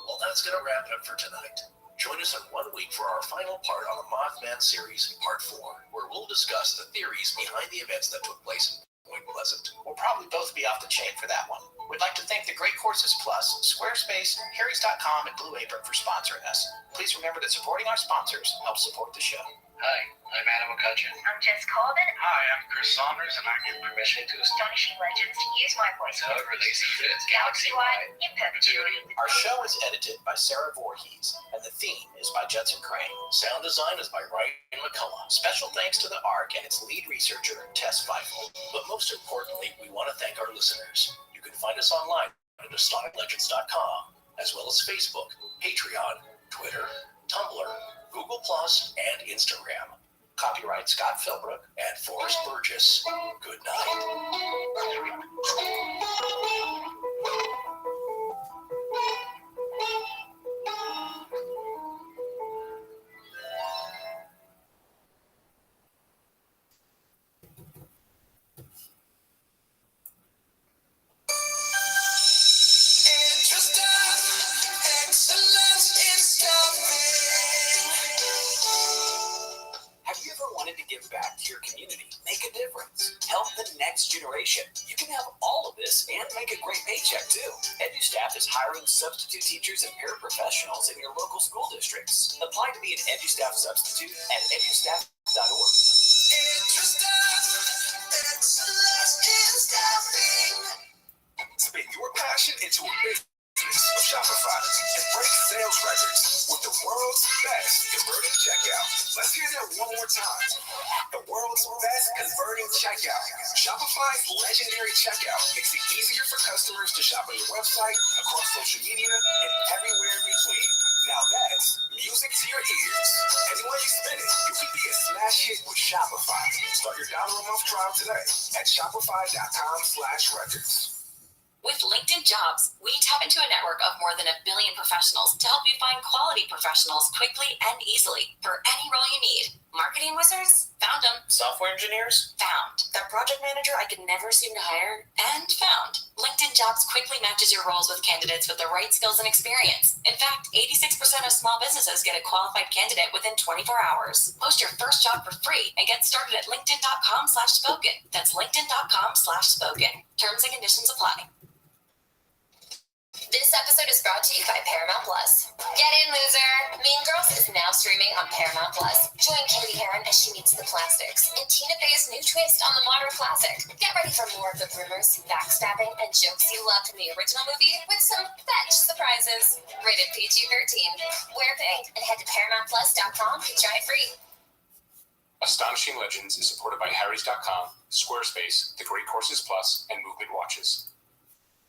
Well, that's going to wrap it up for tonight. Join us in 1 week for our final part on the Mothman series, part 4, where we'll discuss the theories behind the events that took place in Point Pleasant. We'll probably both be off the chain for that one. We'd like to thank the Great Courses Plus, Squarespace, Harrys.com, and Blue Apron for sponsoring us. Please remember that supporting our sponsors helps support the show. Hi, I'm Adam McCutcheon. I'm Jess Corbin. Hi, I'm Chris Saunders, and I give permission to Astonishing Legends to use my voice. however they see fit. Galaxy-wide, in perpetuity. Our show is edited by Sarah Voorhees, and the theme is by Judson Crane. Sound design is by Ryan McCullough. Special thanks to the ARC and its lead researcher, Tess Feifel. But most importantly, we want to thank our listeners. You can find us online at AstonicLegends.com, as well as Facebook, Patreon, Twitter, Tumblr, Google+, and Instagram. Copyright Scott Philbrook and Forrest Burgess. Good night. Have you ever wanted to give back to your community, make a difference, help the next generation? You can have all of this and make a great paycheck too. EduStaff is hiring substitute teachers and paraprofessionals in your local school districts. Apply to be an EduStaff substitute at edustaff.org. Spin your passion into a business with Shopify and break sales records with the world's best converting checkout. Let's hear that one more time. The world's best converting checkout. Shopify's legendary checkout makes it easier for customers to shop on your website, across social media, and everywhere in between. Now that's music to your ears. Anywhere you spin it, you can be a smash hit with Shopify. Start your $1 a month trial today at shopify.com/records. With LinkedIn Jobs, we tap into a network of more than 1 billion professionals to help you find quality professionals quickly and easily for any role you need. Marketing wizards? Found them. Software engineers? Found. That project manager I could never seem to hire? And found. LinkedIn Jobs quickly matches your roles with candidates with the right skills and experience. In fact, 86% of small businesses get a qualified candidate within 24 hours. Post your first job for free and get started at linkedin.com/spoken. That's linkedin.com/spoken. Terms and conditions apply. This episode is brought to you by Paramount Plus. Get in, loser! Mean Girls is now streaming on Paramount Plus. Join Katie Heron as she meets the plastics in Tina Fey's new twist on the modern classic. Get ready for more of the rumors, backstabbing, and jokes you loved in the original movie with some fetch surprises. Rated PG-13. Wear pink and head to ParamountPlus.com to try it free. Astonishing Legends is supported by Harrys.com, Squarespace, The Great Courses Plus, and Movement Watches.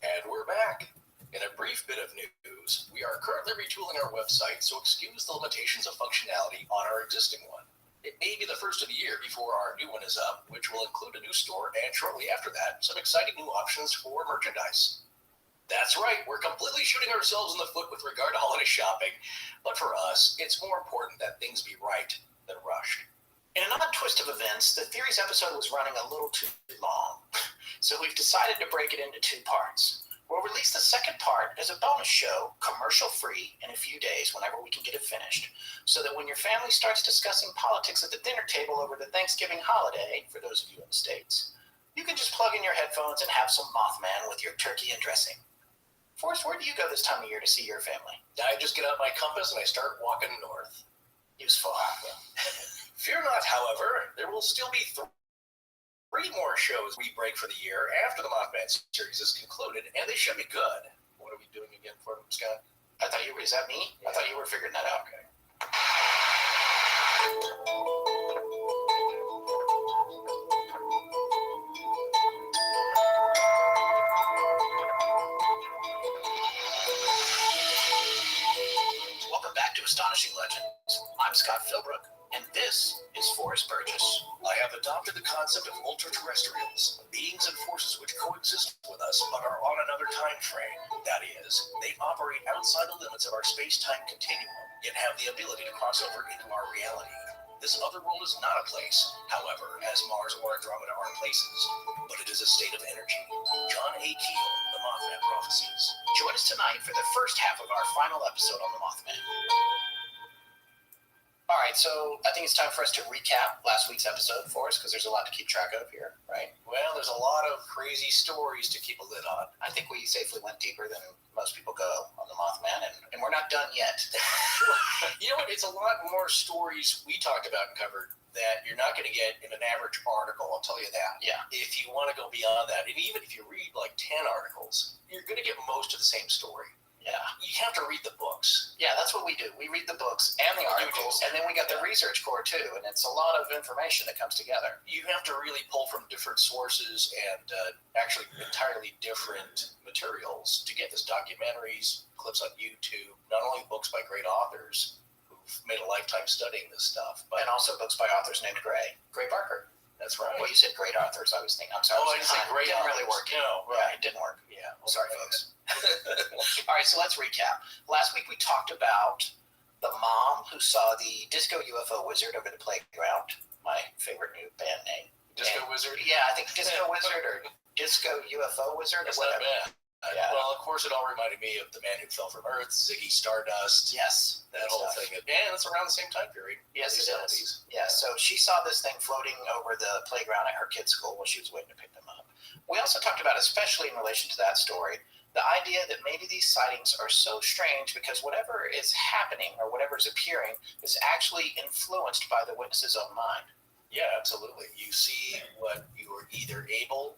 And we're back. In a brief bit of news, we are currently retooling our website, so excuse the limitations of functionality on our existing one. It may be the first of the year before our new one is up, which will include a new store, and shortly after that, some exciting new options for merchandise. That's right, we're completely shooting ourselves in the foot with regard to holiday shopping, but for us, it's more important that things be right than rushed. In an odd twist of events, the theories episode was running a little too long, so we've decided to break it into 2 parts. We'll release the second part as a bonus show, commercial-free, in a few days whenever we can get it finished, so that when your family starts discussing politics at the dinner table over the Thanksgiving holiday, for those of you in the States, you can just plug in your headphones and have some Mothman with your turkey and dressing. Forrest, where do you go this time of year to see your family? I just get out my compass and I start walking north. Useful. Fear not, however, there will still be three more shows we break for the year after the Mothman series is concluded, and they should be good. What are we doing again for them, Scott? I thought you were, is that me? Yeah. I thought you were figuring that out. Okay. Welcome back to Astonishing Legends. I'm Scott Philbrook, and this is Forrest Burgess. I have adopted the concept of ultra-terrestrials, beings and forces which coexist with us but are on another time frame. That is, they operate outside the limits of our space-time continuum, yet have the ability to cross over into our reality. This other world is not a place, however, as Mars or Andromeda are places, but it is a state of energy. John A. Keel, The Mothman Prophecies. Join us tonight for the first half of our final episode on the Mothman. All right, so I think it's time for us to recap last week's episode for us, because there's a lot to keep track of here, right? Well, there's a lot of crazy stories to keep a lid on. I think we safely went deeper than most people go on the Mothman, and we're not done yet. You know what? It's a lot more stories we talked about and covered that you're not going to get in an average article, I'll tell you that. Yeah. If you want to go beyond that, and even if you read like 10 articles, you're going to get most of the same story. Yeah. You have to read the books. Yeah, that's what we do. We read the books and the articles, and then we got the research core too, and it's a lot of information that comes together. You have to really pull from different sources and actually entirely different materials to get this documentaries, clips on YouTube, not only books by great authors who've made a lifetime studying this stuff, but and also books by authors named Gray Barker. That's right. Well, you said great authors. I was thinking, I'm sorry. Oh, I didn't say great didn't authors. really work. No, right. Yeah, it didn't work. Yeah. Well, sorry, folks. All right, so let's recap. Last week we talked about the mom who saw the disco UFO wizard over the playground. My favorite new band name. Disco Wizard? Yeah, I think Disco Wizard or Disco UFO Wizard or whatever. Yeah. Well, of course, it all reminded me of The Man Who Fell from Earth, Ziggy Stardust. Yes. That whole thing. And it's around the same time period. Yes, it is. Yeah, so she saw this thing floating over the playground at her kid's school while she was waiting to pick them up. We also talked about, especially in relation to that story, the idea that maybe these sightings are so strange because whatever is happening or whatever is appearing is actually influenced by the witness's own mind. Yeah, absolutely. You see what you are either able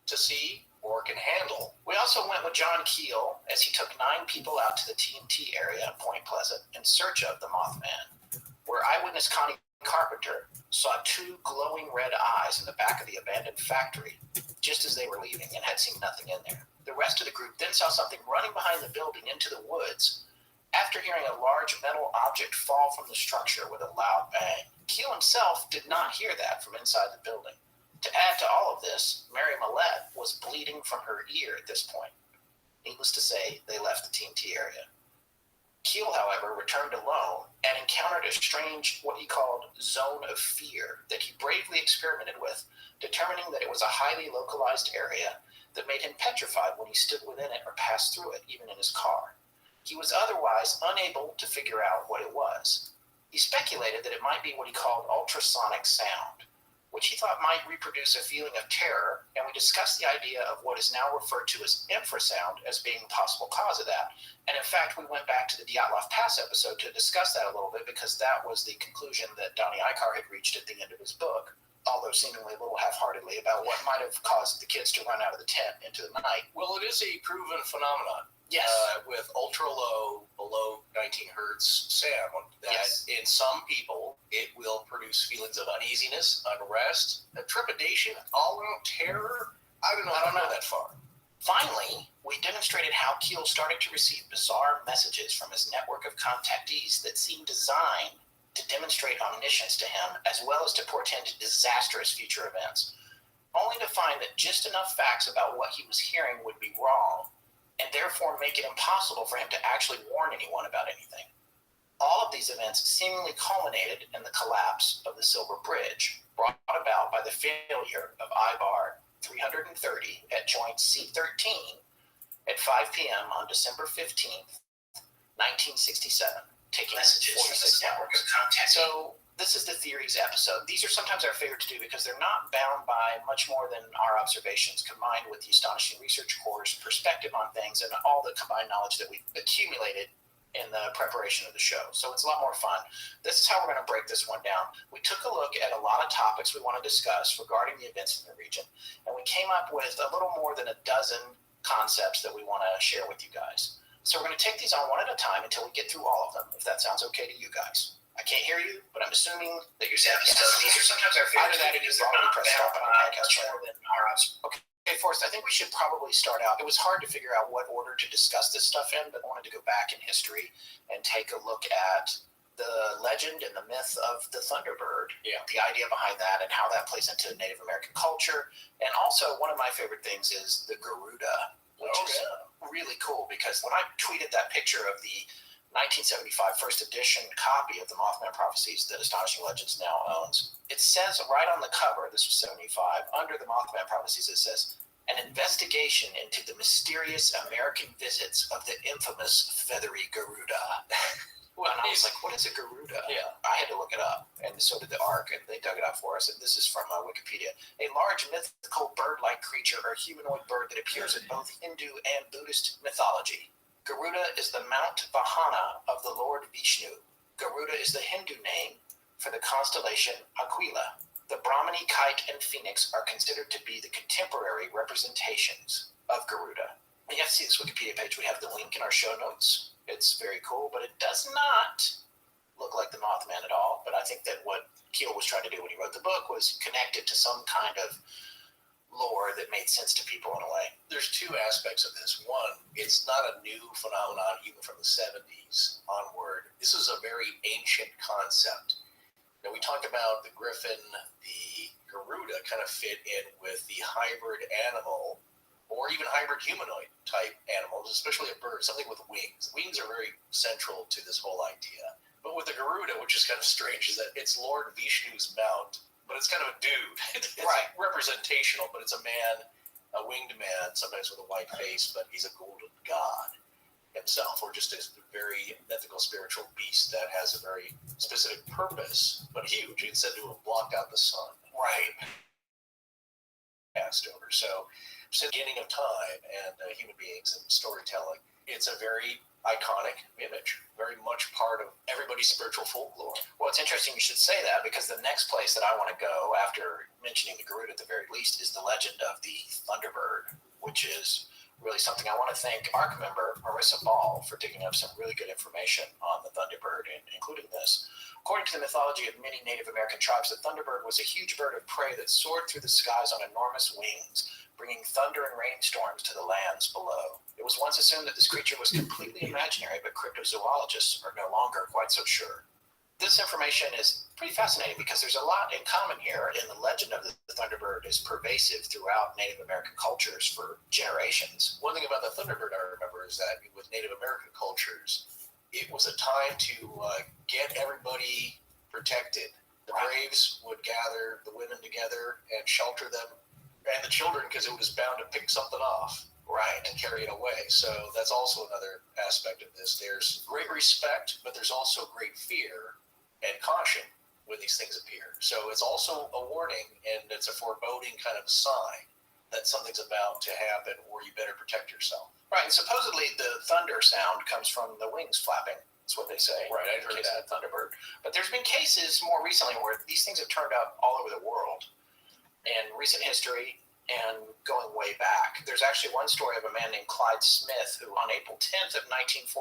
to see or can handle. We also went with John Keel as he took 9 people out to the TNT area at Point Pleasant in search of the Mothman, where eyewitness Connie Carpenter saw 2 glowing red eyes in the back of the abandoned factory just as they were leaving and had seen nothing in there. The rest of the group then saw something running behind the building into the woods after hearing a large metal object fall from the structure with a loud bang. Keel himself did not hear that from inside the building. To add to all of this, Mary Millette was bleeding from her ear at this point. Needless to say, they left the TNT area. Keel, however, returned alone and encountered a strange, what he called, zone of fear that he bravely experimented with, determining that it was a highly localized area that made him petrified when he stood within it or passed through it, even in his car. He was otherwise unable to figure out what it was. He speculated that it might be what he called ultrasonic sound, which he thought might reproduce a feeling of terror, and we discussed the idea of what is now referred to as infrasound as being the possible cause of that. And in fact, we went back to the Dyatlov Pass episode to discuss that a little bit because that was the conclusion that Donnie Icar had reached at the end of his book, although seemingly a little half-heartedly about what might have caused the kids to run out of the tent into the night. Well, it is a proven phenomenon. Yes. With ultra-low, below 19 hertz sound, that in some people, it will produce feelings of uneasiness, unrest, trepidation, all-out terror. I don't know that far. Finally, we demonstrated how Keel started to receive bizarre messages from his network of contactees that seemed designed to demonstrate omniscience to him, as well as to portend disastrous future events, only to find that just enough facts about what he was hearing would be wrong, and therefore make it impossible for him to actually warn anyone about anything. All of these events seemingly culminated in the collapse of the Silver Bridge, brought about by the failure of I-bar 330 at joint C13, at 5 p.m. on December 15th, 1967, taking 46 hours. So this is the theories episode. These are sometimes our favorite to do because they're not bound by much more than our observations, combined with the astonishing research course perspective on things and all the combined knowledge that we've accumulated in the preparation of the show. So it's a lot more fun. This is how we're going to break this one down. We took a look at a lot of topics we want to discuss regarding the events in the region, and we came up with a little more than a dozen concepts that we want to share with you guys. So we're going to take these on one at a time until we get through all of them, if that sounds okay to you guys. I can't hear you, but I'm assuming that you're saying yes. These are sometimes our favorites. Either that or you've already pressed stop on our podcast channel. Okay, Forrest, I think we should probably start out. It was hard to figure out what order to discuss this stuff in, but I wanted to go back in history and take a look at the legend and the myth of the Thunderbird, the idea behind that and how that plays into Native American culture. And also, one of my favorite things is the Garuda, which is really cool because when I tweeted that picture of the 1975 first edition copy of the Mothman Prophecies that Astonishing Legends now owns, it says right on the cover, this was 75, under the Mothman Prophecies, it says, an investigation into the mysterious American visits of the infamous feathery Garuda. And I was like, what is a Garuda? I had to look it up, and so did the Ark, and they dug it up for us, and this is from Wikipedia. A large mythical bird-like creature or humanoid bird that appears in both Hindu and Buddhist mythology. Garuda is the Mount Vahana of the Lord Vishnu. Garuda is the Hindu name for the constellation Aquila. The Brahmini kite and phoenix are considered to be the contemporary representations of Garuda. You have to see this Wikipedia page. We have the link in our show notes. It's very cool, but it does not look like the Mothman at all. But I think that what Keel was trying to do when he wrote the book was connect it to some kind of lore that made sense to people in a way. There's two aspects of this. One, it's not a new phenomenon even from the 70s onward. This is a very ancient concept. Now, we talked about the griffin, the Garuda kind of fit in with the hybrid animal or even hybrid humanoid type animals, especially a bird, something with wings. Wings are very central to this whole idea. But with the Garuda, which is kind of strange, is that it's Lord Vishnu's mount, but it's kind of a dude. It's representational, but it's a man, a winged man, sometimes with a white face, but he's a golden god himself, or just a very mythical spiritual beast that has a very specific purpose, but huge. It's said to have blocked out the sun. Passed over. So, since the beginning of time and human beings and storytelling, it's a very iconic image, very much part of everybody's spiritual folklore. Well, it's interesting you should say that because the next place that I want to go after mentioning the Garuda at the very least is the legend of the Thunderbird, which is really something I want to thank ARC member Marissa Ball for digging up some really good information on the Thunderbird, including this. According to the mythology of many Native American tribes, the Thunderbird was a huge bird of prey that soared through the skies on enormous wings, bringing thunder and rainstorms to the lands below. It was once assumed that this creature was completely imaginary, but cryptozoologists are no longer quite so sure. This information is pretty fascinating because there's a lot in common here, and the legend of the Thunderbird is pervasive throughout Native American cultures for generations. One thing about the Thunderbird I remember is that with Native American cultures, it was a time to get everybody protected. The braves would gather the women together and shelter them, and the children, because it was bound to pick something off. And carry it away. So that's also another aspect of this. There's great respect, but there's also great fear and caution when these things appear. So it's also a warning, and it's a foreboding kind of sign that something's about to happen, or you better protect yourself. Right, and supposedly the thunder sound comes from the wings flapping. That's what they say. Right, I heard that. Thunderbird. But there's been cases more recently where these things have turned up all over the world in recent history. And going way back, there's actually one story of a man named Clyde Smith who on April 10th of 1948,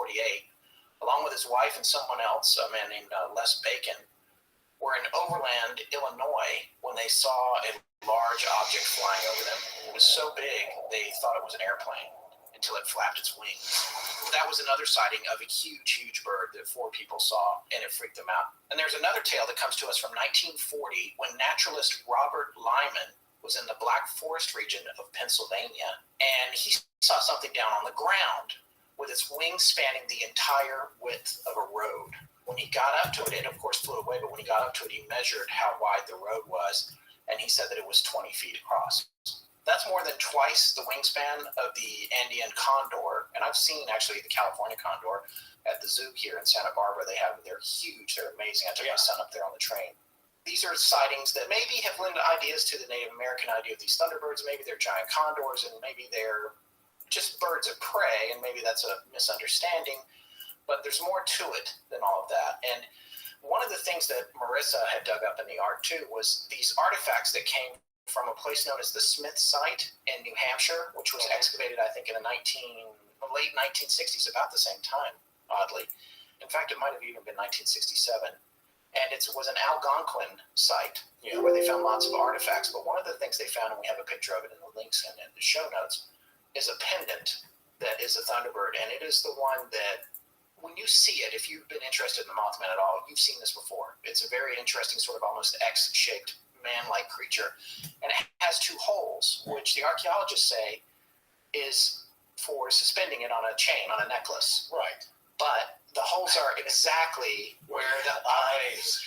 along with his wife and someone else, a man named Les Bacon, were in Overland, Illinois, when they saw a large object flying over them. It was so big, they thought it was an airplane until it flapped its wings. That was another sighting of a huge, huge bird that 4 people saw, and it freaked them out. And there's another tale that comes to us from 1940 when naturalist Robert Lyman was in the Black Forest region of Pennsylvania, and he saw something down on the ground with its wings spanning the entire width of a road. When he got up to it, it of course flew away, but when he got up to it, he measured how wide the road was, and he said that it was 20 feet across. That's more than twice the wingspan of the Andean condor. And I've seen actually the California condor at the zoo here in Santa Barbara. They're huge. They're amazing. I took my son up there on the train. These are sightings that maybe have lent ideas to the Native American idea of these thunderbirds. Maybe they're giant condors, and maybe they're just birds of prey, and maybe that's a misunderstanding. But there's more to it than all of that. And one of the things that Marissa had dug up in the art, too, was these artifacts that came from a place known as the Smith site in New Hampshire, which was excavated, I think, in the late 1960s, about the same time, oddly. In fact, it might have even been 1967. And it was an Algonquin site, where they found lots of artifacts. But one of the things they found, and we have a picture of it in the links and in the show notes, is a pendant that is a Thunderbird. And it is the one that, when you see it, if you've been interested in the Mothman at all, you've seen this before. It's a very interesting, sort of almost X-shaped man-like creature. And it has two holes, which the archaeologists say is for suspending it on a chain, on a necklace. Right. But the holes are exactly where the eyes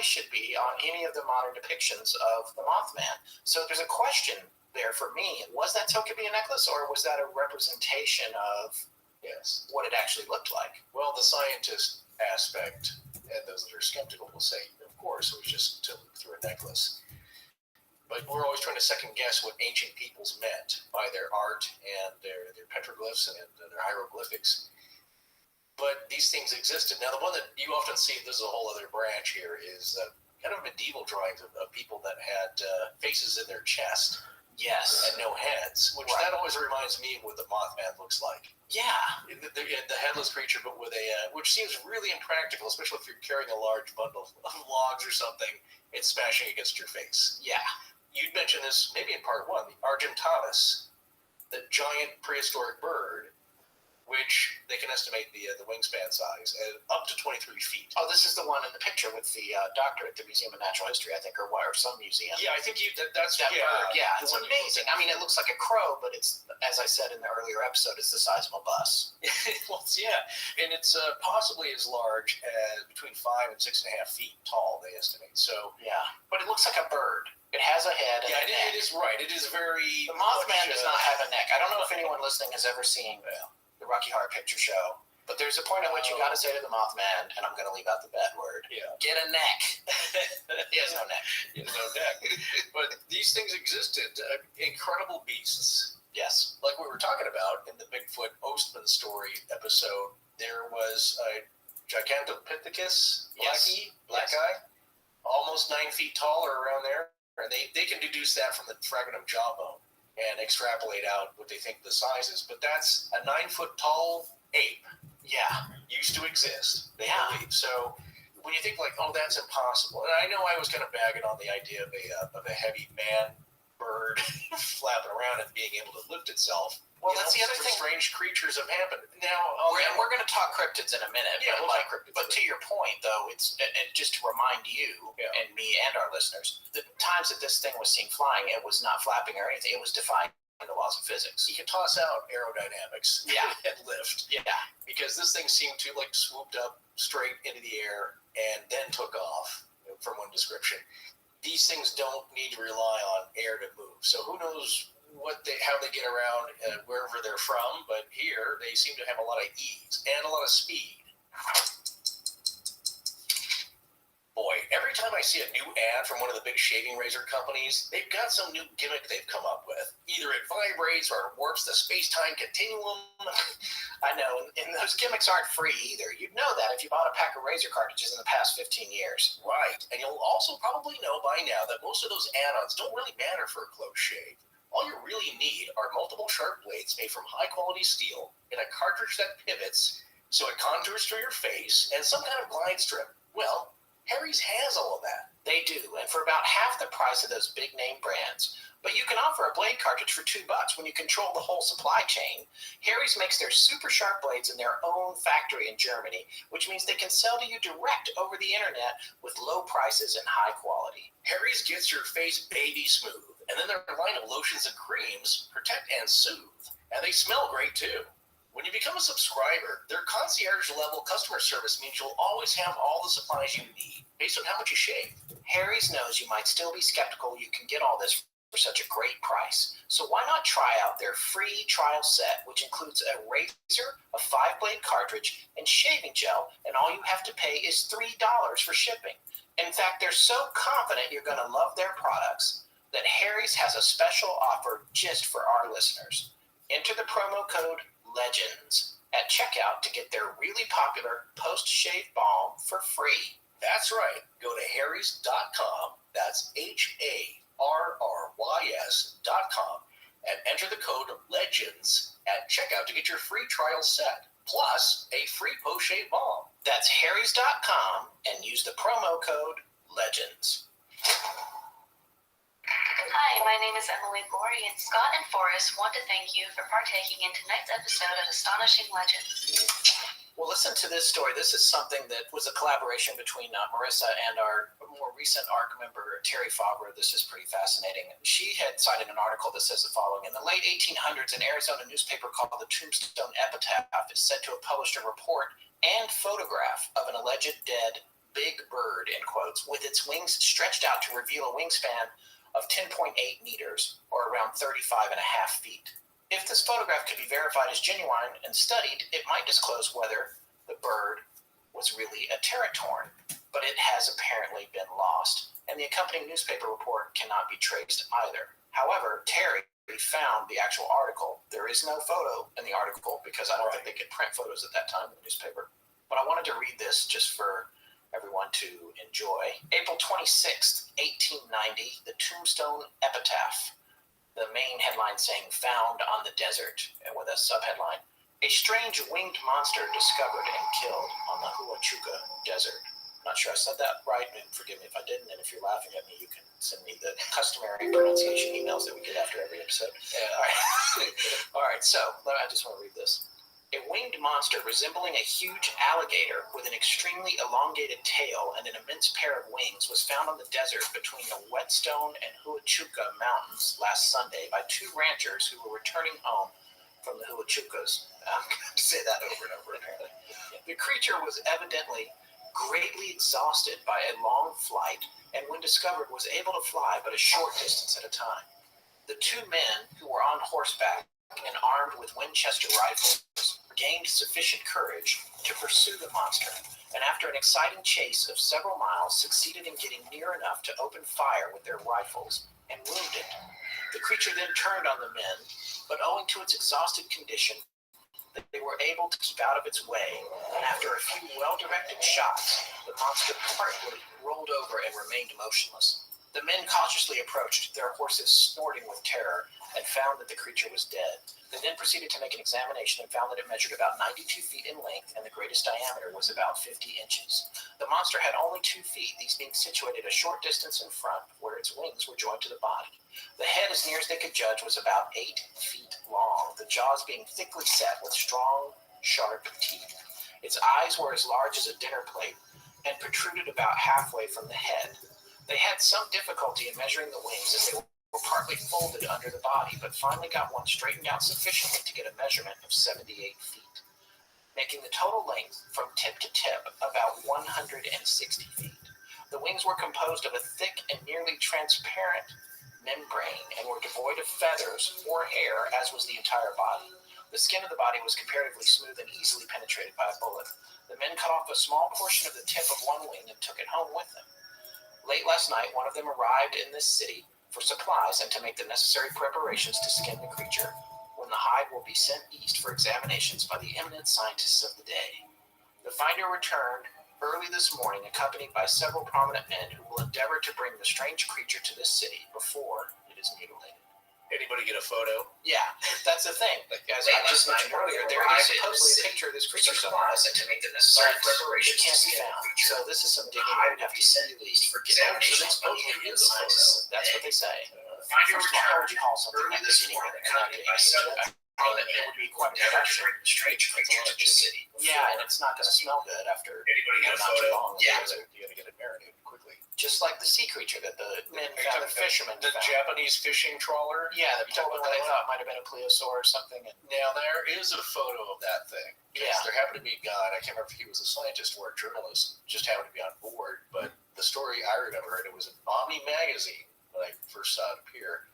should be on any of the modern depictions of the Mothman. So there's a question there for me. Was that Tokabi a necklace, or was that a representation of what it actually looked like? Well, the scientist aspect, and those that are skeptical will say, of course, it was just to look through a necklace. But we're always trying to second guess what ancient peoples meant by their art and their petroglyphs and their hieroglyphics. But these things existed. Now, the one that you often see, this is a whole other branch here, is kind of medieval drawings of people that had faces in their chest. Yes. And no heads, which that always reminds me of what the Mothman looks like. Yeah. The headless creature, but with which seems really impractical, especially if you're carrying a large bundle of logs or something, it's smashing against your face. Yeah. You'd mentioned this maybe in part one, the Argentavis, the giant prehistoric bird, which they can estimate the wingspan size at up to 23 feet. Oh, this is the one in the picture with the doctor at the Museum of Natural History, I think, or some museum. Yeah, I think that's that bird. Yeah, it's amazing. I mean, it looks like a crow, but it's, as I said in the earlier episode, it's the size of a bus. Well, yeah, and it's possibly as large as between 5 and 6.5 feet tall, they estimate. So yeah, but it looks like a bird. It has a head and a neck. It is right. It is very... The Mothman does not have a neck. I don't know if anyone listening has ever seen the Rocky Horror Picture Show, but there's a point at which you got to say to the Mothman, and I'm going to leave out the bad word, get a neck. He has no neck. He has no neck. But these things existed. Incredible beasts. Yes. Like we were talking about in the Bigfoot Ostman story episode, there was a Gigantopithecus black eye, almost 9 feet tall or around there. And they can deduce that from the fragment of jawbone and extrapolate out what they think the size is. But that's a 9-foot tall ape. Yeah. Used to exist, they believe. So when you think like, oh, that's impossible. And I know I was kind of bagging on the idea of a heavy man bird flapping around and being able to lift itself. Well, that's the other thing. Strange creatures have happened. Now, we're going to talk cryptids in a minute. Yeah, we'll talk cryptids. But to your point, though, it's and just to remind you and me and our listeners, the times that this thing was seen flying, it was not flapping or anything. It was defying the laws of physics. You can toss out aerodynamics and lift. Yeah. Because this thing seemed to like swooped up straight into the air and then took off, from one description. These things don't need to rely on air to move. So who knows how they get around wherever they're from, but here they seem to have a lot of ease and a lot of speed. Boy, every time I see a new ad from one of the big shaving razor companies, they've got some new gimmick they've come up with. Either it vibrates or it warps the space-time continuum. I know, and those gimmicks aren't free either. You'd know that if you bought a pack of razor cartridges in the past 15 years. Right, and you'll also probably know by now that most of those add-ons don't really matter for a close shave. All you really need are multiple sharp blades made from high-quality steel in a cartridge that pivots so it contours through your face and some kind of glide strip. Well, Harry's has all of that. They do, and for about half the price of those big-name brands. But you can offer a blade cartridge for $2 when you control the whole supply chain. Harry's makes their super sharp blades in their own factory in Germany, which means they can sell to you direct over the internet with low prices and high quality. Harry's gets your face baby smooth, and then their line of lotions and creams protect and soothe. And they smell great, too. When you become a subscriber, their concierge-level customer service means you'll always have all the supplies you need, based on how much you shave. Harry's knows you might still be skeptical you can get all this for such a great price. So why not try out their free trial set, which includes a razor, a 5-blade cartridge, and shaving gel, and all you have to pay is $3 for shipping. In fact, they're so confident you're going to love their products that Harry's has a special offer just for our listeners. Enter the promo code LEGENDS at checkout to get their really popular post-shave balm for free. That's right. Go to harrys.com. That's HARRYS.com and enter the code LEGENDS at checkout to get your free trial set, plus a free post-shave balm. That's harrys.com and use the promo code LEGENDS. Hi, my name is Emily Gorey, and Scott and Forrest want to thank you for partaking in tonight's episode of Astonishing Legends. Well, listen to this story. This is something that was a collaboration between Marissa and our more recent ARC member, Terry Fabre. This is pretty fascinating. She had cited an article that says the following. In the late 1800s, an Arizona newspaper called the Tombstone Epitaph is said to have published a report and photograph of an alleged dead big bird, in quotes, with its wings stretched out to reveal a wingspan of 10.8 meters, or around 35 and a half feet. If this photograph could be verified as genuine and studied, it might disclose whether the bird was really a teratorn, but it has apparently been lost, and the accompanying newspaper report cannot be traced either. However, Terry found the actual article. There is no photo in the article because I don't think they could print photos at that time in the newspaper. But I wanted to read this just for everyone to enjoy. April 26th, 1890, the Tombstone Epitaph. The main headline saying, "Found on the desert," and with a subheadline, "A strange winged monster discovered and killed on the Huachuca Desert." Not sure I said that right, and forgive me if I didn't, and if you're laughing at me, you can send me the customary pronunciation emails that we get after every episode. All right, all right, so I just want to read this. A winged monster resembling a huge alligator with an extremely elongated tail and an immense pair of wings was found on the desert between the Whetstone and Huachuca Mountains last Sunday by 2 ranchers who were returning home from the Huachucas. I'm going to say that over and over, apparently. The creature was evidently greatly exhausted by a long flight, and when discovered was able to fly but a short distance at a time. The 2 men, who were on horseback and armed with Winchester rifles, gained sufficient courage to pursue the monster, and after an exciting chase of several miles, succeeded in getting near enough to open fire with their rifles and wound it. The creature then turned on the men, but owing to its exhausted condition, they were able to keep out of its way, and after a few well-directed shots, the monster partly rolled over and remained motionless. The men cautiously approached, their horses snorting with terror, and found that the creature was dead. They then proceeded to make an examination and found that it measured about 92 feet in length, and the greatest diameter was about 50 inches. The monster had only 2 feet, these being situated a short distance in front, where its wings were joined to the body. The head, as near as they could judge, was about 8 feet long, the jaws being thickly set with strong, sharp teeth. Its eyes were as large as a dinner plate and protruded about halfway from the head. They had some difficulty in measuring the wings as they were partly folded under the body, but finally got one straightened out sufficiently to get a measurement of 78 feet, making the total length from tip to tip about 160 feet. The wings were composed of a thick and nearly transparent membrane and were devoid of feathers or hair, as was the entire body. The skin of the body was comparatively smooth and easily penetrated by a bullet. The men cut off a small portion of the tip of one wing and took it home with them. Late last night, one of them arrived in this city for supplies and to make the necessary preparations to skin the creature, when the hide will be sent east for examinations by the eminent scientists of the day. The finder returned early this morning, accompanied by several prominent men who will endeavor to bring the strange creature to this city before it is mutilated. Anybody get a photo? Yeah, that's the thing. As I just mentioned earlier, there is supposedly a picture of this creature somewhere, and to make the necessary preparations it can't be found. So this is some digging I would have to see for examination. examination. That's what they say. Finder First of all, how would returned you haul something early like this this morning, anywhere? accompanied by several prominent men It would be quite a endeavor to production. bring the strange creature to the city. Yeah, and it's not going to smell good after Anybody get a not too photo? long. Yeah. You're going to get it marinated quickly. Just like the sea creature that the men Are you found, the talking fishermen the found. Japanese fishing trawler? Yeah, the You talking total about they that thought might have been a plesiosaur or something. And Now, there is a photo of that thing. Yeah. There happened to be a guy, and I can't remember if he was a scientist or a journalist, just happened to be on board. But the story I remember, and it was in Omni magazine when I first saw it appear.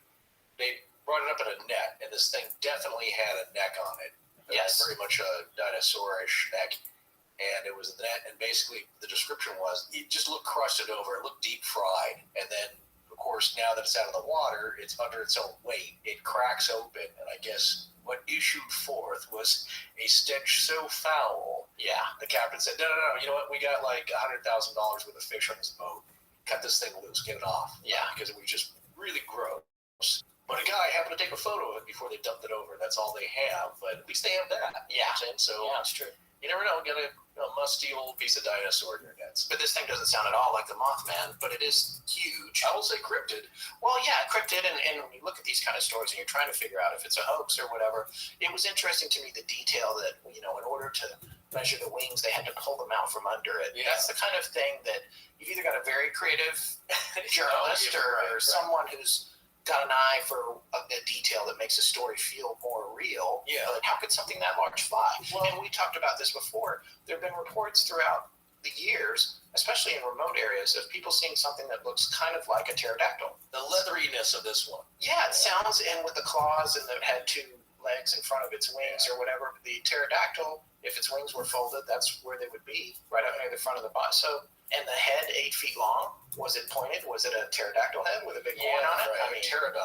they brought it up in a net, and this thing definitely had a neck on it. Yes. Very much a dinosaurish neck. And it was a net, and basically the description was it just looked crusted over. It looked deep fried. And then, of course, now that it's out of the water, it's under its own weight. It cracks open, and I guess what issued forth was a stench so foul. Yeah. The captain said, no, you know what? We got like $100,000 worth of fish on this boat. Cut this thing loose, get it off. Yeah. Because it was just really gross. But a guy happened to take a photo of it before they dumped it over. That's all they have, but at least they have that. Yeah. So yeah, that's true. You never know, get a musty old piece of dinosaur in your nets. But this thing doesn't sound at all like the Mothman, but it is huge. I will say cryptid. Well, yeah, cryptid, and when you look at these kind of stories and you're trying to figure out if it's a hoax or whatever, it was interesting to me the detail that, in order to measure the wings, they had to pull them out from under it. Yeah. That's the kind of thing that you've either got a very creative journalist or someone who's got an eye for a detail that makes a story feel more real. Yeah. But how could something that large fly? Well, and we talked about this before. There have been reports throughout the years, especially in remote areas, of people seeing something that looks kind of like a pterodactyl. The leatheriness of this one. Yeah, it sounds, and with the claws, and it had two legs in front of its wings or whatever. The pterodactyl, if its wings were folded, that's where they would be, right up near the front of the body. So, and the head 8 feet long, was it pointed? Was it a pterodactyl head with a big horn on it? Right. I mean, pterodon,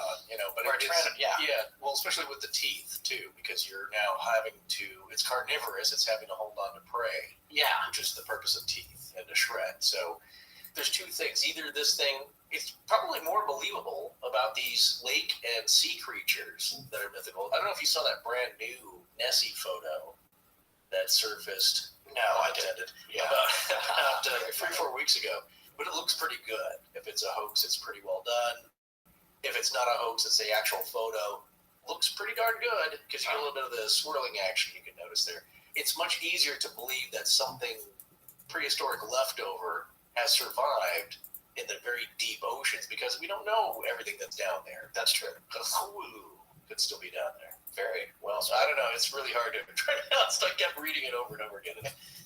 but or a pterodon, yeah. Yeah, well, especially with the teeth, too, because you're now having to, it's carnivorous, it's having to hold on to prey. Yeah. Which is the purpose of teeth, and to shred. So there's two things. Either this thing, it's probably more believable about these lake and sea creatures that are mythical. I don't know if you saw that brand new Nessie photo that surfaced. No, I didn't. Yeah. About 3-4 weeks ago. But it looks pretty good. If it's a hoax, it's pretty well done. If it's not a hoax, it's the actual photo. Looks pretty darn good because you get a little bit of the swirling action you can notice there. It's much easier to believe that something prehistoric leftover has survived in the very deep oceans because we don't know everything that's down there. That's true. Cthulhu could still be down there. Very well. So I don't know. It's really hard to pronounce. I kept reading it over and over again.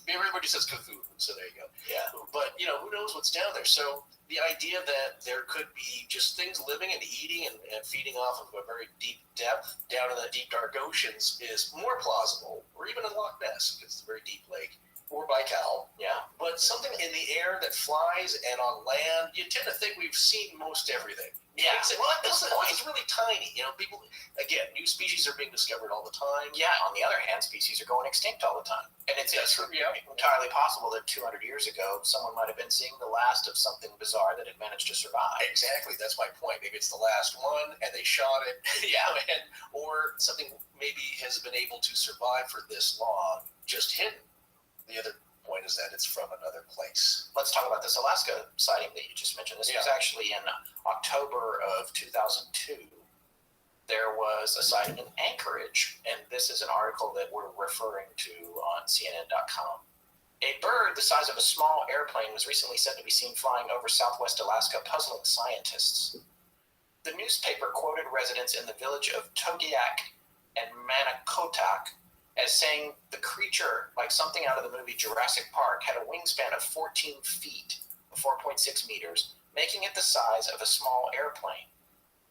Everybody says Cthulhu, so there you go. Yeah. But, who knows what's down there? So the idea that there could be just things living and eating and feeding off of a very deep depth down in the deep, dark oceans is more plausible, or even in Loch Ness, because it's a very deep lake, or Baikal. Yeah. But something in the air that flies and on land, you tend to think we've seen most everything. Yeah. Say, well, this is really tiny. People, again, new species are being discovered all the time. Yeah, on the other hand, species are going extinct all the time. And it's entirely possible that 200 years ago, someone might have been seeing the last of something bizarre that had managed to survive. Exactly, that's my point. Maybe it's the last one, and they shot it. Or something maybe has been able to survive for this long, just hidden. The other point is that it's from another place. Let's talk about this Alaska sighting that you just mentioned. This was actually in October of 2002. There was a sighting in Anchorage, and this is an article that we're referring to on CNN.com. A bird the size of a small airplane was recently said to be seen flying over southwest Alaska, puzzling scientists. The newspaper quoted residents in the village of Togiak and Manakotak as saying the creature, like something out of the movie Jurassic Park, had a wingspan of 14 feet, 4.6 meters, making it the size of a small airplane.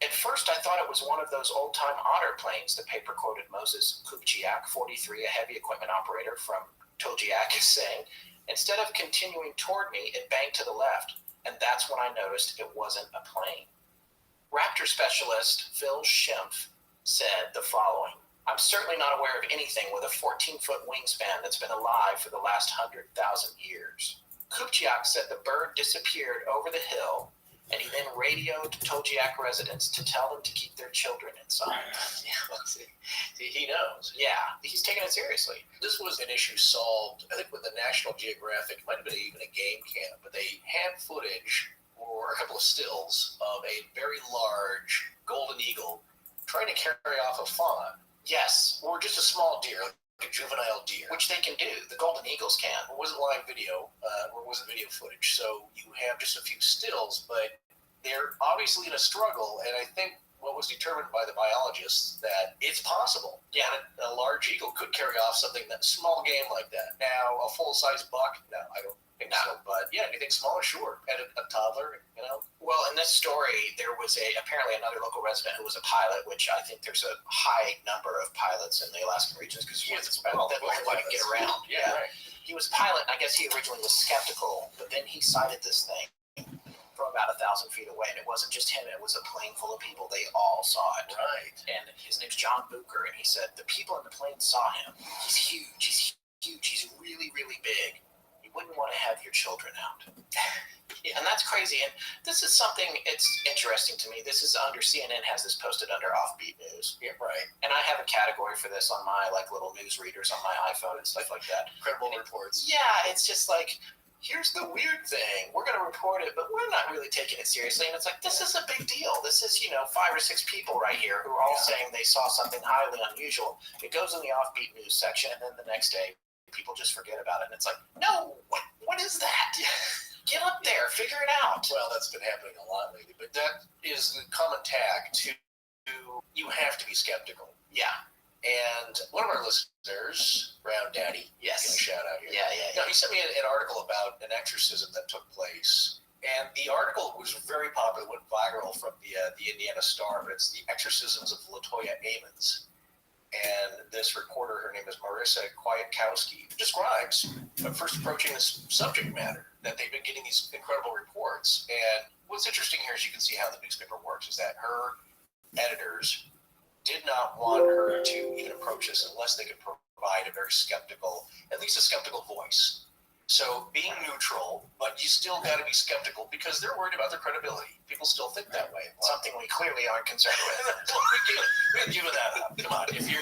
At first, I thought it was one of those old-time otter planes, the paper quoted Moses Kupchiak, 43, a heavy equipment operator from Togiak, is saying. Instead of continuing toward me, it banked to the left, and that's when I noticed it wasn't a plane. Raptor specialist Phil Schimpf said the following: I'm certainly not aware of anything with a 14-foot wingspan that's been alive for the last 100,000 years. Kupchiak said the bird disappeared over the hill, and he then radioed Togiak residents to tell them to keep their children inside. He knows. Yeah, he's taking it seriously. This was an issue solved, I think, with the National Geographic. It might have been even a game camp, but they had footage or a couple of stills of a very large golden eagle trying to carry off a fawn. Yes. Or just a small deer, like a juvenile deer. Which they can do. The golden eagles can. It wasn't live video, or it wasn't video footage, so you have just a few stills, but they're obviously in a struggle, and I think what was determined by the biologists that it's possible. Yeah. A large eagle could carry off something, that small game like that. Now, a full-size buck, no, I don't So, but yeah, anything smaller, sure. And a toddler, Well, in this story, there was apparently another local resident who was a pilot, which I think there's a high number of pilots in the Alaskan regions because it's about that long way to get around. Yeah. Right. He was a pilot, and I guess he originally was skeptical, but then he sighted this thing from about 1,000 feet away, and it wasn't just him, it was a plane full of people. They all saw it. Right. And his name's John Bucher, and he said the people in the plane saw him. He's huge. He's really, really big. You wouldn't want to have your children out. Yeah, and that's crazy. And this is something, it's interesting to me. This is under CNN has this posted under offbeat news. Yeah, right. And I have a category for this on my little news readers on my iPhone and stuff like that. Credible reports. Yeah, it's just like, here's the weird thing. We're going to report it, but we're not really taking it seriously. And it's like, this is a big deal. This is, 5 or 6 people right here who are all saying they saw something highly unusual. It goes in the offbeat news section, and then the next day, people just forget about it. And it's like, no, what is that? Get up there, figure it out. Well, that's been happening a lot lately, but that is the common tag to you have to be skeptical. Yeah. And one of our listeners, Brown Daddy, yes, give a shout out here. Yeah. Now, he sent me an article about an exorcism that took place, and the article was very popular, went viral from the Indiana Star, but it's the exorcisms of Latoya Amons. And this reporter, her name is Marissa Kwiatkowski, describes first approaching this subject matter, that they've been getting these incredible reports. And what's interesting here is you can see how the newspaper works, is that her editors did not want her to even approach this unless they could provide a very skeptical, at least a skeptical voice. So being neutral, but you still got to be skeptical because they're worried about their credibility. People still think that way. Something we clearly aren't concerned with. We're giving that up. Come on, if you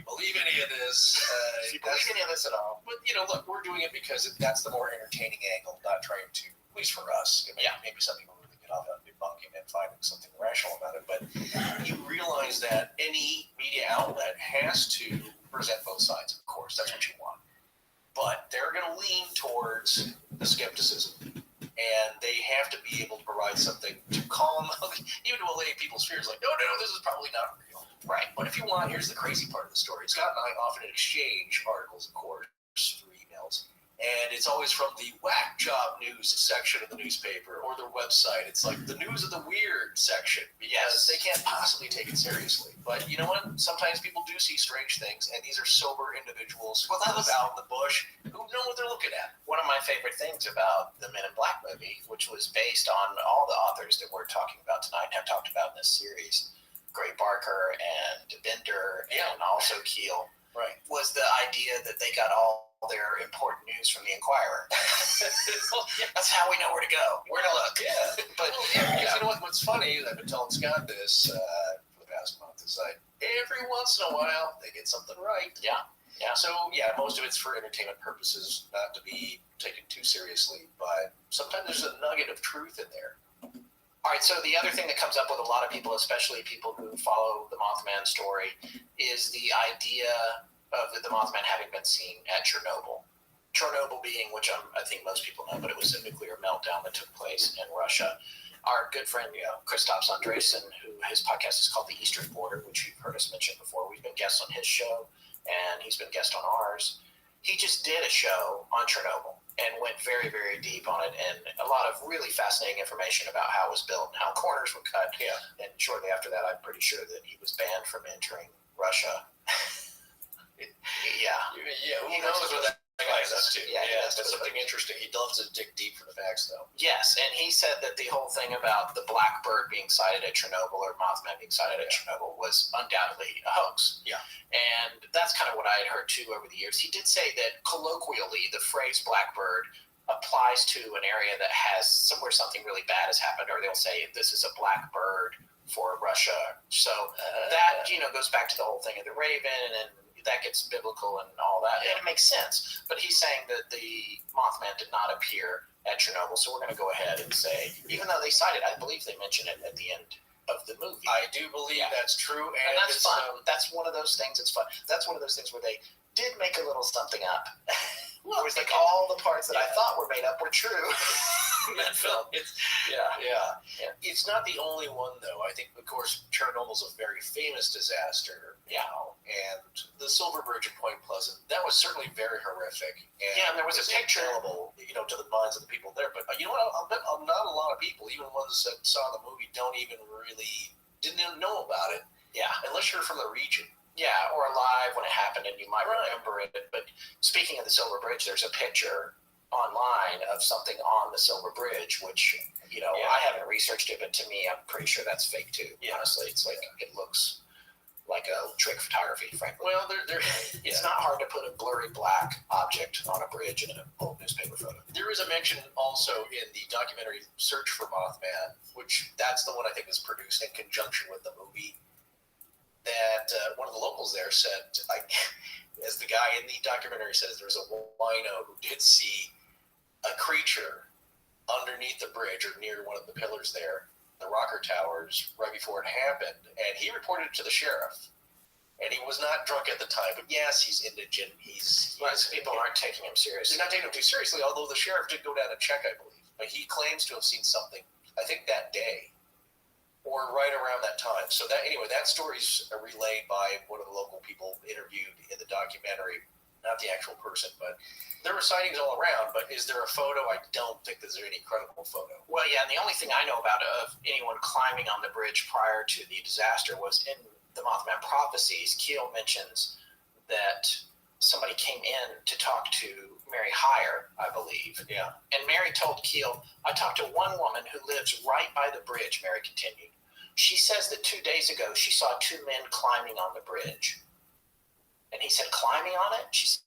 believe any of this, if you believe any of this at all. But look, we're doing it because that's the more entertaining angle, not trying to, at least for us. Maybe some people really get off on debunking and finding something rational about it. But you realize that any media outlet has to present both sides. Of course, that's what you want. But they're going to lean towards the skepticism, and they have to be able to provide something to calm, even to allay people's fears. Like, no, this is probably not real. Right. But if you want, here's the crazy part of the story. Scott and I often exchange articles, of course, through emails, and it's always from the whack job news section of the newspaper or their website. It's like the news of the weird section because they can't possibly take it seriously. But you know what? Sometimes people do see strange things, and these are sober individuals who live out in the bush who know what they're looking at. One of my favorite things about the Men in Black movie, which was based on all the authors that we're talking about tonight and have talked about in this series, Gray Barker and Bender and also Keel, right, was the idea that they got all their important news from the Inquirer. That's how we know where to go, where to look. Yeah, but you know what's funny? I've been telling Scott this for the past month. Is like every once in a while they get something right. Yeah. So most of it's for entertainment purposes, not to be taken too seriously. But sometimes there's a nugget of truth in there. All right, so the other thing that comes up with a lot of people, especially people who follow the Mothman story, is the idea of the Mothman having been seen at Chernobyl. Chernobyl being, which I think most people know, but it was a nuclear meltdown that took place in Russia. Our good friend, Christoph Andresen, who his podcast is called The Eastern Border, which you've heard us mention before. We've been guests on his show, and he's been guest on ours. He just did a show on Chernobyl and went very, very deep on it, and a lot of really fascinating information about how it was built and how corners were cut. Yeah. And shortly after that, I'm pretty sure that he was banned from entering Russia. Who knows what that guy's up to? That's something interesting. He loves to dig deep for the facts, though. Yes, and he said that the whole thing about the blackbird being sighted at Chernobyl or Mothman being sighted at Chernobyl was undoubtedly a hoax. Yeah. And that's kind of what I had heard, too, over the years. He did say that, colloquially, the phrase blackbird applies to an area that has somewhere something really bad has happened, or they'll say this is a blackbird for Russia. So that, goes back to the whole thing of the raven, and that gets biblical and all that. And it makes sense. But he's saying that the Mothman did not appear at Chernobyl, so we're going to go ahead and say, even though they cited it, I believe they mention it at the end of the movie. I do believe that's true. And that's fun. That's one of those things that's fun. That's one of those things where they did make a little something up. It was like all the parts that I thought were made up were true. from that film. Yeah. It's not the only one, though. I think, of course, Chernobyl's a very famous disaster now, and the Silver Bridge in Point Pleasant, that was certainly very horrific. And there was a picture, to the minds of the people there. But you know what? I'll bet not a lot of people, even ones that saw the movie, didn't even know about it. Yeah, unless you're from the region. Yeah, or alive when it happened, and you might remember it. But speaking of the Silver Bridge, there's a picture online of something on the Silver Bridge, which, I haven't researched it, but to me, I'm pretty sure that's fake too. Honestly, it's like, it looks like a trick photography, frankly. Well, it's not hard to put a blurry black object on a bridge in an old newspaper photo. There is a mention also in the documentary Search for Mothman, which that's the one I think is produced in conjunction with the movie, that one of the locals there said, as the guy in the documentary says, there's a wino who did see a creature underneath the bridge or near one of the pillars there, the rocker towers, right before it happened, and he reported it to the sheriff. And he was not drunk at the time, but yes, he's indigent. People aren't taking him seriously. They're not taking him too seriously, although the sheriff did go down and check, I believe. But he claims to have seen something, I think that day, or right around that time. So that story's relayed by one of the local people interviewed in the documentary, not the actual person, but there were sightings all around. But is there a photo? I don't think there's any credible photo. Well, yeah, and the only thing I know about of anyone climbing on the bridge prior to the disaster was in the Mothman prophecies. Keel mentions that somebody came in to talk to Mary Heyer, I believe. Yeah. And Mary told Keel, I talked to one woman who lives right by the bridge, Mary continued. She says that 2 days ago she saw two men climbing on the bridge. And he said, climbing on it? She said,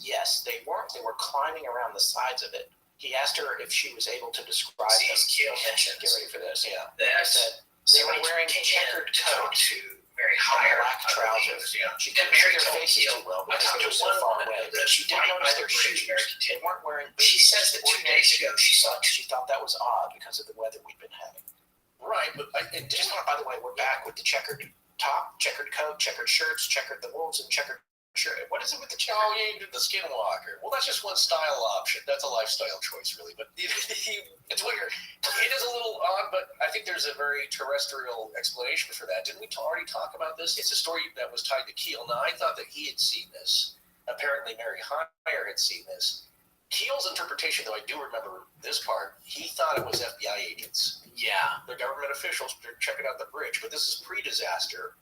yes, they weren't. They were climbing around the sides of it. He asked her if she was able to describe them. Keel mentions. Get ready for this. Yeah. I said, they were wearing checkered coats, Mary Heyer, black trousers. Yeah. She couldn't see their faces too well because they were so far away. But she did notice their shoes. They weren't wearing boots. She says that 2 days ago she thought that was odd because of the weather we'd been having. Right, but by the way, we're back with the checkered top, checkered coat, checkered shirts, checkered the wolves, and checkered shirt. What is it with the checkered? Oh, you did the skinwalker. Well, that's just one style option. That's a lifestyle choice, really. But it's weird. It is a little odd, but I think there's a very terrestrial explanation for that. Didn't we already talk about this? It's a story that was tied to Keel. Now, I thought that he had seen this. Apparently, Mary Heyer had seen this. Keel's interpretation, though I do remember this part, he thought it was FBI agents. Yeah. They're government officials. They're checking out the bridge. But this is pre-disaster.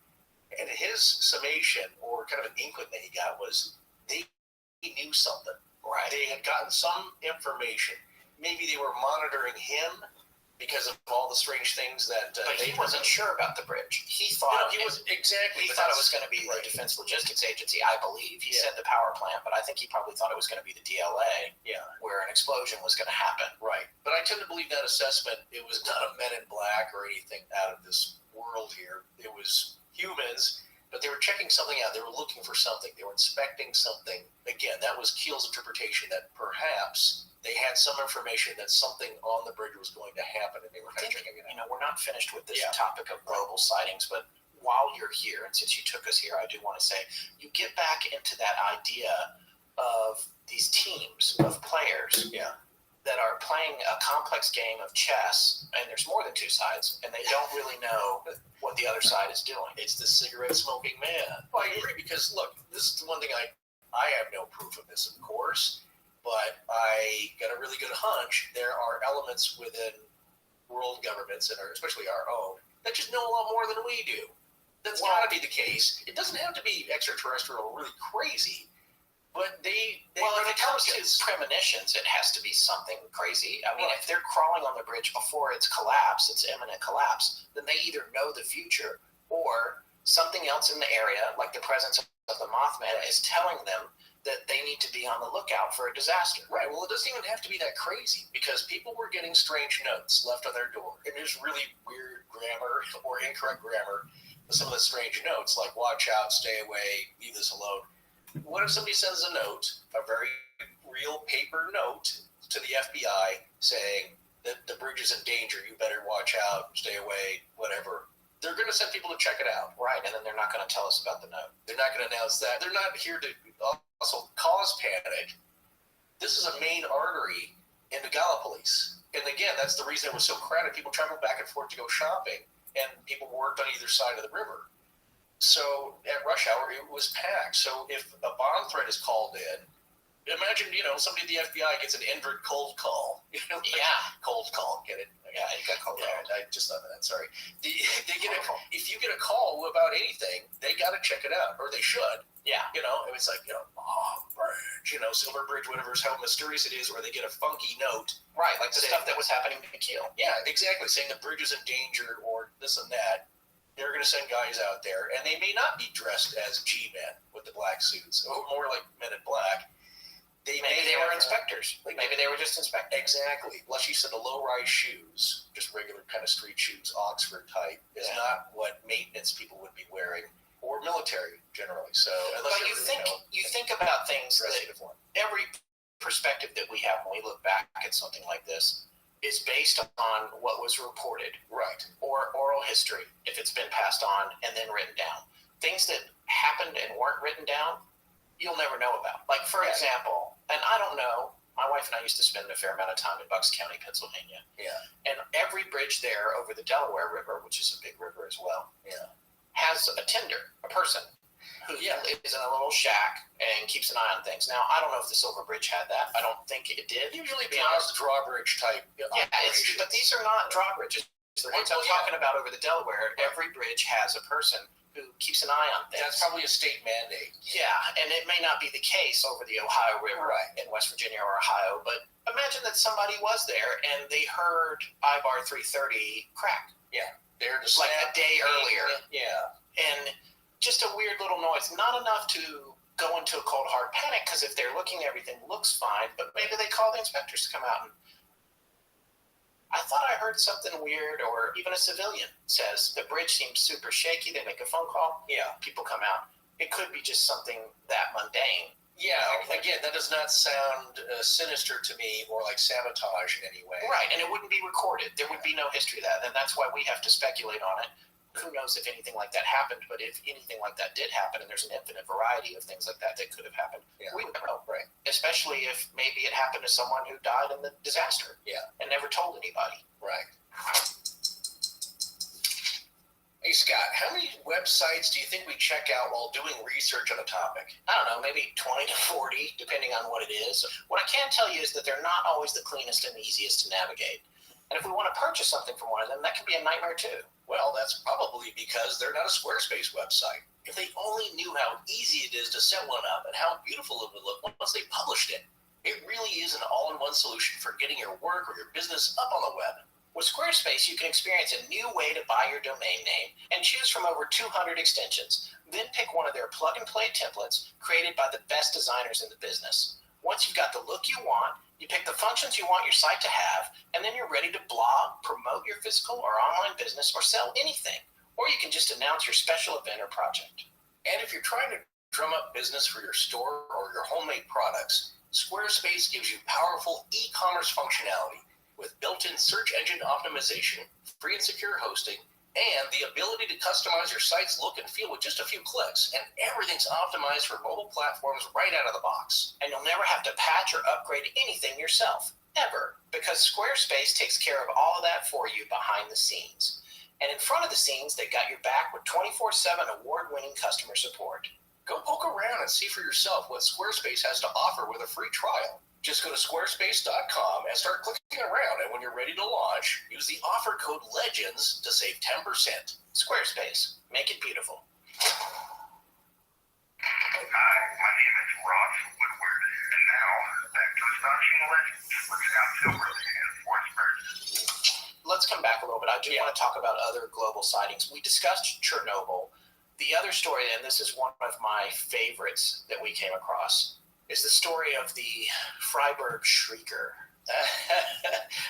And his summation, or kind of an inkling that he got, was they knew something. Right. They had gotten some information. Maybe they were monitoring him because of all the strange things that but he wasn't sure about the bridge. He thought he was exactly. He thought it was going to be the Defense Logistics Agency, I believe. He said the power plant, but I think he probably thought it was going to be the DLA. Yeah, where an explosion was going to happen. Right, but I tend to believe that assessment. It was not a Men in Black or anything out of this world here. It was humans, but they were checking something out. They were looking for something. They were inspecting something. Again, that was Keel's interpretation that perhaps they had some information that something on the bridge was going to happen, and they were kind of checking it out. We're not finished with this topic of global sightings, but while you're here, and since you took us here, I do want to say, you get back into that idea of these teams of players that are playing a complex game of chess, and there's more than two sides, and they don't really know what the other side is doing. It's the cigarette-smoking man. Well, I agree, because, look, this is the one thing I have no proof of this, of course, but I got a really good hunch there are elements within world governments, and especially our own, that just know a lot more than we do. That's got to be the case. It doesn't have to be extraterrestrial or really crazy, but when it comes to premonitions, it has to be something crazy. I mean, if they're crawling on the bridge before its collapse, its imminent collapse, then they either know the future or something else in the area, like the presence of the Mothman, is telling them that they need to be on the lookout for a disaster. Right. Well, it doesn't even have to be that crazy, because people were getting strange notes left on their door. And there's really weird grammar or incorrect grammar with some of the strange notes, like watch out, stay away, leave this alone. What if somebody sends a note, a very real paper note, to the FBI saying that the bridge is in danger, you better watch out, stay away, whatever? They're going to send people to check it out. Right, and then they're not going to tell us about the note. They're not going to announce that. They're not here to also cause panic. This is a main artery into Gallipolis. And again, that's the reason it was so crowded. People traveled back and forth to go shopping, and people worked on either side of the river. So at rush hour, it was packed. So if a bomb threat is called in, imagine, somebody at the FBI gets an invert cold call. Cold call, get it? Yeah, you got cold call. I just thought of that, sorry. If you get a call about anything, they got to check it out, or they should. Yeah. It was like, bomb bridge, Silver Bridge, whatever, how mysterious it is, or they get a funky note. Right, like the stuff that was happening to Kiel. Yeah, exactly, saying the bridge is in danger, or this and that. They're going to send guys out there, and they may not be dressed as G-men with the black suits, or more like Men in Black. Maybe they were inspectors. Maybe they were just inspectors. Exactly. Like you said, the low-rise shoes, just regular kind of street shoes, Oxford type, is not what maintenance people would be wearing, or military generally. So, but you think about things that every perspective that we have when we look back at something like this is based on what was reported, right, or oral history, if it's been passed on and then written down. Things that happened and weren't written down, you'll never know about. Like, for example, and I don't know, my wife and I used to spend a fair amount of time in Bucks County, Pennsylvania. Yeah. And every bridge there over the Delaware River, which is a big river as well, has a tender, a person who lives in a little shack and keeps an eye on things. Now, I don't know if the Silver Bridge had that. I don't think it did. Usually it's drawbridge type. But these are not drawbridges. The ones I'm talking about over the Delaware, every bridge has a person who keeps an eye on things. That's probably a state mandate. Yeah, and it may not be the case over the Ohio River in West Virginia or Ohio, but imagine that somebody was there and they heard I-bar 330 crack. Yeah. They're just like a day earlier. Yeah. And just a weird little noise. Not enough to go into a cold, hard panic, because if they're looking, everything looks fine, but maybe they call the inspectors to come out and I thought I heard something weird, or even a civilian says the bridge seems super shaky. They make a phone call. Yeah. People come out. It could be just something that mundane. Yeah. Again, that does not sound sinister to me or like sabotage in any way. Right. And it wouldn't be recorded. There would be no history of that. And that's why we have to speculate on it. Who knows if anything like that happened, but if anything like that did happen, and there's an infinite variety of things like that could have happened, we would know, right? Especially if maybe it happened to someone who died in the disaster, and never told anybody. Right. Hey, Scott, how many websites do you think we check out while doing research on a topic? I don't know, maybe 20 to 40, depending on what it is. What I can tell you is that they're not always the cleanest and easiest to navigate. And if we want to purchase something from one of them, that can be a nightmare too. Well, that's probably because they're not a Squarespace website. If they only knew how easy it is to set one up and how beautiful it would look once they published it. It really is an all-in-one solution for getting your work or your business up on the web. With Squarespace, you can experience a new way to buy your domain name and choose from over 200 extensions. Then pick one of their plug-and-play templates created by the best designers in the business. Once you've got the look you want, you pick the functions you want your site to have, and then you're ready to blog, promote your physical or online business, or sell anything. Or you can just announce your special event or project. And if you're trying to drum up business for your store or your homemade products, Squarespace gives you powerful e-commerce functionality with built-in search engine optimization, free and secure hosting, and the ability to customize your site's look and feel with just a few clicks. And everything's optimized for mobile platforms right out of the box. And you'll never have to patch or upgrade anything yourself, ever, because Squarespace takes care of all of that for you behind the scenes. And in front of the scenes, they got your back with 24/7 award-winning customer support. Go poke around and see for yourself what Squarespace has to offer with a free trial. Just go to squarespace.com and start clicking around, and when you're ready to launch, use the offer code LEGENDS to save 10%. Squarespace. Make it beautiful. Hi, my name is Rob Woodward, and now back to Astonishing Legends with Scott Philbrook and Forrest Burgess. Let's come back a little bit. I do want to talk about other global sightings. We discussed Chernobyl. The other story, and this is one of my favorites that we came across, is the story of the Freiburg Shrieker.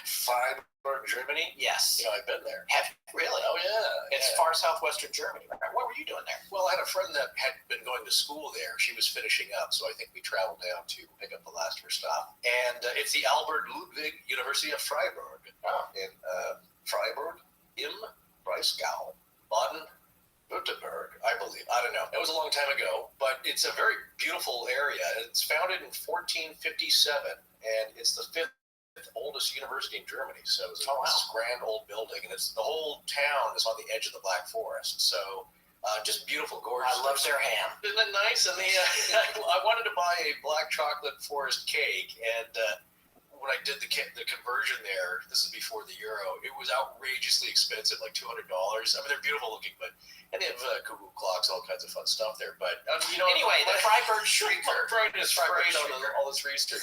Freiburg, Germany? Yes. I've been there. Have you really? Oh, yeah. It's far southwestern Germany. Right? What were you doing there? Well, I had a friend that had been going to school there. She was finishing up, so I think we traveled down to pick up the last of her stuff. And it's the Albert Ludwig University of Freiburg in Freiburg im Breisgau, Baden-Württemberg, I believe. I don't know. It was a long time ago, but it's a very beautiful area. It's founded in 1457, and it's the fifth oldest university in Germany. So it was Oh, wow. this grand old building, and it's the whole town is on the edge of the Black Forest. So just beautiful, gorgeous. I love their ham. Isn't that nice? And I wanted to buy a black chocolate forest cake, and when I did the conversion there, this is before the euro, it was outrageously expensive, like $200. I mean, they're beautiful looking, and they have cuckoo clocks, all kinds of fun stuff there. But anyway, the Freiburg Shrieker. Fried is sprayed on all this research.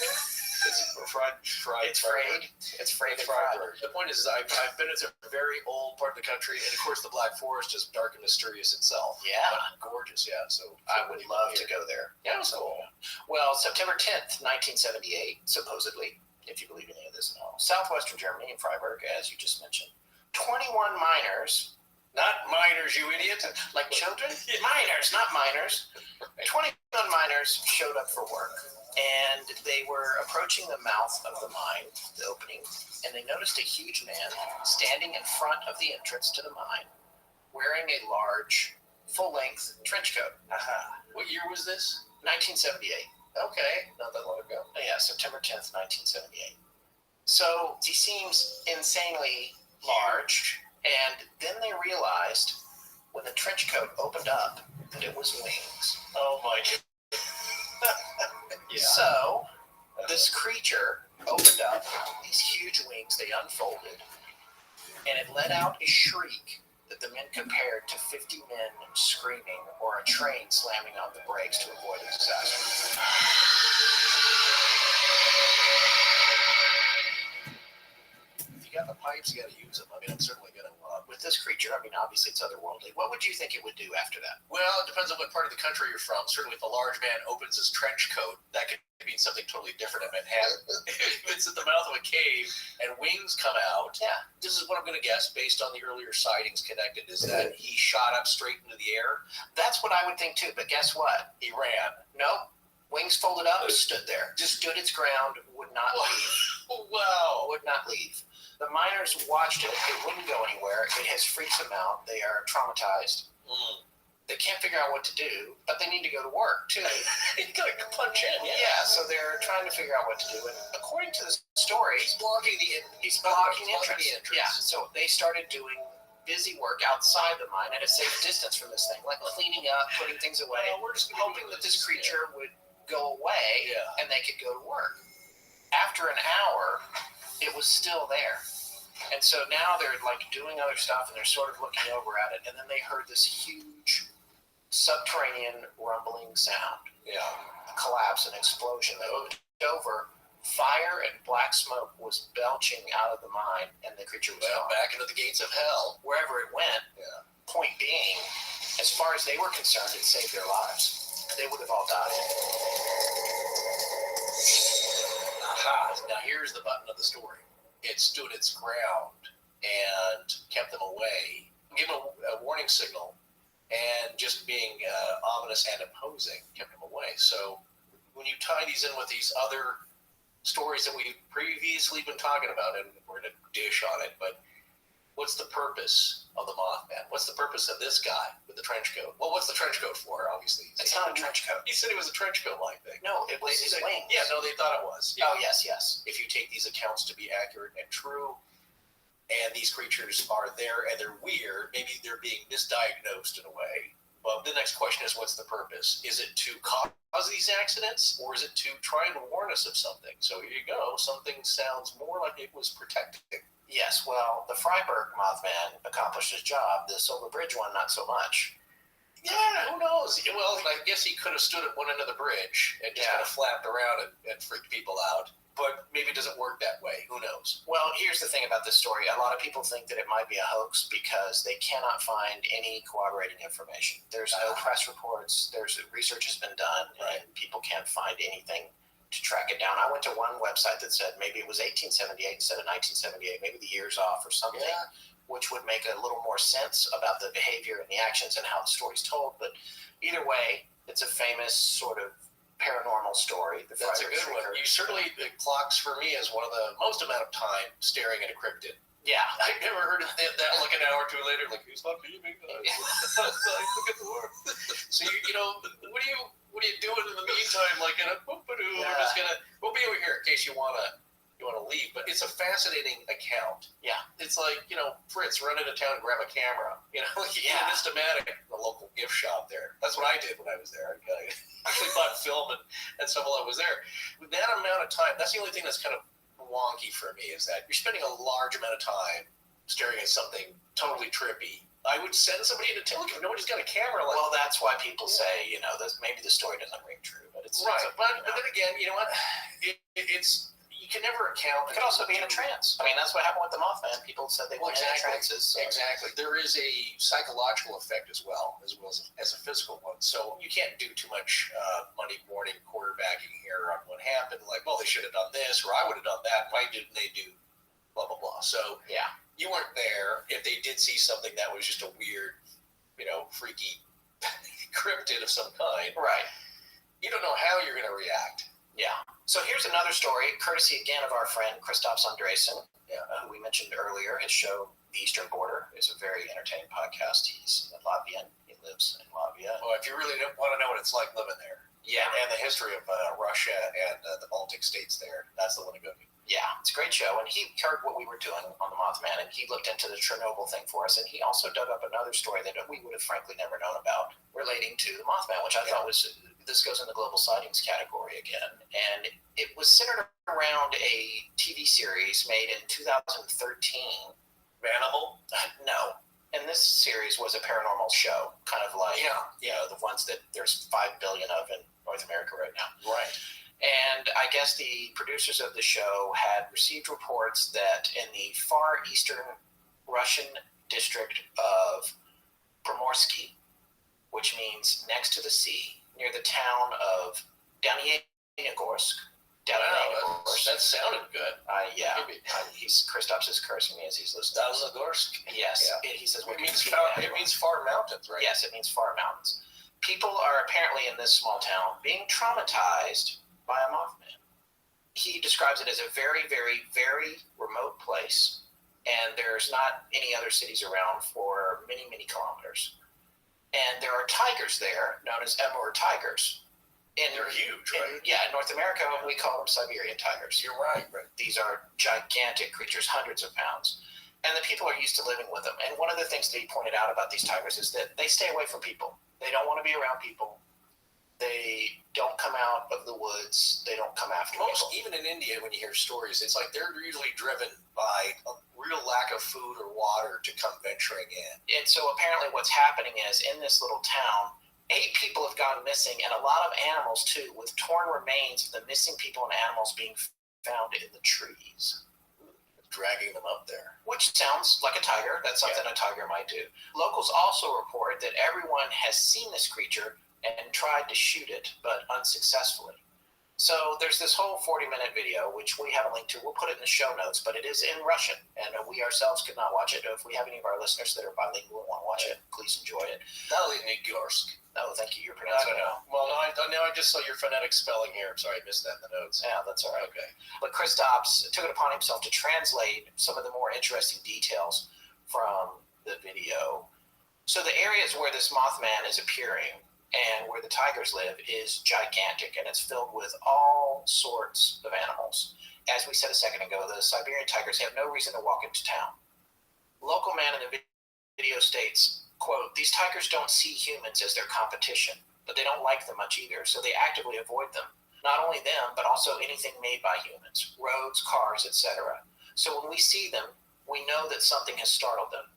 It's fried. It's frayed. It's frayed and fried. The point is, I've been in a very old part of the country, and of course, the Black Forest is dark and mysterious itself. Yeah. But gorgeous, yeah. So I would love to go there. Yeah, it was cool. Well, September 10th, 1978, supposedly, if you believe any of this at all, southwestern Germany in Freiburg, as you just mentioned, 21 miners, not miners, you idiot, like children, miners, not miners, 21 miners showed up for work. And they were approaching the mouth of the mine, the opening, and they noticed a huge man standing in front of the entrance to the mine, wearing a large, full-length trench coat. What year was this? 1978. Okay, not that long ago. Yeah, September 10th, 1978. So he seems insanely large, and then they realized when the trench coat opened up that it was wings. Oh my God. Yeah. So this creature opened up these huge wings, they unfolded, and it let out a shriek that the men compared to 50 men screaming or a train slamming on the brakes to avoid a disaster. If you got the pipes, you got to use them. I mean, I'm certainly going to. With this creature, I mean, obviously it's otherworldly. What would you think it would do after that? Well, it depends on what part of the country you're from. Certainly, if a large man opens his trench coat, that could mean something totally different in Manhattan. If it's at the mouth of a cave and wings come out, yeah, this is what I'm going to guess based on the earlier sightings connected, is that he shot up straight into the air. That's what I would think too, but guess what? He ran. Nope. Wings folded up, stood there. Just stood its ground, would not leave. Wow. Would not leave. The miners watched it. It wouldn't go anywhere. It has freaked them out. They are traumatized. They can't figure out what to do, but they need to go to work, too. You gotta punch in, yeah. Yeah, so they're trying to figure out what to do. And according to the story, he's blocking the entrance. Yeah, so they started doing busy work outside the mine at a safe distance from this thing, like cleaning up, putting things away, hoping that this creature would go away and they could go to work. After an hour, it was still there. And so now they're like doing other stuff and they're sort of looking over at it. And then they heard this huge subterranean rumbling sound. Yeah. A collapse, an explosion. They looked over. Fire and black smoke was belching out of the mine, and the creature was gone. Back into the gates of hell. Wherever it went. Yeah. Point being, as far as they were concerned, it saved their lives. They would have all died. Aha. Now here's the button of the story. It stood its ground and kept them away, gave them a warning signal, and just being ominous and imposing kept them away. So when you tie these in with these other stories that we've previously been talking about, and we're going to dish on it, but what's the purpose of the Mothman? What's the purpose of this guy with the trench coat? Well, what's the trench coat for, obviously? It's not a trench coat. He said it was a trench coat like thing. No, it was his wings. Yeah, no, they thought it was. Oh, yes, yes. If you take these accounts to be accurate and true, and these creatures are there and they're weird, maybe they're being misdiagnosed in a way. Well, the next question is, what's the purpose? Is it to cause these accidents, or is it to try and warn us of something? So here you go. Something sounds more like it was protecting. Yes, well, the Freiburg Mothman accomplished his job. The Solar Bridge one, not so much. Yeah, who knows? Well, I guess he could have stood at one end of the bridge and just kind of flapped around and freaked people out. But maybe it doesn't work that way. Who knows? Well, here's the thing about this story. A lot of people think that it might be a hoax because they cannot find any corroborating information. There's no press reports. Research has been done, and people can't find anything to track it down. I went to one website that said maybe it was 1878 instead of 1978. Maybe the year's off or something, which would make a little more sense about the behavior and the actions and how the story's told. But either way, it's a famous sort of paranormal story. That's a good one. You certainly, it clocks for me as one of the most amount of time staring at a cryptid. Yeah. I've never heard of that like an hour or two later, like, who's not beaming? Look at the work. So, you know, what are you doing in the meantime? Like, we're just gonna, we'll be over here in case you want to you want to leave. But it's a fascinating account. Yeah. It's like, Fritz, run into town and grab a camera. Yeah. Instamatic, the local gift shop there. That's what I did when I was there. I actually bought film and stuff while I was there. With that amount of time, that's the only thing that's kind of wonky for me, is that you're spending a large amount of time staring at something totally trippy. I would send somebody to look if nobody's got a camera. Well, that's why people say, maybe the story doesn't ring true, but it's right. But then again, you know what? It's you can never account. It could also be in a trance. I mean, that's what happened with the Mothman. People said they went into trances. So. Exactly. There is a psychological effect as well as a physical one. So you can't do too much Monday morning quarterbacking here on what happened. Like, well, they should have done this, or I would have done that. Why didn't they do blah blah blah? So yeah. You weren't there. If they did see something that was just a weird, freaky cryptid of some kind, right? You don't know how you're going to react. Yeah. So here's another story, courtesy again of our friend Christoph Andresen, who we mentioned earlier. His show, The Eastern Border, is a very entertaining podcast. He's a Latvian. He lives in Latvia. Well, if you really want to know what it's like living there, and the history of Russia and the Baltic states there, that's the one to go to. Yeah, it's a great show, and he heard what we were doing on the Mothman, and he looked into the Chernobyl thing for us, and he also dug up another story that we would have frankly never known about relating to the Mothman, which I thought was, this goes in the global sightings category again, and it was centered around a TV series made in 2013. Manimal? No. And this series was a paranormal show, kind of like, the ones that there's 5 billion of in North America right now. Right. And I guess the producers of the show had received reports that in the far eastern Russian district of Primorsky, which means next to the sea, near the town of Danielogorsk. That sounded good. Christoph's is cursing me as he's listening. Danielogorsk? Yes. Yeah. He says, it means far mountains, right? Yes, it means far mountains. People are apparently in this small town being traumatized by a Mothman. He describes it as a very, very, very remote place, and there's not any other cities around for many, many kilometers. And there are tigers there, known as Amur tigers. They're huge, right? In North America, we call them Siberian tigers. You're right. These are gigantic creatures, hundreds of pounds. And the people are used to living with them. And one of the things that he pointed out about these tigers is that they stay away from people. They don't want to be around people. They don't come out of the woods. They don't come after people. Even in India, when you hear stories, it's like they're usually driven by a real lack of food or water to come venturing in. And so apparently what's happening is in this little town, 8 people have gone missing, and a lot of animals too, with torn remains of the missing people and animals being found in the trees. Dragging them up there. Which sounds like a tiger. That's something a tiger might do. Locals also report that everyone has seen this creature and tried to shoot it, but unsuccessfully. So there's this whole 40-minute video, which we have a link to. We'll put it in the show notes, but it is in Russian, and we ourselves could not watch it. If we have any of our listeners that are bilingual and want to watch it, please enjoy it. Danielogorsk. No, thank you. You're pronouncing it. Well, now I just saw your phonetic spelling here. I'm sorry, I missed that in the notes. Yeah, that's all right. Okay. But Christophs took it upon himself to translate some of the more interesting details from the video. So the areas where this Mothman is appearing and where the tigers live is gigantic, and it's filled with all sorts of animals. As we said a second ago, the Siberian tigers have no reason to walk into town. Local man in the video states, quote, "These tigers don't see humans as their competition, but they don't like them much either, so they actively avoid them. Not only them, but also anything made by humans, roads, cars, etc. So when we see them, we know that something has startled them."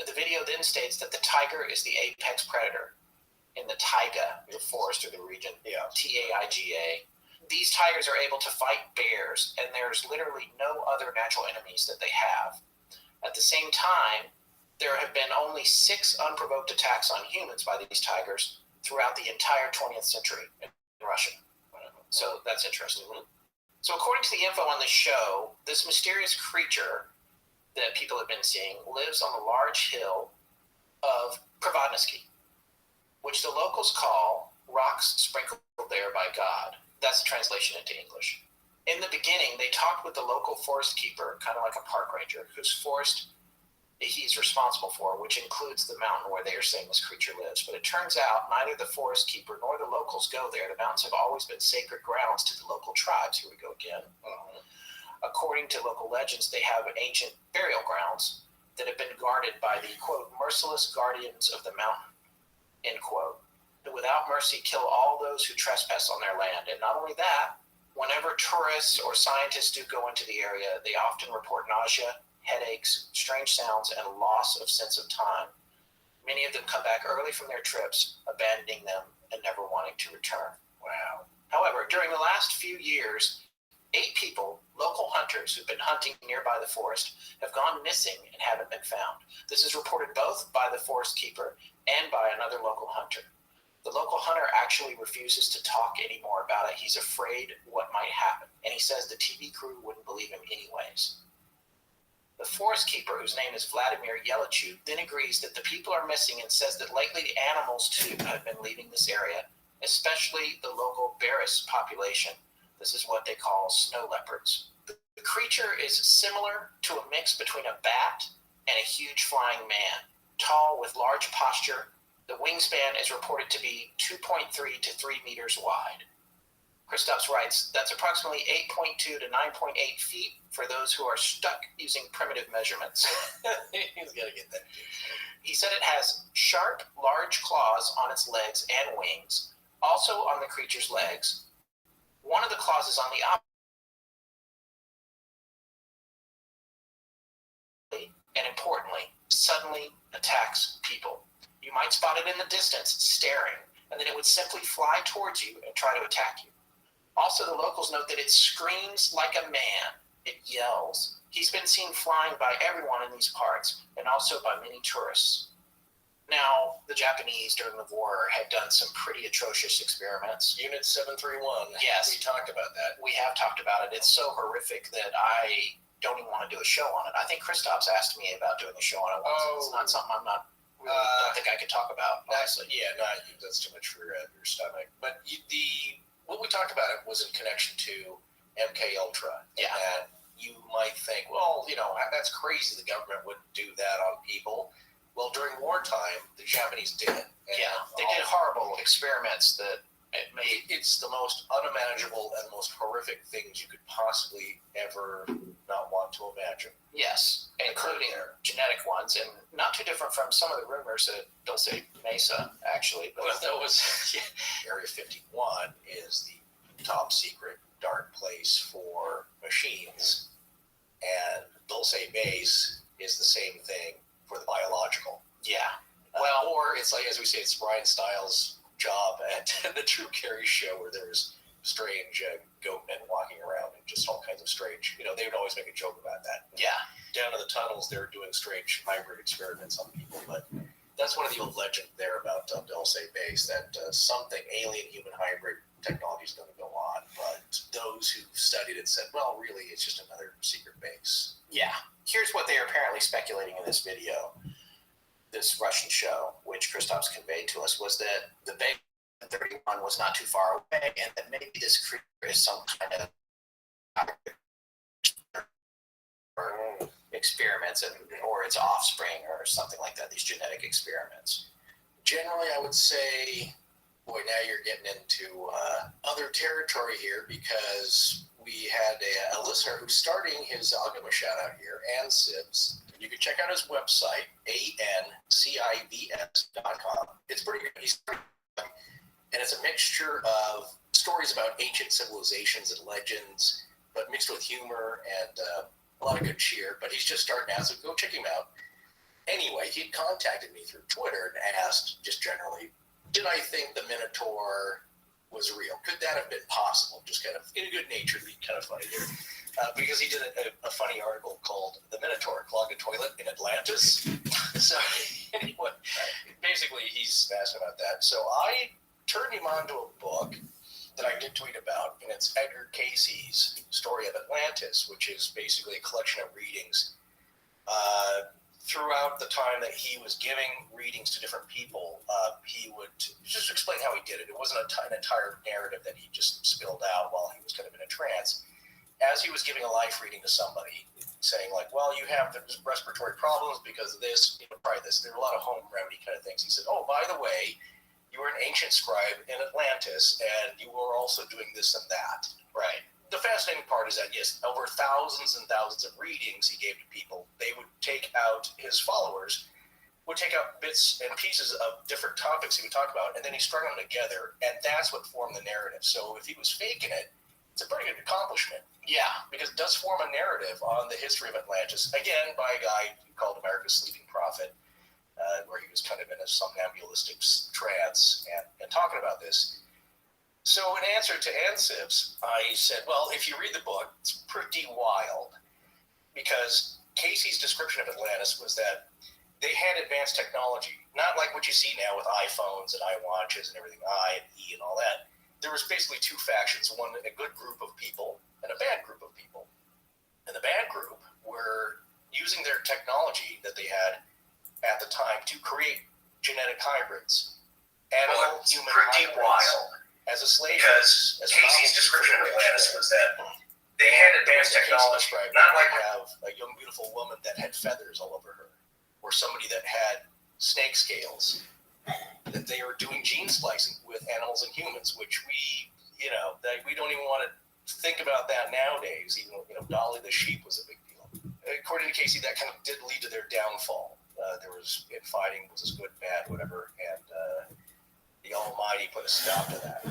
The video then states that the tiger is the apex predator in the taiga, the forest or the region, Taiga. These tigers are able to fight bears, and there's literally no other natural enemies that they have. At the same time, there have been only 6 unprovoked attacks on humans by these tigers throughout the entire 20th century in Russia. So that's interesting. So according to the info on the show, this mysterious creature that people have been seeing lives on the large hill of Provodnisky, which the locals call rocks sprinkled there by God. That's the translation into English. In the beginning, they talked with the local forest keeper, kind of like a park ranger, whose forest he's responsible for, which includes the mountain where they are saying this creature lives. But it turns out neither the forest keeper nor the locals go there. The mountains have always been sacred grounds to the local tribes. Here we go again. According to local legends, they have ancient burial grounds that have been guarded by the, quote, merciless guardians of the mountain, end quote, that without mercy kill all those who trespass on their land. And not only that, whenever tourists or scientists do go into the area, they often report nausea, headaches, strange sounds, and a loss of sense of time. Many of them come back early from their trips, abandoning them and never wanting to return. Wow. However, during the last few years, 8 people, local hunters who've been hunting nearby the forest, have gone missing and haven't been found. This is reported both by the forest keeper and by another local hunter. The local hunter actually refuses to talk anymore about it. He's afraid what might happen, and he says the TV crew wouldn't believe him anyways. The forest keeper, whose name is Vladimir Yelichuk, then agrees that the people are missing and says that likely the animals too have been leaving this area, especially the local Beris population. This is what they call snow leopards. The creature is similar to a mix between a bat and a huge flying man, tall with large posture. The wingspan is reported to be 2.3 to 3 meters wide. Christophs writes, that's approximately 8.2 to 9.8 feet for those who are stuck using primitive measurements. He's got to get that. He said it has sharp, large claws on its legs and wings, also on the creature's legs. One of the claws is on the opposite, and importantly, suddenly attacks people. You might spot it in the distance, staring, and then it would simply fly towards you and try to attack you. Also, the locals note that it screams like a man. It yells. He's been seen flying by everyone in these parts, and also by many tourists. Now, the Japanese during the war had done some pretty atrocious experiments. Unit 731. Yes. We talked about that. We have talked about it. It's so horrific that I don't even want to do a show on it. I think Christoph's asked me about doing a show on it once. It's not something I'm not really don't think I could talk about, honestly. That's too much for your stomach. But what we talked about it was in connection to MK Ultra. Yeah. And you might think, well, that's crazy. The government wouldn't do that on people. Well, during wartime, the Japanese did. They did horrible experiments that it's the most unmanageable and most horrific things you could possibly ever not want to imagine. Yes, including genetic ones, and not too different from some of the rumors at Dulce Mesa, actually. But that was Area 51 is the top secret dark place for machines, and Dulce Base is the same thing for the biological. Yeah. Well, or it's like, as we say, it's Brian Stiles' job at the Drew Carey show where there's strange goat men walking around and just all kinds of strange, they would always make a joke about that. Yeah. Down in the tunnels, they're doing strange hybrid experiments on people. But that's one of the old legends there about Dulce Base, that something alien-human hybrid technology is going to go on. But those who studied it said, well, really, it's just another secret base. Yeah. Here's what they are apparently speculating in this video, this Russian show, which Christoph's conveyed to us, was that the base 31 was not too far away, and that maybe this creature is some kind of experiments, or its offspring, or something like that, these genetic experiments. Generally, I would say, boy, now you're getting into other territory here, because we had a listener who's starting his, I'll give him a shout out here, Ann Sibs. You can check out his website, ancibs.com. It's pretty good. And it's a mixture of stories about ancient civilizations and legends, but mixed with humor and a lot of good cheer. But he's just starting out, so go check him out. Anyway, he contacted me through Twitter and asked, just generally, did I think the Minotaur was real? Could that have been possible? Just kind of in a good nature, to be kind of funny here. Because he did a funny article called "The Minotaur Clogged a Toilet in Atlantis." So anyway, basically he's asking about that. So I turned him on to a book that I did tweet about, and it's Edgar Casey's Story of Atlantis, which is basically a collection of readings throughout the time that he was giving readings to different people. He would just explain how he did it. It wasn't an entire narrative that he just spilled out while he was kind of in a trance. As he was giving a life reading to somebody, saying like, well, you have respiratory problems because of this, try this. There are a lot of home remedy kind of things. He said, oh, by the way, you were an ancient scribe in Atlantis, and you were also doing this and that. Right. the fascinating part is that, yes, over thousands and thousands of readings he gave to people, they would take out, his followers would take out bits and pieces of different topics he would talk about, and then he strung them together, and that's what formed the narrative. So if he was faking it, it's a pretty good accomplishment. Yeah, because it does form a narrative on the history of Atlantis, again, by a guy called America's Sleeping Prophet, where he was kind of in a somnambulistic trance and talking about this. So in answer to ANSIBS, I said, well, if you read the book, it's pretty wild, because Casey's description of Atlantis was that they had advanced technology, not like what you see now with iPhones and iWatches and everything, I and E and all that. There was basically two factions, one, a good group of people and a bad group of people. And the bad group were using their technology that they had at the time to create genetic hybrids. Animal, human pretty hybrids. wild. As a slave. Because Casey's description of Atlantis was that they had advanced technology, not like have a young, beautiful woman that had feathers all over her, or somebody that had snake scales. That they were doing gene splicing with animals and humans, which we don't even want to think about that nowadays. Even Dolly the sheep was a big deal. According to Casey, that kind of did lead to their downfall. There was infighting, was this good, bad, whatever, and the Almighty put a stop to that.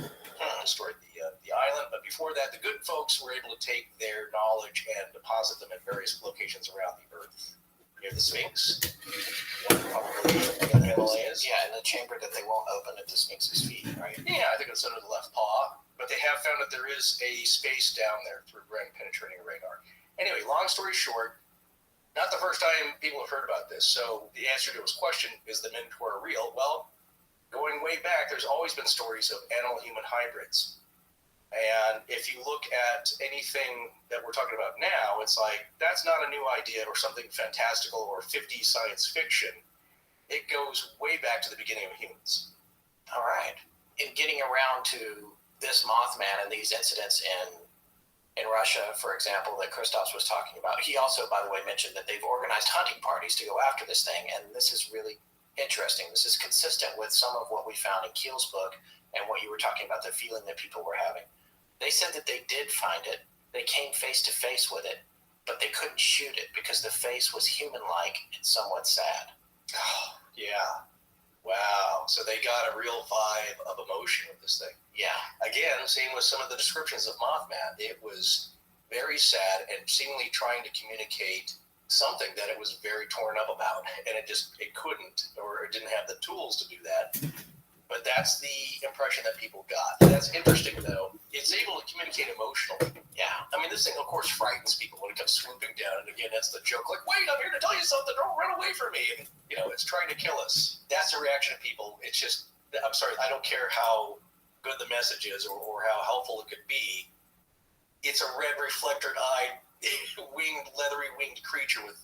Destroyed the island, but before that, the good folks were able to take their knowledge and deposit them at various locations around the earth. Near the Sphinx, probably in the Himalayas. Yeah, in the chamber that they won't open at the Sphinx's feet, right? Yeah, I think it's under the left paw. But they have found that there is a space down there through penetrating radar. Anyway, long story short, not the first time people have heard about this. So the answer to his question, is the Minotaur real? Well, going way back, there's always been stories of animal-human hybrids. And if you look at anything that we're talking about now, it's like, that's not a new idea or something fantastical or 50s science fiction. It goes way back to the beginning of humans. All right. In getting around to this Mothman and these incidents in Russia, for example, that Christos was talking about, he also, by the way, mentioned that they've organized hunting parties to go after this thing. And this is really interesting. This is consistent with some of what we found in Keel's book and what you were talking about, the feeling that people were having. They said that they did find it. They came face to face with it, but they couldn't shoot it because the face was human-like and somewhat sad. Oh, yeah. Wow. So they got a real vibe of emotion with this thing. Yeah. Again, same with some of the descriptions of Mothman. It was very sad and seemingly trying to communicate something that it was very torn up about. And it couldn't, or it didn't have the tools to do that. But that's the impression that people got. That's interesting, though. It's able to communicate emotionally. Yeah. I mean, this thing, of course, frightens people when it comes swooping down. And again, that's the joke. Like, wait, I'm here to tell you something. Don't run away from me. And, it's trying to kill us. That's the reaction of people. It's just, I'm sorry, I don't care how good the message is or how helpful it could be. It's a red, reflector-eyed, leathery winged creature with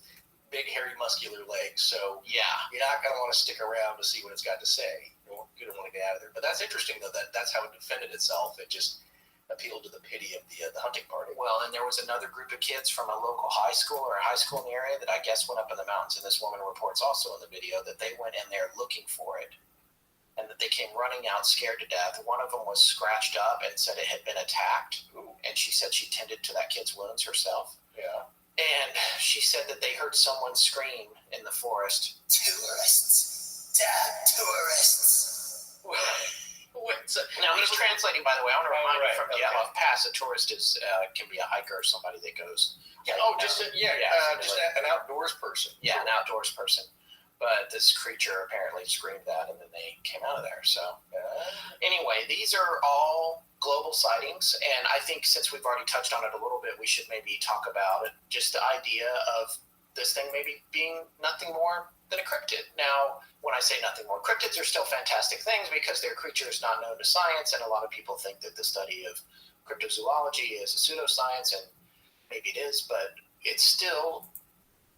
big, hairy, muscular legs. So, yeah, you're not going to want to stick around to see what it's got to say. You don't want to get out of there. But that's interesting, though, that's how it defended itself. It just appealed to the pity of the hunting party. Well, and there was another group of kids from a local high school or a high school in the area that I guess went up in the mountains, and this woman reports also in the video that they went in there looking for it, and that they came running out scared to death. One of them was scratched up and said it had been attacked. Ooh. And she said she tended to that kid's wounds herself. Yeah. And she said that they heard someone scream in the forest, "Tourists! Dead tourists!" Now he's translating, by the way. I want to remind you from Yellow Pass, a tourist can be a hiker or somebody that goes. Yeah. Just an outdoors person. Yeah, an outdoors person. But this creature apparently screamed that, and then they came out of there. So anyway, these are all global sightings, and I think since we've already touched on it a little bit, we should maybe talk about it. Just the idea of this thing maybe being nothing more than a cryptid. Now, when I say nothing more, cryptids are still fantastic things because they're creatures not known to science, and a lot of people think that the study of cryptozoology is a pseudoscience, and maybe it is, but it's still,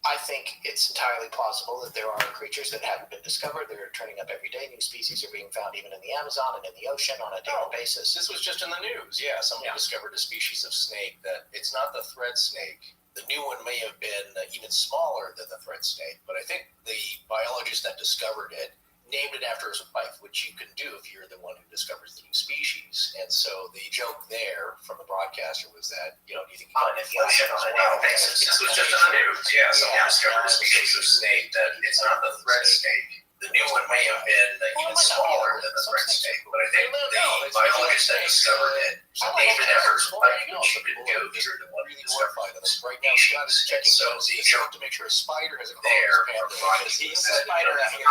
I think it's entirely plausible that there are creatures that haven't been discovered. They're turning up every day. New species are being found even in the Amazon and in the ocean on a daily basis. This was just in the news. Yeah, someone discovered a species of snake that it's not the thread snake. The new one may have been even smaller than the thread snake, but I think the biologist that discovered it named it after his wife, which you can do if you're the one who discovers the new species. And so the joke there from the broadcaster was that, do you think on inflation on an annual basis. This was just on the news. Yeah, someone discovered a species of snake that it's not the thread snake. The new one may have been even smaller than the thread snake, but I think the biologist that discovered it named it after his wife, which she didn't do. You're the one who discovered the right now. Scott is checking so the joke to make sure a spider has a there because he's a spider out here.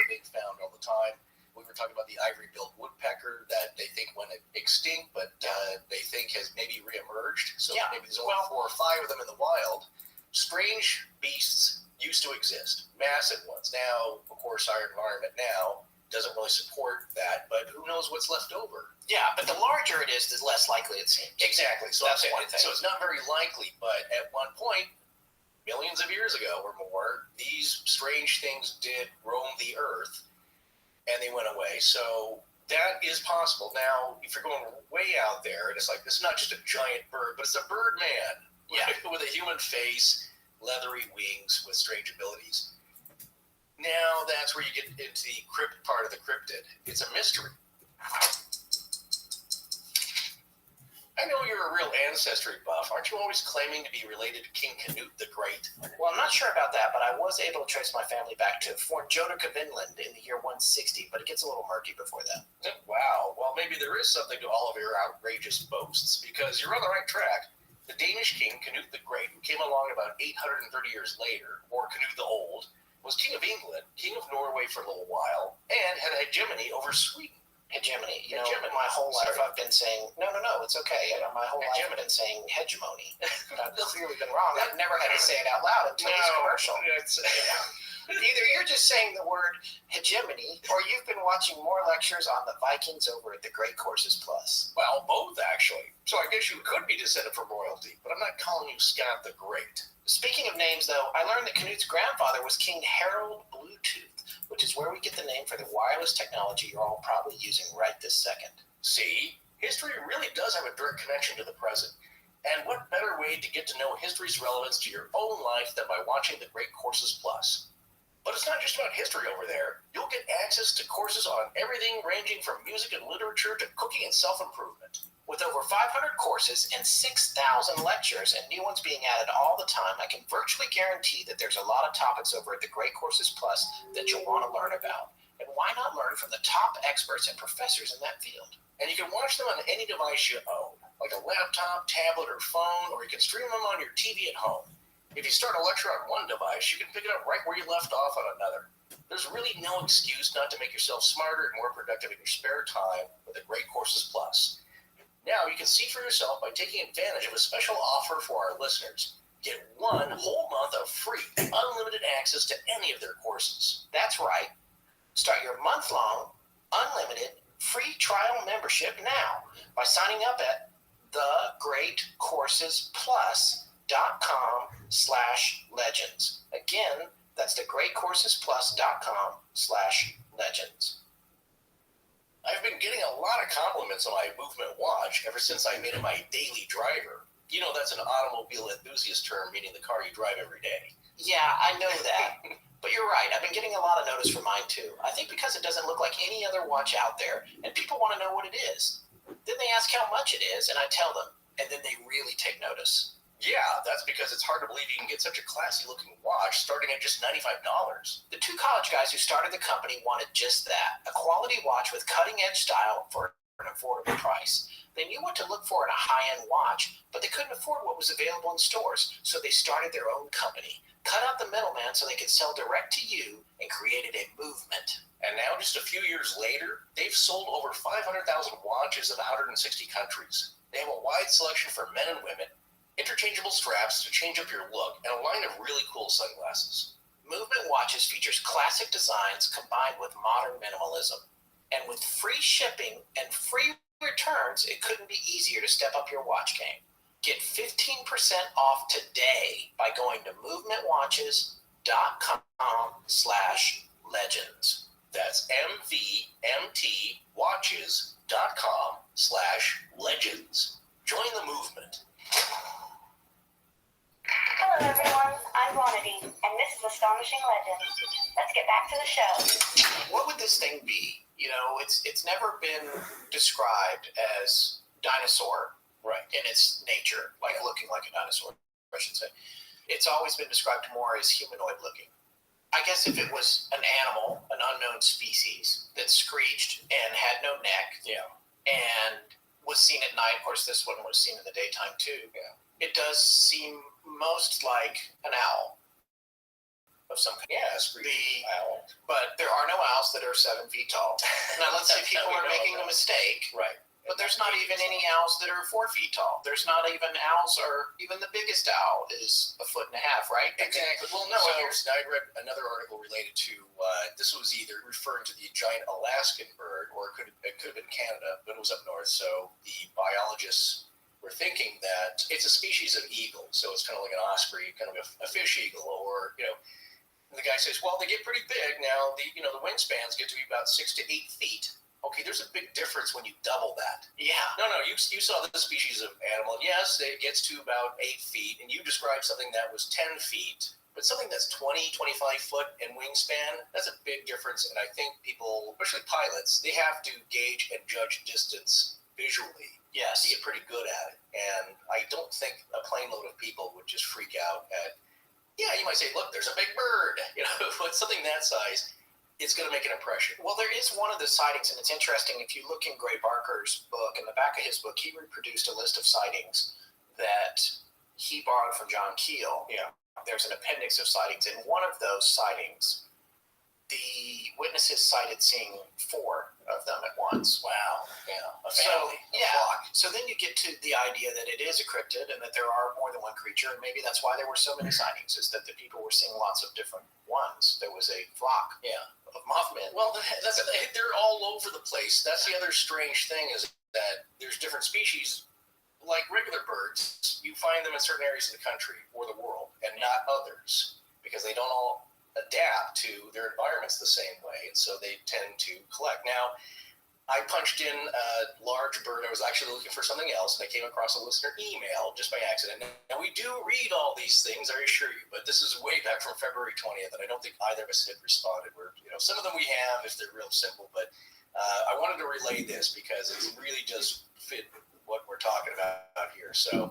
Being found all the time. We were talking about the ivory-billed woodpecker that they think went extinct, but they think has maybe reemerged. So maybe there's only 4 or 5 of them in the wild. Strange beasts used to exist, massive ones. Now, of course, our environment now doesn't really support that, but who knows what's left over? Yeah, but the larger it is, the less likely it seems. Exactly. So that's one thing. So it's not very likely, but at one point, millions of years ago or more, these strange things did roam the earth, and they went away. So that is possible. Now, if you're going way out there, and it's like, this is not just a giant bird, but it's a bird man with a human face, leathery wings with strange abilities. Now that's where you get into the crypt part of the cryptid. It's a mystery. I know you're a real ancestry buff. Aren't you always claiming to be related to King Canute the Great? Well, I'm not sure about that, but I was able to trace my family back to Fort Jodocke, Vinland in the year 160, but it gets a little murky before that. Wow. Well, maybe there is something to all of your outrageous boasts, because you're on the right track. The Danish king, Canute the Great, who came along about 830 years later, or Canute the Old, was king of England, king of Norway for a little while, and had a hegemony over Sweden. Hegemony. My whole life I've been saying, no, it's okay. My whole life I've been saying hegemony. I've clearly been wrong. I've never had to say it out loud until this commercial. Either you're just saying the word hegemony, or you've been watching more lectures on the Vikings over at the Great Courses Plus. Well, both, actually. So I guess you could be descended from royalty, but I'm not calling you Scott the Great. Speaking of names, though, I learned that Canute's grandfather was King Harold Bluetooth, which is where we get the name for the wireless technology you're all probably using right this second. See? History really does have a direct connection to the present. And what better way to get to know history's relevance to your own life than by watching the Great Courses Plus? But it's not just about history over there. You'll get access to courses on everything ranging from music and literature to cooking and self-improvement. With over 500 courses and 6,000 lectures and new ones being added all the time, I can virtually guarantee that there's a lot of topics over at the Great Courses Plus that you'll want to learn about. And why not learn from the top experts and professors in that field? And you can watch them on any device you own, like a laptop, tablet, or phone, or you can stream them on your TV at home. If you start a lecture on one device, you can pick it up right where you left off on another. There's really no excuse not to make yourself smarter and more productive in your spare time with the Great Courses Plus. Now you can see for yourself by taking advantage of a special offer for our listeners. Get 1 whole month of free, unlimited access to any of their courses. That's right. Start your month-long, unlimited, free trial membership now by signing up at thegreatcoursesplus.com/legends. Again, that's thegreatcoursesplus.com/legends. I've been getting a lot of compliments on my movement watch ever since I made it my daily driver. You know, that's an automobile enthusiast term, meaning the car you drive every day. Yeah, I know that. But you're right. I've been getting a lot of notice for mine, too. I think because it doesn't look like any other watch out there, and people want to know what it is. Then they ask how much it is, and I tell them, and then they really take notice. Yeah, that's because it's hard to believe you can get such a classy-looking watch starting at just $95. The 2 college guys who started the company wanted just that, a quality watch with cutting-edge style for an affordable price. They knew what to look for in a high-end watch, but they couldn't afford what was available in stores, so they started their own company, cut out the middleman so they could sell direct to you, and created a movement. And now, just a few years later, they've sold over 500,000 watches in 160 countries. They have a wide selection for men and women, interchangeable straps to change up your look, and a line of really cool sunglasses. Movement Watches features classic designs combined with modern minimalism. And with free shipping and free returns, it couldn't be easier to step up your watch game. Get 15% off today by going to movementwatches.com/legends. That's MVMTwatches.com/legends. Join the movement. Hello everyone, I'm Wannabe, and this is Astonishing Legends. Let's get back to the show. What would this thing be? You know, it's never been described as dinosaur, right, in its nature, like looking like a dinosaur, I should say. It's always been described more as humanoid looking. I guess if it was an animal, an unknown species, that screeched and had no neck, and was seen at night, of course this one was seen in the daytime too, it does seem most like an owl of some kind. Yeah, screeching owl. But there are no owls that are 7 feet tall. Now let's say people are making a mistake. Right. But there's not even any owls that are 4 feet tall. There's not even owls, or even the biggest owl is 1.5 feet, right? Exactly. Well, no, I read another article related to, this was either referring to the giant Alaskan bird, or it could have been Canada, but it was up north. So the biologists were thinking that it's a species of eagle. So it's kind of like an osprey, kind of a fish eagle, or, you know, and the guy says, well, they get pretty big. Now, the wingspans get to be about 6 to 8 feet. Okay, there's a big difference when you double that. Yeah. No, you saw the species of animal. Yes, it gets to about 8 feet, and you described something that was 10 feet, but something that's 20, 25 foot in wingspan, that's a big difference. And I think people, especially pilots, they have to gauge and judge distance visually. Yes. To get pretty good at it. And I don't think a plane load of people would just freak out at, you might say, look, there's a big bird. But something that size, it's going to make an impression. Well, there is one of the sightings, and it's interesting. If you look in Gray Barker's book, in the back of his book, he reproduced a list of sightings that he borrowed from John Keel. Yeah. There's an appendix of sightings. In one of those sightings, the witnesses cited seeing 4 of them at once. Wow. Yeah. A family. So then you get to the idea that it is a cryptid and that there are more than one creature, and maybe that's why there were so many sightings, is that the people were seeing lots of different ones. There was a flock of Mothman. Well, they're all over the place. That's the other strange thing, is that there's different species. Like regular birds, you find them in certain areas of the country or the world, and not others, because they don't all adapt to their environments the same way, and so they tend to collect. Now, I punched in a large bird. I was actually looking for something else, and I came across a listener email just by accident. Now, we do read all these things, I assure you, but this is way back from February 20th, and I don't think either of us had responded. Some of them we have if they're real simple, but I wanted to relay this because it really does fit what we're talking about here. So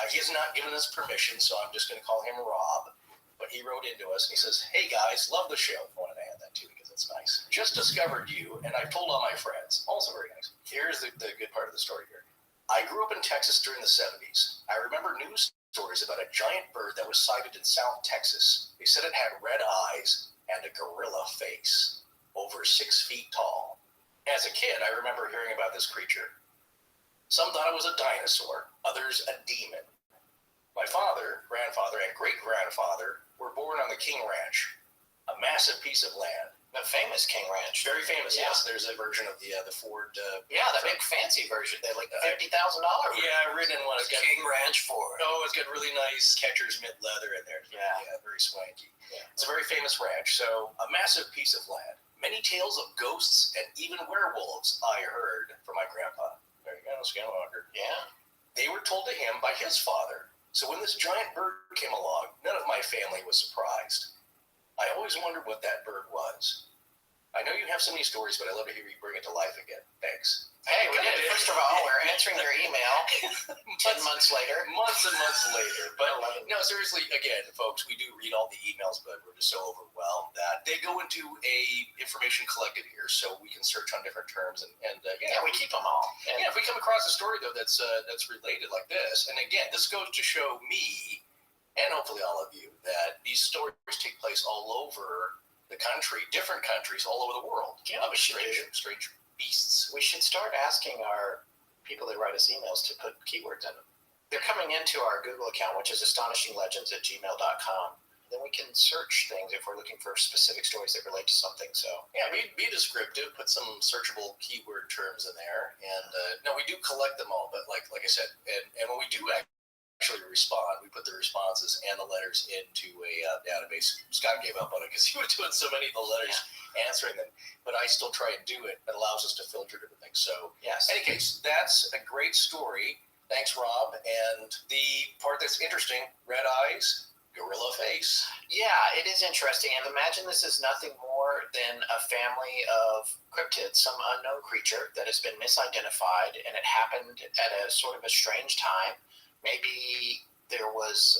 he has not given us permission, so I'm just going to call him Rob. But he wrote into us, and he says, hey, guys, love the show. I wanted to add that, too, because it's nice. Just discovered you, and I've told all my friends. Also very nice. Here's the good part of the story here. I grew up in Texas during the 70s. I remember news stories about a giant bird that was sighted in South Texas. They said it had red eyes and a gorilla face, over 6 feet tall. As a kid, I remember hearing about this creature. Some thought it was a dinosaur, others a demon. My father, grandfather, and great-grandfather were born on the King Ranch, a massive piece of land. The famous King Ranch. Very famous, yes. There's a version of the Ford. The big fancy version. They like $50,000. Yeah, written in one. King Ranch Ford. Oh, it's got really nice catcher's mitt leather in there. Yeah, very swanky. Yeah. It's a very famous ranch. So, a massive piece of land. Many tales of ghosts and even werewolves I heard from my grandpa. There you go, Skinwalker. Yeah. They were told to him by his father. So when this giant bird came along, none of my family was surprised. I always wondered what that bird was. I know you have so many stories, but I'd love to hear you bring it to life again. Thanks. Hey, we did it. First of all, we're answering your email 10 months later. Months and months later. But no, seriously, again, folks, we do read all the emails, but we're just so overwhelmed that they go into a information collected here, so we can search on different terms. And we keep them all. And if we come across a story, though, that's related like this, and again, this goes to show me, and hopefully all of you, that these stories take place all over the country, different countries all over the world. Yeah, strange beasts. We should start asking our people that write us emails to put keywords in them. They're coming into our Google account, which is astonishinglegends@gmail.com. Then we can search things if we're looking for specific stories that relate to something. So yeah, be descriptive, put some searchable keyword terms in there. And no, we do collect them all, but like I said, and when we do actually respond, we put the responses and the letters into a database. Scott gave up on it because he was doing so many of the letters, answering them, but I still try and do it. It allows us to filter different things. So yes, in any case, that's a great story. Thanks, Rob. And the part that's interesting, red eyes, gorilla face. Yeah, it is interesting. And imagine this is nothing more than a family of cryptids, some unknown creature that has been misidentified, and it happened at a sort of a strange time. Maybe there was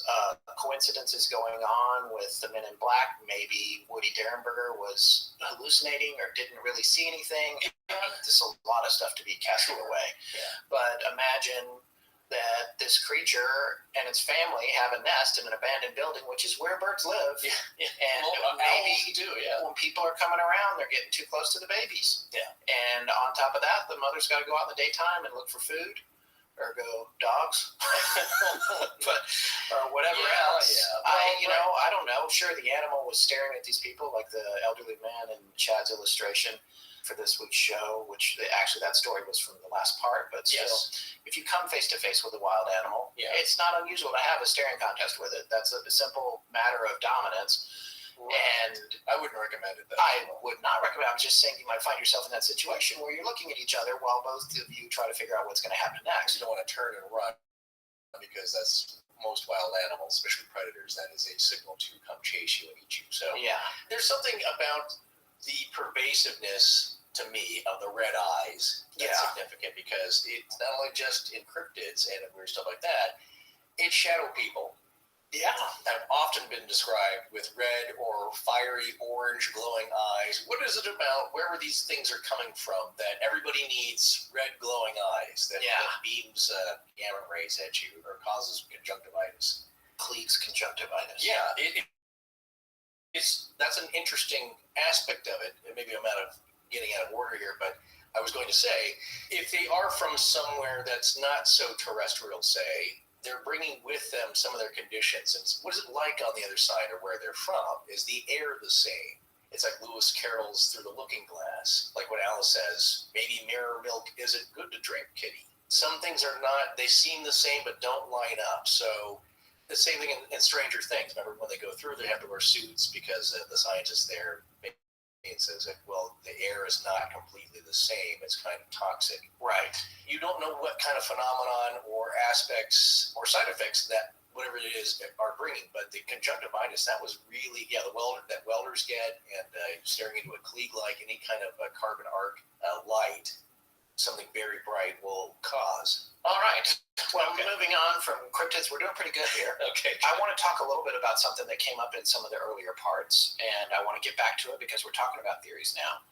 coincidences going on with the Men in Black. Maybe Woody Derenberger was hallucinating or didn't really see anything. There's a lot of stuff to be casted away. Yeah. But imagine that this creature and its family have a nest in an abandoned building, which is where birds live. Yeah. And maybe when people are coming around, they're getting too close to the babies. Yeah. And on top of that, the mother's got to go out in the daytime and look for food. Ergo dogs, or whatever else. Yeah. I don't know. Sure, the animal was staring at these people, like the elderly man in Chad's illustration for this week's show, which actually that story was from the last part. But still, if you come face to face with a wild animal, it's not unusual to have a staring contest with it. That's a simple matter of dominance. Right. And I wouldn't recommend it. I would not recommend. I'm just saying you might find yourself in that situation where you're looking at each other while both of you try to figure out what's going to happen next. You don't want to turn and run because that's most wild animals, especially predators. That is a signal to come chase you and eat you. So there's something about the pervasiveness to me of the red eyes that's significant, because it's not only just in cryptids and weird stuff like that. It's shadow people. Yeah, have often been described with red or fiery orange glowing eyes. What is it about wherever these things are coming from that everybody needs red glowing eyes that beams gamma rays at you or causes conjunctivitis? Klieg's conjunctivitis. Yeah, that's an interesting aspect of it. Maybe I'm getting out of order here, but I was going to say, if they are from somewhere that's not so terrestrial, say, they're bringing with them some of their conditions. And what is it like on the other side or where they're from? Is the air the same? It's like Lewis Carroll's Through the Looking Glass. Like when Alice says, maybe mirror milk isn't good to drink, kitty. Some things are not, they seem the same but don't line up. So the same thing in Stranger Things. Remember when they go through, they have to wear suits because the scientist there it says that, well, the air is not completely the same. It's kind of toxic. Right. You don't know what kind of phenomenon or aspects or side effects that whatever it is are bringing. But the conjunctivitis, that was really, that welders get, and staring into a Klieg like any kind of carbon arc light, something very bright will cause. All right. Well, moving on from cryptids, we're doing pretty good here. Okay. I want to talk a little bit about something that came up in some of the earlier parts, and I want to get back to it because we're talking about theories now.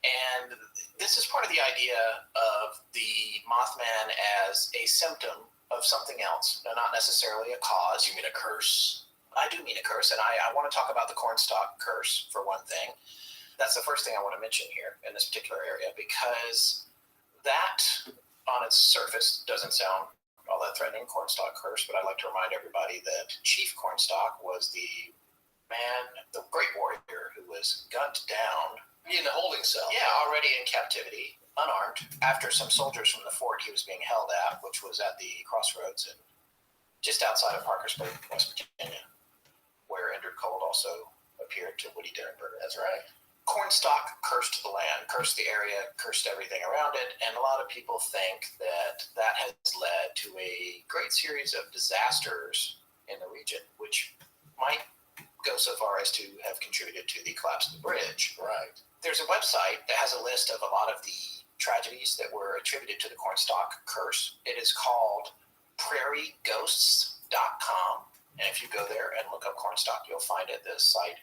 And this is part of the idea of the Mothman as a symptom of something else, not necessarily a cause. You mean a curse? I do mean a curse, and I want to talk about the cornstalk curse for one thing. That's the first thing I want to mention here in this particular area, because that on its surface doesn't sound all that threatening, cornstalk curse, but I'd like to remind everybody that Chief Cornstalk was the man, the great warrior who was gunned down in the holding cell. Yeah, already in captivity, unarmed, after some soldiers from the fort he was being held at, which was at the crossroads and just outside of Parkersburg, West Virginia, where Indrid Cold also appeared to Woody Derenberger. That's right. Cornstalk cursed the land, cursed the area, cursed everything around it, and a lot of people think that that has led to a great series of disasters in the region, which might go so far as to have contributed to the collapse of the bridge. Right. There's a website that has a list of a lot of the tragedies that were attributed to the Cornstalk curse. It is called prairieghosts.com, and if you go there and look up Cornstalk, you'll find it. The site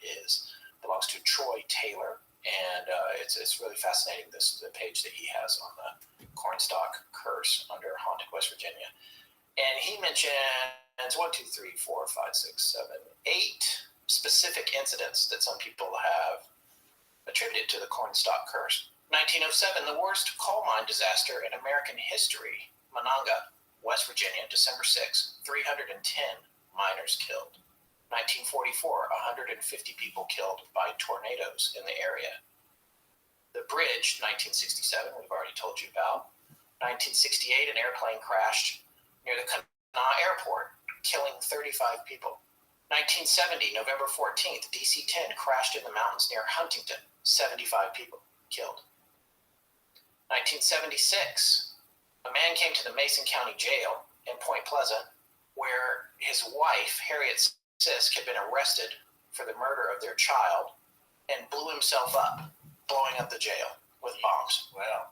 belongs to Troy Taylor, and it's really fascinating, the page that he has on the Cornstalk curse under Haunted West Virginia. And he mentions 8 specific incidents that some people have attributed to the Cornstalk curse. 1907, the worst coal mine disaster in American history. Monongah, West Virginia, December 6, 310 miners killed. 1944, 150 people killed by tornadoes in the area. The bridge, 1967, we've already told you about. 1968, an airplane crashed near the Kanawha Airport, killing 35 people. 1970, November 14th, DC-10 crashed in the mountains near Huntington, 75 people killed. 1976, a man came to the Mason County Jail in Point Pleasant, where his wife, Harriet Sisk had been arrested for the murder of their child and blew himself up, blowing up the jail with bombs. Wow.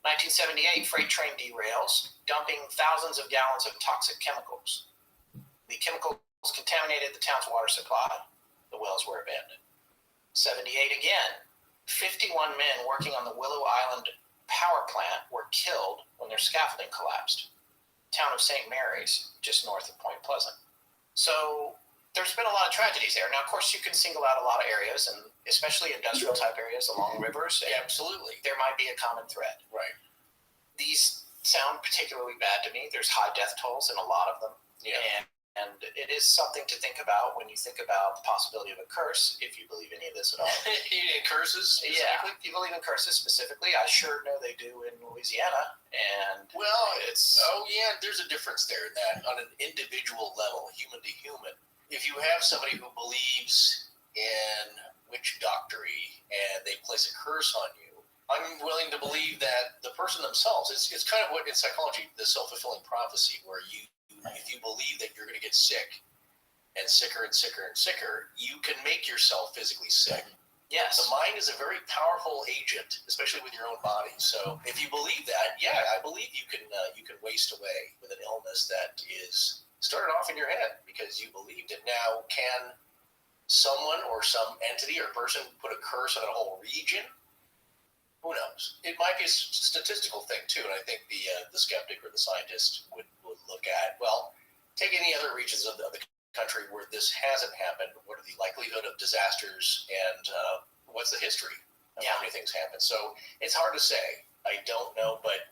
1978, freight train derails, dumping thousands of gallons of toxic chemicals. The chemicals contaminated the town's water supply. The wells were abandoned. 78 again, 51 men working on the Willow Island power plant were killed when their scaffolding collapsed. Town of St. Mary's, just north of Point Pleasant. So there's been a lot of tragedies there. Now, of course, you can single out a lot of areas, and especially industrial type areas along rivers. Yeah, absolutely. There might be a common thread. Right. These sound particularly bad to me. There's high death tolls in a lot of them. Yeah. And it is something to think about when you think about the possibility of a curse, if you believe any of this at all. In curses? Yeah, if you believe in curses specifically, I sure know they do in Louisiana. And well, there's a difference there in that on an individual level, human to human. If you have somebody who believes in witch doctory and they place a curse on you, I'm willing to believe that the person themselves, it's kind of what in psychology, the self-fulfilling prophecy, where if you believe that you're going to get sick and sicker and sicker and sicker, you can make yourself physically sick. Yes. The mind is a very powerful agent, especially with your own body. So if you believe that, yeah, I believe you can waste away with an illness that is started off in your head because you believed it. Now, can someone or some entity or person put a curse on a whole region? Who knows? It might be a statistical thing too, and I think the skeptic or the scientist would look at, well, take any other regions of the country where this hasn't happened. What are the likelihood of disasters, and what's the history of how many things happen? So it's hard to say. I don't know, but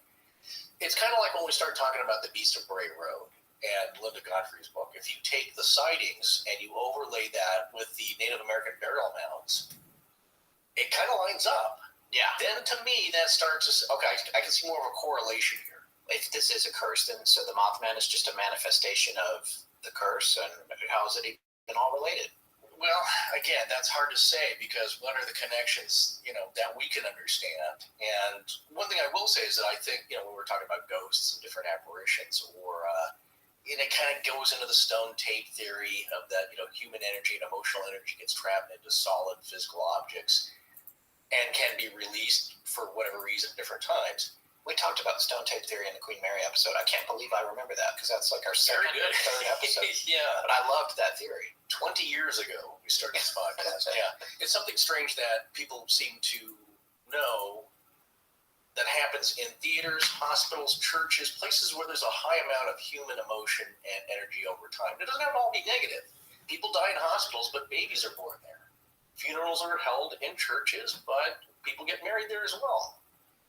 it's kind of like when we start talking about the Beast of Bray Road and Linda Godfrey's book. If you take the sightings and you overlay that with the Native American burial mounds, it kind of lines up. Yeah. Then to me, that starts to, okay, I can see more of a correlation here. If this is a curse, then so the Mothman is just a manifestation of the curse, and how is it even all related? Well, again, that's hard to say because what are the connections, that we can understand? And one thing I will say is that I think, when we're talking about ghosts and different apparitions, or it kind of goes into the stone tape theory of that, human energy and emotional energy gets trapped into solid physical objects and can be released for whatever reason at different times. We talked about the stone tape theory in the Queen Mary episode. I can't believe I remember that because that's like our second or third episode. Yeah. But I loved that theory. 20 years ago, we started this podcast. Yeah. It's something strange that people seem to know that happens in theaters, hospitals, churches, places where there's a high amount of human emotion and energy over time. It doesn't have to all be negative. People die in hospitals, but babies are born there. Funerals are held in churches, but people get married there as well.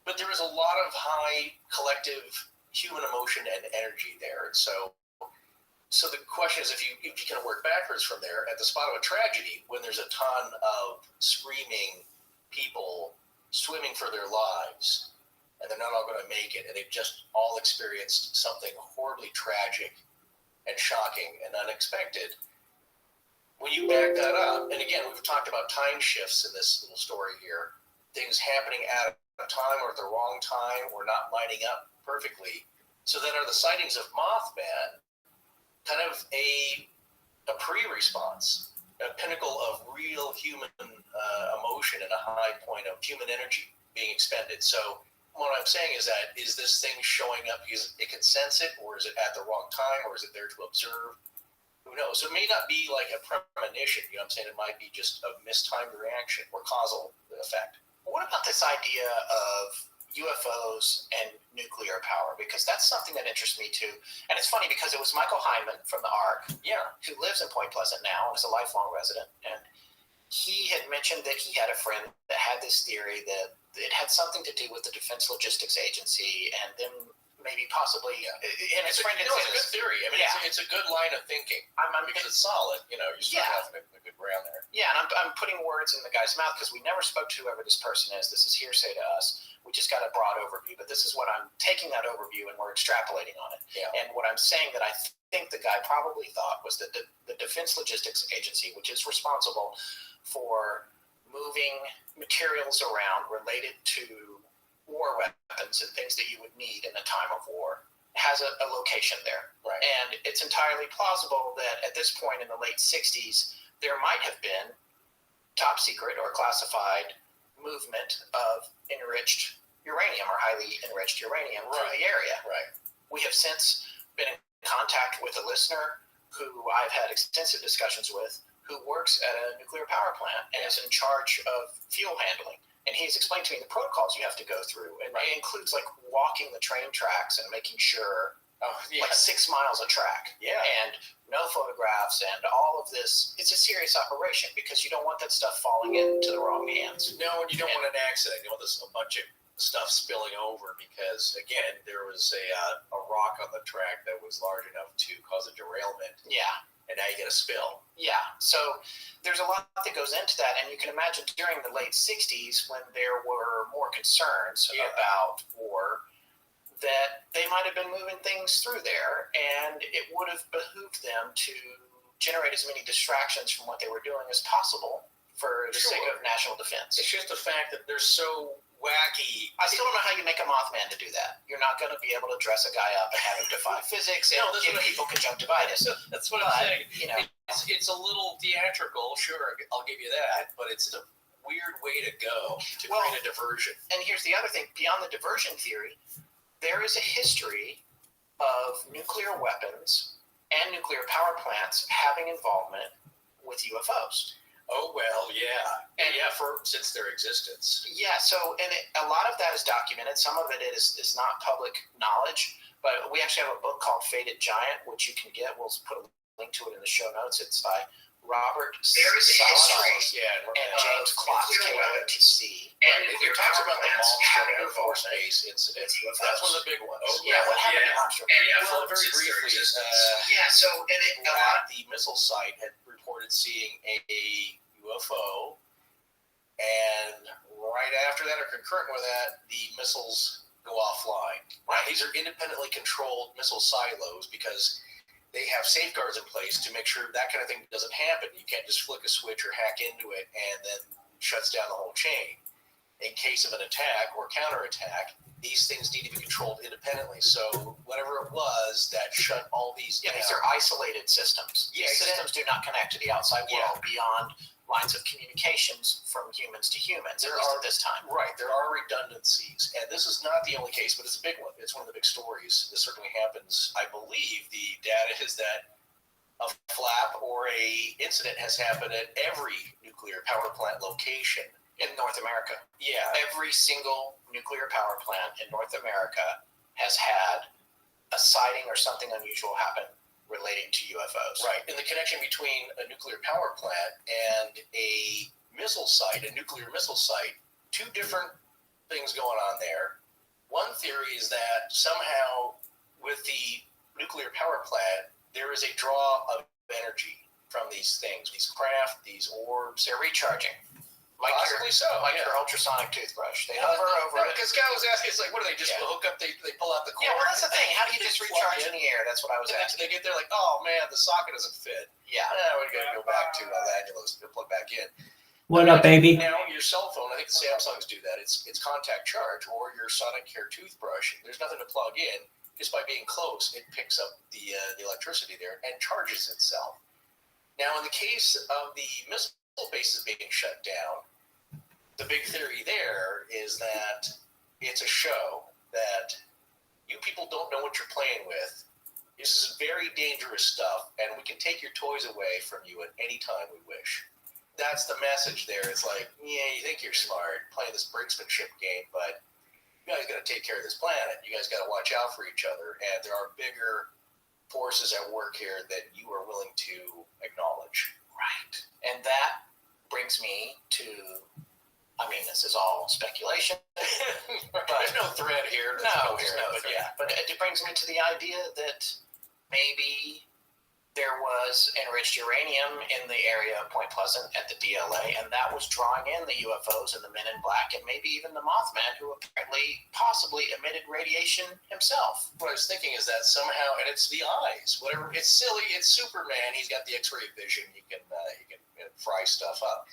But there is a lot of high collective human emotion and energy there. And so the question is, if you can work backwards from there, at the spot of a tragedy, when there's a ton of screaming people swimming for their lives, and they're not all going to make it, and they've just all experienced something horribly tragic and shocking and unexpected, when you back that up, and again, we've talked about time shifts in this little story here, things happening at a time or at the wrong time or not lining up perfectly. So then are the sightings of Mothman kind of a pre-response, a pinnacle of real human emotion and a high point of human energy being expended? So what I'm saying is that, is this thing showing up because it can sense it, or is it at the wrong time, or is it there to observe? Who knows? So it may not be like a premonition, you know what I'm saying? It might be just a mistimed reaction or causal effect. What about this idea of UFOs and nuclear power? Because that's something that interests me too. And it's funny because it was Michael Hyman from the ARC, who lives in Point Pleasant now and is a lifelong resident. And he had mentioned that he had a friend that had this theory that it had something to do with the Defense Logistics Agency and them maybe possibly, and his friend it's a good theory. I mean, it's a good line of thinking because it's solid. You're starting off in a good ground there. Yeah, and I'm putting words in the guy's mouth because we never spoke to whoever this person is. This is hearsay to us. We just got a broad overview, but this is what I'm taking that overview and we're extrapolating on it. Yeah. And what I'm saying that I think the guy probably thought was that the Defense Logistics Agency, which is responsible for moving materials around related to war weapons and things that you would need in a time of war, has a location there. Right. And it's entirely plausible that at this point in the late 60s, there might have been top secret or classified movement of enriched uranium or highly enriched uranium through the area. Right. We have since been in contact with a listener who I've had extensive discussions with, who works at a nuclear power plant and is in charge of fuel handling. And he's explained to me the protocols you have to go through. And it includes like walking the train tracks and making sure like 6 miles of track. Yeah. And no photographs and all of this. It's a serious operation because you don't want that stuff falling into the wrong hands. No, and you don't want an accident. You want a bunch of stuff spilling over because, again, there was a rock on the track that was large enough to cause a derailment. Yeah. And now you get a spill. Yeah. So there's a lot that goes into that. And you can imagine during the late 60s when there were more concerns about war, that they might have been moving things through there, and it would have behooved them to generate as many distractions from what they were doing as possible for the sake of national defense. It's just the fact that they're so wacky. I still don't know how you make a Mothman to do that. You're not going to be able to dress a guy up and have him defy physics and give people conjunctivitis. That's what I'm saying. You know, it's a little theatrical, sure, I'll give you that, but it's a weird way to go to create a diversion. And here's the other thing. Beyond the diversion theory, there is a history of nuclear weapons and nuclear power plants having involvement with UFOs. Oh, well, yeah. And since their existence. Yeah, so, and a lot of that is documented. Some of it is not public knowledge, but we actually have a book called Faded Giant, which you can get. We'll put a link to it in the show notes. It's by Robert History. And James Klotz, KOTC. And it talks about the Malmstrom Air Force Base incident. That's one of the big ones. What happened at Malmstrom? Well, very briefly, the missile site had reported seeing a UFO, and right after that, or concurrent with that, the missiles go offline. Right. These are independently controlled missile silos because they have safeguards in place to make sure that kind of thing doesn't happen. You can't just flick a switch or hack into it and then shuts down the whole chain. In case of an attack or counterattack, these things need to be controlled independently. So whatever it was that shut all these down. These are isolated systems. Yeah, these systems do not connect to the outside world beyond lines of communications from humans to humans, at least at this time. Right. There are redundancies. And this is not the only case, but it's a big one. It's one of the big stories. This certainly happens. I believe the data is that a flap or a incident has happened at every nuclear power plant location in North America. Yeah. Every single nuclear power plant in North America has had a sighting or something unusual happen relating to UFOs. Right. And the connection between a nuclear power plant and a missile site, a nuclear missile site, two different things going on there. One theory is that somehow with the nuclear power plant, there is a draw of energy from these things, these craft, these orbs. They're recharging. Possibly so. Like your ultrasonic toothbrush. They hover over it. Because Scott was asking, it's like, what do they just hook up? They pull out the cord. Yeah, well, that's the thing. How do you just recharge in the air? That's what I was asking. They get there like, oh man, the socket doesn't fit. Yeah. We're going to go back to Angelo's to plug back in. What up, baby? Now your cell phone, I think the Samsungs do that. It's contact charge, or your sonic hair toothbrush. There's nothing to plug in. Just by being close, it picks up the electricity there and charges itself. Now, in the case of the missile bases being shut down, the big theory there is that it's a show, that you people don't know what you're playing with. This is very dangerous stuff, and we can take your toys away from you at any time we wish. That's the message there. It's like, yeah, you think you're smart playing this brinksmanship game, but you guys got to take care of this planet. You guys got to watch out for each other, and there are bigger forces at work here that you are willing to acknowledge. Right. And that brings me to, I mean, this is all speculation. But there's no thread here. But it brings me to the idea that maybe there was enriched uranium in the area of Point Pleasant at the DLA, and that was drawing in the UFOs and the Men in Black, and maybe even the Mothman, who apparently possibly emitted radiation himself. What I was thinking is that somehow, and it's the eyes, whatever. It's silly. It's Superman. He's got the X-ray vision. He can fry stuff up.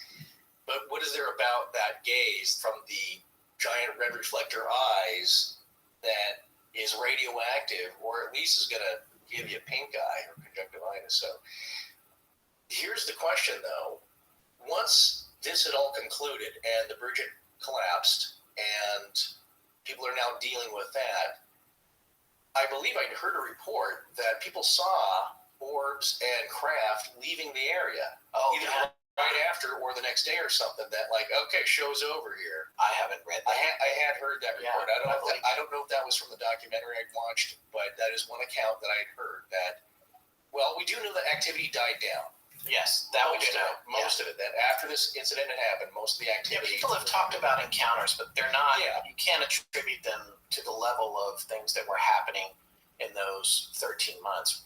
But what is there about that gaze from the giant red reflector eyes that is radioactive, or at least is going to give you pink eye or conjunctivitis. So here's the question, though. Once this had all concluded and the bridge had collapsed and people are now dealing with that, I believe I'd heard a report that people saw orbs and craft leaving the area. Either right after or the next day or something that, like, okay, show's over here. I haven't read that. I had heard that report. Yeah, I don't know if that was from the documentary I watched, but that is one account that I had heard that, well, we do know that activity died down. Yes, that we do know. Most of it. That after this incident had happened, most of the activity. People have talked about encounters, but they're not, you can't attribute them to the level of things that were happening in those 13 months.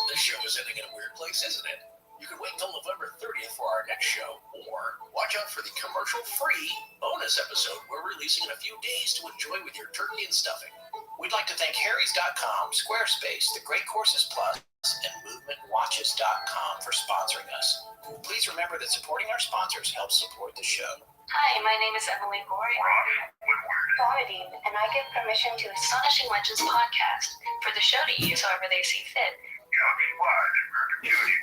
This show is ending in a weird place, isn't it? You can wait until November 30th for our next show, or watch out for the commercial-free bonus episode we're releasing in a few days to enjoy with your turkey and stuffing. We'd like to thank Harrys.com, Squarespace, The Great Courses Plus, and MovementWatches.com for sponsoring us. Please remember that supporting our sponsors helps support the show. Hi, my name is Emily Gory. Bonadine, and I give permission to Astonishing Legends podcast for the show to use however they see fit.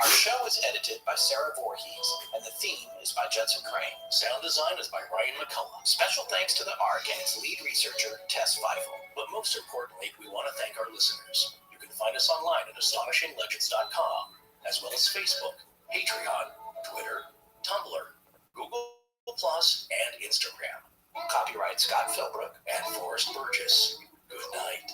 Our show is edited by Sarah Voorhees, and the theme is by Judson Crane. Sound design is by Ryan McCullough. Special thanks to the ARC and its lead researcher, Tess Feifel. But most importantly, we want to thank our listeners. You can find us online at astonishinglegends.com, as well as Facebook, Patreon, Twitter, Tumblr, Google+, and Instagram. Copyright Scott Philbrook and Forrest Burgess. Good night.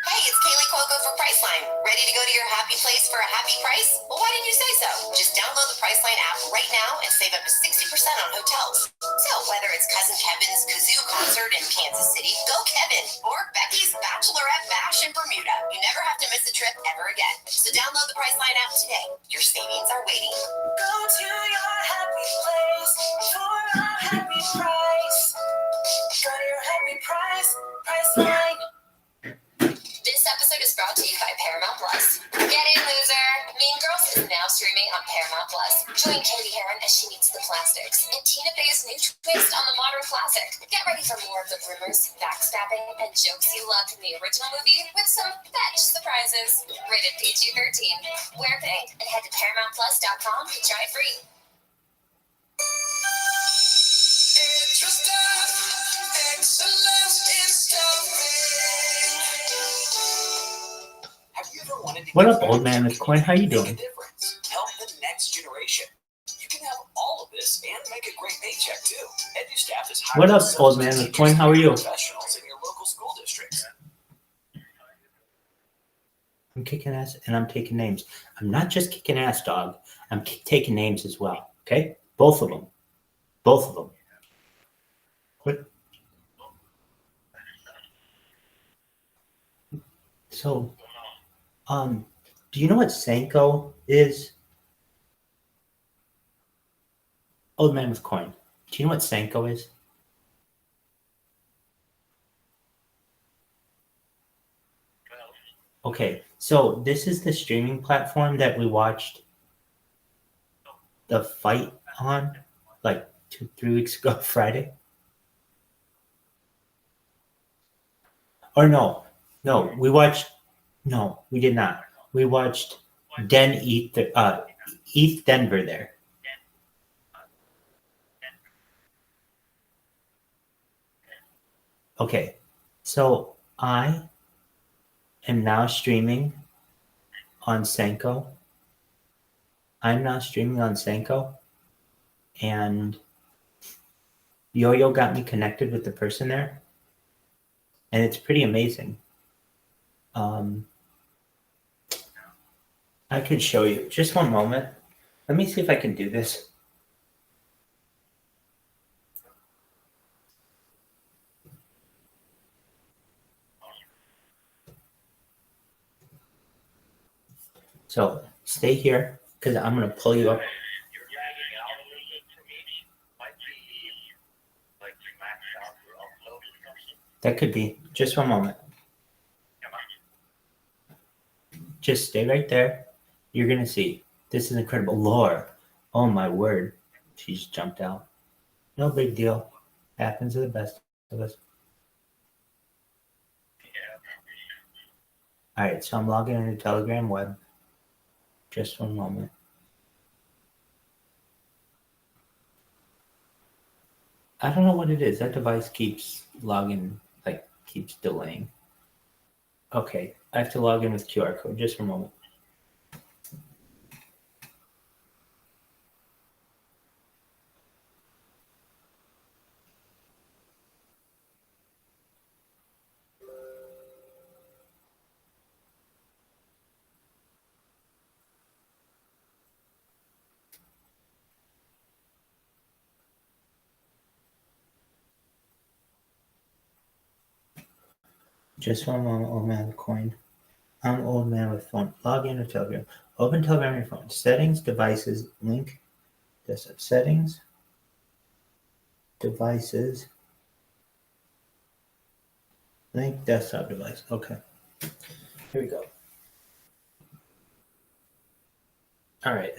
Hey, it's Kaylee Cuoco for Priceline. Ready to go to your happy place for a happy price? Well, why didn't you say so? Just download the Priceline app right now and save up to 60% on hotels. So whether it's Cousin Kevin's kazoo concert in Kansas City, go Kevin, or Becky's bachelorette bash in Bermuda, you never have to miss a trip ever again. So download the Priceline app today. Your savings are waiting. Go to your happy place for a happy price. Go to your happy price, Priceline. This episode is brought to you by Paramount Plus. Get in, loser! Mean Girls is now streaming on Paramount Plus. Join Katie Heron as she meets the plastics in Tina Fey's new twist on the modern classic. Get ready for more of the rumors, backstabbing, and jokes you loved in the original movie with some fetch surprises. Rated PG-13. Wear pink and head to ParamountPlus.com to try it free. Excellence in stuffing. What up, old man with coin? How you doing? Help the next generation. You can have all of this and make a great paycheck too. EduStaff is What up, old man with coin? How are you? Professionals in your local school districts. I'm kicking ass and I'm taking names. I'm not just kicking ass, dog. I'm taking names as well. Okay, both of them. Both of them. What? So, do you know what Senko is? Old man with coin. Do you know what Senko is? Okay, so this is the streaming platform that we watched the fight on like 2-3 weeks ago, Friday. Or no, we watched. No, we did not. We watched East Denver there. Okay, so I am now streaming on Senko. I'm now streaming on Senko, and Yo-Yo got me connected with the person there, and it's pretty amazing. I could show you. Just one moment. Let me see if I can do this. So stay here because I'm going to pull you up. You're lagging out a little bit for me. Might be like you maxed out your upload or something. That could be. Just one moment. Come on. Just stay right there. You're going to see. This is incredible. Laura. Oh, my word. She just jumped out. No big deal. Happens to the best of us. All right, so I'm logging into Telegram web. Just one moment. I don't know what it is. That device keeps logging, like keeps delaying. Okay, I have to log in with QR code. Just a moment. Just one moment, old man with coin. I'm old man with phone. Log in with Telegram. Open Telegram on your phone. Settings, devices, link, desktop. Settings, devices, link, desktop device. Okay. Here we go. All right.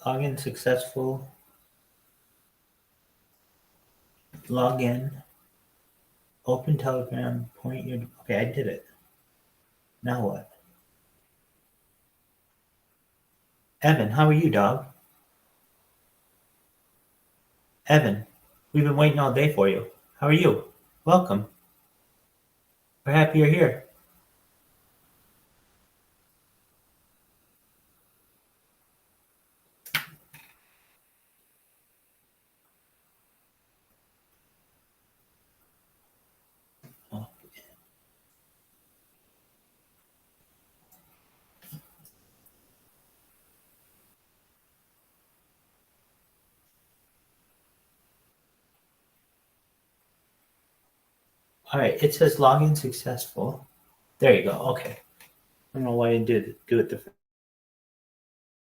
Login successful. Log in. Open Telegram. Point your. Okay, I did it. Now what? Evan, how are you, dog? Evan, we've been waiting all day for you. How are you? Welcome. We're happy you're here. All right, it says login successful. There you go. Okay. I don't know why I did do it the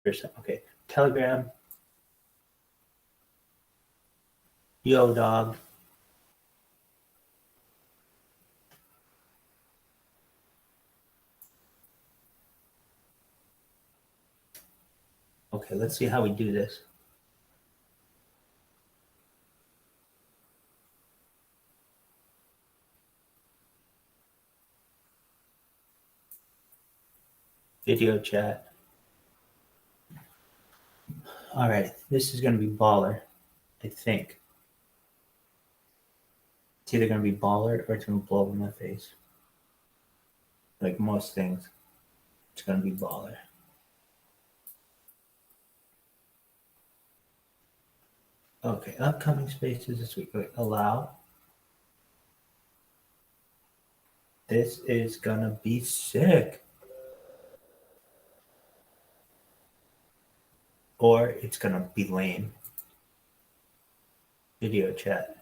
first time. Okay. Telegram. Yo, dog. Okay, let's see how we do this. Video chat. All right, this is going to be baller, I think. It's either going to be baller or it's going to blow up in my face. Like most things, it's going to be baller. Okay, upcoming spaces this week. Wait, allow. This is going to be sick. Or it's going to be lame. Video chat.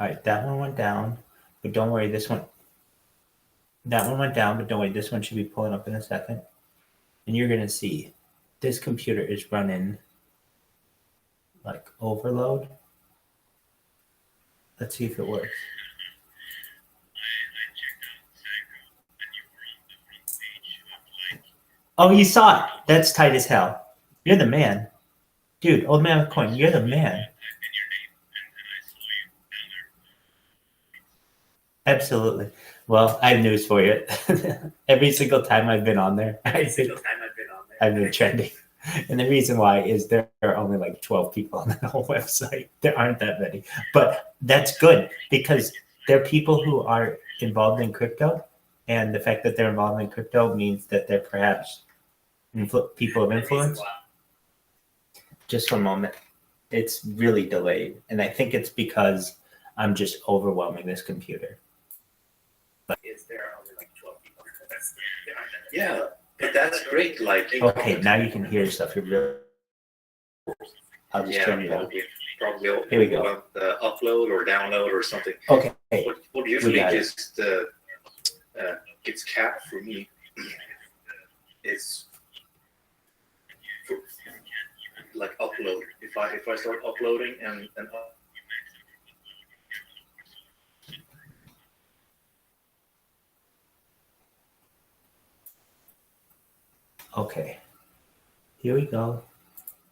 All right, that one went down, but don't worry, this one. That one went down, but don't worry, this one should be pulling up in a second. And you're going to see this computer is running like overload. Let's see if it works. Oh, you saw it. That's tight as hell. You're the man. Dude, old man with coin, you're the man. Absolutely. Well, I have news for you. Every single time I've been on there, I've been trending. And the reason why is there are only like 12 people on the whole website. There aren't that many. But that's good because there are people who are involved in crypto. And the fact that they're involved in crypto means that they're perhaps people of influence. Just one moment. It's really delayed. And I think it's because I'm just overwhelming this computer. But is there only like 12 people? Yeah, but that's great. Like, okay, now you can hear stuff. You're really. I'll just turn it down. Probably Here we go. The upload or download or something. Okay. What usually just gets capped for me is for, like upload. If I start uploading and Okay, here we go.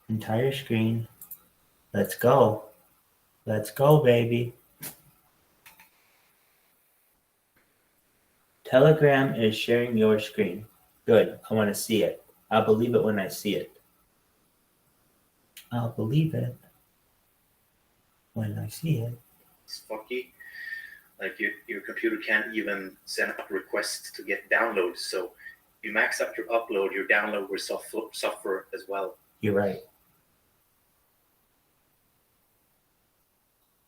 Entire screen. Let's go. Let's go, baby. Telegram is sharing your screen. Good. I want to see it. I'll believe it when I see it. I'll believe it when I see it. it's funky. Like your computer can't even send a request to get downloads. So you max out your upload, your download will suffer as well. You're right.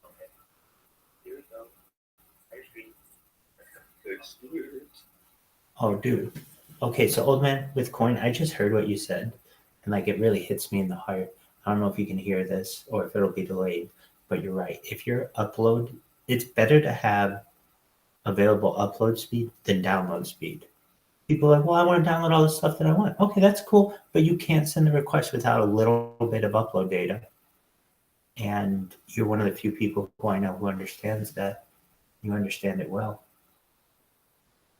Okay. Here we go. Ice cream. Oh, dude. Okay, so old man with coin, I just heard what you said, and like it really hits me in the heart. I don't know if you can hear this or if it'll be delayed, but you're right. If your upload, it's better to have available upload speed than download speed. People are like, well, I want to download all the stuff that I want. Okay, that's cool, but you can't send a request without a little bit of upload data. And you're one of the few people who I know who understands that. You understand it well.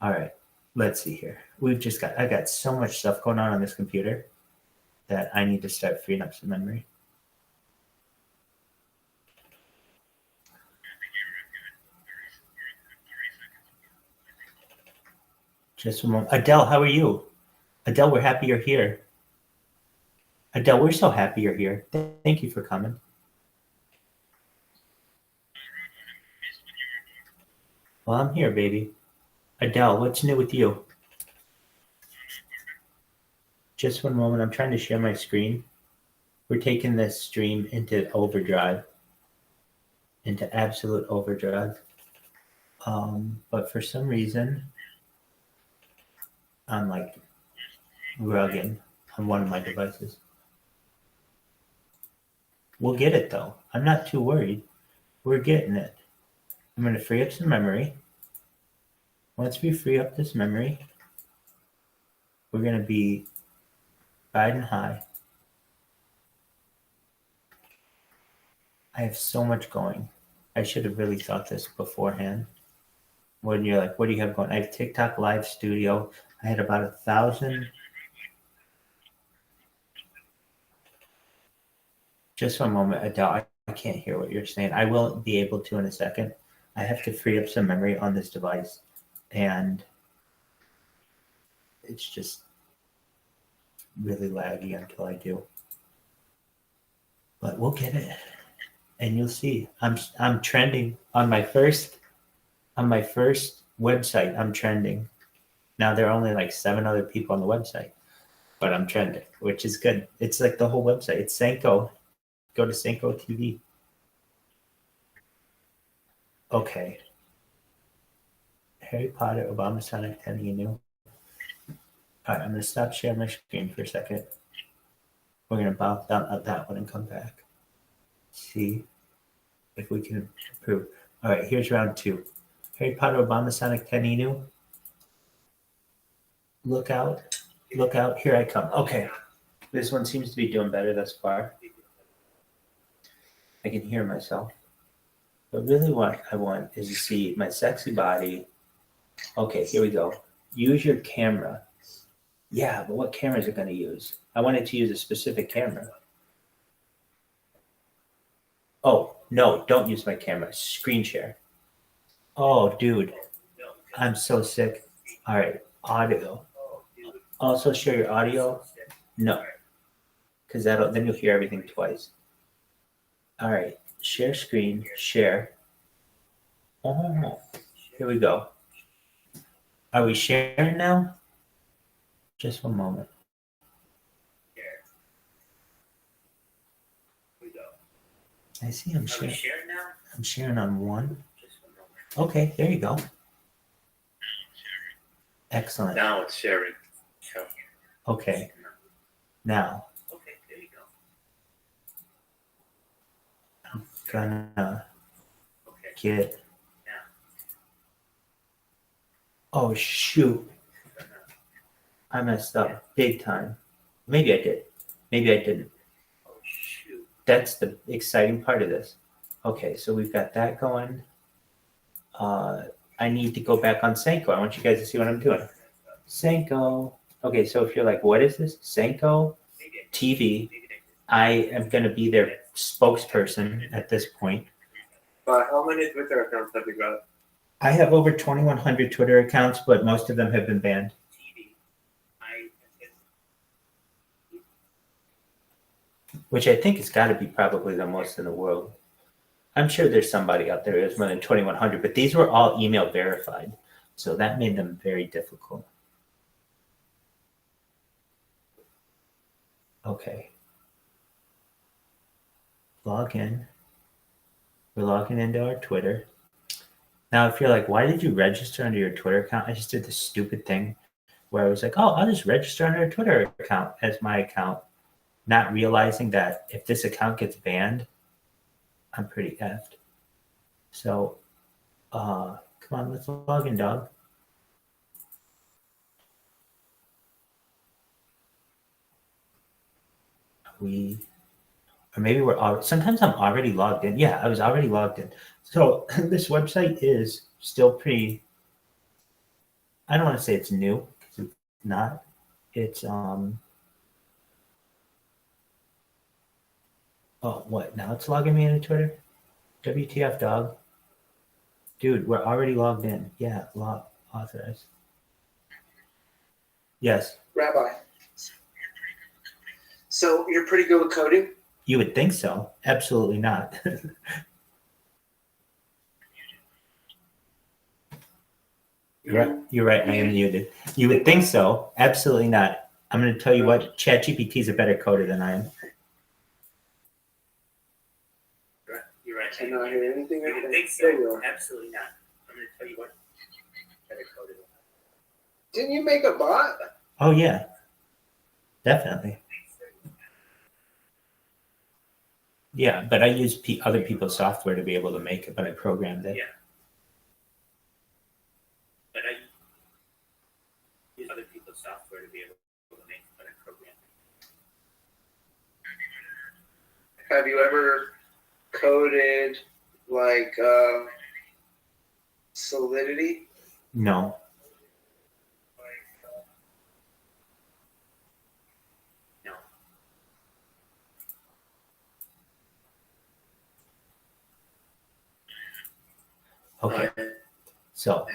All right, let's see here. I got so much stuff going on this computer that I need to start freeing up some memory. Just a moment. Adele, how are you? Adele, we're happy you're here. Adele, we're so happy you're here. Thank you for coming. Well, I'm here, baby. Adele, what's new with you? Just one moment. I'm trying to share my screen. We're taking this stream into overdrive, into absolute overdrive. But for some reason, I'm like rugging on one of my devices. We'll get it though. I'm not too worried. We're getting it. I'm going to free up some memory. Once we free up this memory, we're going to be riding high. I have so much going. I should have really thought this beforehand. When you're like, what do you have going? I have TikTok Live Studio. I had about 1,000. Just one moment, Adele. I can't hear what you're saying. I will be able to in a second. I have to free up some memory on this device. And it's just really laggy until I do. But we'll get it. And you'll see. I'm trending on my first website. I'm trending. Now there are only like 7 other people on the website, but I'm trending, which is good. It's like the whole website. It's Senko. Go to Senko TV. Okay. Harry Potter, Obama, Sonic, 10 you knew. All right, I'm going to stop sharing my screen for a second. We're going to bounce down at that one and come back. See if we can improve. All right, here's round 2. Harry Potter, Obama, Sonic, 10 you knew. Look out. Look out. Here I come. Okay. This one seems to be doing better thus far. I can hear myself. But really what I want is to see my sexy body. Okay, here we go. Use your camera. Yeah, but what camera is it going to use? I want it to use a specific camera. Oh, no, don't use my camera. Screen share. Oh, dude. I'm so sick. All right, audio. Also share your audio? No. Because then you'll hear everything twice. All right, share screen, share. Oh, here we go. Are we sharing now? Just one moment. I see I'm sharing. I'm sharing on 1. Okay, there you go. Excellent. Now it's sharing. Okay. Now. Okay, there you go. I'm gonna get. Oh shoot. I messed up big time. Maybe I did. Maybe I didn't. Oh shoot. That's the exciting part of this. Okay, so we've got that going. I need to go back on Senko. I want you guys to see what I'm doing. Senko. Okay, so if you're like, what is this? Senko TV. I am going to be their spokesperson at this point. How many Twitter accounts have you got? I have over 2,100 Twitter accounts, but most of them have been banned. Which I think has got to be probably the most in the world. I'm sure there's somebody out there who has more than 2,100, but these were all email verified. So that made them very difficult. Okay. Log in. We're logging into our Twitter. Now, if you're like, why did you register under your Twitter account? I just did this stupid thing where I was like, oh, I'll just register under a Twitter account as my account, not realizing that if this account gets banned, I'm pretty effed. So, come on, let's log in, dog. Or maybe we're already, sometimes I'm already logged in. Yeah, I was already logged in. So this website is still pretty, I don't want to say it's new, because it's not. It's, oh, what? Now it's logging me into Twitter? WTF, dog? Dude, we're already logged in. Yeah, authorized. Yes. Rabbi. So you're pretty good with coding? You would think so. Absolutely not. You're right. I am muted. You would think so. Absolutely not. I'm going to tell you what. ChatGPT is a better coder than I am. You're right. I cannot hear anything. You would think so. Absolutely not. I'm going to tell you what. Better coder than I am. Didn't you make a bot? Oh yeah, definitely. Yeah, but I use other people's software to be able to make it, but I programmed it. Yeah. But I use other people's software to be able to make it, but I programmed it. Have you ever coded like Solidity? No. Okay, so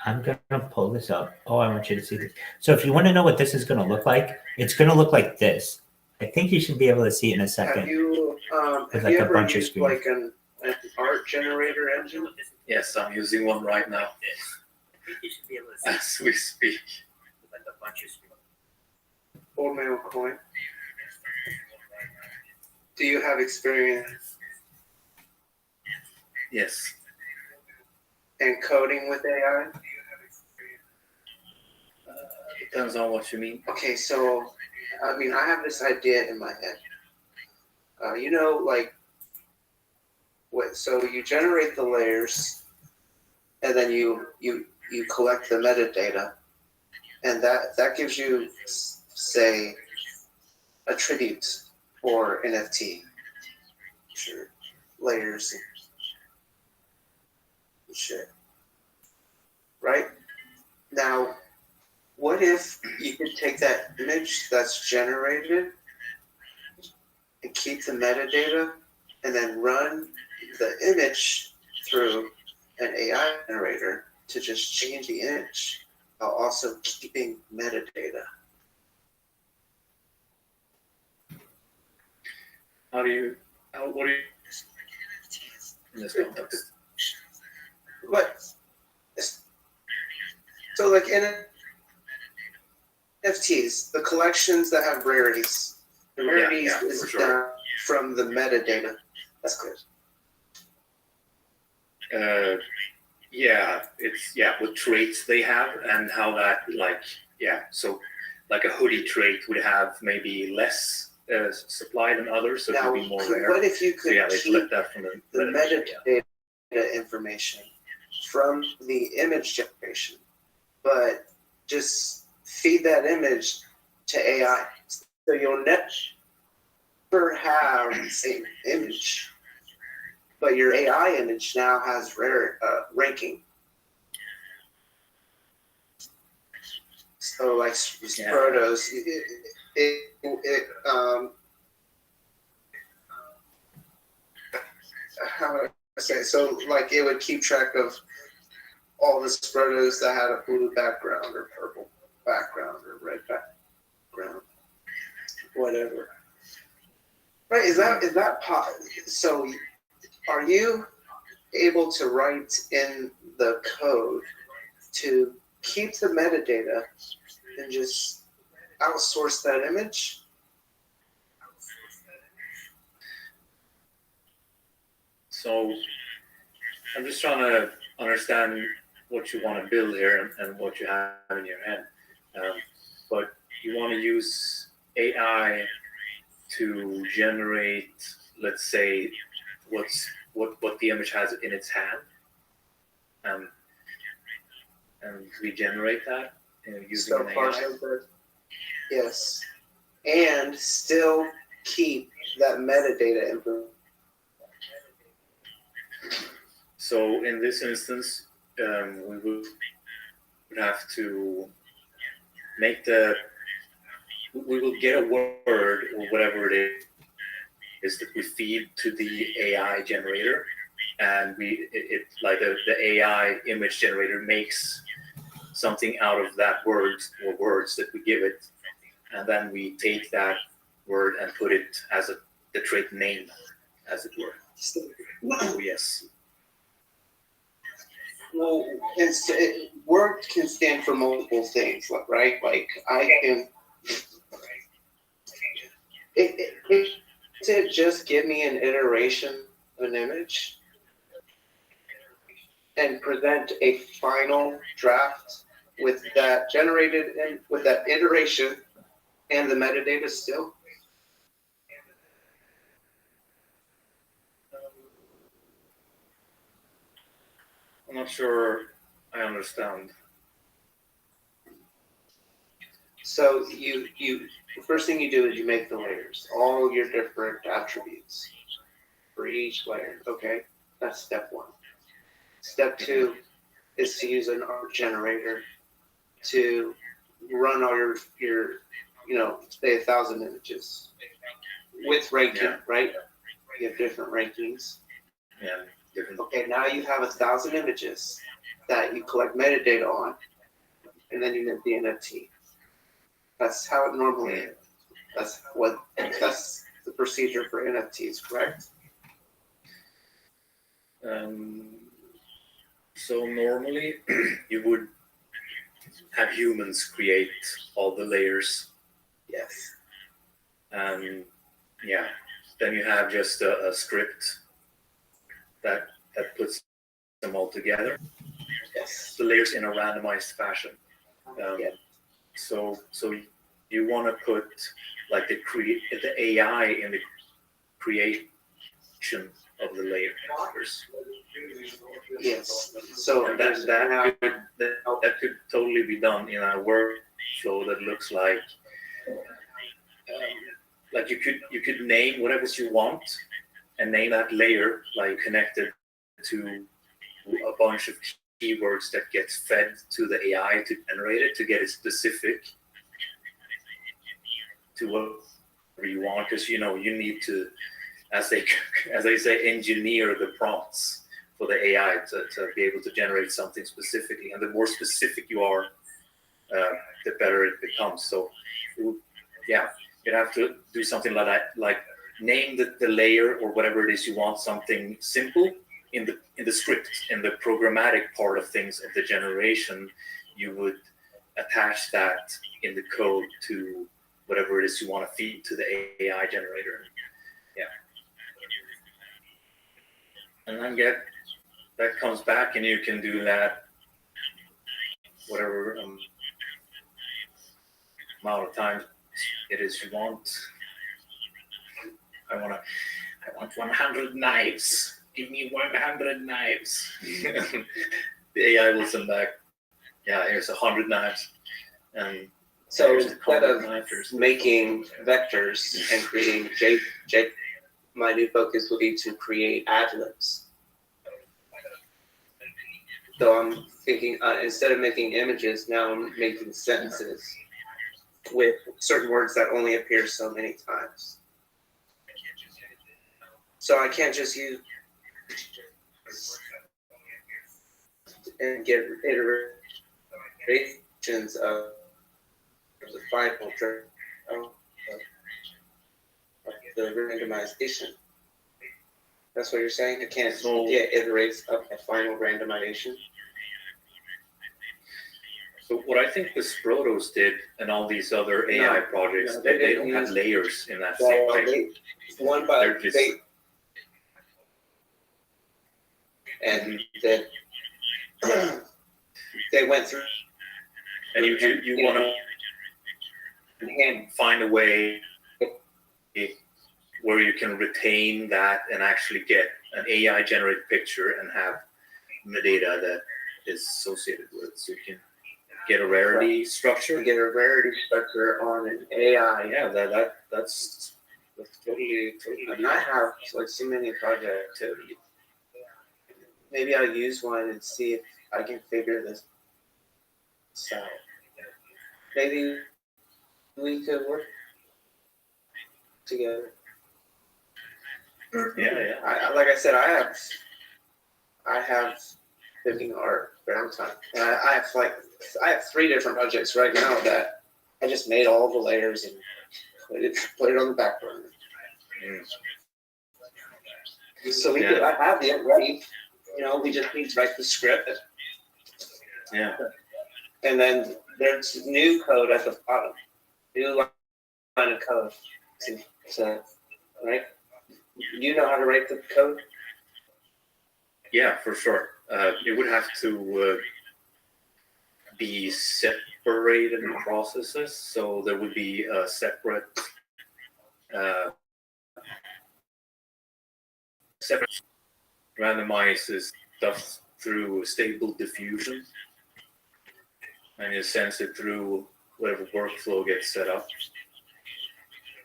I'm going to pull this up. Oh, I want you to see this. So if you want to know what this is going to look like, it's going to look like this. I think you should be able to see it in a second. Have you, With like a ever bunch of used screens. like an art generator engine? Yes, I'm using one right now. As we speak. Like a bunch of screens. Old man coin. Do you have experience? Yes. And coding with AI? Depends on what you mean. Okay, so, I mean, I have this idea in my head. You know, like, so you generate the layers, and then you collect the metadata, and that gives you, say, attributes or NFT. Sure. Layers. Shit. Right? Now, what if you could take that image that's generated and keep the metadata and then run the image through an AI generator to just change the image while also keeping metadata? What do you in this context? But so, like in NFTs, the collections that have rarities, the rarities is done from the metadata. That's good. What traits they have and how that so like a hoodie trait would have maybe less supply than others, so it would be more rare. What if you could they keep collect that from the metadata information from the image generation, but just feed that image to AI. So you'll never have the same image, but your AI image now has ranking. So like photos, how would I say? So like it would keep track of all the photos that had a blue background or purple background or red background, whatever. Right? Is that so? Are you able to write in the code to keep the metadata and just outsource that image? So I'm just trying to understand what you want to build here and what you have in your head. But you want to use AI to generate, let's say, what the image has in its hand, and regenerate that using an AI. Yes, and still keep that metadata information. So in this instance, we would have to make we will get a word or whatever it is that we feed to the AI generator, and like the AI image generator makes something out of that word or words that we give it, and then we take that word and put it as the trait name, as it were. Oh, yes. Well, word can stand for multiple things, right? Like I can. To just give me an iteration of an image and present a final draft with that generated and with that iteration and the metadata still. I'm not sure I understand. So the first thing you do is you make the layers, all your different attributes for each layer. Okay, that's step one. Step two is to use an art generator to run all your say 1,000 images with ranking, right? You have different rankings. Yeah. Okay, now you have 1,000 images that you collect metadata on, and then you make the NFT. That's how it normally is. That's the procedure for NFTs, correct? So normally you would have humans create all the layers. Yes. And then you have just a script that puts them all together. Yes. The layers in a randomized fashion. So you want to put like the AI in the creation of the layers. Yes. So and that could totally be done in a workflow that looks like you could name whatever you want and name that layer like connected to a bunch of keywords that gets fed to the AI to generate it to get it specific to whatever you want, because you need to, as they say, engineer the prompts for the AI to be able to generate something specifically, and the more specific you are, the better it becomes. So you'd have to do something like that, like name the layer or whatever it is you want, something simple in the script, in the programmatic part of things of the generation. You would attach that in the code to whatever it is you want to feed to the AI generator. And then that comes back, and you can do that whatever amount of time it is you want. I want 100 knives. Give me 100 knives. The AI will send back, here's 100 knives. And So instead of making vectors and creating my new focus will be to create ad libs. So I'm thinking instead of making images, now I'm making sentences with certain words that only appear so many times. So I can't just use and get iterations of the final the randomization. That's what you're saying? I can't get iterates of a final randomization. So what I think the Sprotos did and all these other AI projects, they don't have layers in that same way. One by and then they went through. And you want to find a way where you can retain that and actually get an AI generated picture and have the data that is associated with it. So you can get a rarity structure. Get a rarity structure on an AI. Yeah, that's totally. And I have like so many project activities. Maybe I'll use one and see if I can figure this out. Maybe we could work together. Yeah. Like I said, I have living art downtime, and I have 3 different projects right now that I just made all the layers and put it on the back burner. So I have it ready. We just need to write the script. Yeah. And then there's new code at the bottom. New line of code. So, right? You know how to write the code? Yeah, for sure. It would have to be separated in processes, so there would be a separate randomizes stuff through stable diffusion, and you sense it through whatever workflow gets set up.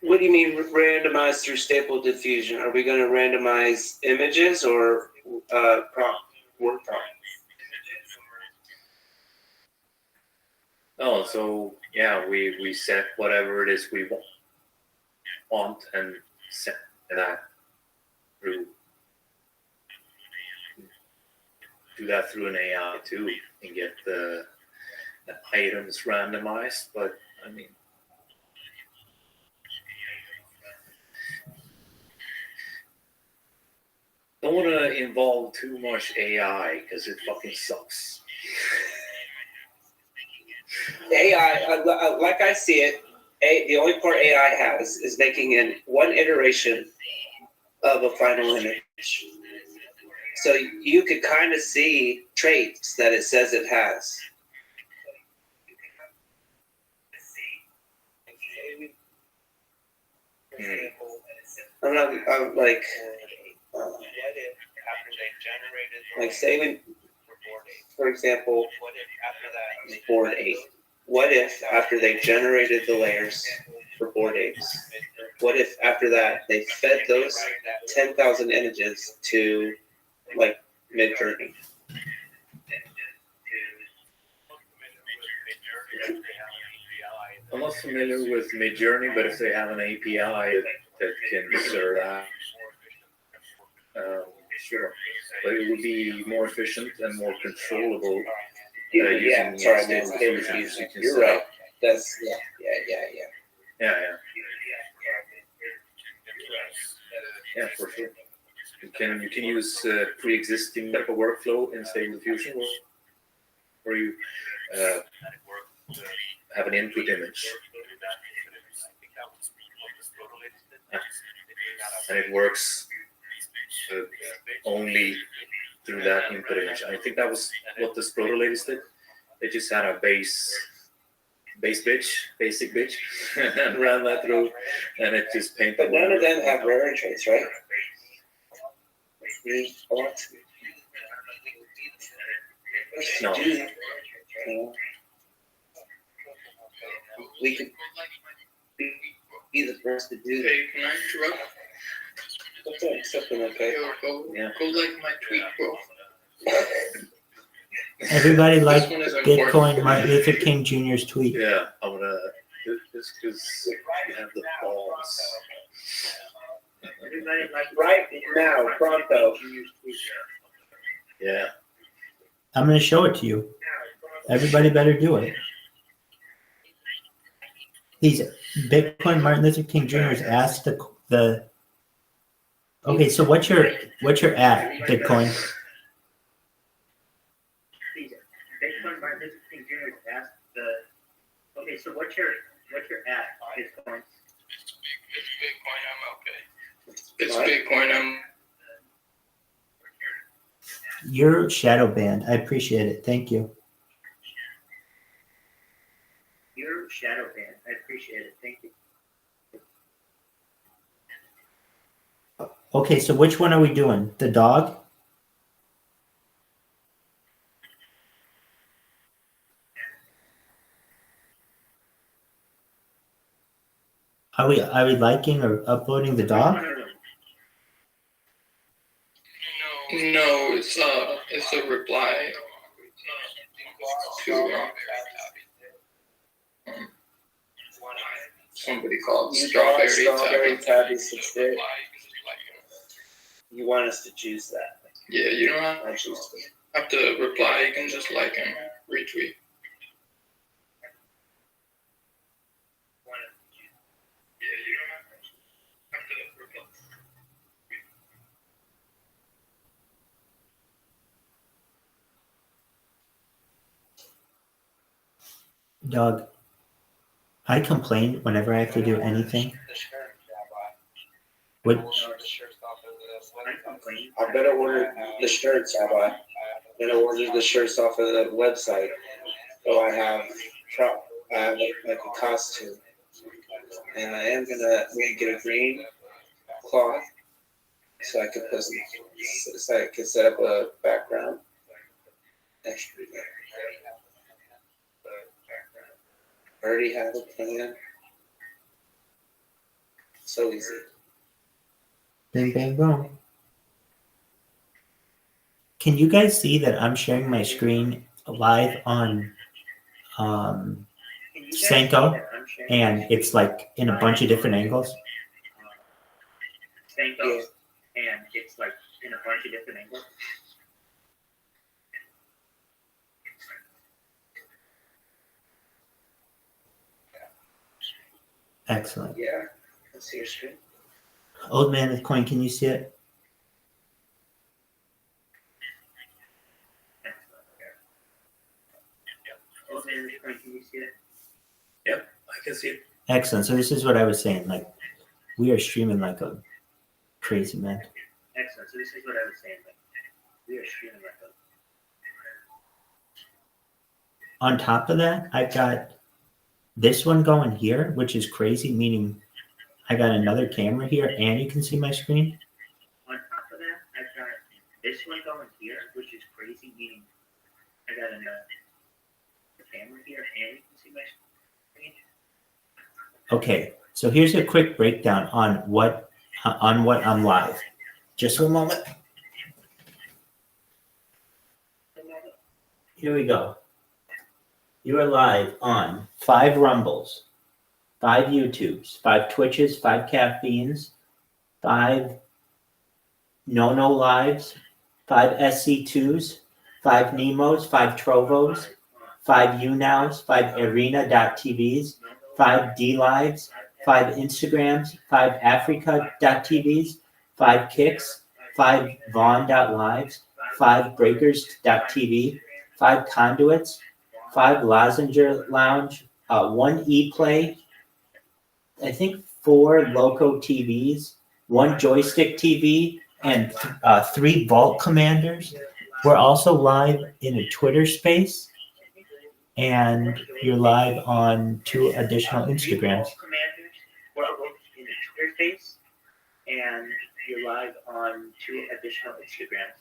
What do you mean randomize through stable diffusion? Are we going to randomize images or word prompt? Oh, so yeah, we set whatever it is we want and set that through. Do that through an AI too and get the items randomized, but I mean, don't want to involve too much AI because it fucking sucks. AI, like I see it, the only part AI has is making one iteration of a final image. So you could kind of see traits that it says it has. I'm like, say when, for example, board 8. What if after they generated the layers for board 8s, what if after that they fed those 10,000 images to like Midjourney? I'm not familiar with Midjourney, but if they have an API that can serve that, sure. But it would be more efficient and more controllable. Yeah, sorry, man. You're right. That's yeah. Yeah, for sure. You can use pre-existing type of workflow in Stable Diffusion, where you have an input image, and it works only through that input image. I think that was what the Sproto ladies did. They just had a basic bitch, and ran that through, and it just painted. But none of them have rare traits, right? No. we could be the first to do that. Hey, can I interrupt? What's up? Something okay? Yo, go like my tweet, bro. Everybody like This one is Bitcoin important. Martin Luther King Jr.'s tweet. Yeah, I'm gonna. This because you have the balls. Everybody like right now, pronto. Yeah. I'm going to show it to you. Everybody better do it. These Bitcoin Martin Luther King Jr.'s asked the. Okay, so what's your at Bitcoin? Bitcoin Martin Luther King Jr. asked the. Okay, so what's your at Bitcoin? It's Bitcoin, I'm okay. It's Bitcoin, I'm. You're shadow banned. I appreciate it. Thank you. You're shadow banned. I appreciate it. Thank you. Okay, so which one are we doing? The dog? Are we liking or uploading the dog? No, it's a reply to somebody called Strawberry Tabby 68. You want us to choose that? Yeah, you don't have to reply. You can just like and retweet. Dog. I complain whenever I have to do anything. What? I better order the shirts, Rabbi. Better order the shirts off of the website. So I have like a costume. And I'm gonna get a green cloth so I could set up a background. Extra. I already have a plan. So easy. Bing, bang, boom. Can you guys see that I'm sharing my screen live on Senko? And it's like in a bunch of different angles? Senko. And it's like in a bunch of different angles? Excellent. Yeah, I see your screen. Old man with coin, can you see it? Old man with coin, can you see it? Yep, I can see it. Excellent. So this is what I was saying. Like, we are streaming like a crazy man. Excellent. So this is what I was saying. Like, we are streaming like a. On top of that, I've got this one going here, which is crazy, meaning I got another camera here and you can see my screen. On top of that, I've got this one going here, which is crazy, meaning I got another camera here and you can see my screen. Okay, so here's a quick breakdown on what I'm live. Just for a moment. Here we go. You are live on 5 Rumbles, 5 YouTubes, 5 Twitches, 5 Caffeines, 5 No Lives, 5 SC2s, 5 Nemos, 5 Trovos, 5 YouNows, 5 Arena.tvs, 5 D Lives, 5 Instagrams, 5 Africa.tvs, 5 Kicks, 5 Vaughn.lives, 5 Breakers.tv, 5 Conduits, 5 Lozenger Lounge, 1 ePlay, I think 4 Loco TVs, 1 Joystick TV, and 3 Vault Commanders. We're also live in a Twitter space, and you're live on 2 additional Instagrams. We're in a Twitter space, and you're live on 2 additional Instagrams.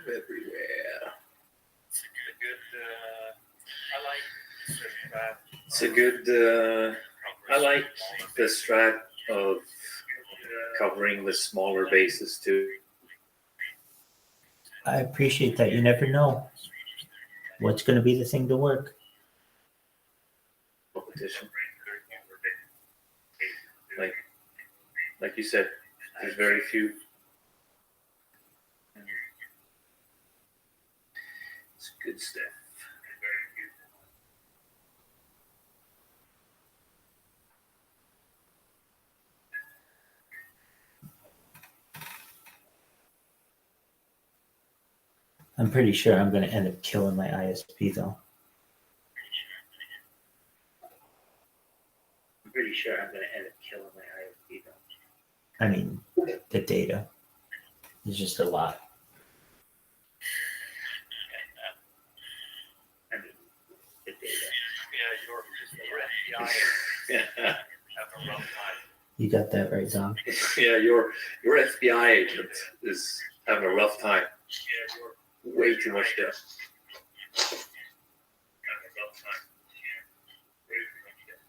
everywhere. It's a good. I like the strat of covering the smaller bases too. I appreciate that. You never know what's going to be the thing to work. Competition. Like you said, there's very few. It's good stuff. I'm pretty sure I'm going to end up killing my ISP though. I'm pretty sure I'm going to end up killing my ISP though. I mean, the data is just a lot. I mean, the data. Yeah, your FBI having a rough time. You got that right, Dom. Yeah, your FBI agent is having a rough time. Yeah, your Way too much debt. having a rough time. Yeah, way too much debt.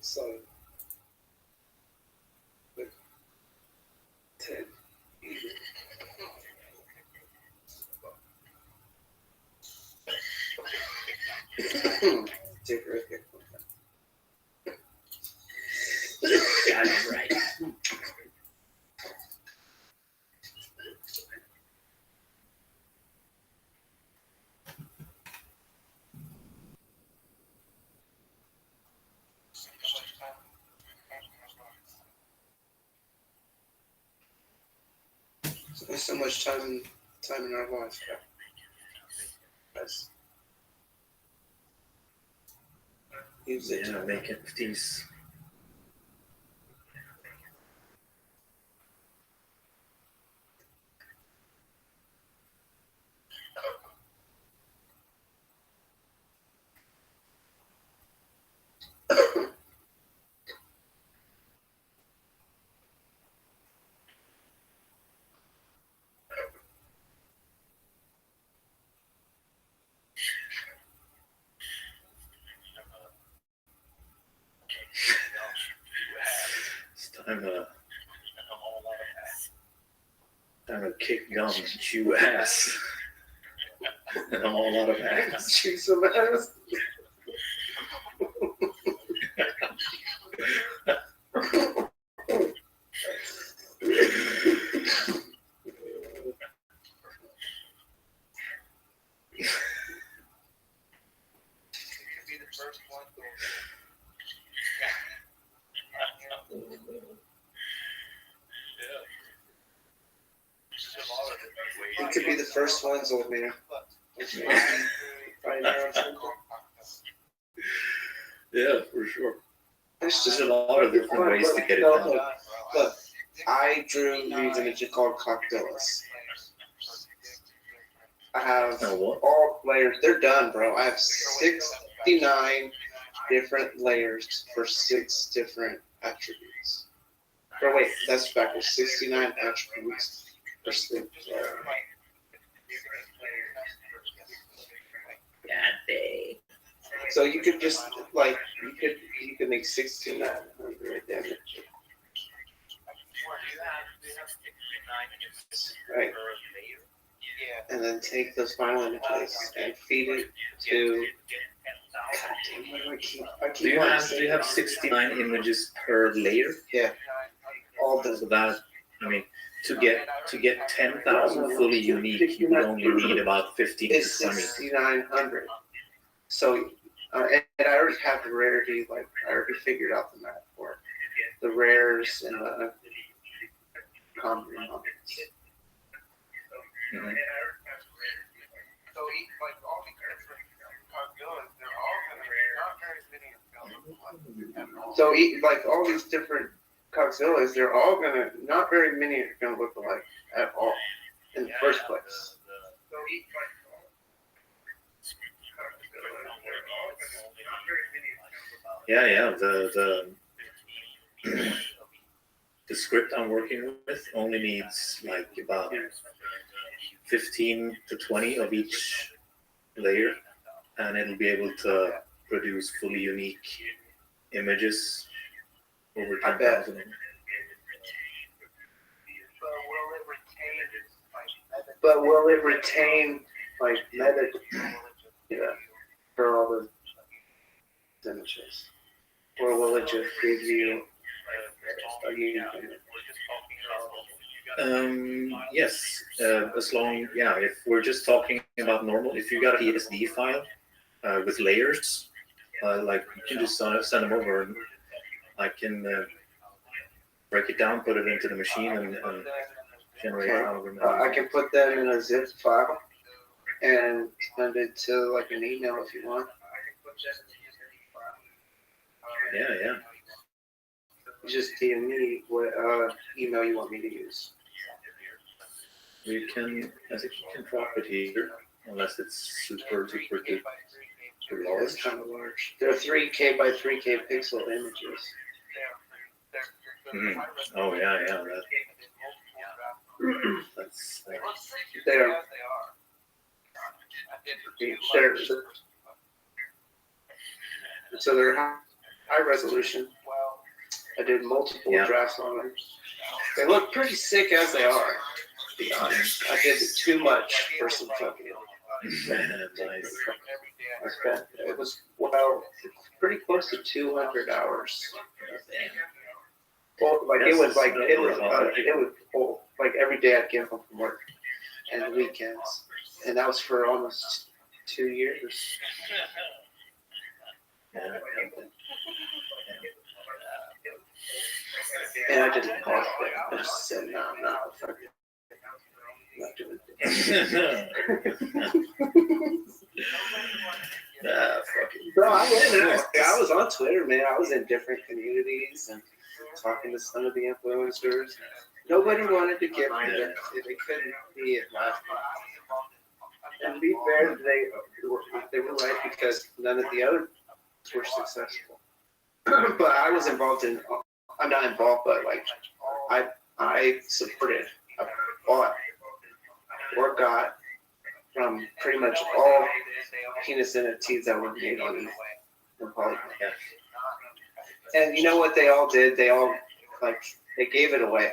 So, like, 10. Take a risk. Got it right. There's so much time in our lives, bro. Guys. Use it. Yeah, making these. It's time to kick gum and chew ass. And a whole lot of ass. Chew some ass. It could be the first ones, old man. Yeah, for sure. There's There's a lot of different ways to get it done. Look, I drew these images called cocktails. I have all layers. They're done, bro. I have 69 different layers for 6 different attributes. Or wait, that's backwards. 69 attributes for 6. So you could just you could make 6,900 damage. Right. And then take those final images and feed it to Do you have 69 images per layer? Yeah. All the, so that, I mean, to get 10,000 fully unique, you would only need about 15 to 20. It's 6,900. So, and I already have the rarity. Like I already figured out the math for it. The rares and the common numbers. Mm-hmm. So like all the different Godzillas, they're all gonna not very many of them. So like all these different Godzillas, they're all gonna not very many are gonna look alike at all in the first place. Yeah. The script I'm working with only needs like about 15 to 20 of each layer, and it'll be able to produce fully unique images over 10,000. But will it retain like meta for all the images? Or will it just give you a unique image? Yes, as long, if we're just talking about normal, if you got a PSD file with layers, like you can just send them over and I can break it down, put it into the machine and generate an I can put them in a zip file and send it to like an email if you want. Yeah. You just DM me what email you want me to use. I think you can drop it here, unless it's super large. It's kind of large. They're 3K by 3K pixel images. Mm. Oh yeah. That's They're so they're high resolution. I did multiple drafts on them. They look pretty sick as they are, to be honest. I did too much for some fucking. Nice. It was pretty close to 200 hours. Well, like it was full. Like every day I'd get home from work, and the weekends, and that was for almost 2 years. And I didn't pause it. I just said, no, fuck it. I'm not doing it. Bro, I was on Twitter, man. I was in different communities and talking to some of the influencers. Nobody wanted to give me that. They couldn't be it last month. And to be fair, they were right because none of the others were successful. But I was involved in. I'm not involved, but like I supported, I bought or got from pretty much all penis NFTs that were made on Polygon. And you know what they all did? They all they gave it away,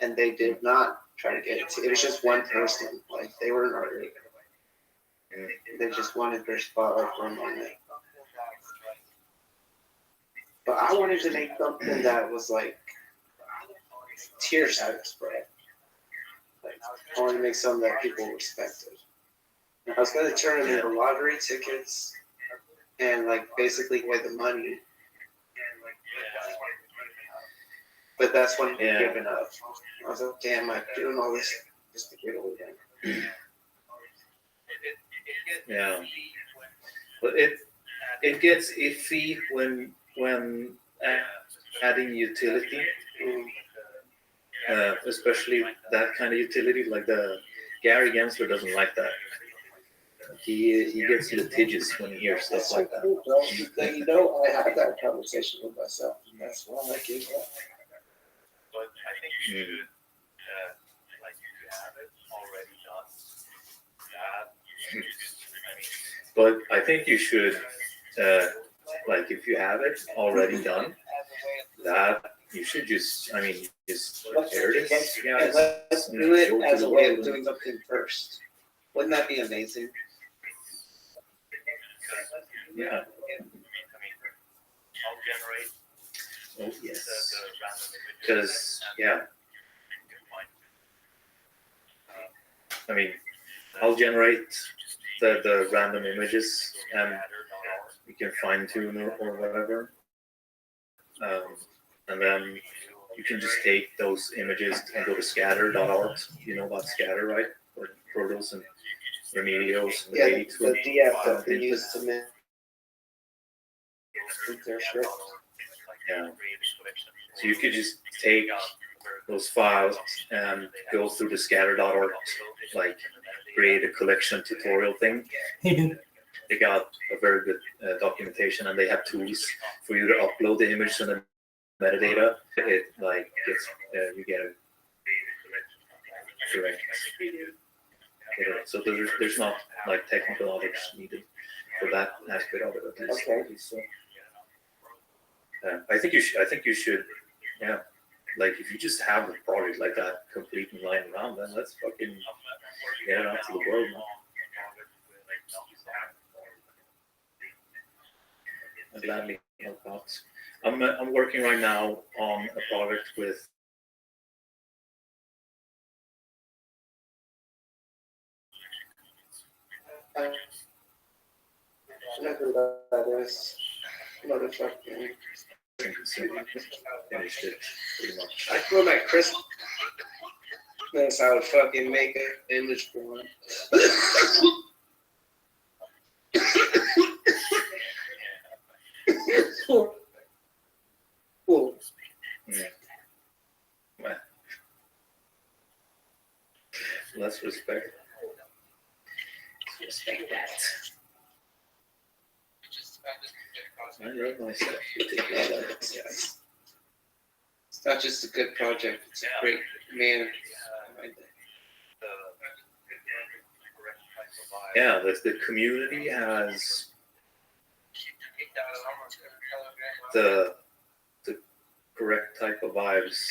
and they did not try to get it. It was just one person. Like they weren't already. They just wanted their spotlight for a moment. But I wanted to make something that was like tear-sided spread. Like, I wanted to make something that people respected. And I was going to turn them into lottery tickets and like basically give the money. But that's when I given up. I was like, damn, I'm doing all this just to get away. Yeah. But it gets iffy when adding utility, especially that kind of utility. Like the Gary Gensler doesn't like that. He gets litigious when he hears stuff like that. You know, I had that conversation with myself, and that's why I gave up. But I think you should, like, you could have it already done. But I think you should, like, if you have it already done, that you should just prepare it. Let's do it as a way of doing something first. Wouldn't that be amazing? Yeah. I mean, I'll generate Oh yes. the random images. Because yeah. I mean, I'll generate the random images and we can fine tune or whatever. And then you can just take those images and go to scatter.art. You know about scatter, right? Or Protos and Remedios and Yeah, Radix. the DF that they use to make their script. Yeah. So you could just take those files and go through the scatter.art, like create a collection tutorial thing. Hey, dude. They got a very good documentation, and they have tools for you to upload the image and the metadata. It like gets you get a correct. So there's not like technical knowledge needed for that aspect of it. At least. Okay. So, I think you should. Yeah. Like if you just have a project like that complete and lying around, then let's fucking get it out to the world. Man. I'd gladly help out. I'm working right now on a project with I don't know who that is. Motherfucking. finished it pretty much. I feel like Christmas. I would fucking make an image for one. Cool. Yeah. Well, let's respect that. I love myself. It's not just a good project, it's a great man. Yeah, the community has the correct type of vibes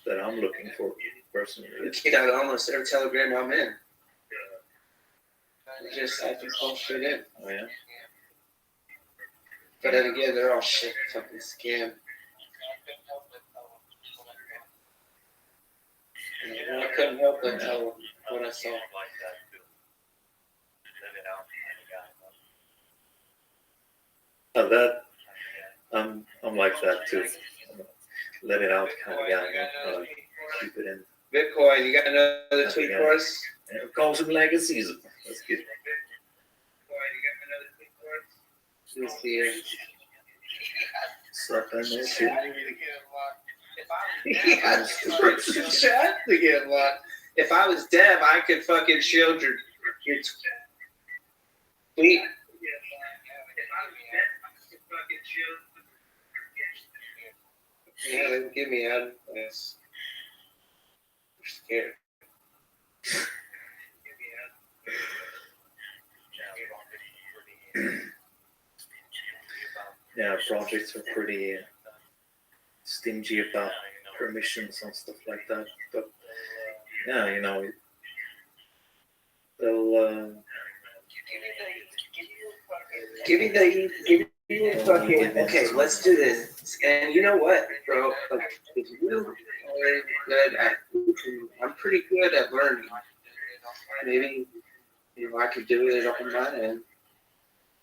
that I'm looking for personally. It's get out of almost every Telegram I'm in. Just I can call shit in. Oh yeah. But then again, they're all shit fucking scam. And I couldn't help but tell what I saw. Oh, that I'm like that too. Let it out, kind of guy. Keep it in. Bitcoin, you got another tweet for us? Call some legacies. That's good. Let's see here. Suck on that shit. Shut to get locked. If I was Dev, I could fucking shield your tweet. Yeah, they can give me out. Yes. We're scared. Yeah, projects are pretty stingy about permissions and stuff like that. But yeah, you know, they'll give me the fucking. Okay, let's do this. And you know what, bro? Like, if you are good at, I'm pretty good at learning. Maybe I could do it on mine and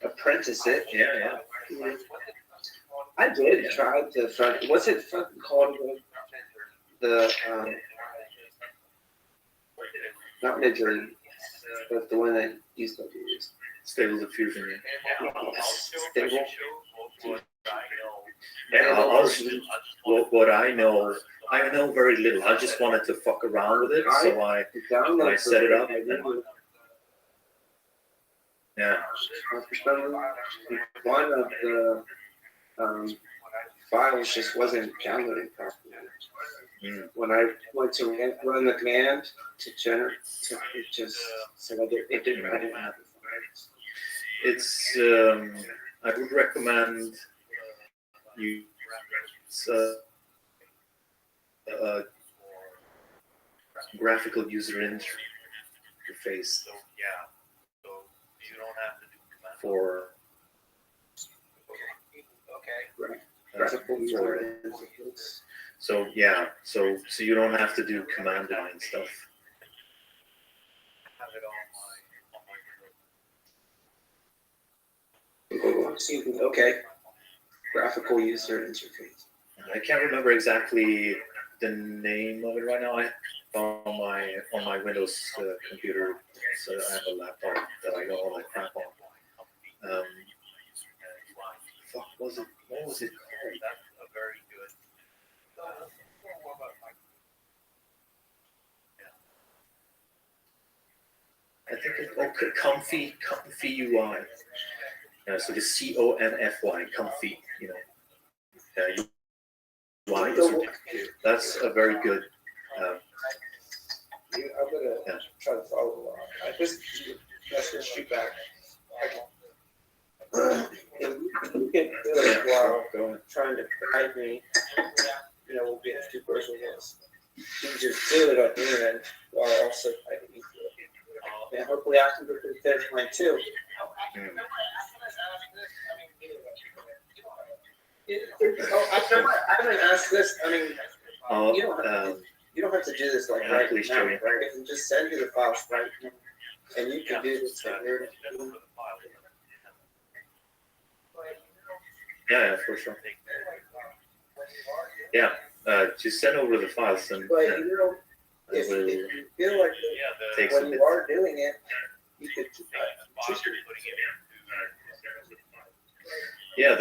apprentice it. Yeah. I did try to front. What's it fucking called again? The not Midjourney, but the one that used to be used. Stable Diffusion. Stable. Yeah, what I know very little. I just wanted to fuck around with it, so I set it up. Yeah. One of the files just wasn't downloading properly. When I went to run the command to generate, it just said I didn't have the files. It's I would recommend you graphical user interface for Graphical user interface. So yeah, so you don't have to do command line stuff. Okay. Graphical user interface. I can't remember exactly the name of it right now. I on my Windows computer, so I have a laptop that I got all my crap on. What was it called? That's a very good. I think it's Comfy UI. So the CONFY, Comfy, UI. That's a very good. I'm gonna try to follow along. I just messaged you back. If you can do it while trying to guide me, we'll be at 2 birds with this. You can just do it on your end while also guiding me through it. And hopefully I can go through the finish line too. I haven't asked this. I mean, you don't have to do this like right now, right? I can just send you the files right now, and you can do this. Yeah, for sure. Yeah, just send over the files and. But if you feel like when you are doing it, you could just yeah,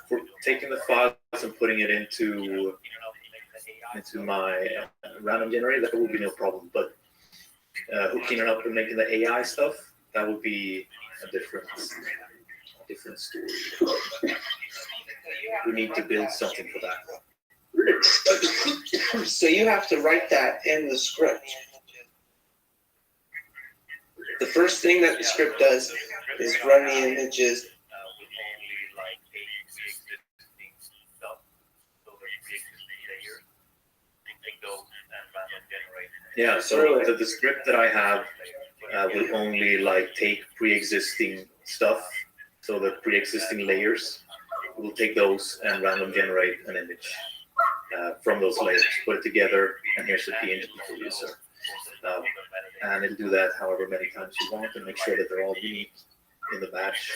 for taking the files and putting it into my random generator, that would be no problem. But hooking it up and making the AI stuff, that would be a different story. We need to build something for that. So you have to write that in the script. The first thing that the script does is run the images. Yeah, so the script that I have will only take pre-existing stuff, so the pre-existing layers. We'll take those and random generate an image from those layers, put it together, and here's the PNG for you. So, and it'll do that however many times you want and make sure that they're all unique in the batch.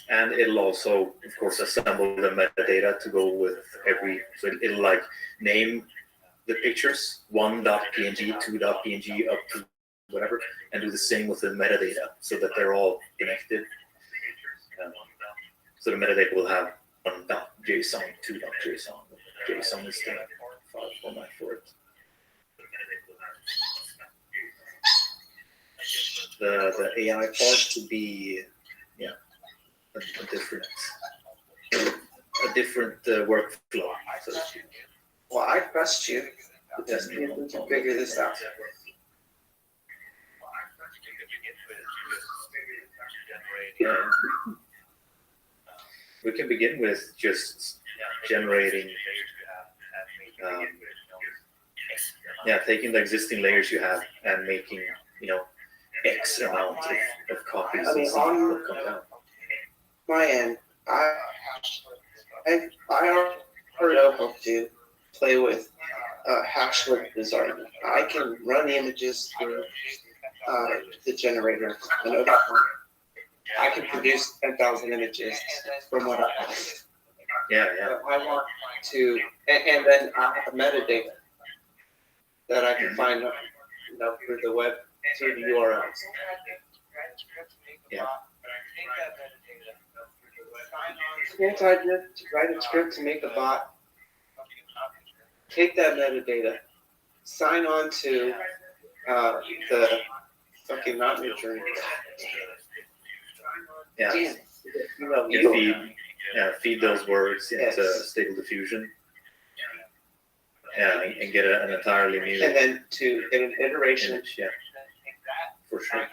And it'll also, of course, assemble the metadata to go with every, so it'll name the pictures 1.png, 2.png, up to whatever, and do the same with the metadata so that they're all connected. So the metadata will have 1.json, 2.json. JSON is the file format for it. The AI part to be, a different workflow, so to speak. Well, I trust you. Just see if we can figure this out. Yeah. We can begin with just generating, taking the existing layers you have and making, X amount of copies and see what comes out. My end, I already know how to play with hashlet design. I can run the images through the generator. I know that one. I can produce 10,000 images from what I have. Yeah. I want to, and then I have metadata that I can find through the web, through the URLs. Yeah. Can't I just write a script to make a bot? Take that metadata, sign on to the fucking not new journey. Yeah. Feed those words into Stable Diffusion. Yeah, and get an entirely new. And then to get an iteration. Image, yeah. For sure.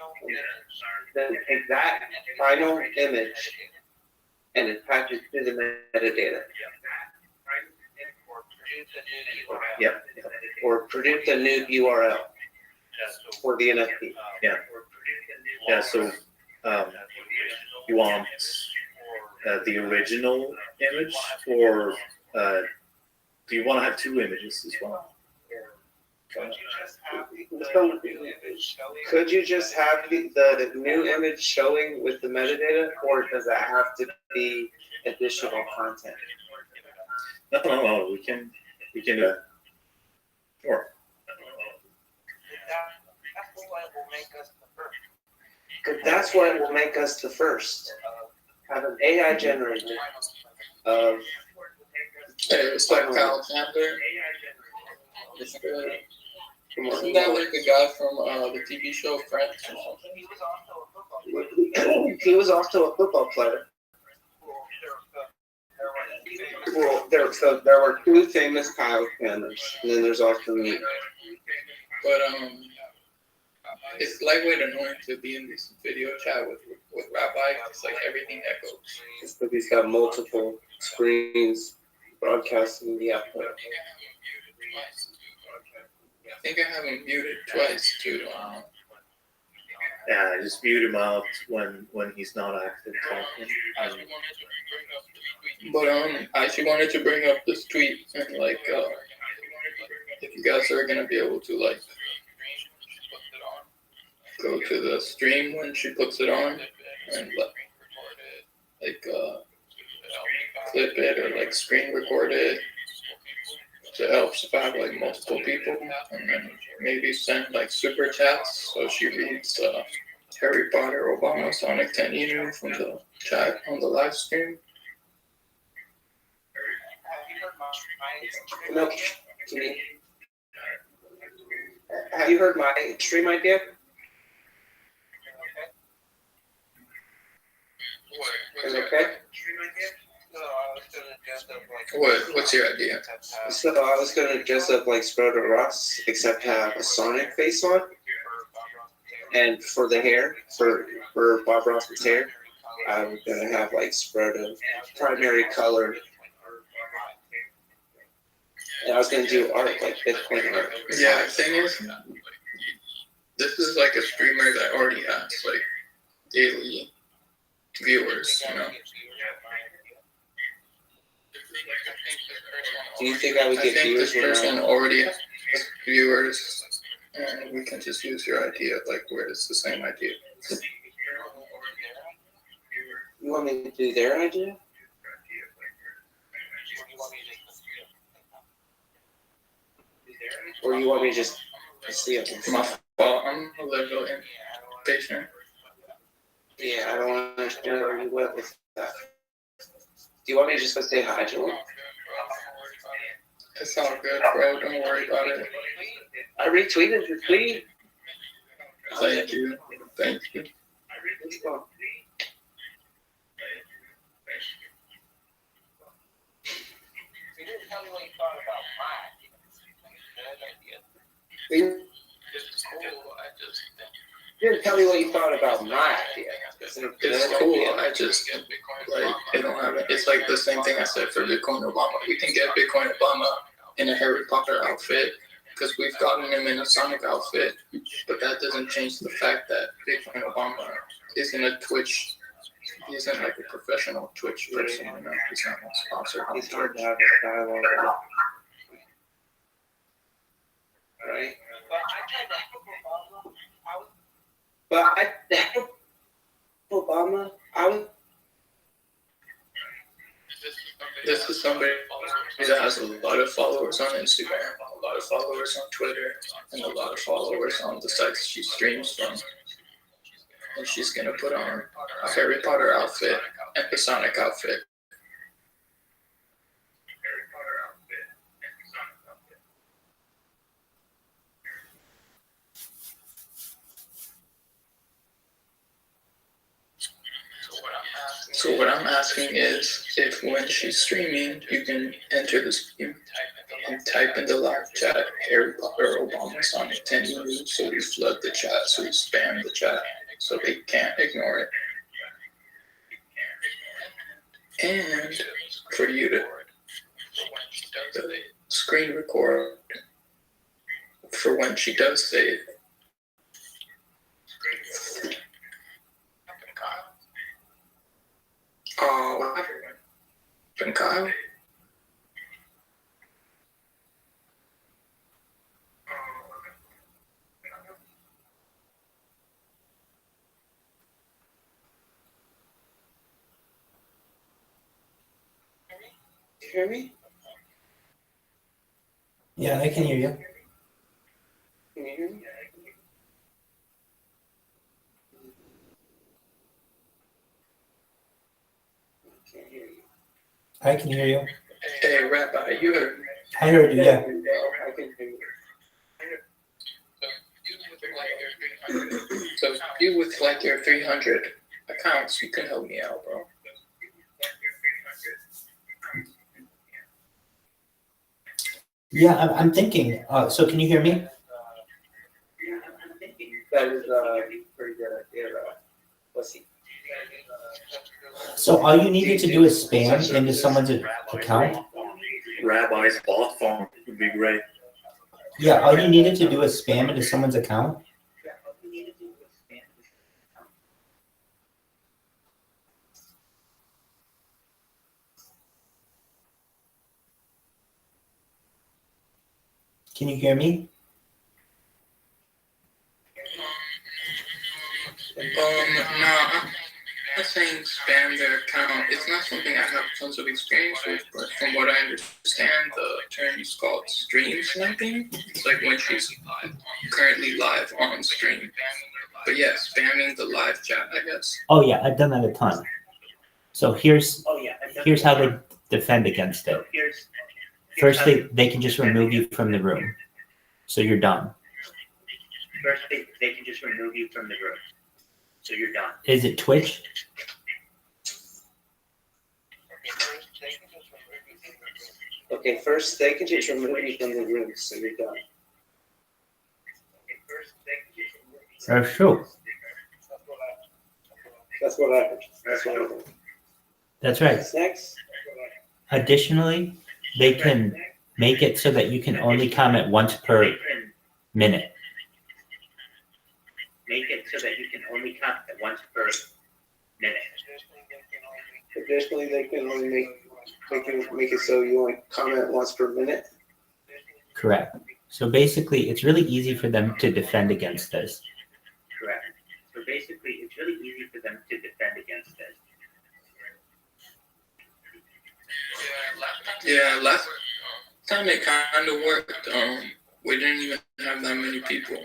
Then take that final image and attach it to the metadata. Yep. Or produce a new URL for the NFT. Yeah. Yeah. So you want the original image, or do you want to have two images as well? Could you just have the new image showing with the metadata, or does that have to be additional content? No, we can do that. Sure. That's what will make us the first. Have an AI generated of. It's like Kyle Chandler. Isn't that like the guy from the TV show Friends or something? He was also a football player. Well, there were two famous Kyle Chandlers, and then there's also me. But it's lightweight annoying to be in this video chat with Rabbi. It's like everything echoes. It's because he's got multiple screens broadcasting the output. I think I have him muted twice too. Yeah, just mute him out when he's not active talking. But I actually wanted to bring up this tweet and like if you guys are gonna be able to like go to the stream when she puts it on and like clip it or like screen record it. It helps if I have like multiple people, and then maybe send like super chats so she reads Harry Potter Obama Sonic 10 email from the chat on the live stream. No, have you heard my stream idea? Is it okay? What's your idea? So I was gonna dress up like Scroto Ross, except have a Sonic face on. And for the hair, for Bob Ross's hair, I'm gonna have like Scroto primary color. And I was gonna do art like Bitcoin art. Yeah, the thing is, this is like a streamer that already has like daily viewers, you know. Do you think I would get viewers? This person already has viewers, and we can just use your idea, like where it's the same idea. You want me to do their idea? Or you want me to just see it? Well, I'm a little impatient. Yeah, I don't understand where you went with that. Do you want me to just go say hi to him? It's all good, bro. Don't worry about it. I retweeted your tweet. Thank you. Thank you. You didn't tell me what you thought about mine. You didn't tell me what you thought about my idea. It's cool. I just like it don't have it. It's like the same thing I said for Bitcoin Obama. We can get Bitcoin Obama in a Harry Potter outfit because we've gotten him in a Sonic outfit, but that doesn't change the fact that Bitcoin Obama isn't a Twitch. He isn't like a professional Twitch person. You know, he's not a sponsor. He's hard to have a dialogue. Right? But Obama, I was. This is somebody that has a lot of followers on Instagram, a lot of followers on Twitter, and a lot of followers on the sites she streams from. And she's gonna put on a Harry Potter outfit and a Sonic outfit. So what I'm asking is, if when she's streaming, you can enter the stream and type in the live chat, Harry Potter Obama Sonic 10 news, so you flood the chat, so you spam the chat, so they can't ignore it. And for you to the screen record for when she does say it. What happened? you hear me? Yeah, I can hear you. Can you hear me? I can't hear you. I can hear you. Hey, Rabbi, you heard me. I heard you, yeah. I can hear you. So you with like your 300 accounts, you can help me out, bro. Yeah, I'm thinking. So can you hear me? That is pretty good idea, let's see. So all you needed to do is spam into someone's account? Rabbi's bot farm would be great. Yeah, all you needed to do is spam into someone's account? Can you hear me? No, I'm not saying spam their account. It's not something I have tons of experience with, but from what I understand, the term is called stream sniping. It's like when she's currently live on stream. But yeah, spamming the live chat, I guess. Oh yeah, I've done that a ton. So here's how they defend against it. First, they can just remove you from the room. So you're done. First, they can just remove you from the room. So you're done. Is it Twitch? Okay, first they can just remove you from the room, so you're done. That's true. That's what I heard. That's what I heard. That's right. Next. Additionally, they can make it so that you can only comment once per minute. Make it so that you can only comment once per minute. Additionally, they can only make it so you only comment once per minute. Correct. So basically, it's really easy for them to defend against this. Correct. So basically, it's really easy for them to defend against this. Yeah, last time it kind of worked. We didn't even have that many people.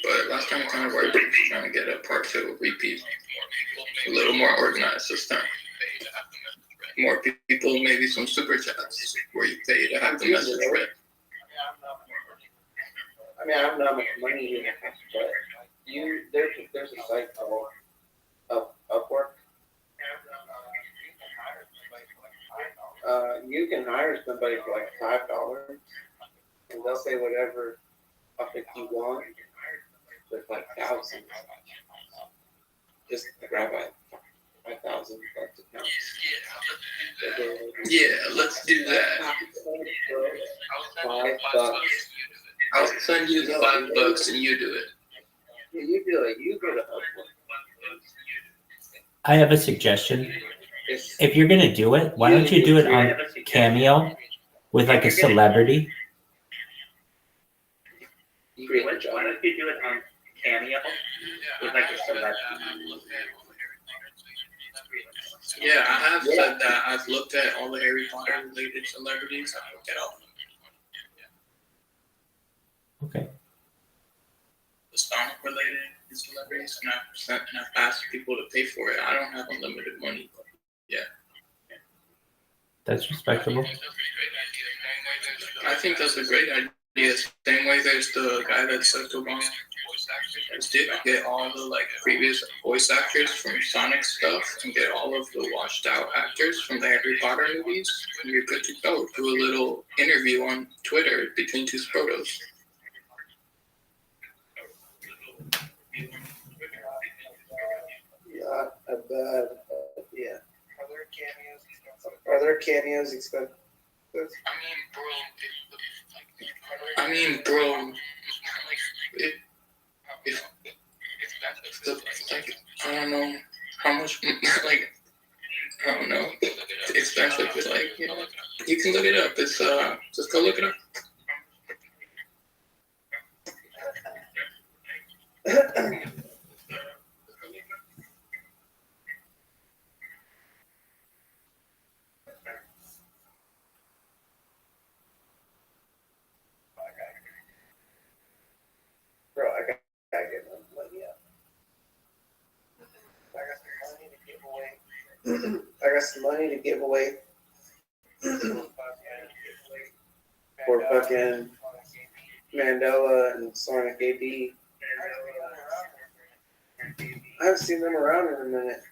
But last time it kind of worked. Trying to get a part 2 repeat. A little more organized this time. More people, maybe some super chats where you pay to have the message read. I mean, I don't know how much money you have, but there's a site called Upwork. You can hire somebody for like $5, and they'll say whatever topic you want. There's like thousands. Just grab it. 5,000 accounts. Yeah, let's do that. $5. I'll send you the $5 and you do it. Yeah, you do it. You go to Upwork. I have a suggestion. If you're going to do it, why don't you do it on Cameo with like a celebrity? Why don't you do it on Cameo with like a celebrity? Yeah, I have said that. I've looked at all the Harry Potter related celebrities. I looked at all of them. Okay. The Sonic related celebrities, and I've asked people to pay for it. I don't have unlimited money, but yeah. That's respectable. I think that's a great idea. Same way there's the guy that said Obama did get all the like previous voice actors from Sonic stuff and get all of the washed out actors from the Harry Potter movies, and you're good to go. Do a little interview on Twitter between two Sprotos. Yeah, a bad idea. Are there cameos expensive? I mean, bro, like, I don't know how much, like, I don't know, expensive, but like, you know, you can look it up. It's, just go look it up. got some money to give away for fucking Mandela and Sonic AB. I haven't seen them around in a minute.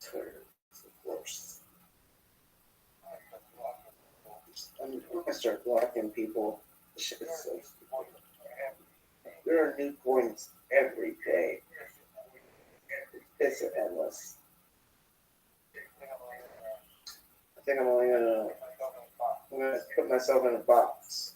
Twitter, of course. I'm gonna start blocking people. This shit is so stupid. There are new coins every day. It's endless. I think I'm gonna put myself in a box.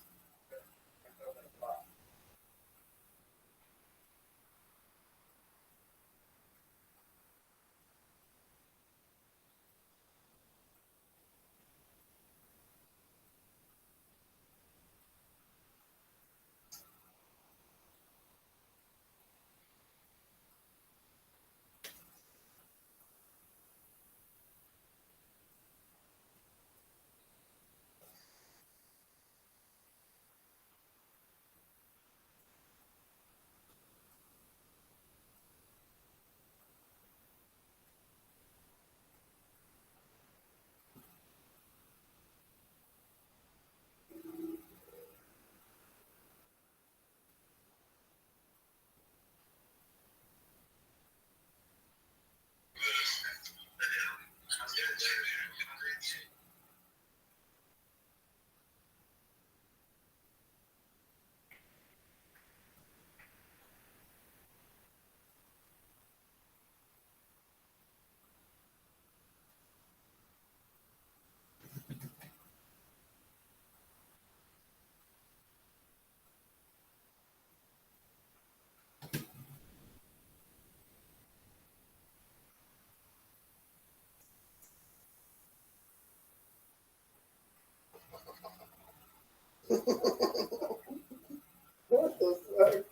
What the fuck?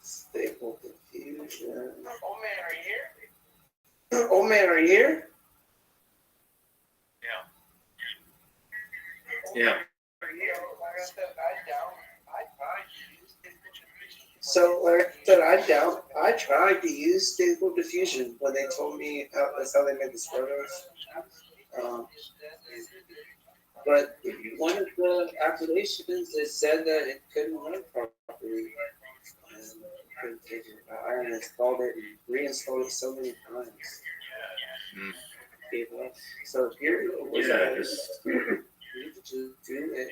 Stable diffusion. Oh man, are you here? Oh man, are you here? Yeah. So, like I said, I tried to use stable diffusion when they told me that's how they made the photos. But one of the applications, it said that it couldn't run properly. And I couldn't figure it out. I uninstalled it and reinstalled it so many times. Gave up. So here it was. Yeah, just you just do it.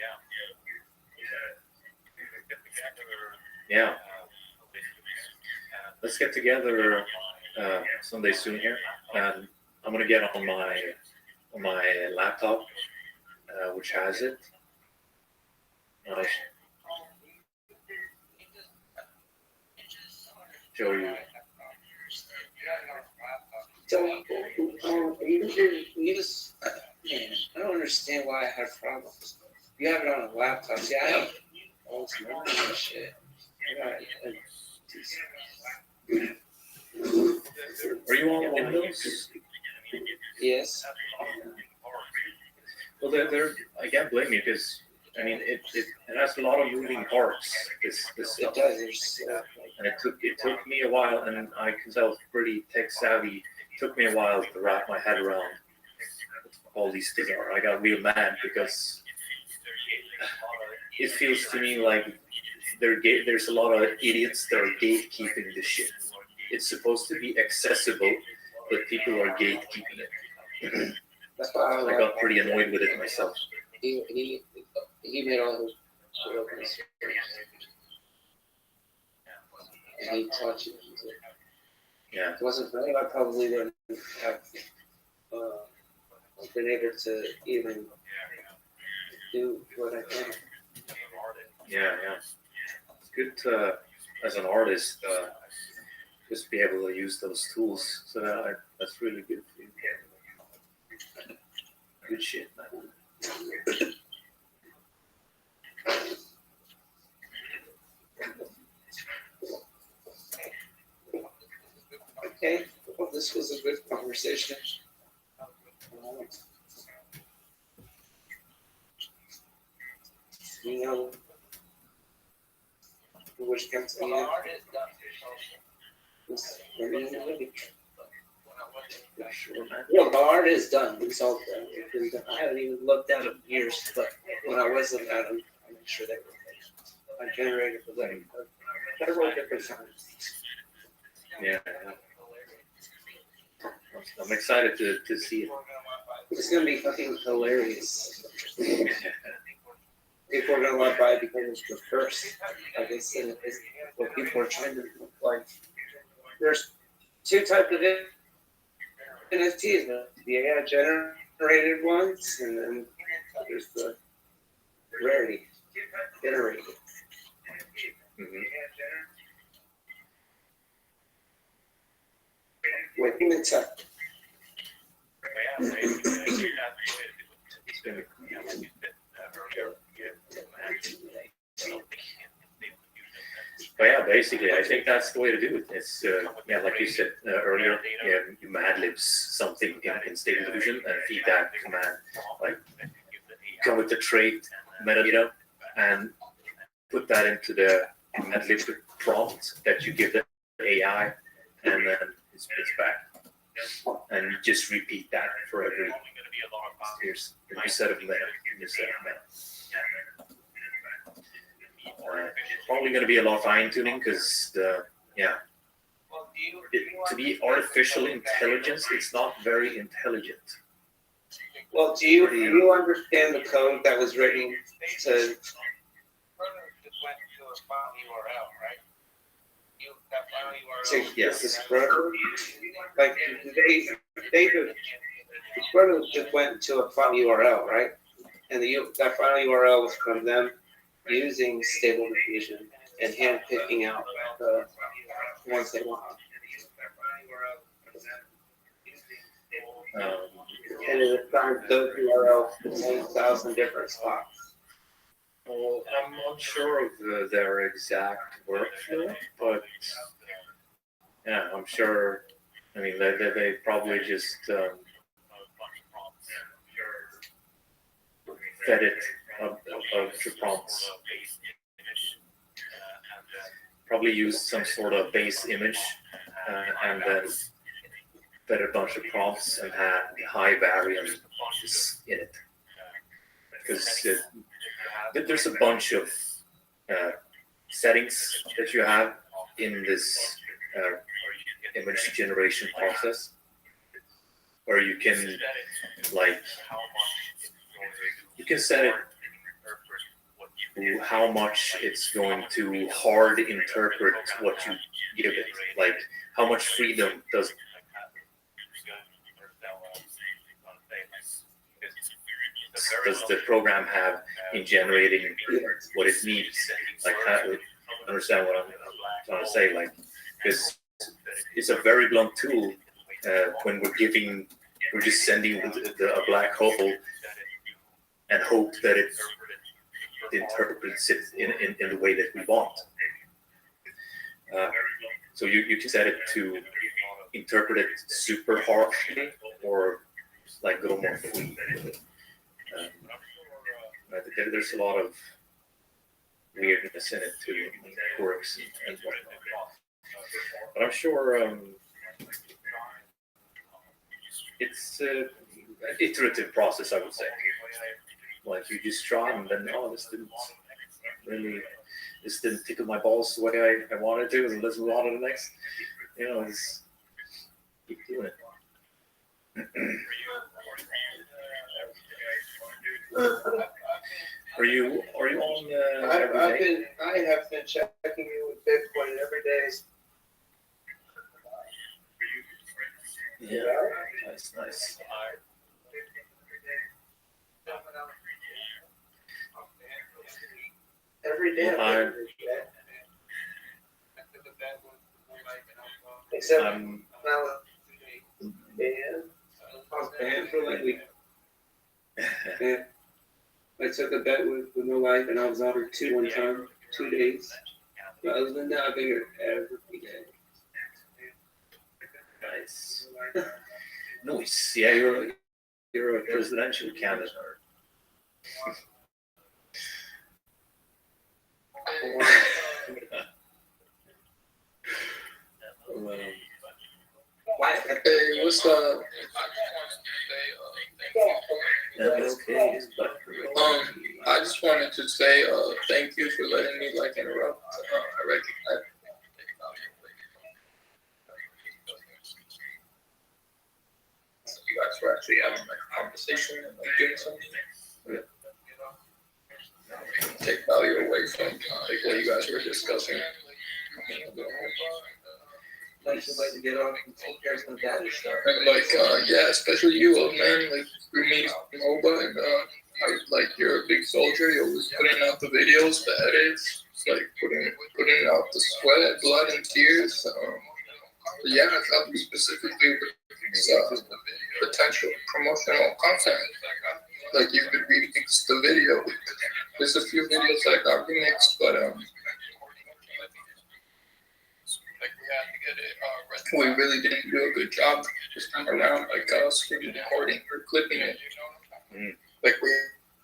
Yeah. Let's get together someday soon here, and I'm gonna get on my laptop, which has it. I'll show you. You just, man, I don't understand why I have problems. You have it on a laptop. See, I have all this memory and shit. Are you on Windows? Yes. Well, I can't blame you because I mean it has a lot of moving parts. This stuff. It does. And it took me a while, and I can tell pretty tech savvy. It took me a while to wrap my head around what all these things are. I got real mad because it feels to me like there's a lot of idiots that are gatekeeping this shit. It's supposed to be accessible, but people are gatekeeping it. That's why I got pretty annoyed with it myself. He made all his shit open source. And he taught you. Yeah. If it wasn't for him, I probably wouldn't have been able to even do what I can. Yeah. It's good to, as an artist, just be able to use those tools. So that's really good for you. Good shit, man. Okay, well, this was a good conversation. You know, which comes to you. Well, my art is done. It's all done. I haven't even looked at them in years, but when I was looking at them, I made sure they were there. I generated the letter. Several different times. Yeah. I'm excited to see it. It's gonna be fucking hilarious. People are gonna want to buy it because it's the first. Like I said, it's what people are trying to look like. There's two types of NFTs, the AI generated ones, and then there's the rarity generated. Mm-hmm. With human tech. But yeah, basically, I think that's the way to do it. It's like you said earlier, you Mad Libs something in state diffusion and feed that command, like come with the trait metadata and put that into the Mad Lib prompt that you give the AI, and then it spits back. And just repeat that for every here's a new set of meta, probably going to be a lot of fine tuning because to be artificial intelligence, it's not very intelligent. Well, do you understand the code that was written to? Yes. Like they the Squirtle just went to a file URL, right? And that file URL was from them using Stable Diffusion and hand picking out the ones they want. And it assigned those URLs to 10,000 different spots. Well, I'm not sure of their exact workflow, but yeah, I'm sure. I mean, they probably just fed it of the prompts. Probably used some sort of base image and then fed a bunch of prompts and had high variance in it. Because there's a bunch of settings that you have in this image generation process, where you can set it to how much it's going to hard interpret what you give it, like how much freedom does the program have in generating what it needs. Like, understand what I'm trying to say? Like, because it's a very blunt tool when we're just sending a black hole and hope that it interprets it in the way that we want. So you can set it to interpret it super harshly or like go more free. There's a lot of weirdness in it too, quirks and whatnot. But I'm sure it's an iterative process, I would say. Like you just try and then, this didn't really, this didn't tickle my balls the way I wanted to, and let's move on to the next. You know, just keep doing it. Are you on every day? I have been checking in with Bitcoin every day. Yeah, nice. Every day. Well, Except now, banned. I was banned for like a week. Yeah. I took a bet with No Life, and I was out for 2 days. But other than that, I've been here every day. Nice. Nice. Yeah, you're a presidential candidate. Hey, what's up? Okay. I just wanted to say thank you for letting me interrupt. I recognize. You guys were actually having a conversation and doing something. Take value away from what you guys were discussing. Nice way to get on and take care of some data stuff. And yeah, especially you, old man. We meet MOBA, and you're a big soldier. You're always putting out the videos, the edits, putting out the sweat, blood, and tears. Yeah, I thought we specifically with potential promotional content. You could remix the video. There's a few videos that got remixed, but we really didn't do a good job this time around, screen recording or clipping it. We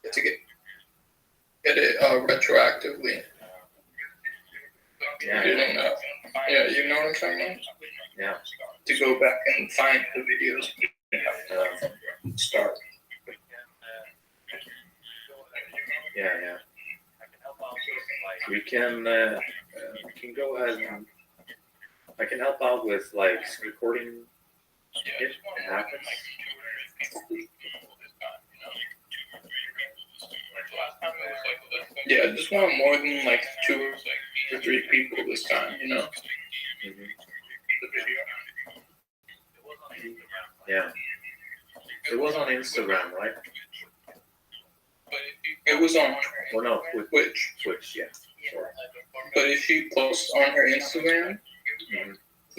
had to get it retroactively. Yeah. You know what I'm talking about? Yeah. To go back and find the videos and start. Yeah. We can go ahead and I can help out with recording it happens. Yeah, I just want more than 2 or 3 people this time, you know? Mm-hmm. Yeah. It was on Instagram, right? It was on Twitch. Twitch, yeah. Sorry. But if she posts on her Instagram,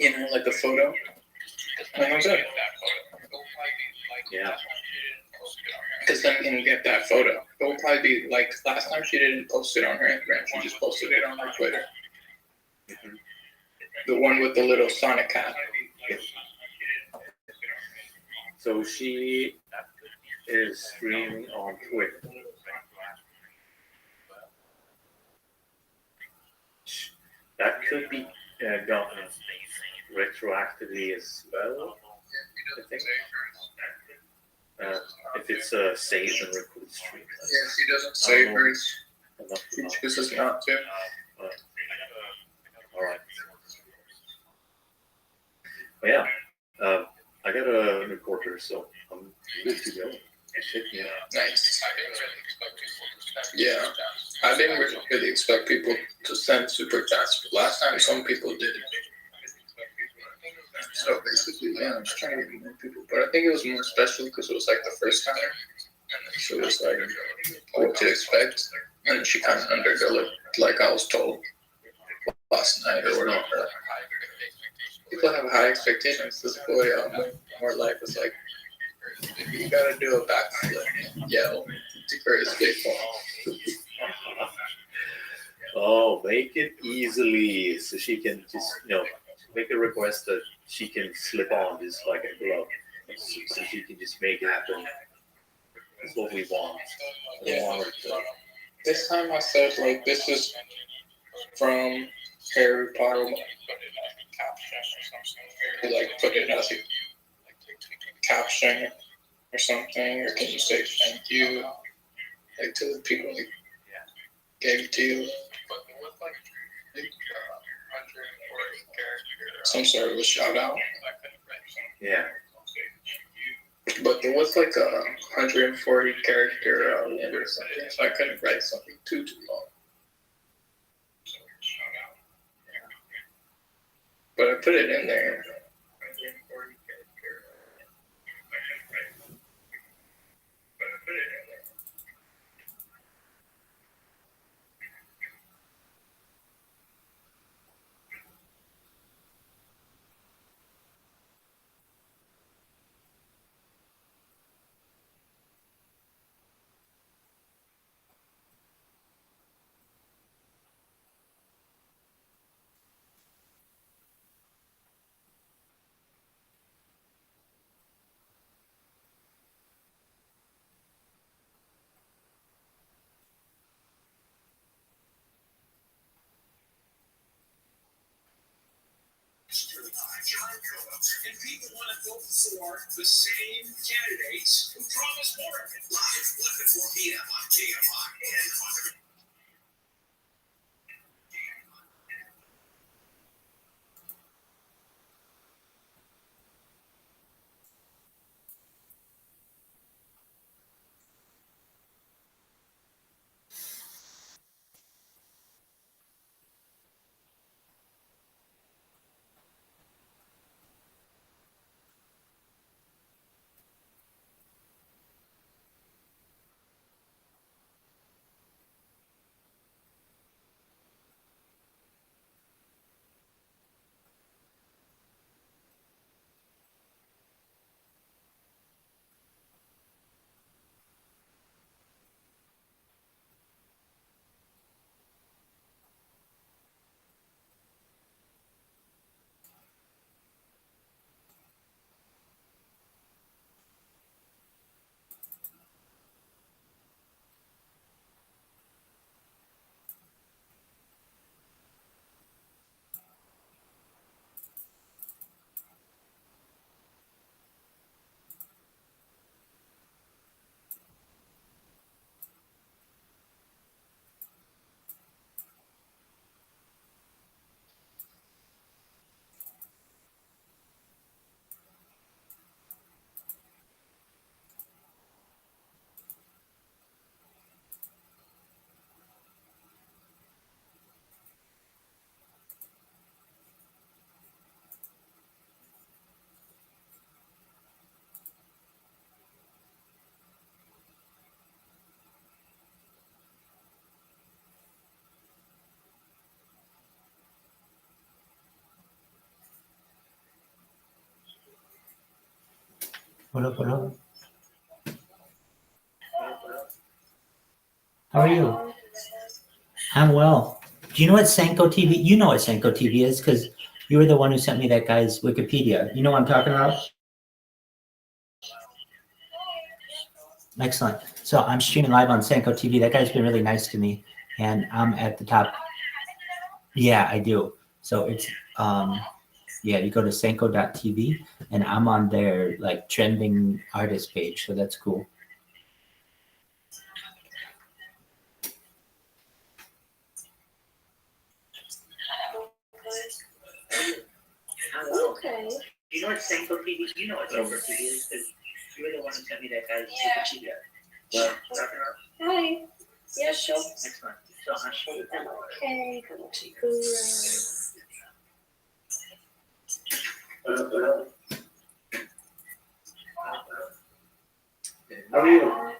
a photo, I'm good. Yeah. Because then you can get that photo. It will probably be last time she didn't post it on her Instagram, she just posted it on her Twitter. Mm-hmm. The one with the little Sonic hat. So she is streaming on Twitter. That could be done retroactively as well, I think. If it's a save and record stream. Yeah, she doesn't save hers. She chooses not to. Alright. Well, yeah. I got a recorder, so I'm good to go. Nice. Yeah. I didn't really expect people to send super chats. Last time some people did it. So basically, yeah, I'm just trying to get more people. But I think it was more special because it was the first time. And so it was what to expect. And she kind of underdelivered, like I was told last night or whatever. People have high expectations. This boy, more life is you gotta do a backflip, yell, to his big ball. Oh, make it easily so she can just, make a request that she can slip on just like a glove, so she can just make it happen. That's what we want. Yeah. This time I said this is from Harry Potter. Put it as a caption or something, or can you say thank you to the people gave it to you. But with like 140 characters. Some sort of a shout out. Yeah. But there was like a 140 character limit or something, so I couldn't write something too long. But I put it in there. And people want to vote for the same candidates who promise more. Live 1 to 4 p.m. on KFI and on the What up, what up? How are you? I'm well. Do you know what Senko TV? You know what Senko TV is because you were the one who sent me that guy's Wikipedia. You know what I'm talking about? Excellent. So I'm streaming live on Senko TV. That guy's been really nice to me, and I'm at the top. Yeah, I do. So it's yeah, you go to senko.tv, and I'm on their like trending artist page. So that's cool. Okay. You know what Senko TV? You know what Senko TV is because you were the one who sent me that guy's Wikipedia. Well, Hi. Yeah, sure. excellent. So I'm sure that Okay. How are you?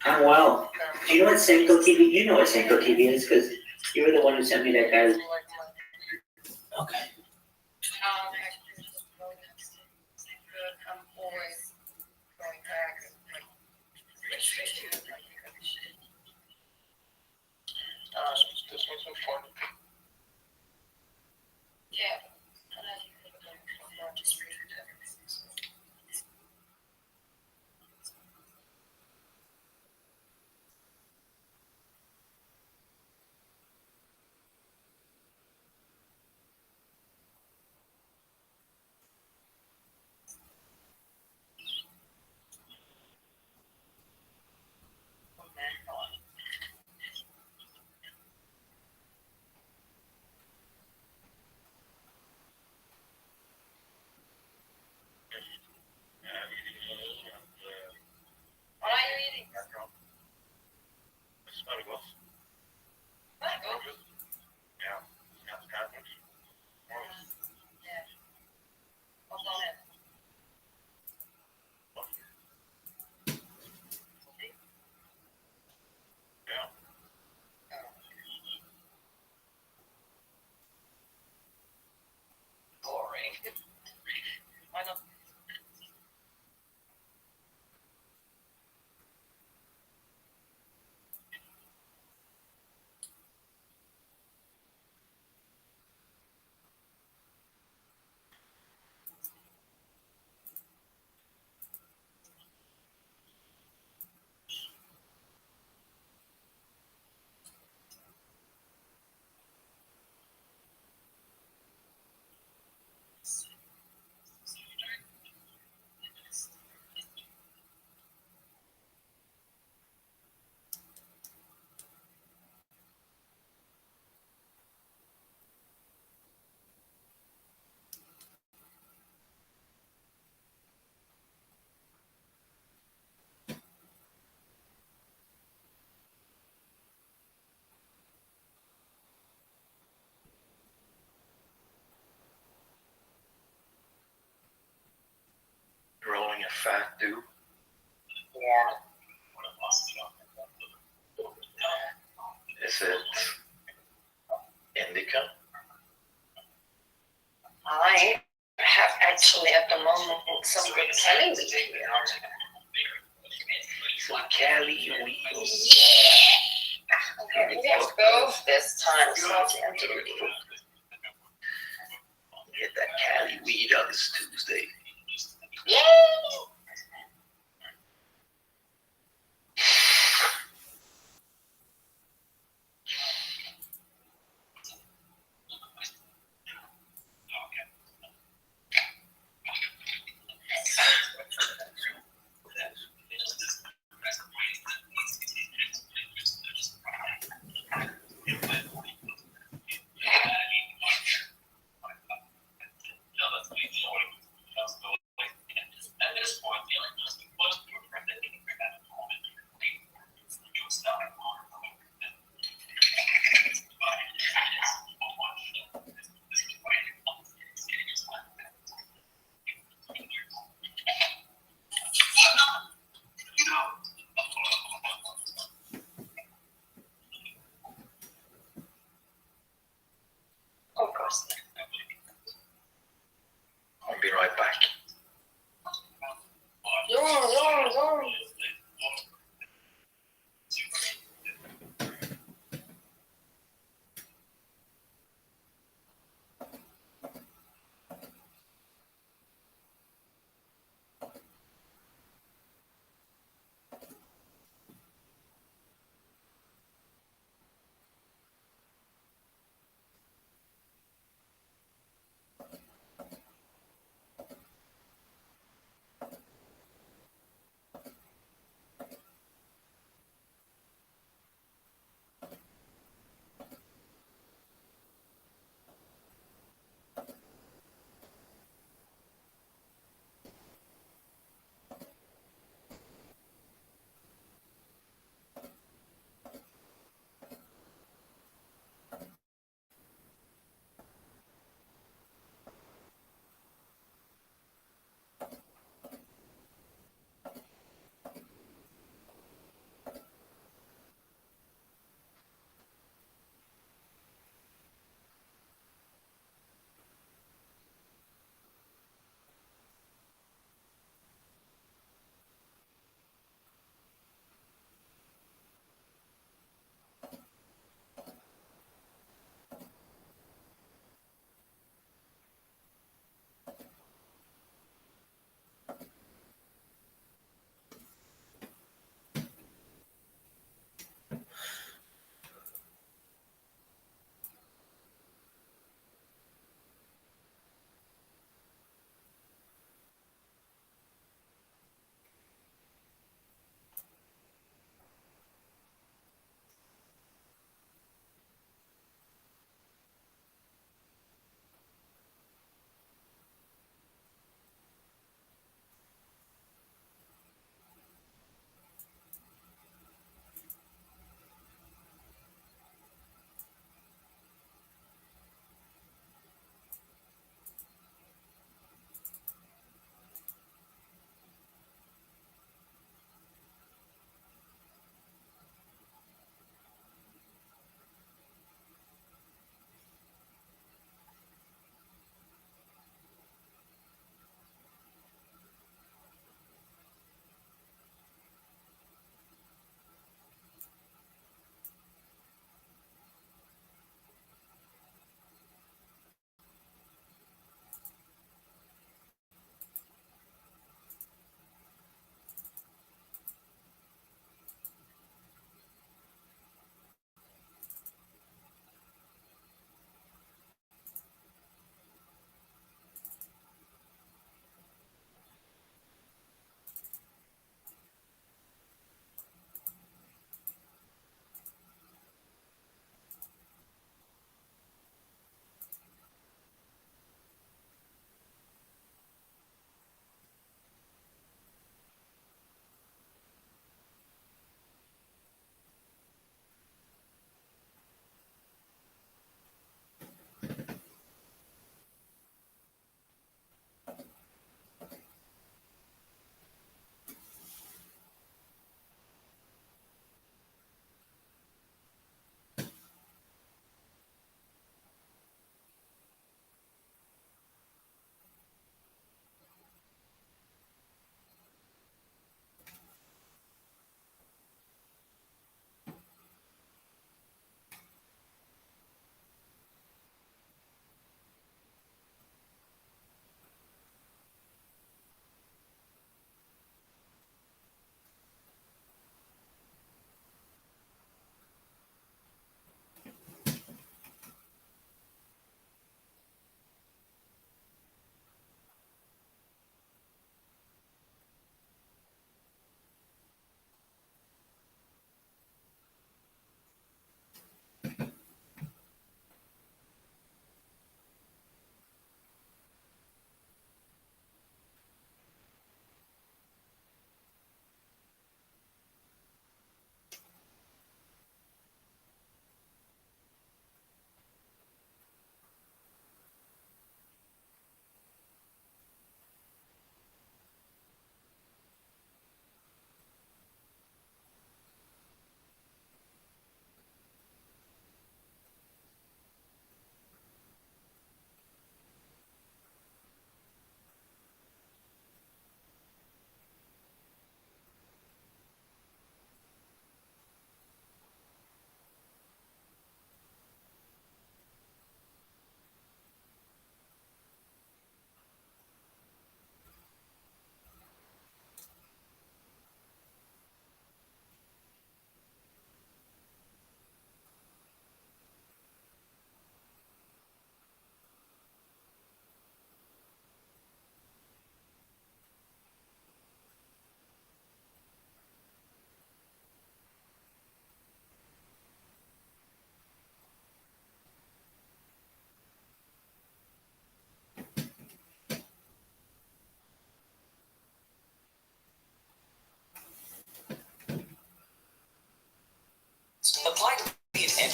I'm well. Do you know what Senko TV? You know what Senko TV is because you were the one who sent me that guy's. Okay. This one's important. Yeah. fat too? Yeah. Is it indica? I have actually at the moment some good Cali weed here. Some Cali weed. Yeah. Okay, we have both this time, salty and dirty. Get that Cali weed on this Tuesday. Yay!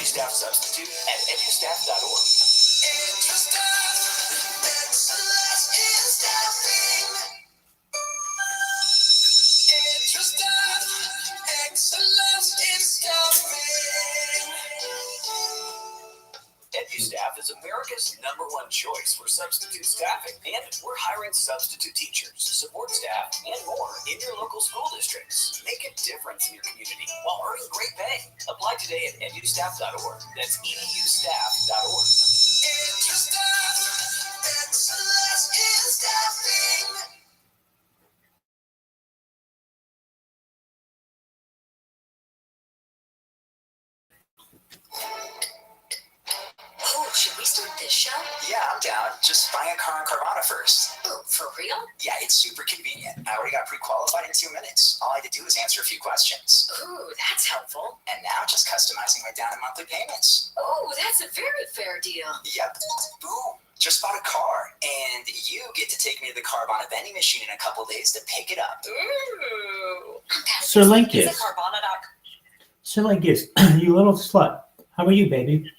EduStaff substitute at edustaff.org. Excellence in staffing. Excellence in staffing. EduStaff is America's #1 choice for substitute staffing, and we're hiring substitute teachers, support staff, and more in your local school districts. Make a difference in your community while earning great pay. Apply today at edustaff.org. That's edustaff.org. Excellence in staffing. Oh, should we start this show? Yeah, I'm down. Just buy a car on Carvana first. Oh, for real? Yeah, it's super convenient. I already got pre-qualified in 2 minutes. All I had to do was answer a few questions. Ooh, that's helpful. And now just customizing my down and monthly payments. Oh, that's a very fair deal. Yep. Boom. Just bought a car. And you get to take me to the Carvana vending machine in a couple days to pick it up. Ooh. Sir Linkus. Is it Carvana.com? Sir Linkus, you little slut. How are you, baby?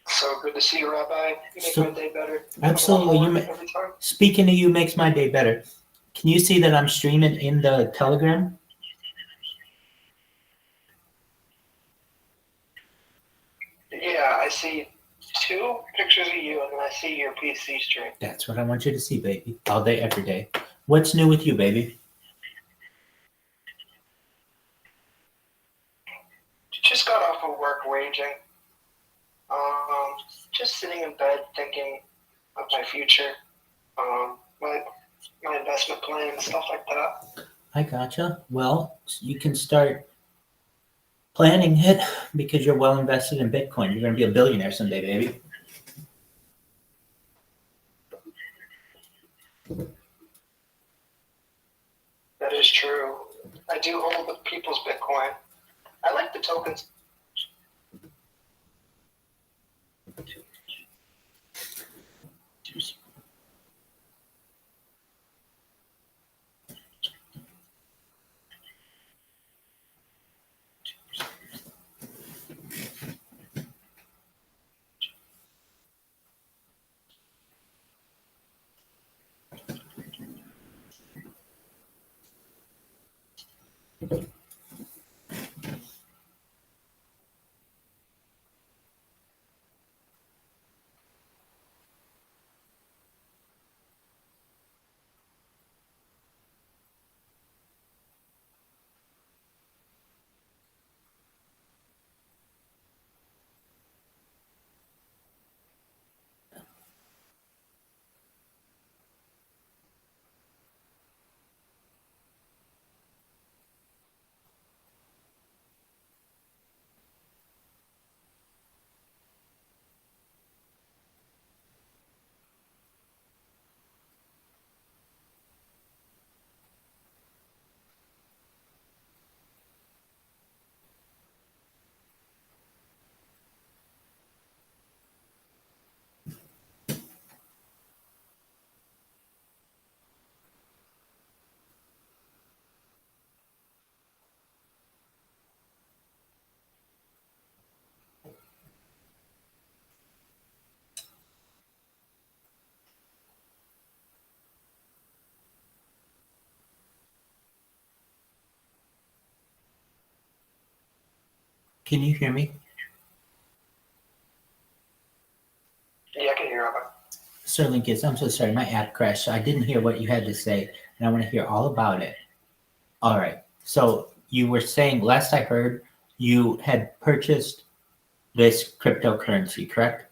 So good to see you, Rabbi. You make my day better. Absolutely. Every time. Speaking of you makes my day better. Can you see that I'm streaming in the Telegram? Yeah, I see 2 pictures of you, and then I see your PC stream. That's what I want you to see, baby. All day, every day. What's new with you, baby? Just got off of work raging. Just sitting in bed thinking of my future, my investment plan, stuff like that. I gotcha. Well, you can start planning it because you're well invested in Bitcoin. You're going to be a billionaire someday, baby. That is true. I do hold the people's Bitcoin. I like the tokens. Can you hear me? Yeah, I can hear it. Sir Linkus, I'm so sorry. My app crashed, so I didn't hear what you had to say, and I want to hear all about it. All right. So you were saying, last I heard, you had purchased this cryptocurrency, correct?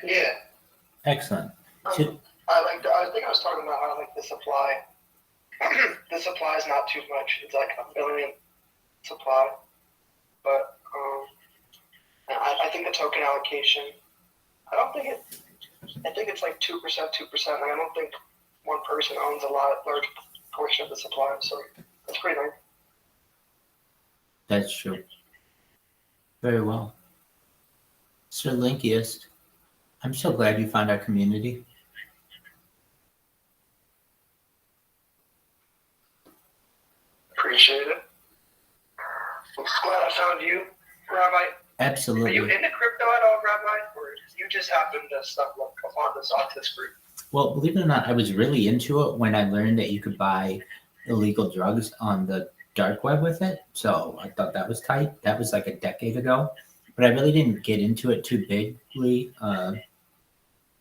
Yeah. Excellent. I think I was talking about how like the supply. The supply is not too much. It's like 1 billion supply, but I think the token allocation. I don't think it. I think it's like 2%, 2%. Like I don't think one person owns a large portion of the supply. So that's pretty nice. That's true. Very well. Sir Linkiest, I'm so glad you found our community. Appreciate it. I'm glad I found you, Rabbi. Absolutely. Are you into crypto at all, Rabbi? Or you just happen to stumble upon this onto this group? Well, believe it or not, I was really into it when I learned that you could buy illegal drugs on the dark web with it. So I thought that was tight. That was like a decade ago. But I really didn't get into it too bigly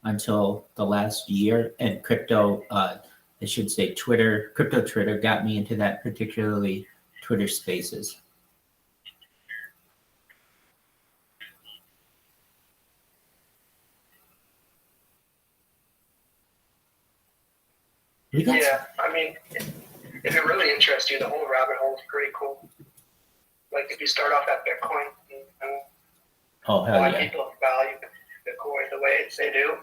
until the last year. And crypto, I should say crypto Twitter got me into that, particularly Twitter Spaces. Yeah, I mean, if it really interests you, the whole rabbit hole is pretty cool. Like if you start off at Bitcoin and Oh, hell why yeah. people value Bitcoin the way they do,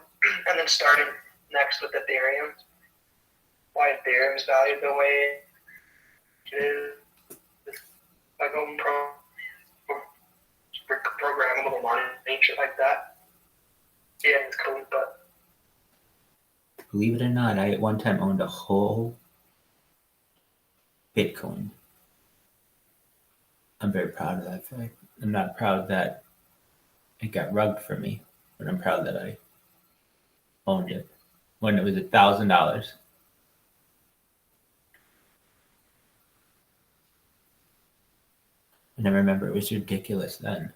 and then starting next with Ethereum, why Ethereum is valued the way it is, like own programmable money and shit like that. Yeah, it's cool, but Believe it or not, I at one time owned a whole Bitcoin. I'm very proud of that fact. I'm not proud that it got rugged for me, but I'm proud that I owned it when it was $1,000. And I remember it was ridiculous then.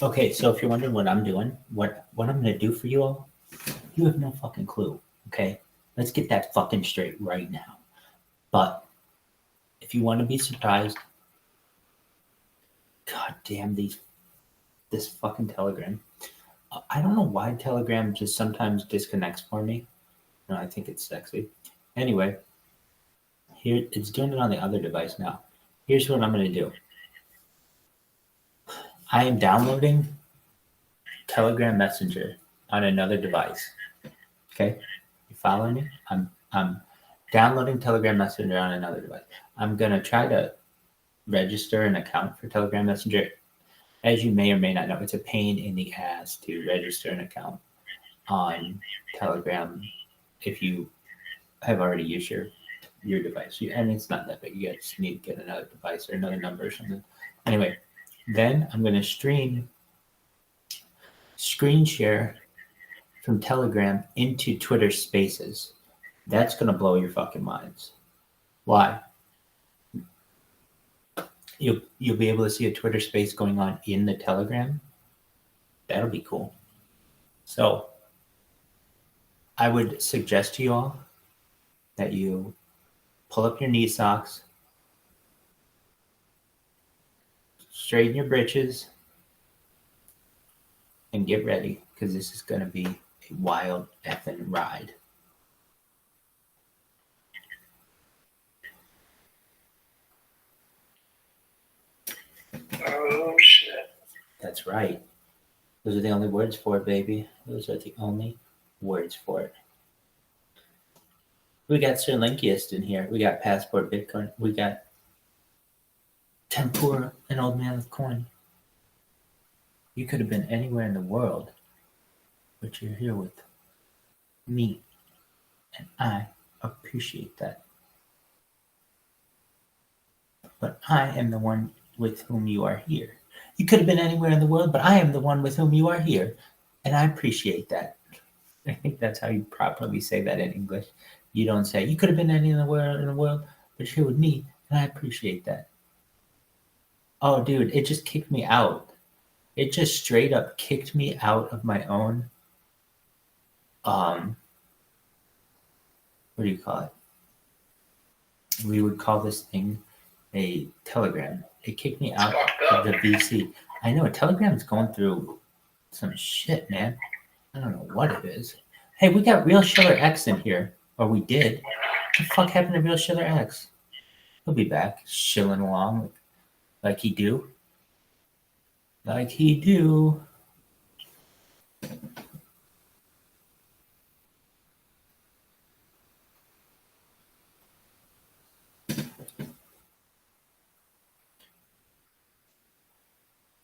Okay, so if you're wondering what I'm doing, what I'm gonna do for you all, you have no fucking clue. Okay, let's get that fucking straight right now. But if you want to be surprised, god damn this fucking Telegram. I don't know why Telegram just sometimes disconnects for me. No, I think it's sexy. Anyway, here it's doing it on the other device now. Here's what I'm gonna do. I am downloading Telegram Messenger on another device. Okay, you following me? I'm downloading Telegram Messenger on another device. I'm gonna try to register an account for Telegram Messenger. As you may or may not know, it's a pain in the ass to register an account on Telegram if you have already used your device. And it's not that big. You just need to get another device or another number or something. Anyway, then I'm going to screen share from Telegram into Twitter Spaces. That's going to blow your fucking minds. Why? You'll be able to see a Twitter Space going on in the Telegram. That'll be cool. So I would suggest to you all that you pull up your knee socks, straighten your britches, and get ready, because this is going to be a wild effing ride. oh shit. That's right. Those are the only words for it, baby. Those are the only words for it. We got Sir Linkiest in here. We got Passport Bitcoin. We got Tempura, an old man with coin. You could have been anywhere in the world, but you're here with me, and I appreciate that. But I am the one with whom you are here. You could have been anywhere in the world, but I am the one with whom you are here, and I appreciate that. I think that's how you properly say that in English. You don't say, you could have been anywhere in the world, but you're here with me, and I appreciate that. Oh, dude, it just kicked me out. It just straight up kicked me out of my own, what do you call it? We would call this thing a Telegram. It kicked me out of the VC. I know, Telegram's going through some shit, man. I don't know what it is. Hey, we got Real Schiller X in here. Or we did. What the fuck happened to Real Schiller X? He'll be back, shilling along like he do. Like he do.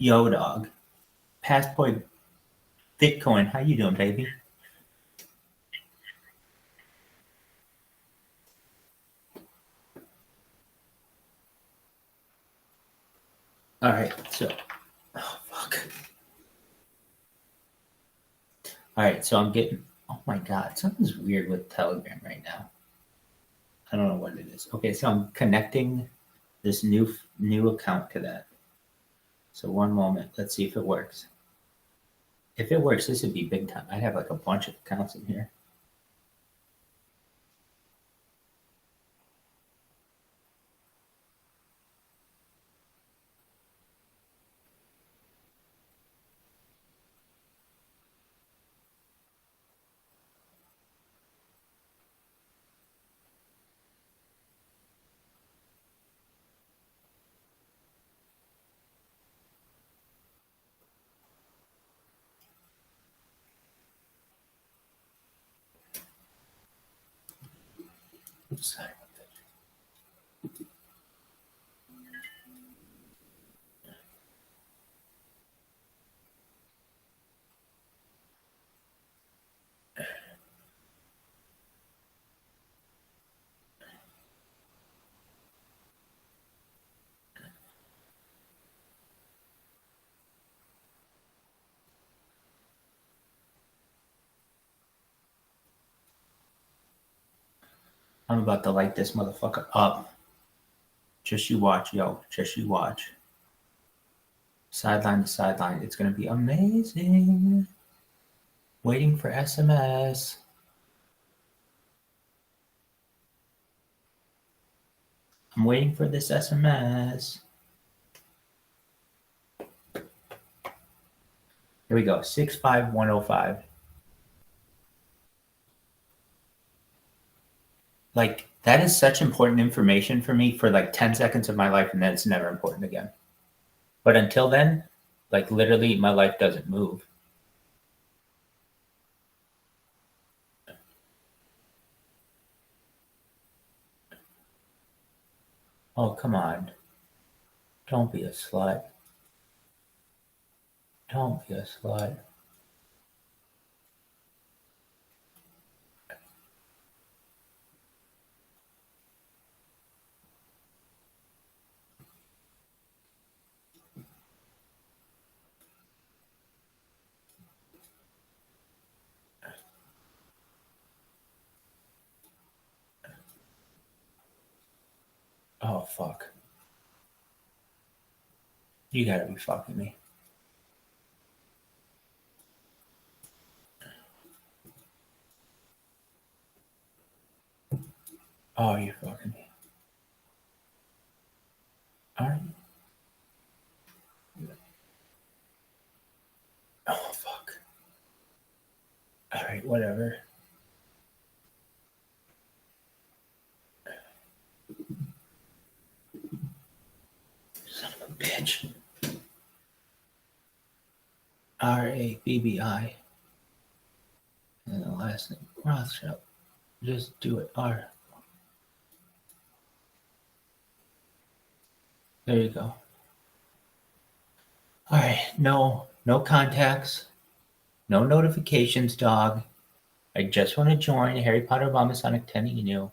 Yo, dog. Passport Bitcoin. How you doing, baby? All right, so, oh fuck. All right, so I'm getting. Oh my god, something's weird with Telegram right now. I don't know what it is. Okay, so I'm connecting this new account to that. So one moment, let's see if it works. If it works, this would be big time. I'd have like a bunch of accounts in here. Oops, sorry about that. I'm about to light this motherfucker up. Just you watch, yo. Just you watch. Sideline to sideline. It's going to be amazing. Waiting for SMS. I'm waiting for this SMS. Here we go. 65105. Like, that is such important information for me for like 10 seconds of my life, and then it's never important again. But until then, like literally my life doesn't move. Oh, come on. Don't be a slut. Don't be a slut. Oh, fuck. You gotta be fucking me. Oh, you're fucking me. Alright. Oh, fuck. Alright, whatever. Son of a bitch. RABBI. And the last name, Rothschild. Just do it. R. There you go. Alright, no contacts. No notifications, dog. I just want to join Harry Potter Obama Sonic 10 Enu.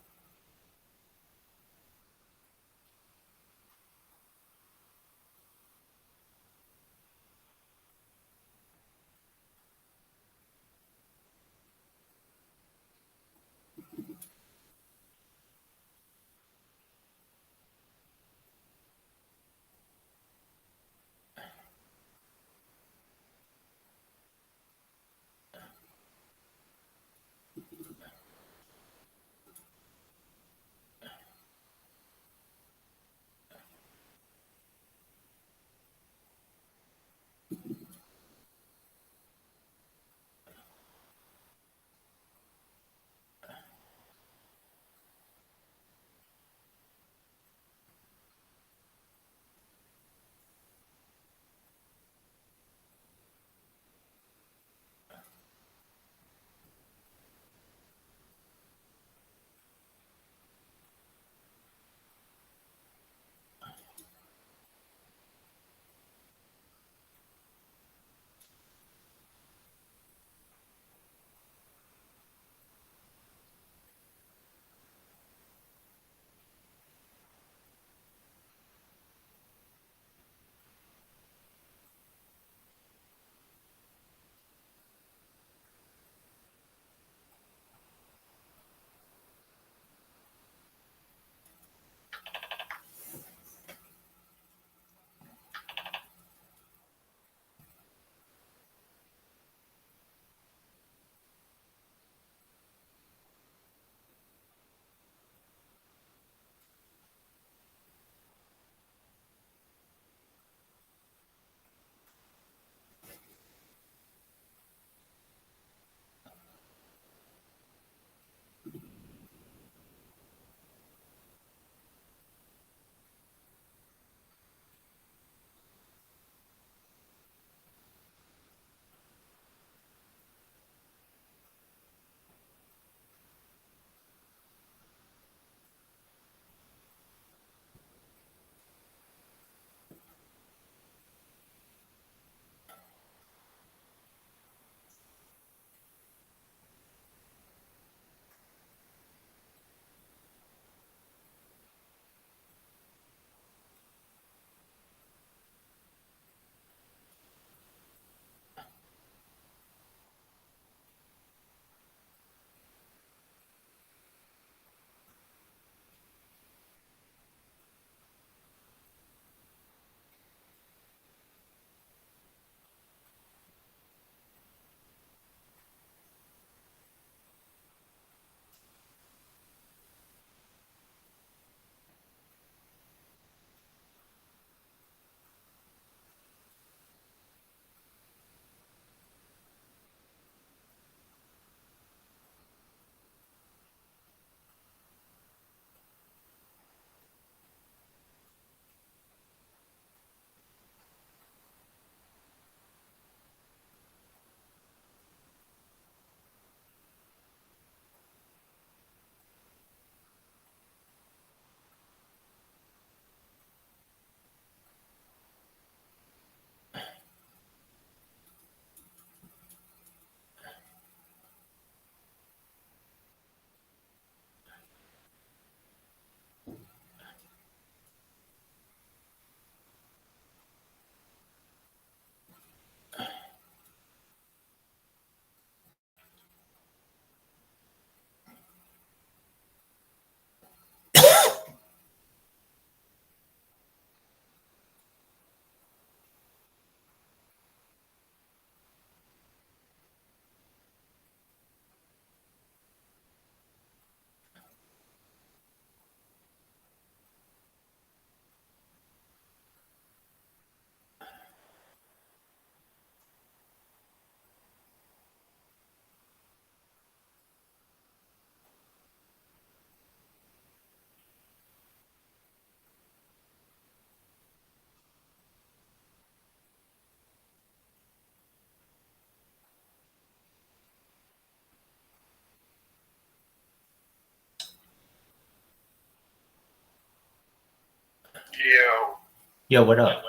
Yo. What up?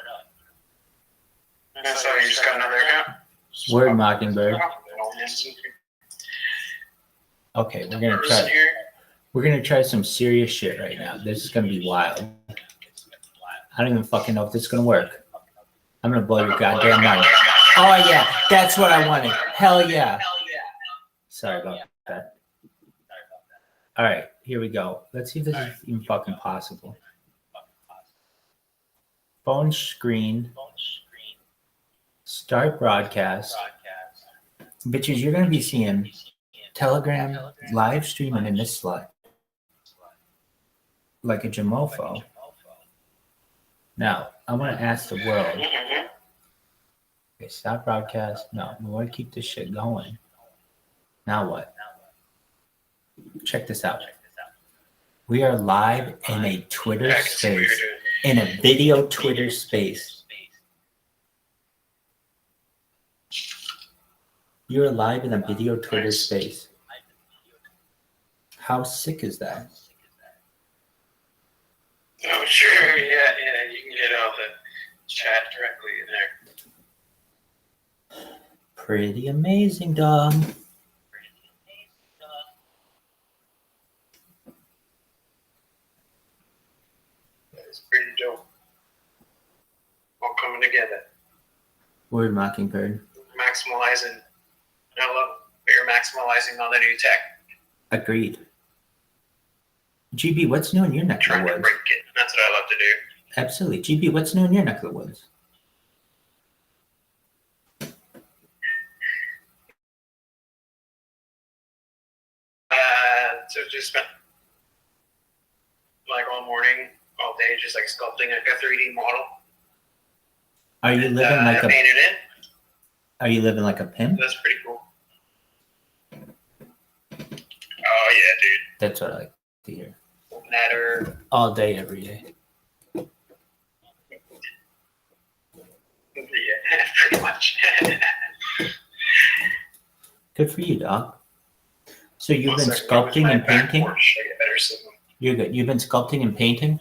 So you just got another account? Word Mockingbird. Okay, we're gonna try some serious shit right now. This is gonna be wild. I don't even fucking know if this is gonna work. I'm gonna blow your goddamn mind. Oh yeah, that's what I wanted. Hell yeah. Sorry about that. All right, here we go. Let's see if this is even fucking possible. Phone screen. Start broadcast. Bitches, you're gonna be seeing Telegram live streaming in this slot. Like a Jamofo. Now, I want to ask the world. Okay, stop broadcast. No, we want to keep this shit going. Now what? Check this out. We are live in a Twitter space. In a video Twitter space. You're live in a video Twitter space. How sick is that? Oh, sure. Yeah. You can get all the chat directly in there. Pretty amazing, dog. It's pretty dope. All coming together. Word Mockingbird. Maximalizing. You're maximalizing all the new tech. Agreed. GB, what's new in your neck of the woods? Break it. That's what I love to do. Absolutely. GB, what's new in your neck of the woods? So just spent like all morning, all day, just like sculpting like a 3D model. Are you living like a? Painted in. Are you living like a pimp? That's pretty cool. Oh yeah, dude. That's what I like to hear. Natter. All day, every day. Yeah, pretty much. Good for you, dog. So you've been sculpting and painting? You're good. You've been sculpting and painting?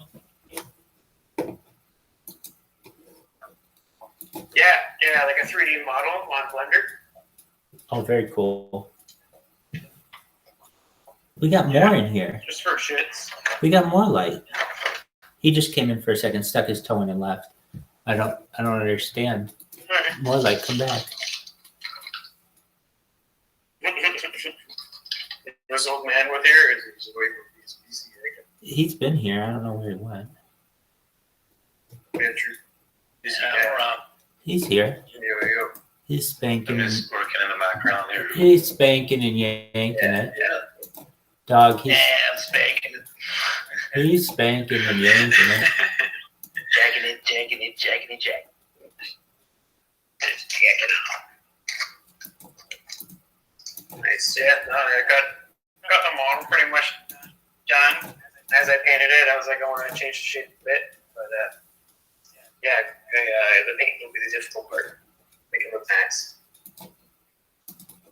Yeah, like a 3D model on Blender. Oh, very cool. We got more in here. Just for shits. We got more light. He just came in for a second, stuck his toe in and left. I don't understand. More light, come back. This old man with here is away from PC. He's been here. I don't know where he went. He's here. He's spanking. Just working in the background here. He's spanking and yanking it. Yeah. Dog, he's I'm spanking it. He's spanking and yanking it. Jacking it. Jacking it. Just jacking it. Nice. Yeah, no, I got the model pretty much done. As I painted it, I was like, I want to change the shape a bit, but the paint will be the difficult part. Make it look nice.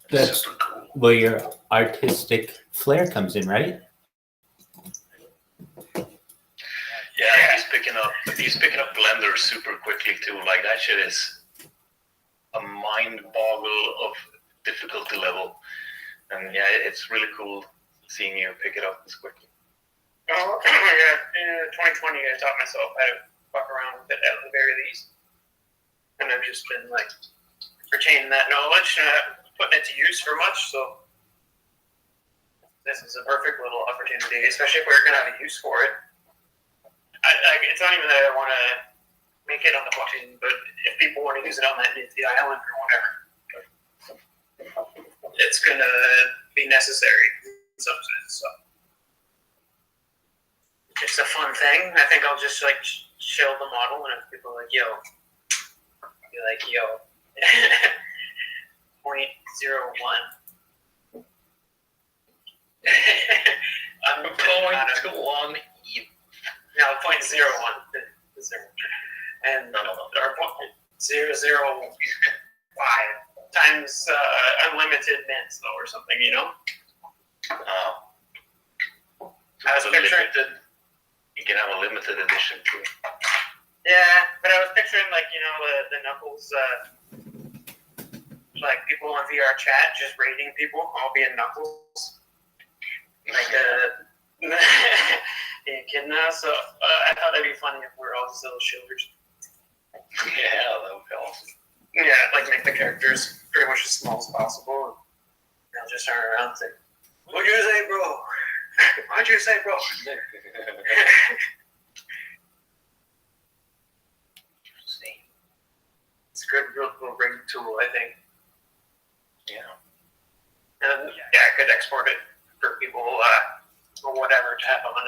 That's where your artistic flair comes in, right? Yeah, he's picking up Blender super quickly too. Like that shit is a mind boggle of difficulty level. And yeah, it's really cool seeing you pick it up this quickly. Oh, yeah. In 2020, I taught myself how to fuck around with it at the very least. And I've just been like retaining that knowledge and not putting it to use for much. So this is a perfect little opportunity, especially if we're going to have a use for it. It's not even that I want to make it on the blockchain, but if people want to use it on the island or whatever, it's going to be necessary in some sense. So it's a fun thing. I think I'll just like show the model, and if people are like, yo, be like, yo, 0.01. I'm going to 1. No, 0.01. And or 0.005 times unlimited minutes, though, or something, you know? I was picturing you can have a limited edition too. Yeah, but I was picturing like the Knuckles, like people on VR chat just rating people all being Knuckles. Like you kidding us? So I thought that'd be funny if we're all just little shoulders. Yeah, that would be awesome. Yeah, like make the characters pretty much as small as possible, and they'll just turn around and say, "What'd you say, bro? What'd you say, bro?" It's a good little rig tool, I think. Yeah. And yeah, I could export it for people or whatever to have on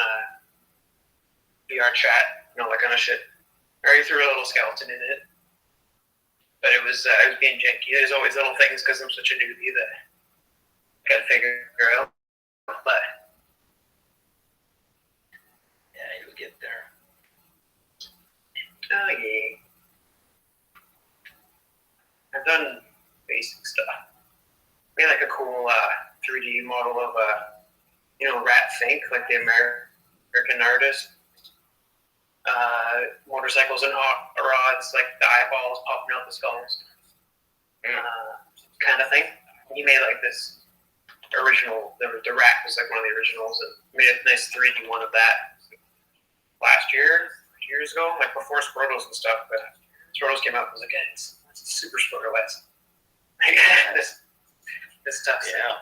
VR chat, that kind of shit. I already threw a little skeleton in it, but it was being janky. There's always little things because I'm such a newbie that I gotta figure out. But yeah, you'll get there. Oh yeah. I've done basic stuff. Made like a cool 3D model of Rat Fink, like the American artist. Motorcycles and rods, like the eyeballs popping out the skulls, kind of thing. He made like this original. The rat was like one of the originals, and made a nice 3D one of that last year, 2 years ago, like before Squirtles and stuff. But Squirtles came out, and I was like, hey, it's super Squirtle-esque. this stuff. Yeah.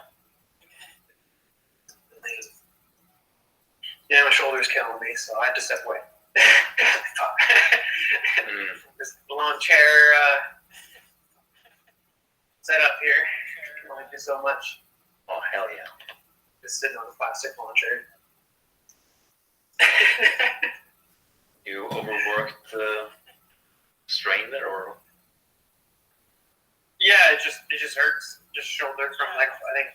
Yeah, my shoulder's killing me, so I had to step away. This lawn chair set up here can only do so much. Oh, hell yeah. Just sitting on a plastic lawn chair. You overworked the strain there, or? Yeah, it just hurts. Just shoulder from I think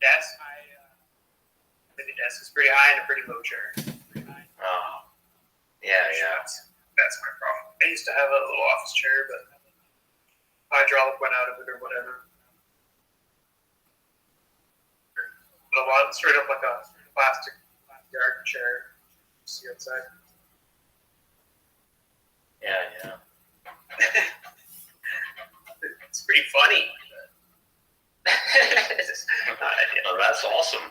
desk. The desk is pretty high and a pretty low chair. Oh, yeah. That's my problem. I used to have a little office chair, but hydraulic went out of it or whatever. But a lot straight up like a plastic garden chair. See outside. Yeah. It's pretty funny. Well, that's awesome.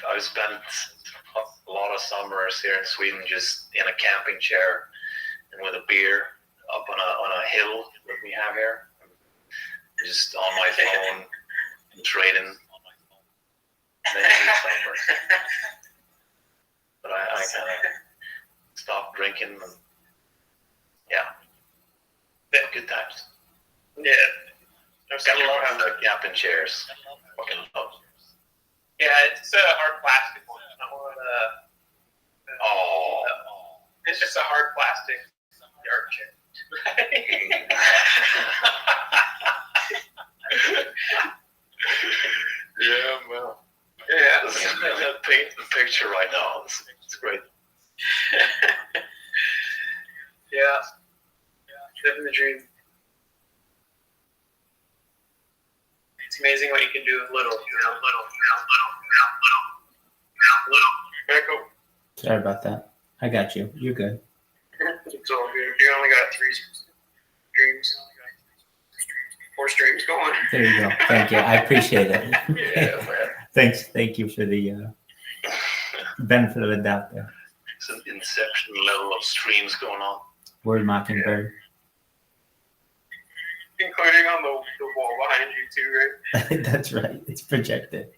I've spent a lot of summers here in Sweden just in a camping chair and with a beer up on a hill that we have here, just on my phone and trading many summers. But I kind of stopped drinking and good times. Yeah. Gotta love the camping chairs. Fucking love. Yeah, it's a hard plastic one. Not one of the. It's just a hard plastic yard chair. Yeah, well. Yeah. I'm painting the picture right now. It's great. Yeah. Living the dream. It's amazing what you can do with little. Echo. Sorry about that. I got you. You're good. It's all good. You only got 3 streams. 4 streams going. There you go. Thank you. I appreciate it. Yeah, man. Thanks. Thank you for the benefit of the doubt there. It's an Inception level of streams going on. Word Mockingbird. Including on the wall behind you too, right? That's right. It's projected.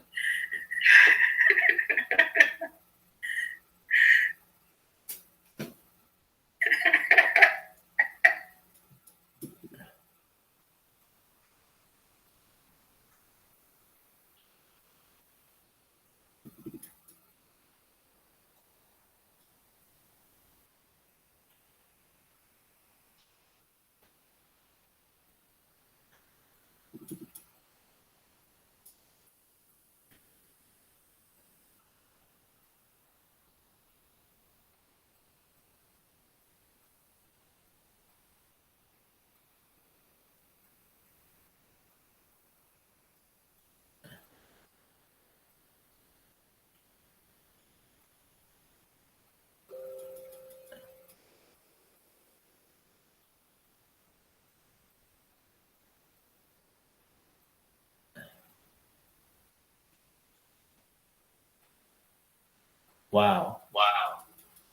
Wow. Wow.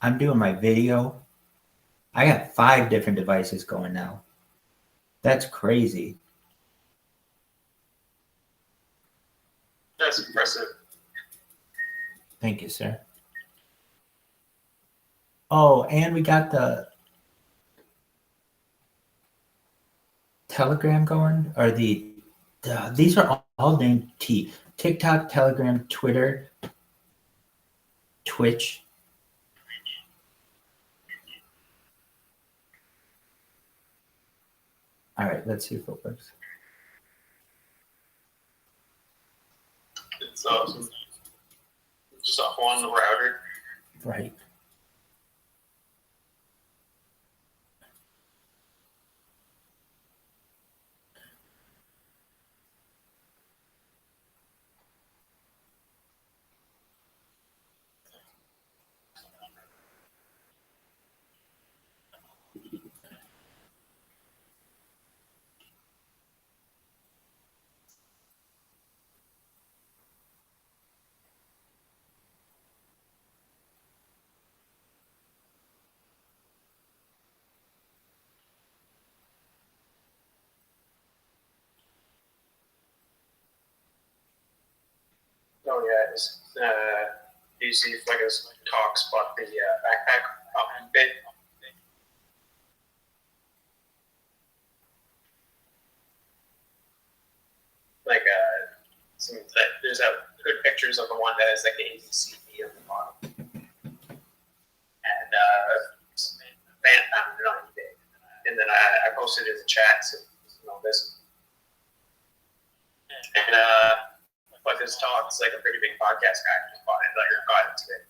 I'm doing my video. I got 5 different devices going now. That's crazy. That's impressive. Thank you, sir. Oh, and we got the Telegram going, or these are all named T. TikTok, Telegram, Twitter, Twitch. All right, let's see if it works. It's awesome. Just off one router. Right. Oh yeah, do you see if like his talks about the backpack bit? Like there's good pictures of the one that has like the ABCD on the bottom, and fan found it on eBay, and then I posted it in the chat so you know this, and but this talk's like a pretty big podcast guy just bought it, like got it today.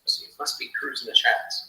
So he must be cruising the chats.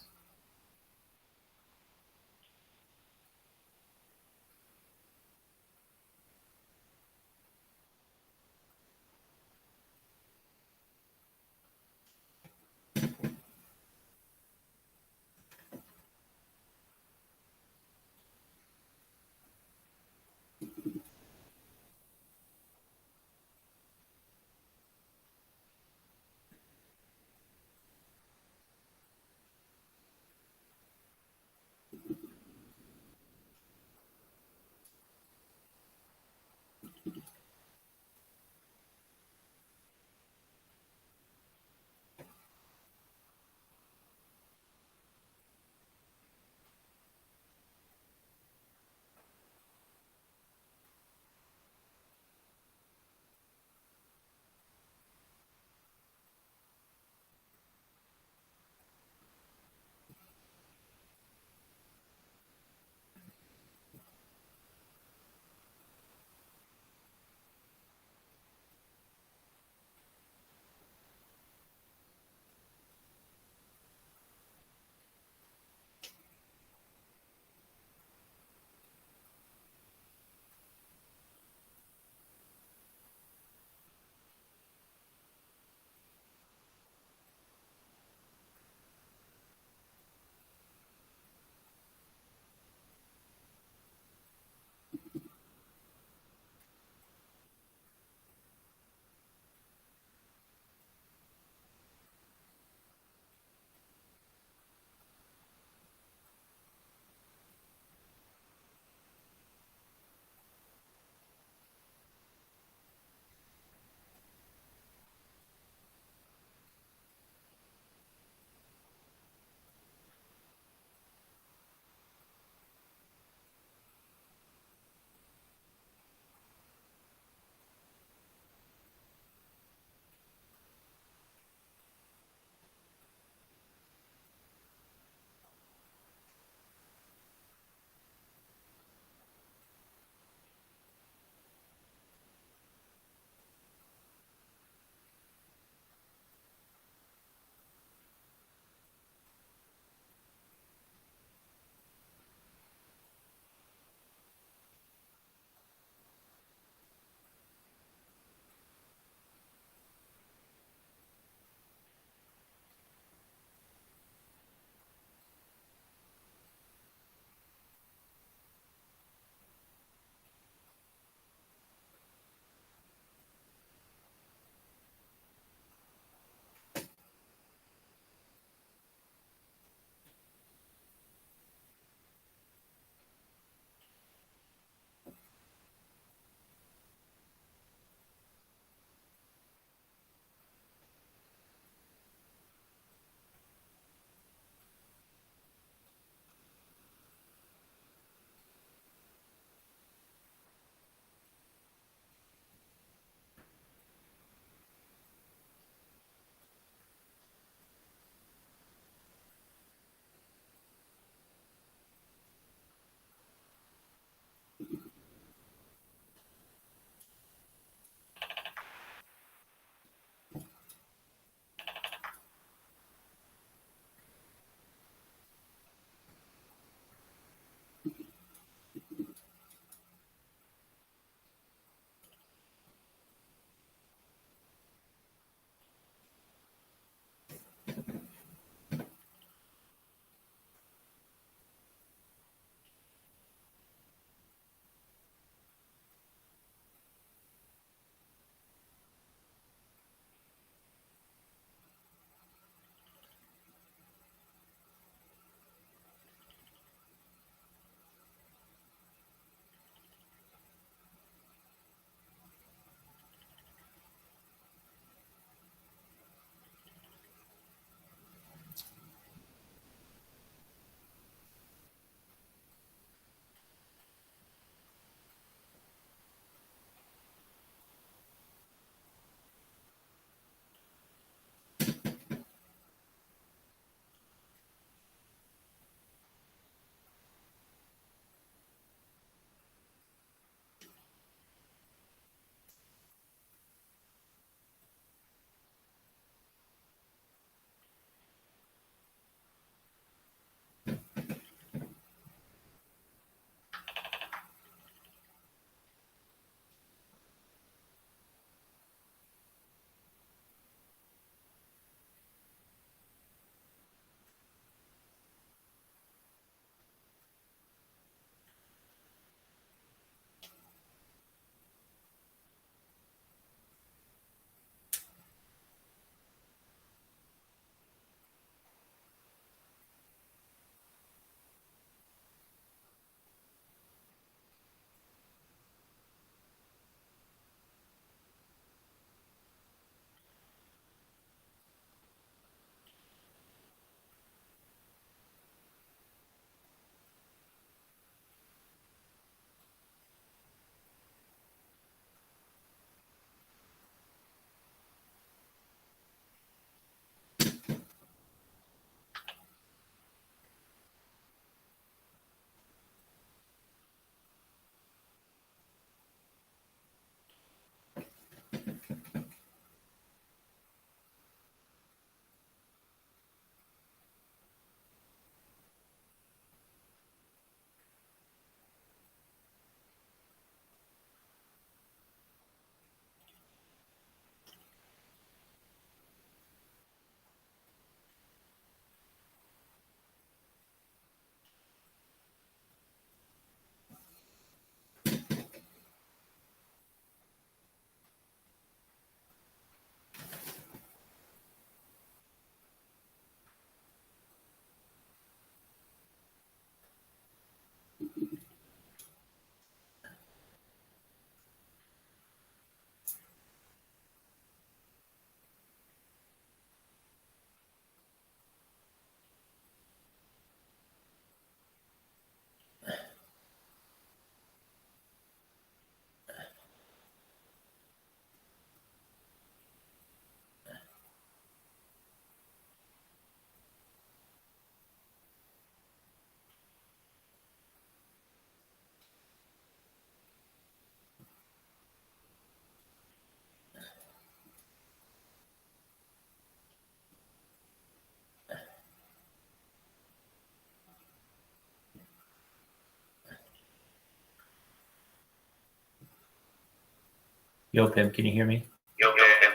Yo, Pim, can you hear me? Yo, Pim,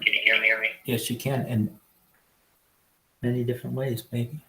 can you hear me? Yes, you can, in many different ways, maybe.